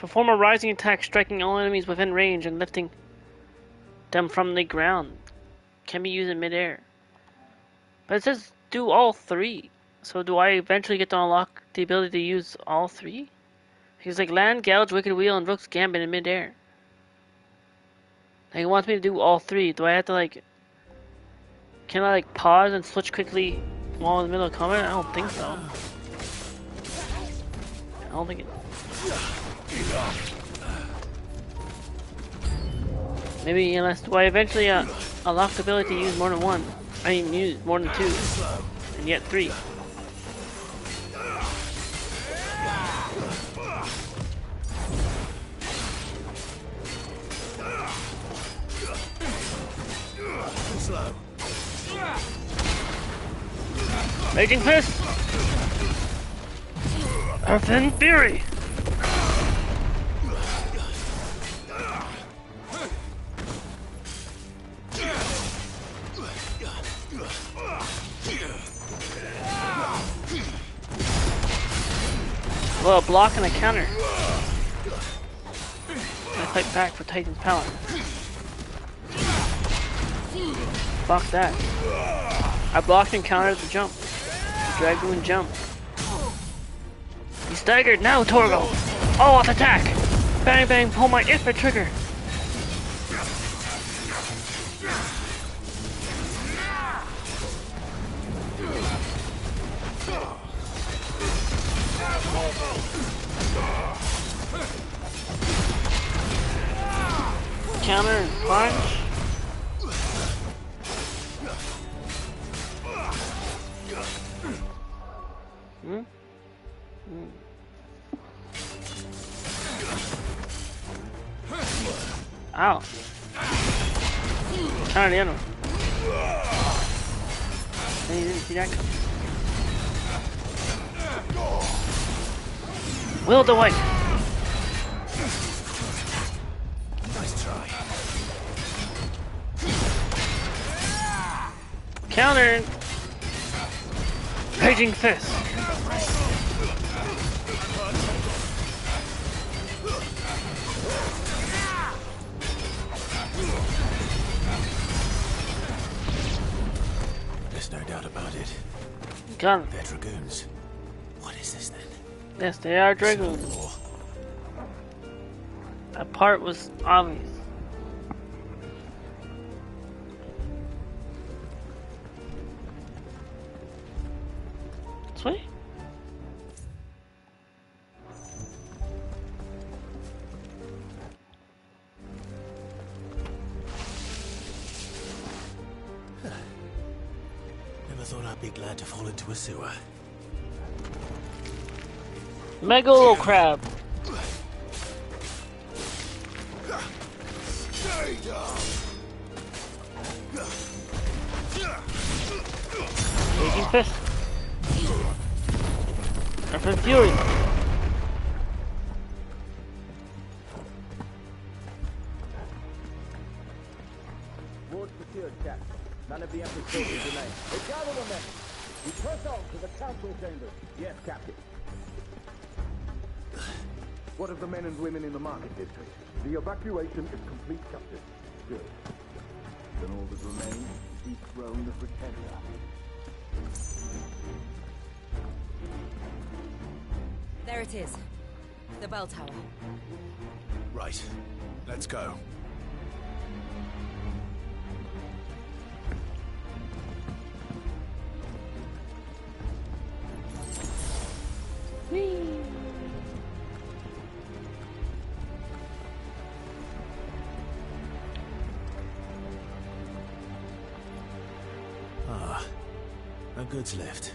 Perform a rising attack, striking all enemies within range and lifting them from the ground. Can be used in midair. But it says do all three. So do I eventually get to unlock the ability to use all three? He's like land, gouge, wicked wheel, and Rook's gambit in midair. Like, it wants me to do all three. Do I have to like? Can I like pause and switch quickly while in the middle of combat? I don't think so. I don't think it. Maybe unless do I eventually unlock the ability to use more than one? I mean, use more than two, and yet three. Slow. Raging Fist! Earthen Fury! Well, a block and a counter. I fight back for Titan's power. Fuck that. I blocked and countered the jump. Dragoon jump. He staggered. Now Torgo. All off attack. Bang bang. Pull my if trigger. Counter and punch. Ow. Counter the other one. And you didn't see that coming. Will the White. Nice try. Counter. Raging Fist. There's no doubt about it. Gun. They're dragoons. What is this then? Yes, they are dragoons. That part was obvious. Sweet. Never thought I'd be glad to fall into a sewer. Megalo crab. Raging Fist. Earthen Fury. Ward secured, Captain. None of the Emperor's soldiers remain. They gather the men. We press on to the council chambers. Yes, Captain. What of the men and women in the market district? The evacuation is complete, Captain. Good. Then all that remains is to dethrone the Pretender. There it is. The bell tower. Right. Let's go. Whee! Ah, no goods left.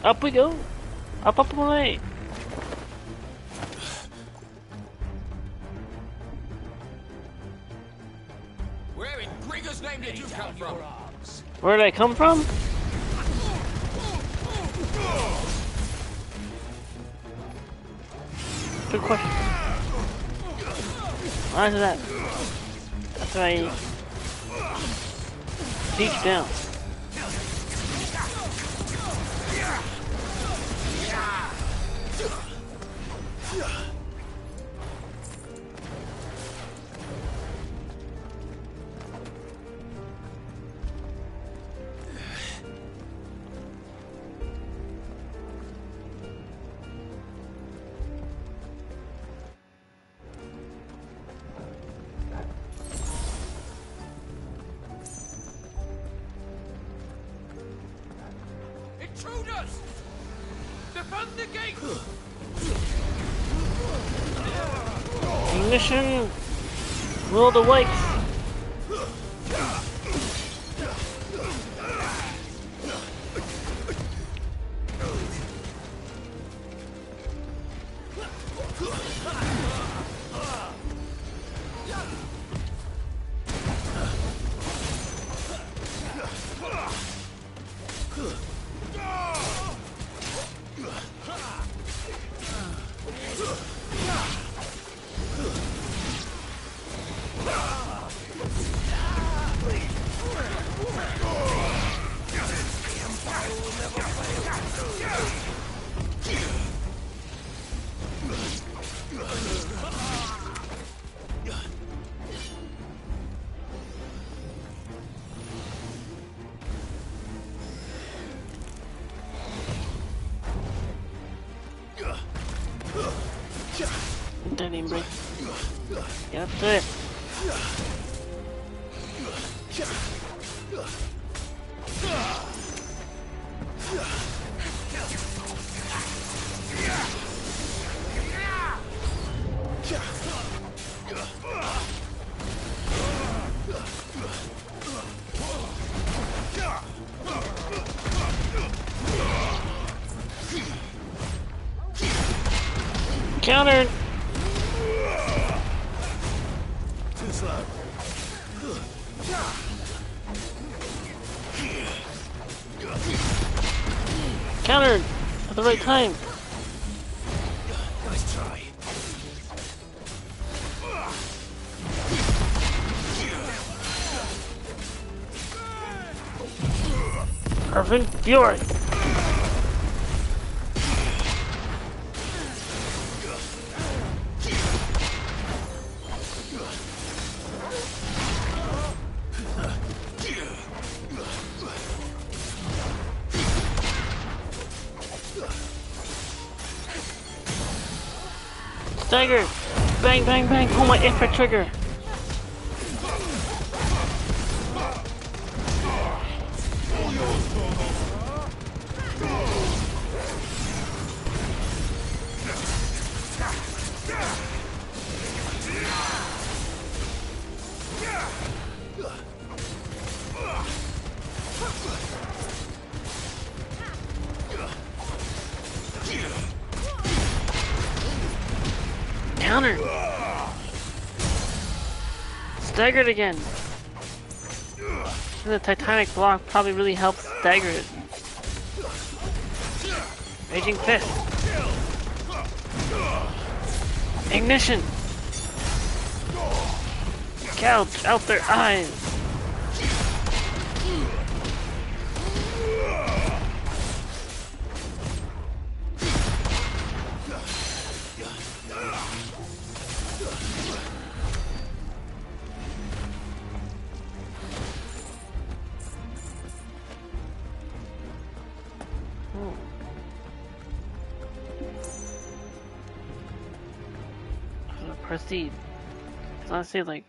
Up we go. Up, up, away. Where in Gregor's name did you come from? Where did I come from? Good question. Answer that. That's right. Peach down. Intruders! Defend the gate! Ignition! Roll the wakes! That didn't break. Get up to it. Countered. Too slow. Countered at the right time. Nice try. Perfect Fury. Stagger! Bang, bang, bang! Pull my infrared trigger! Counter! Staggered again! The Titanic block probably really helps stagger it. Raging Fist! Ignition! Gouge out their eyes! Proceed. It's honestly like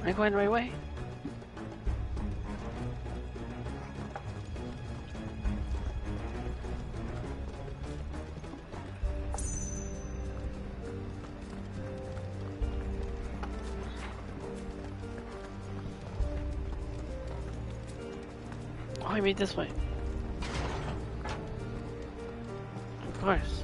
am I going the right way? Oh, I made this way. Of course.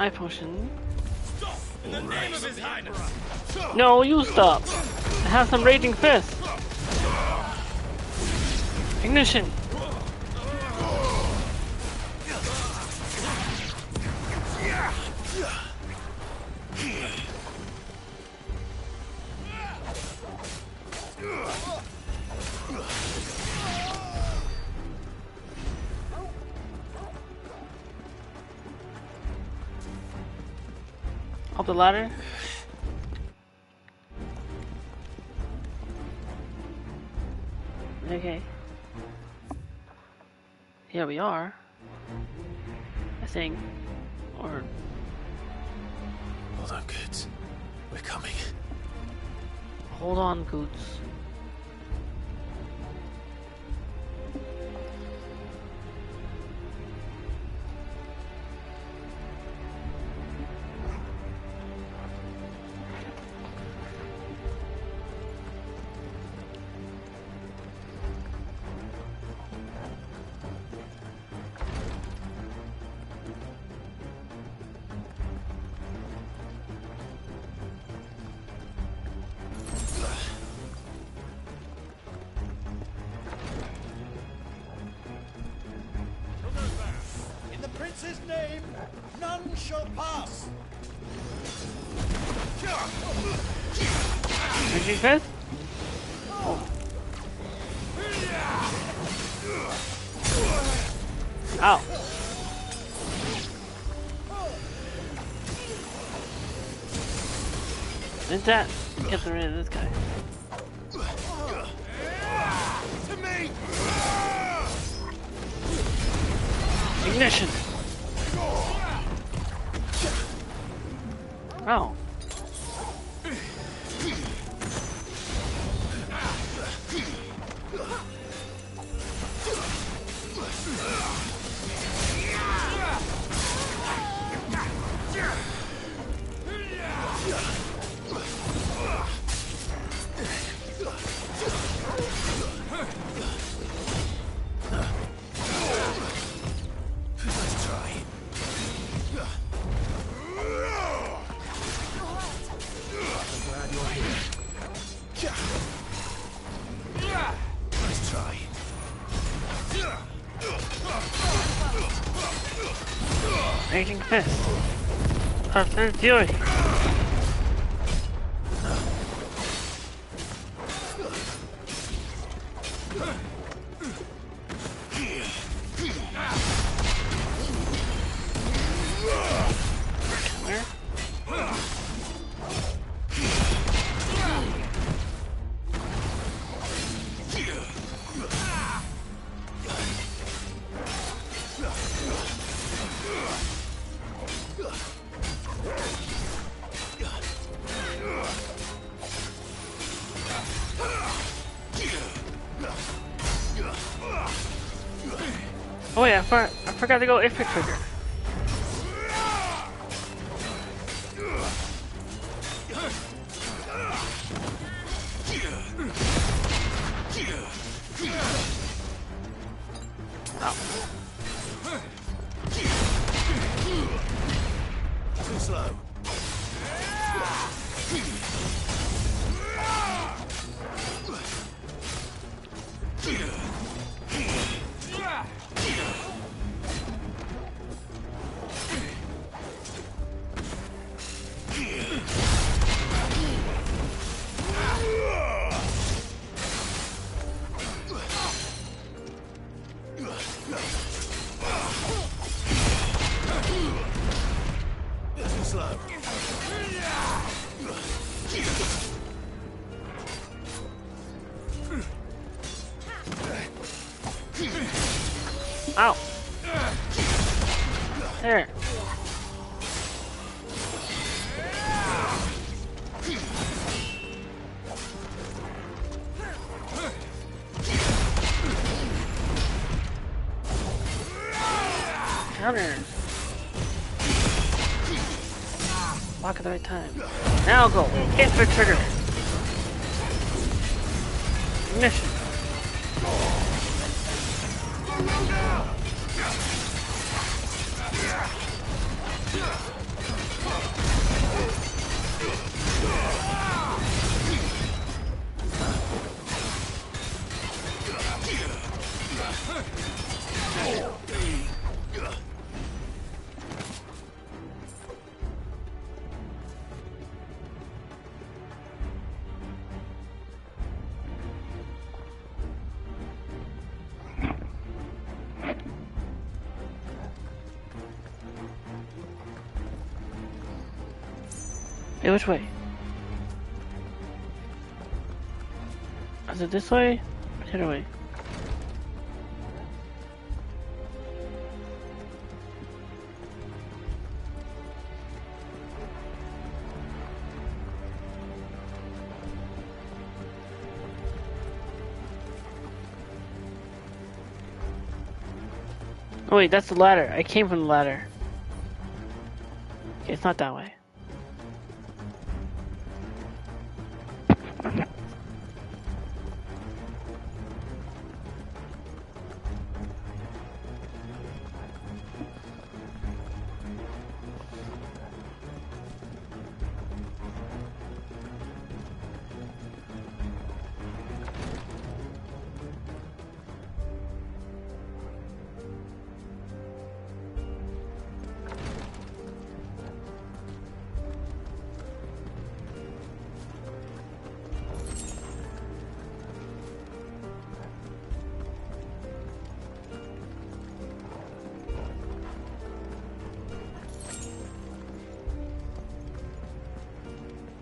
eye potion. Stop! In the name of His Highness! No, you stop! I have some raging fist! Ignition! Up the ladder. Okay. Here we are. I think. Or... Hold on, kids. We're coming. Hold on, Goots. In the prince's name, none shall pass. Raging fist? Ow. Is that get rid of this guy? To me! Ignition! Ow. Raging fist. Perfect fury. Oh yeah, I forgot to go Ifrit trigger. Too slow. Ow! There. Counter. Block at the right time. Now go. Hit the trigger. Ignition. Hey, which way? Is it this way? Or the other way? Oh wait, that's the ladder. I came from the ladder. Okay, it's not that way.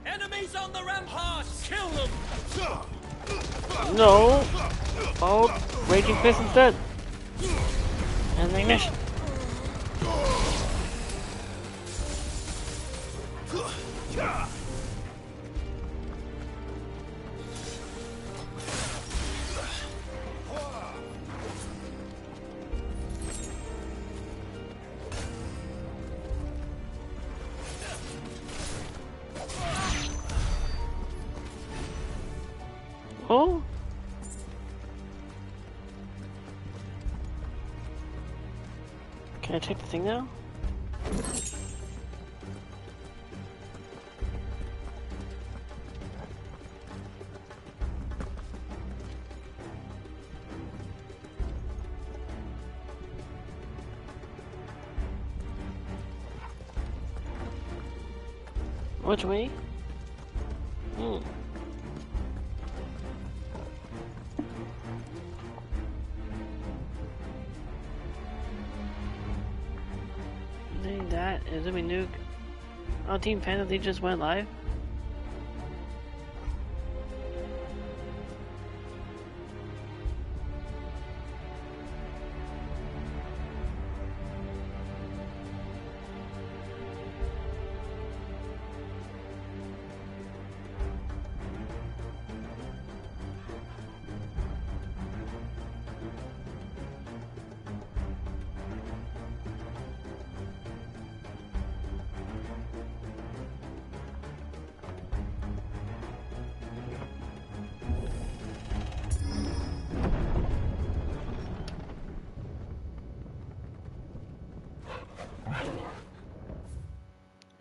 Enemies on the ramparts! Kill them! No! Oh, Raging Fist instead. And the ignition. Oh? Can I check the thing now? Which way? That is it. We nuke. Oh, Team Fantasy just went live.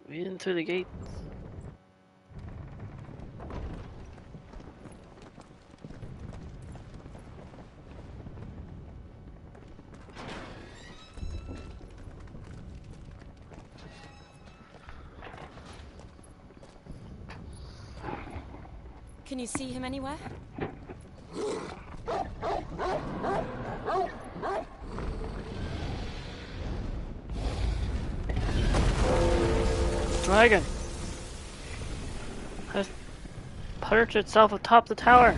We in through the gate. Can you see him anywhere? Dragon has perched itself atop the tower.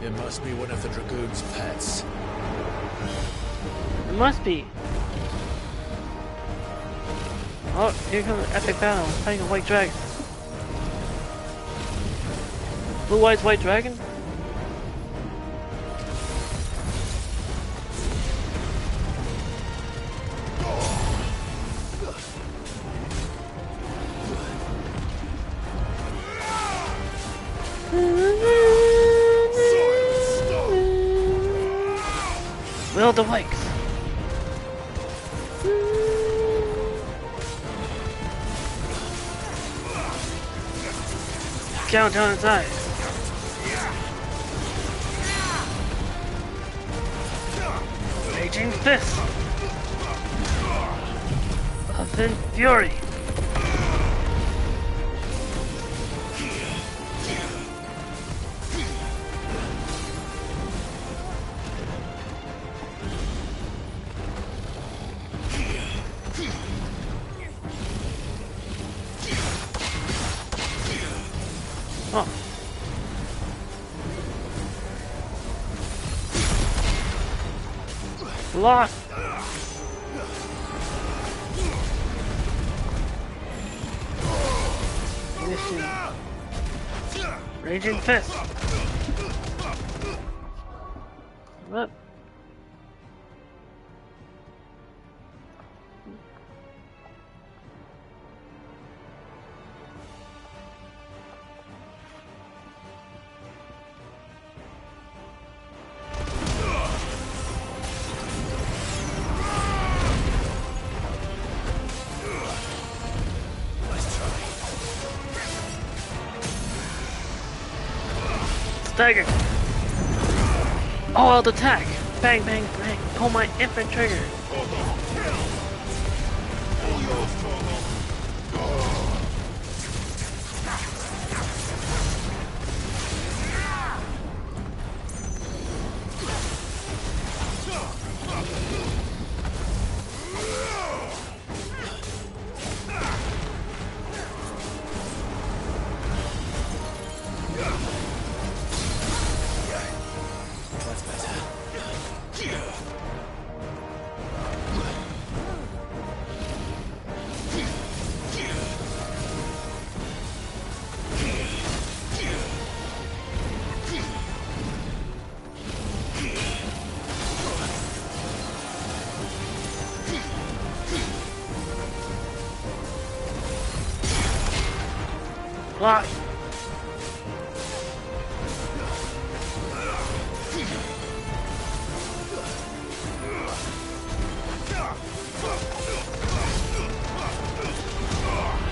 It must be one of the Dragoon's pets. It must be. Oh, here comes an epic battle. Fighting a white dragon. Blue Eyes White Dragon? Will the Vikes. Count down its eyes. Raging Fist of Earth and Fury. Oh. Block. Mission. Raging Fist. What? Stagger. All out attack. Bang, bang, bang. Pull my infant trigger. Block.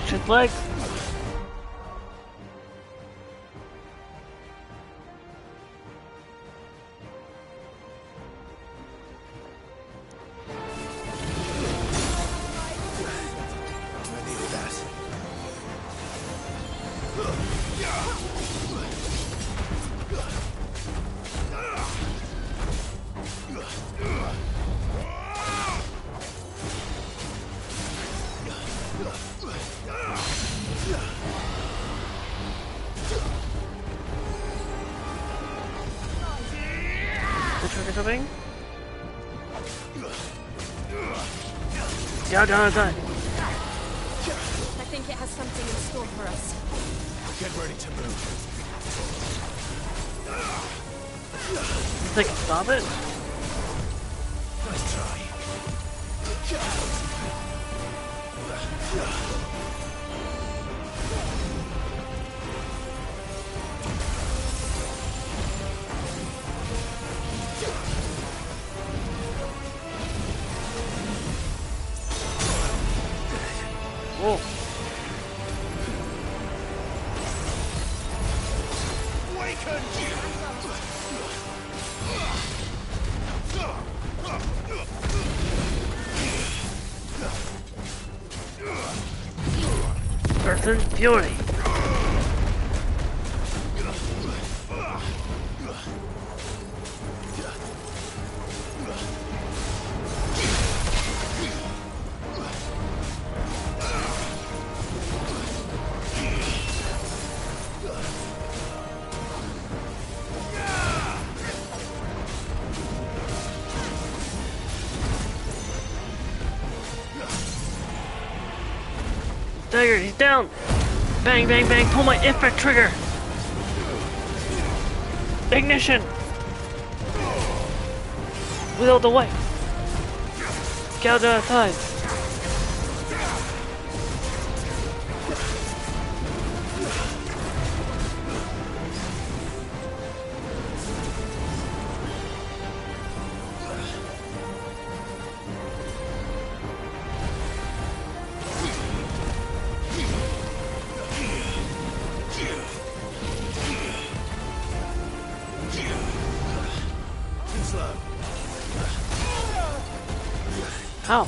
Shit legs. Something? Down. I think it has something in store for us. Get ready to move. You think stop it? Nice try. Whoa. Earth and Fury. Dagger, he's down! Bang, bang, bang, pull my infant trigger! Ignition! Wheel the way! Gouge out thighs! How?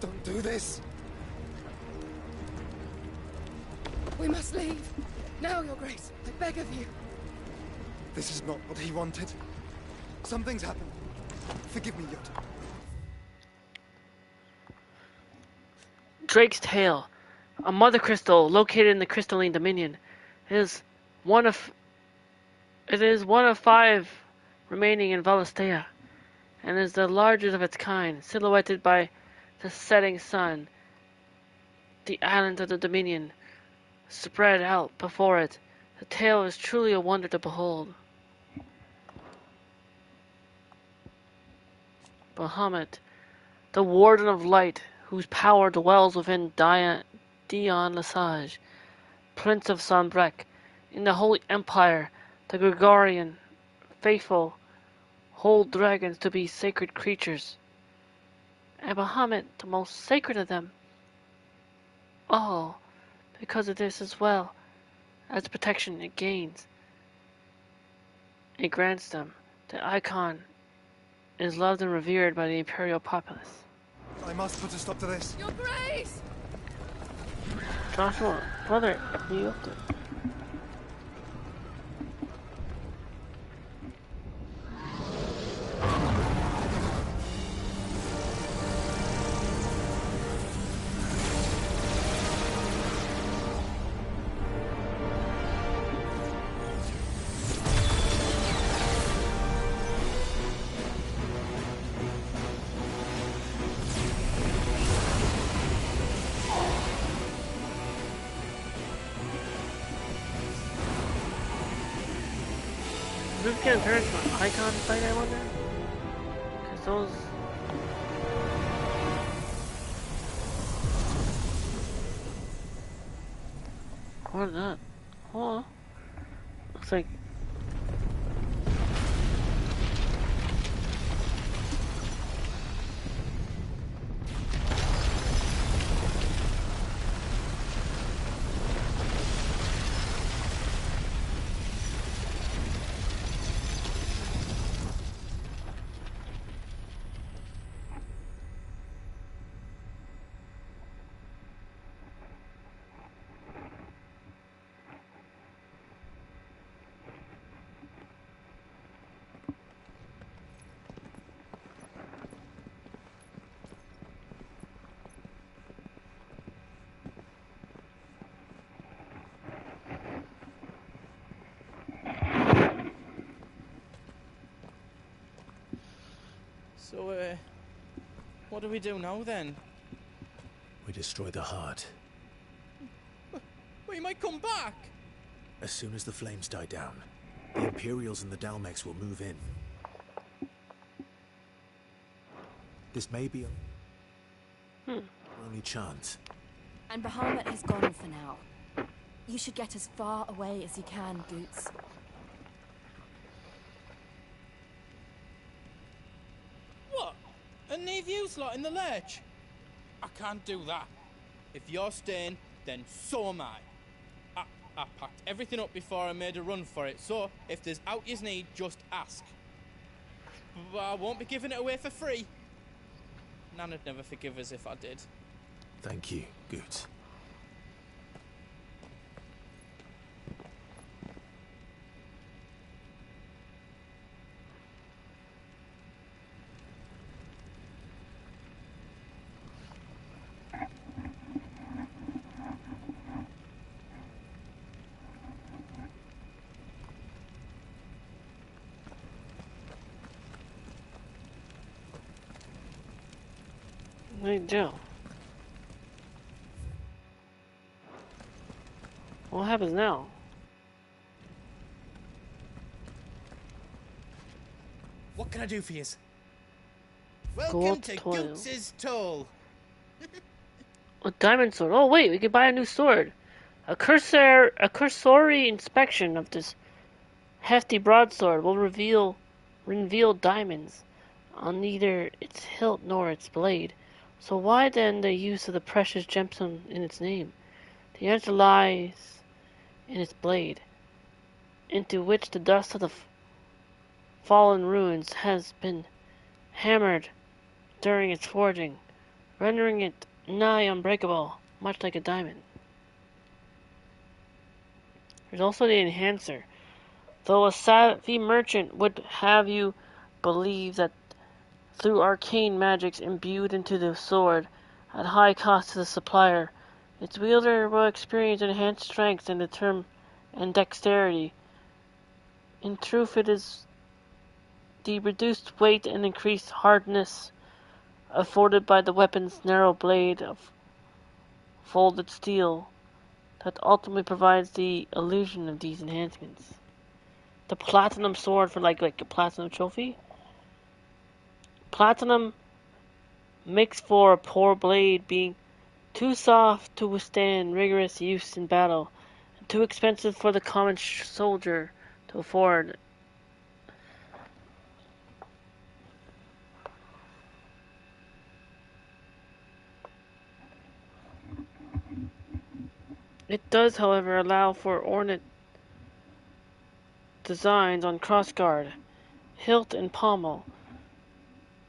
Don't do this! We must leave. Now, Your Grace. I beg of you. This is not what he wanted. Something's happened. Forgive me, Yoda. Drake's Tail, a mother crystal located in the Crystalline Dominion. It is one of 5 remaining in Valistea, and is the largest of its kind, silhouetted by the setting sun. The islands of the Dominion spread out before it. The tail is truly a wonder to behold. Bahamut, the Warden of Light, whose power dwells within Dion Lesage, Prince of Sanbreque. In the Holy Empire, the Gregorian faithful hold dragons to be sacred creatures, and Bahamut the most sacred of them. All because of this as well as the protection it gains. It grants them. The icon is loved and revered by the imperial populace. I must put a stop to this. Your Grace! Joshua, brother, what are you up to? Is this gonna turn into an icon fight, I wonder? Because those... What is that? Oh, looks like... So, what do we do now then? We destroy the heart. We might come back! As soon as the flames die down, the Imperials and the Dalmex will move in. This may be our only chance. And Bahamut has gone for now. You should get as far away as you can, Boots. What? And leave you lot in the lurch? I can't do that. If you're staying, then so am I. I packed everything up before I made a run for it, so if there's out you need, just ask. But I won't be giving it away for free. Nana'd never forgive us if I did. Thank you, Goots. Hey, Joe. What happens now? What can I do for you? Welcome Welcome to Goots' Toll. A diamond sword. Oh wait, we could buy a new sword. A cursory inspection of this hefty broadsword will reveal diamonds on neither its hilt nor its blade. So why then the use of the precious gemstone in its name? The answer lies in its blade, into which the dust of the fallen ruins has been hammered during its forging. rendering it nigh unbreakable, much like a diamond. There's also the enhancer. Though a savvy merchant would have you believe that through arcane magics imbued into the sword, at high cost to the supplier, its wielder will experience enhanced strength and dexterity. In truth, it is the reduced weight and increased hardness afforded by the weapon's narrow blade of folded steel that ultimately provides the illusion of these enhancements. The platinum sword for like a platinum trophy. Platinum makes for a poor blade, being too soft to withstand rigorous use in battle, and too expensive for the common soldier to afford. It does, however, allow for ornate designs on crossguard, hilt, and pommel,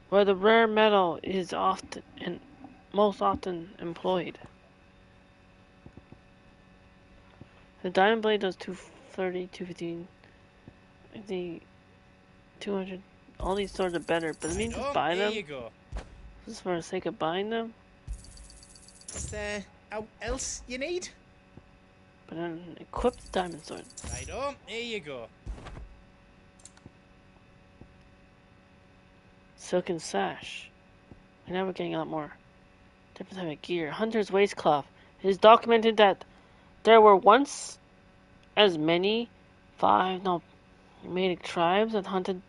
where the rare metal is often and most often employed. The diamond blade does 230, 215, the 200. All these swords are better, but I mean just buy them. Here you go. Just for the sake of buying them. Is there else you need? But then equip the diamond sword. Righto, here you go. Silken sash. And now we're getting a lot more different type of gear. Hunter's waistcloth. It is documented that there were once as many nomadic tribes that hunted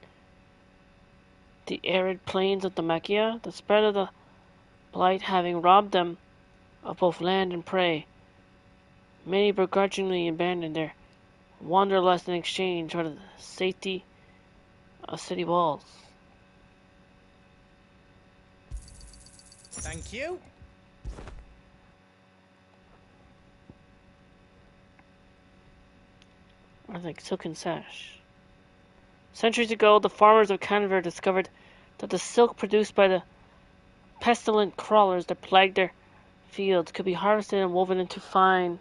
the arid plains of the Makia, the spread of the blight having robbed them of both land and prey. Many begrudgingly abandoned their wanderlust in exchange for the safety of city walls. Thank you. Or like silken sash. Centuries ago, the farmers of Canver discovered that the silk produced by the pestilent crawlers that plagued their fields could be harvested and woven into fine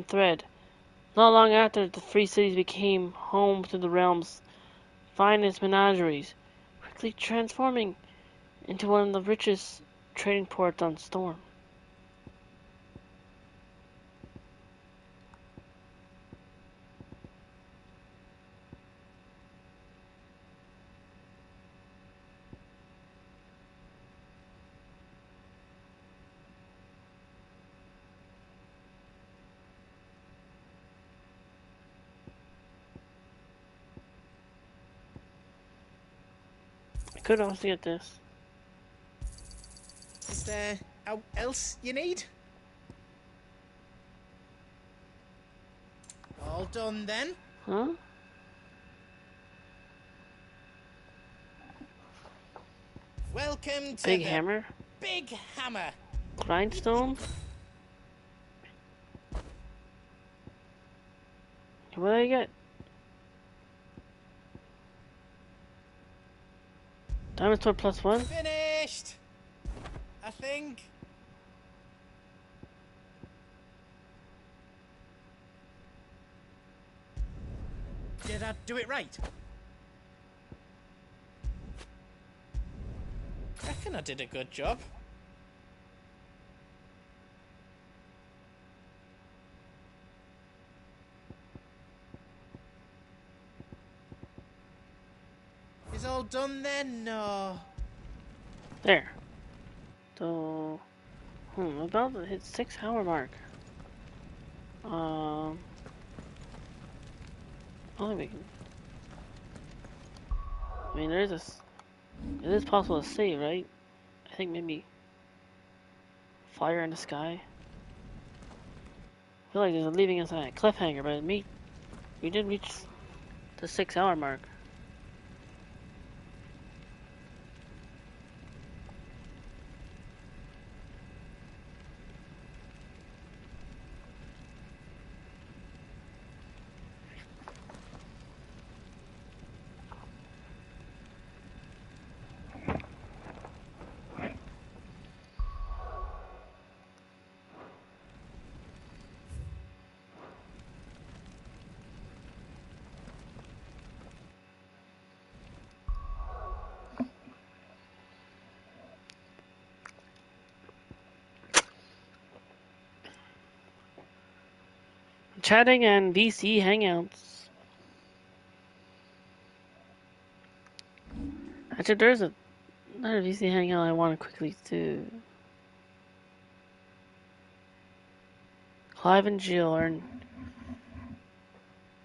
thread. Not long after, the free cities became home to the realm's finest menageries, quickly transforming into one of the richest trading ports on Storm. I could also get this. Is there else you need? All done then? Huh? Welcome to Big the hammer? Big Hammer. Grindstone? What did I get? Diamond sword +1? Finished! I think. Did I do it right? Reckon I did a good job. Is all done then? No. There. So, about to hit 6-hour mark. I think we can. I mean, it is possible to save, right? I think maybe fire in the sky. I feel like they're leaving us on a cliffhanger, but we did reach the 6-hour mark. chatting and VC hangouts. Actually, there's another VC hangout I want to quickly do. Clive and Jill are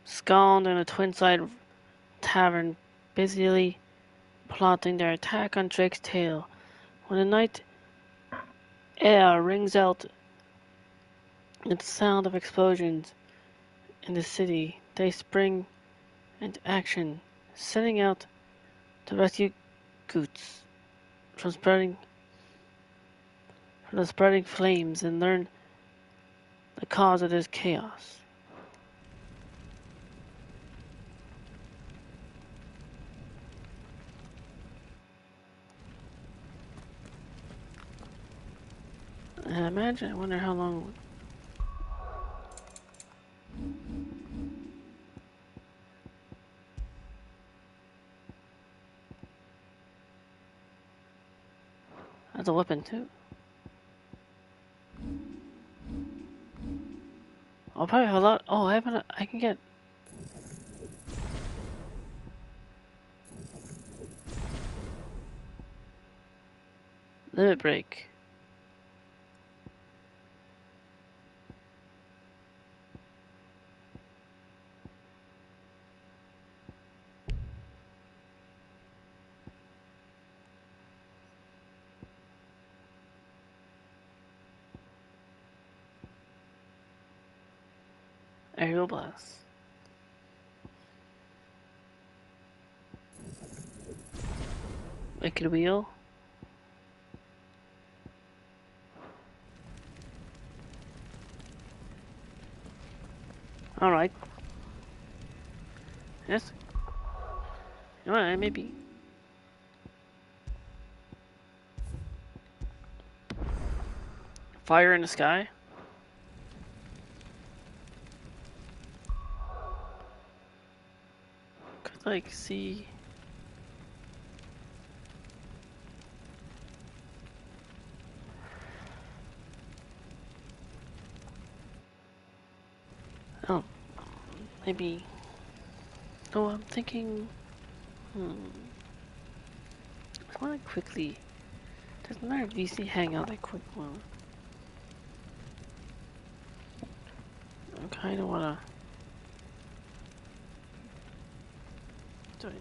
ensconced in a twin-side tavern, busily plotting their attack on Drake's tail. When the night air rings out with the sound of explosions in the city, they spring into action, setting out to rescue Goots from the spreading flames and learn the cause of this chaos. I wonder how long. That's a weapon too. I'll probably have a lot. Oh, I can get. Limit break. Aerial blast. Wicked wheel. Alright. Yes. Alright, maybe. Fire in the sky. Could like see. Oh, maybe. No, I'm thinking. I want to quickly. There's another VC hangout. A quick one. I kind of want to do this.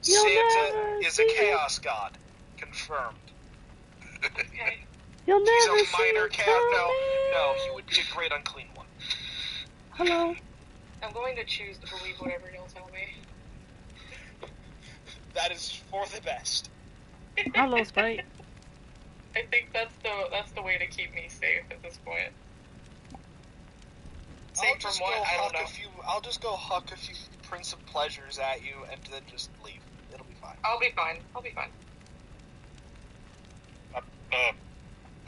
Santa is a chaos god. Confirmed. You'll He's never a minor see chaos. No, he would be a great unclean one. Hello. I'm going to choose to believe whatever you'll tell me. That is for the best. Hello, Spite. I think that's the way to keep me safe at this point. Safe from what? I don't know. I'll just go huck a few Prince of Pleasures at you and then just leave. It'll be fine. I'll be fine.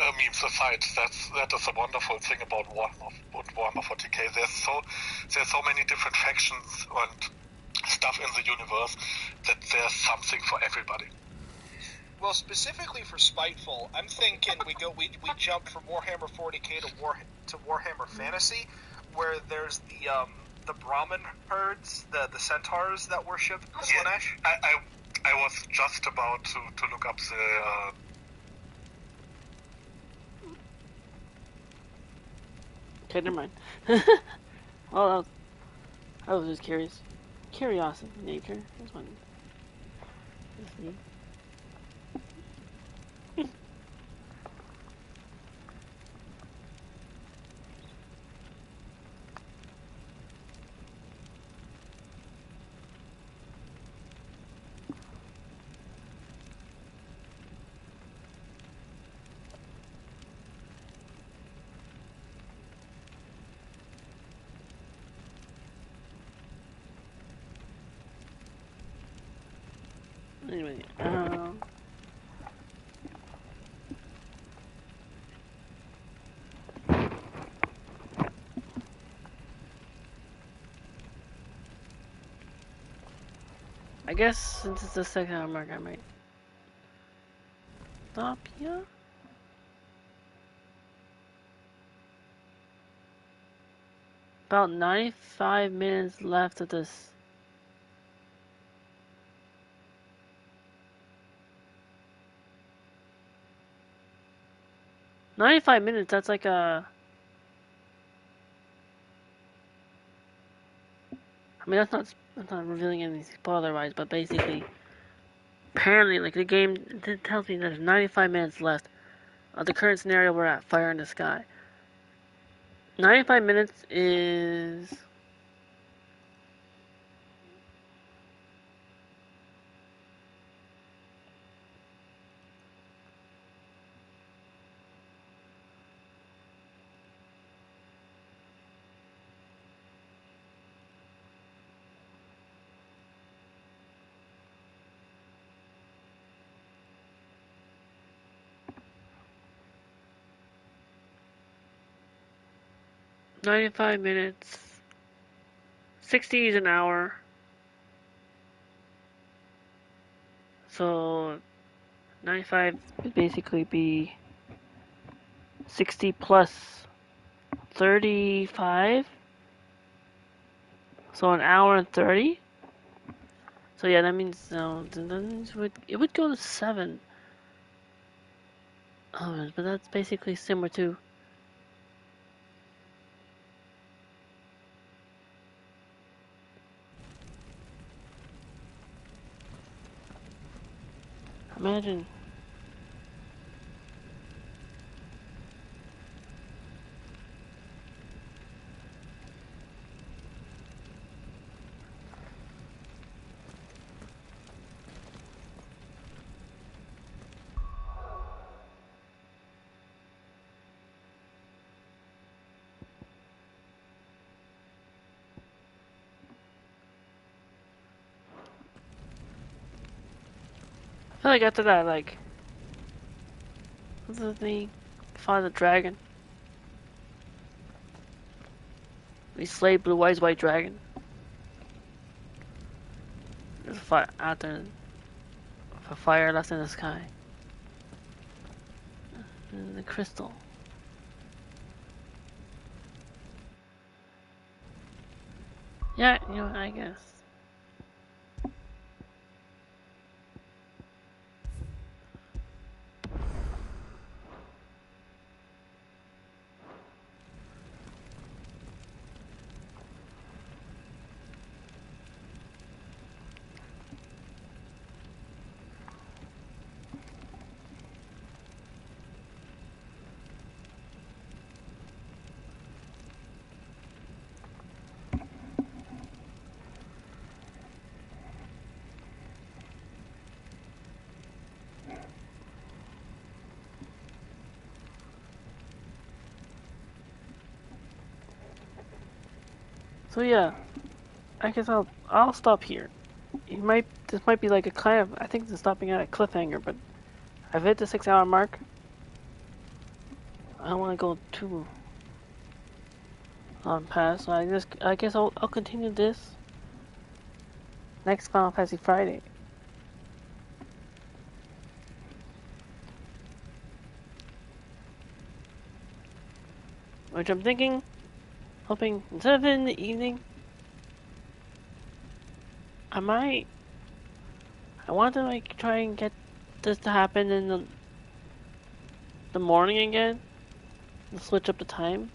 Memes aside, that is a wonderful thing about Warhammer 40k. There's so many different factions and stuff in the universe that there's something for everybody. Well, specifically for Spiteful, I'm thinking we jump from Warhammer 40k to Warhammer Fantasy, where there's the Brahmin herds, the centaurs that worship Slaanesh. I was just about to look up the. Okay, never mind. Well, I was just curious. Curiosity nature. This one. That's neat. Anyway, I guess since it's the 6 hour mark, I might stop here. About 95 minutes left of this. $95 that's like a... I mean, that's not revealing anything spoiler-wise, but basically, apparently, like, the game tells me there's 95 minutes left of the current scenario we're at, Fire in the Sky. 95 minutes is... $95 minutes. 60 is an hour. So 95 would basically be 60 plus 35. So an hour and 30. So yeah, that means it would go to 7 hours, but that's basically similar to... Imagine. I feel like after that, like, what's his name? Find the dragon. We slayed Blue Eyes White Dragon. There's a fire out there. A fire that's in the sky. And the crystal. Yeah, you know, I guess. So yeah, I guess I'll stop here. This might be like a kind of, I think this is stopping at a cliffhanger, but I've hit the 6 hour mark. I don't want to go too past, so I guess I'll continue this next Final Fantasy Friday. Which I'm thinking, hoping instead of in the evening, I want to like try and get this to happen in the morning again. To switch up the time.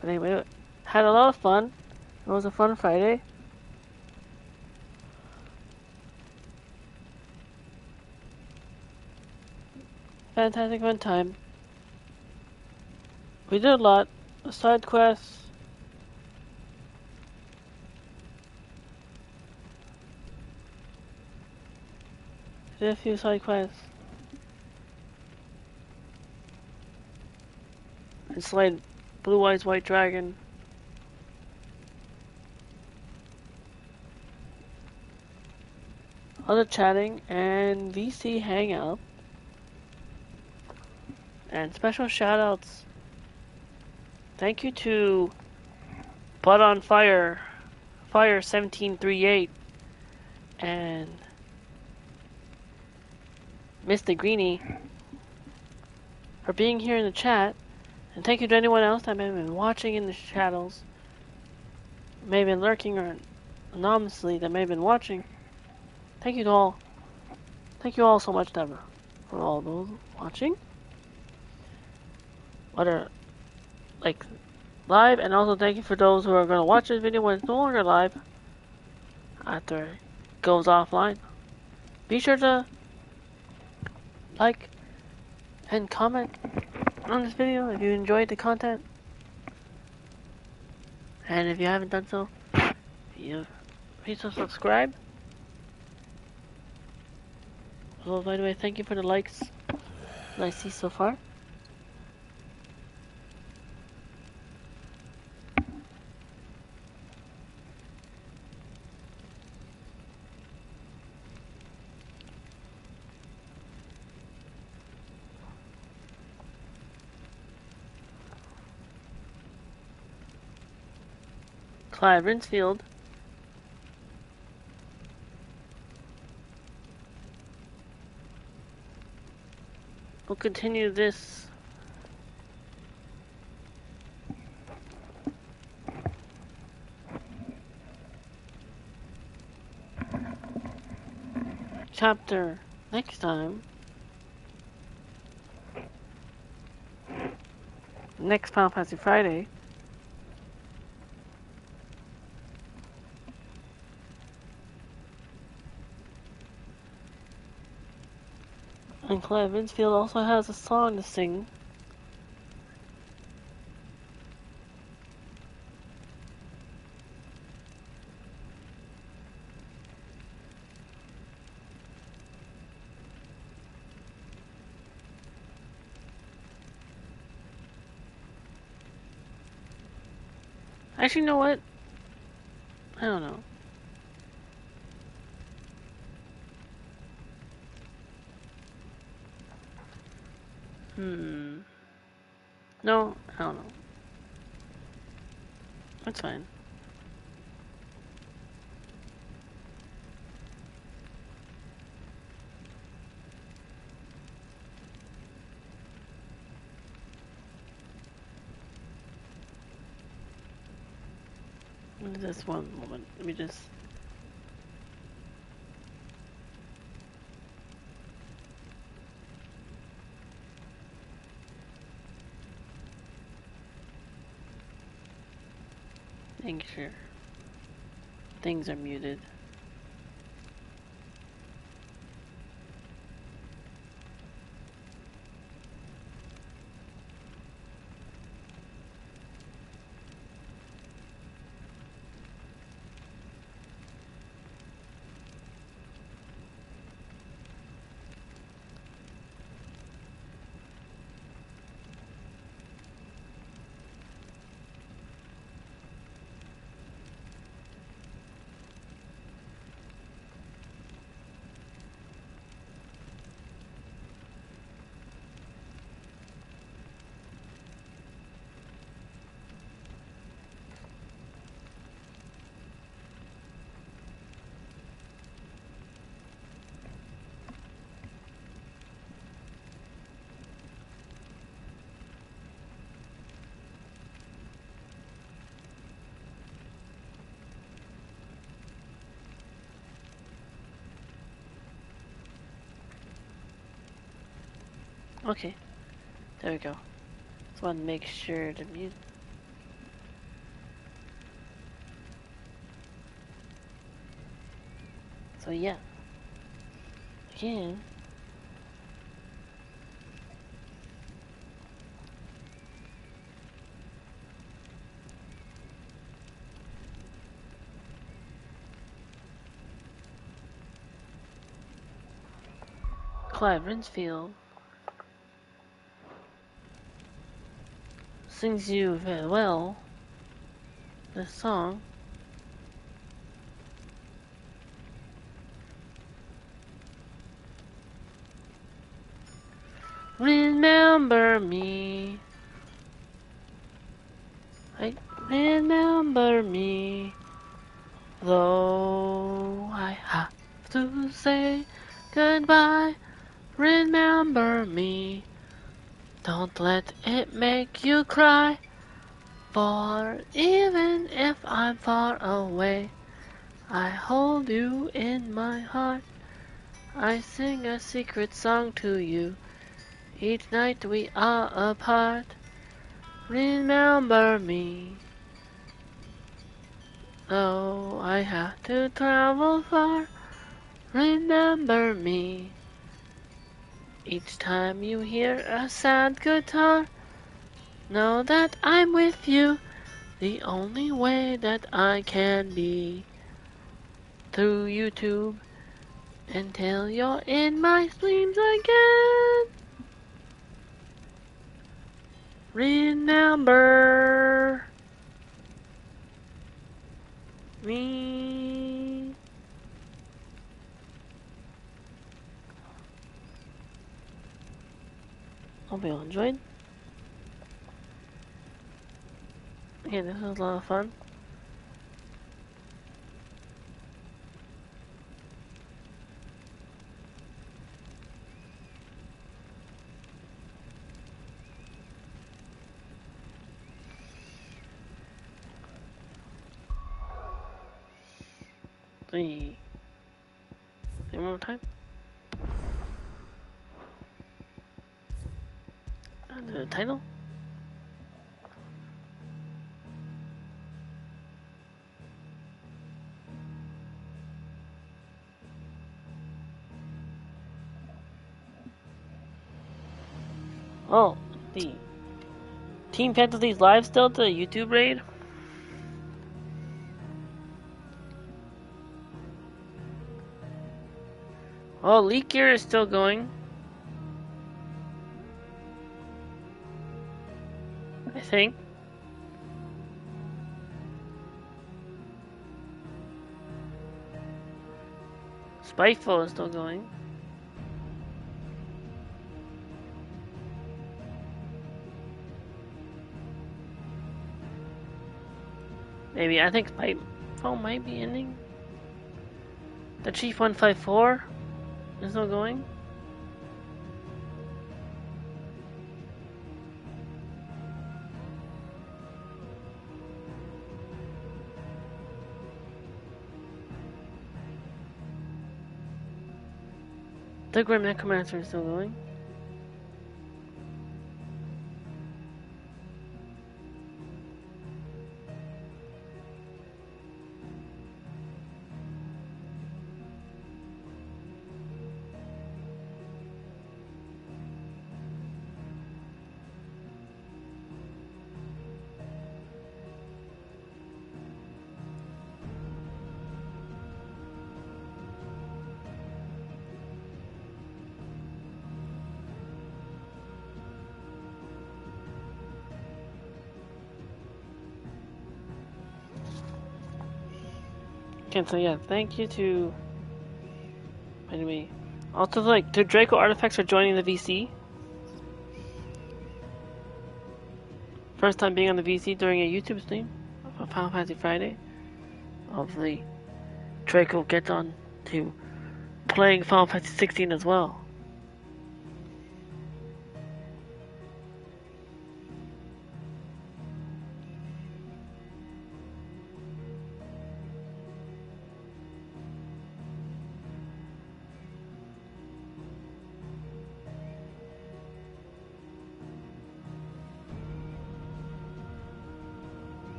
But anyway, had a lot of fun. It was a fun Friday. Fantastic fun time. We did a lot. Side quests. Did a few side quests. And slayed Blue Eyes White Dragon. Other chatting and VC Hangout. And special shoutouts. Thank you to Blood on Fire, Fire 1738, and Mr. Greenie for being here in the chat. And thank you to anyone else that may have been watching in the shadows, may have been lurking, or anonymously that may have been watching. Thank you to all. Thank you all so much, Deborah, for all those watching. Whether like live, and also thank you for those who are going to watch this video when it's no longer live after it goes offline. Be sure to like and comment on this video if you enjoyed the content, and if you haven't done so, please subscribe. Well, by the way, thank you for the likes that I see so far. Clive Rinsfield will continue this chapter next time. Next Final Fantasy Friday. And Clive Rinsfield also has a song to sing. Actually, you know what? I don't know. No, I don't know. That's fine. Just one moment. Let me just... make sure things are muted. Okay, there we go. Just want to make sure to mute. So yeah, again, Clive Rinsfield sings you very well this song. Remember me. I remember remember me. Though I have to say goodbye, remember me. Don't let it make you cry. For even if I'm far away, I hold you in my heart. I sing a secret song to you. Each night we are apart. Remember me. Though I have to travel far, remember me. Each time you hear a sad guitar, know that I'm with you, the only way that I can be. Through YouTube, until you're in my dreams again. Remember me. Hope you all enjoyed. Okay, this was a lot of fun. Say one more time. And the title. Oh, the Team Fantasy's live still to YouTube raid? Oh, Leak Gear is still going. I think. Spiteful is still going. Maybe, I think Spiteful might be ending. The Chief 154 is still going. The Grim Necromancer is still going. Okay, so yeah, thank you to... Anyway, also like to Draco Artifacts for joining the VC. First time being on the VC during a YouTube stream of Final Fantasy Friday. Hopefully, Draco gets on to playing Final Fantasy 16 as well.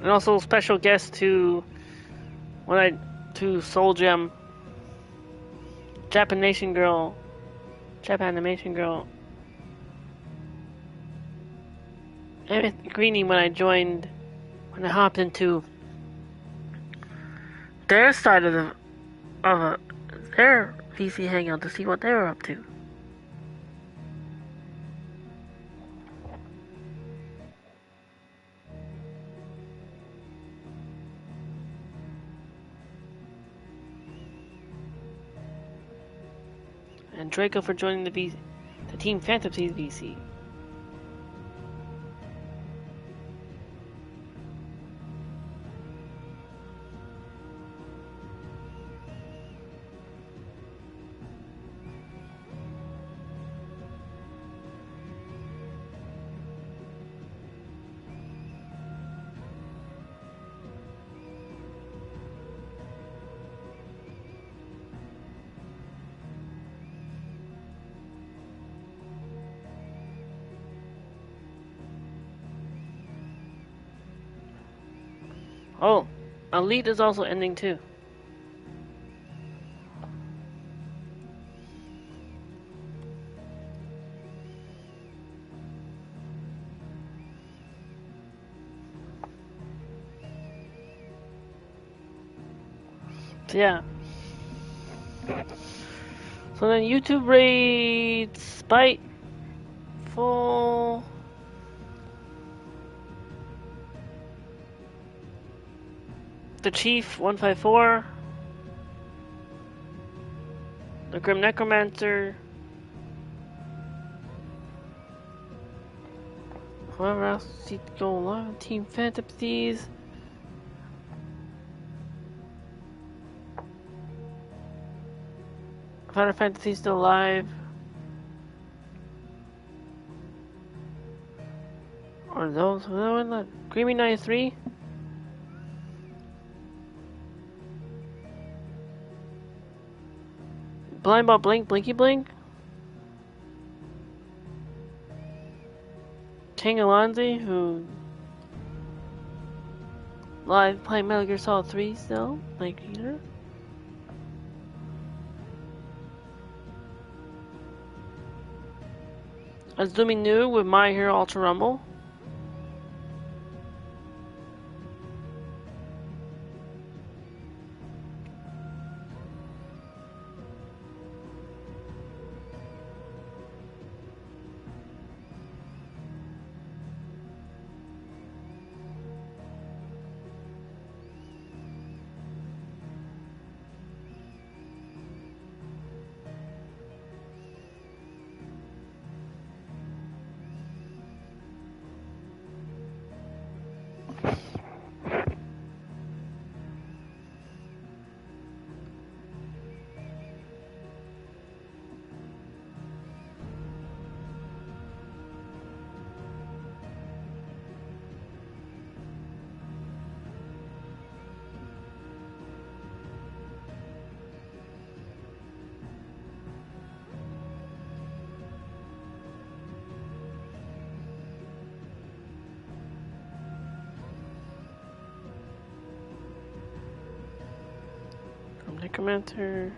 And also special guest to Soul Gem, Japanimation Girl, Emmett Greeny when I hopped into their side of their VC hangout to see what they were up to. and Draco for joining the Team Phantom Thieves VC. Oh, Elite is also ending too. So yeah. So then YouTube rates Spiteful. The Chief 154. The Grim Necromancer. Whoever else needs to go along. Team Phantom Thieves. Final Fantasy still alive. Or those Creamy 93. Blindbot Blink, Blinky Blink. King Alonzi, who live playing Metal Gear Solid 3 still, like Peter. Azumi New with My Hero Ultra Rumble. Necromancer.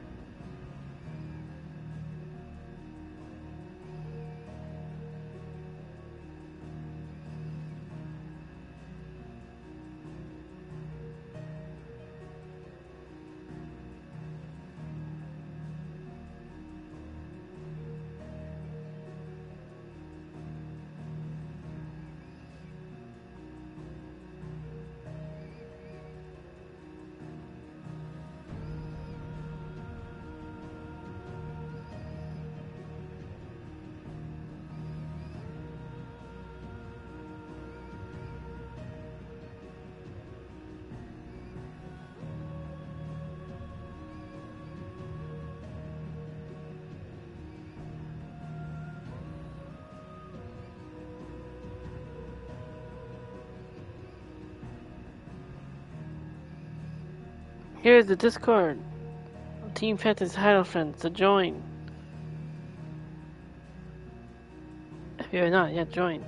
Here's the Discord. Team Phantom's Idle Friends to join. If you're not yet joined.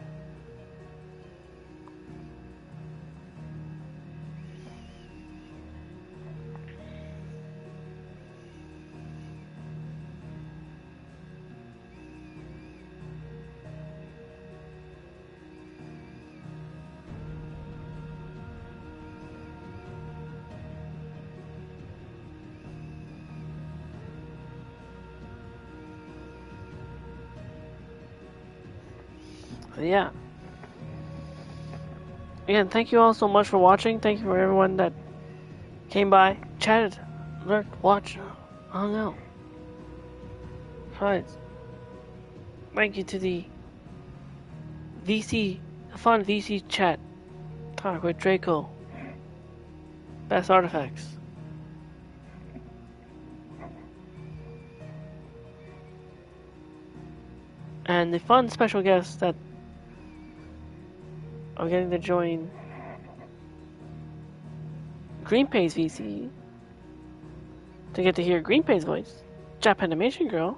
So yeah. Again, thank you all so much for watching. Thank you for everyone that came by, chatted, lurked, watched, hung out. Alright. Thank you to the fun VC chat. Talk with Draco. Best artifacts. And the fun special guests that are getting to join GreenPay's VC to get to hear GreenPay's voice, Japanimation Girl,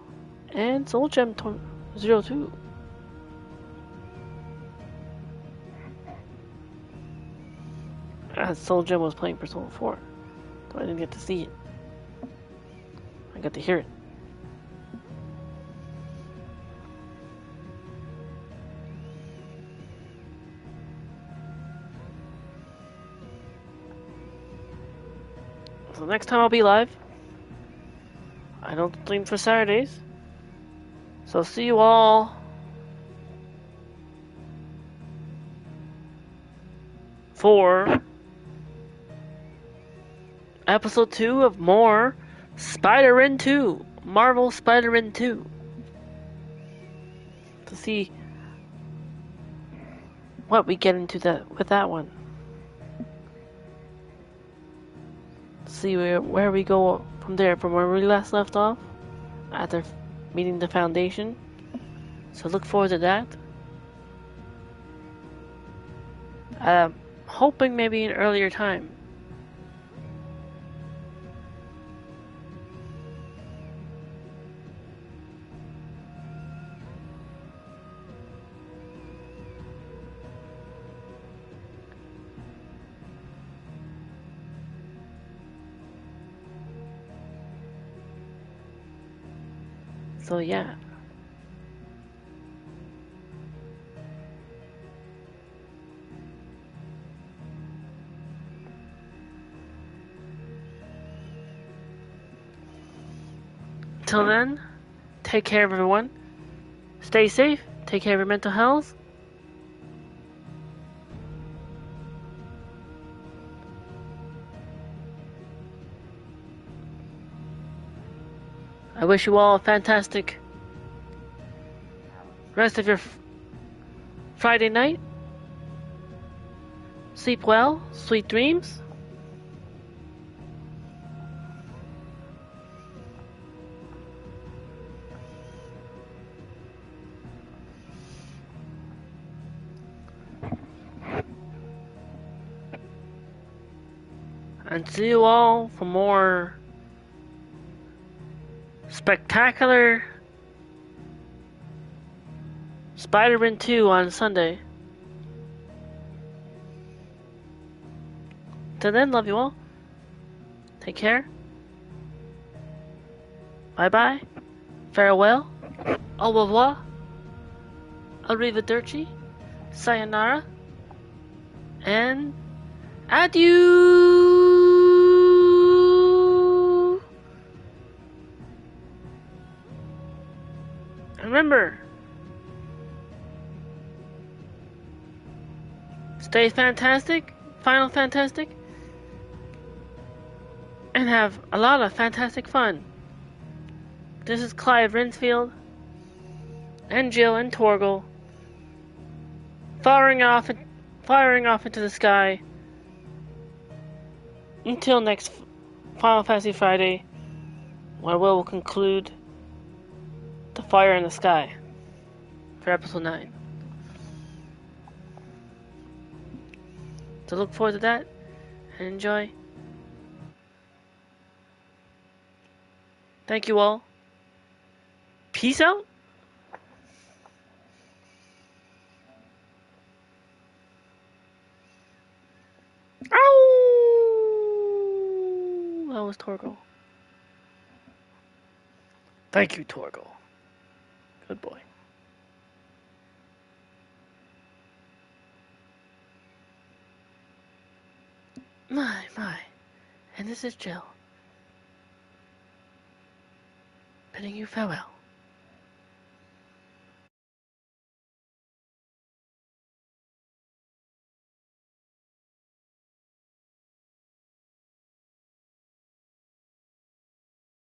and SoulGem02. As SoulGem was playing Persona 4, so I didn't get to see it. I got to hear it. So next time I'll be live. I don't stream for Saturdays. So see you all for episode 2 of more Spider-Man 2. Marvel Spider-Man 2. To see what we get into with that one. See where we go from there, from where we last left off after meeting the Foundation. So look forward to that. Hoping maybe an earlier time. So yeah. Till then, take care of everyone. Stay safe. Take care of your mental health. I wish you all a fantastic rest of your Friday night. Sleep well, sweet dreams. And see you all for more spectacular Spider-Man 2 on Sunday. Till then, love you all. Take care. Bye-bye. Farewell. Au revoir. Arrivederci. Sayonara. And adieu. Remember, stay fantastic, Final Fantastic, and have a lot of fantastic fun. This is Clive Rinsfield, and Jill and Torgal, firing off into the sky. Until next Final Fantasy Friday, where we'll conclude the Fire in the Sky for episode 9. So look forward to that and enjoy. Thank you all. Peace out. Ow! That was Torgal. Thank you, Torgal. Good boy. My. And this is Jill. Bidding you farewell.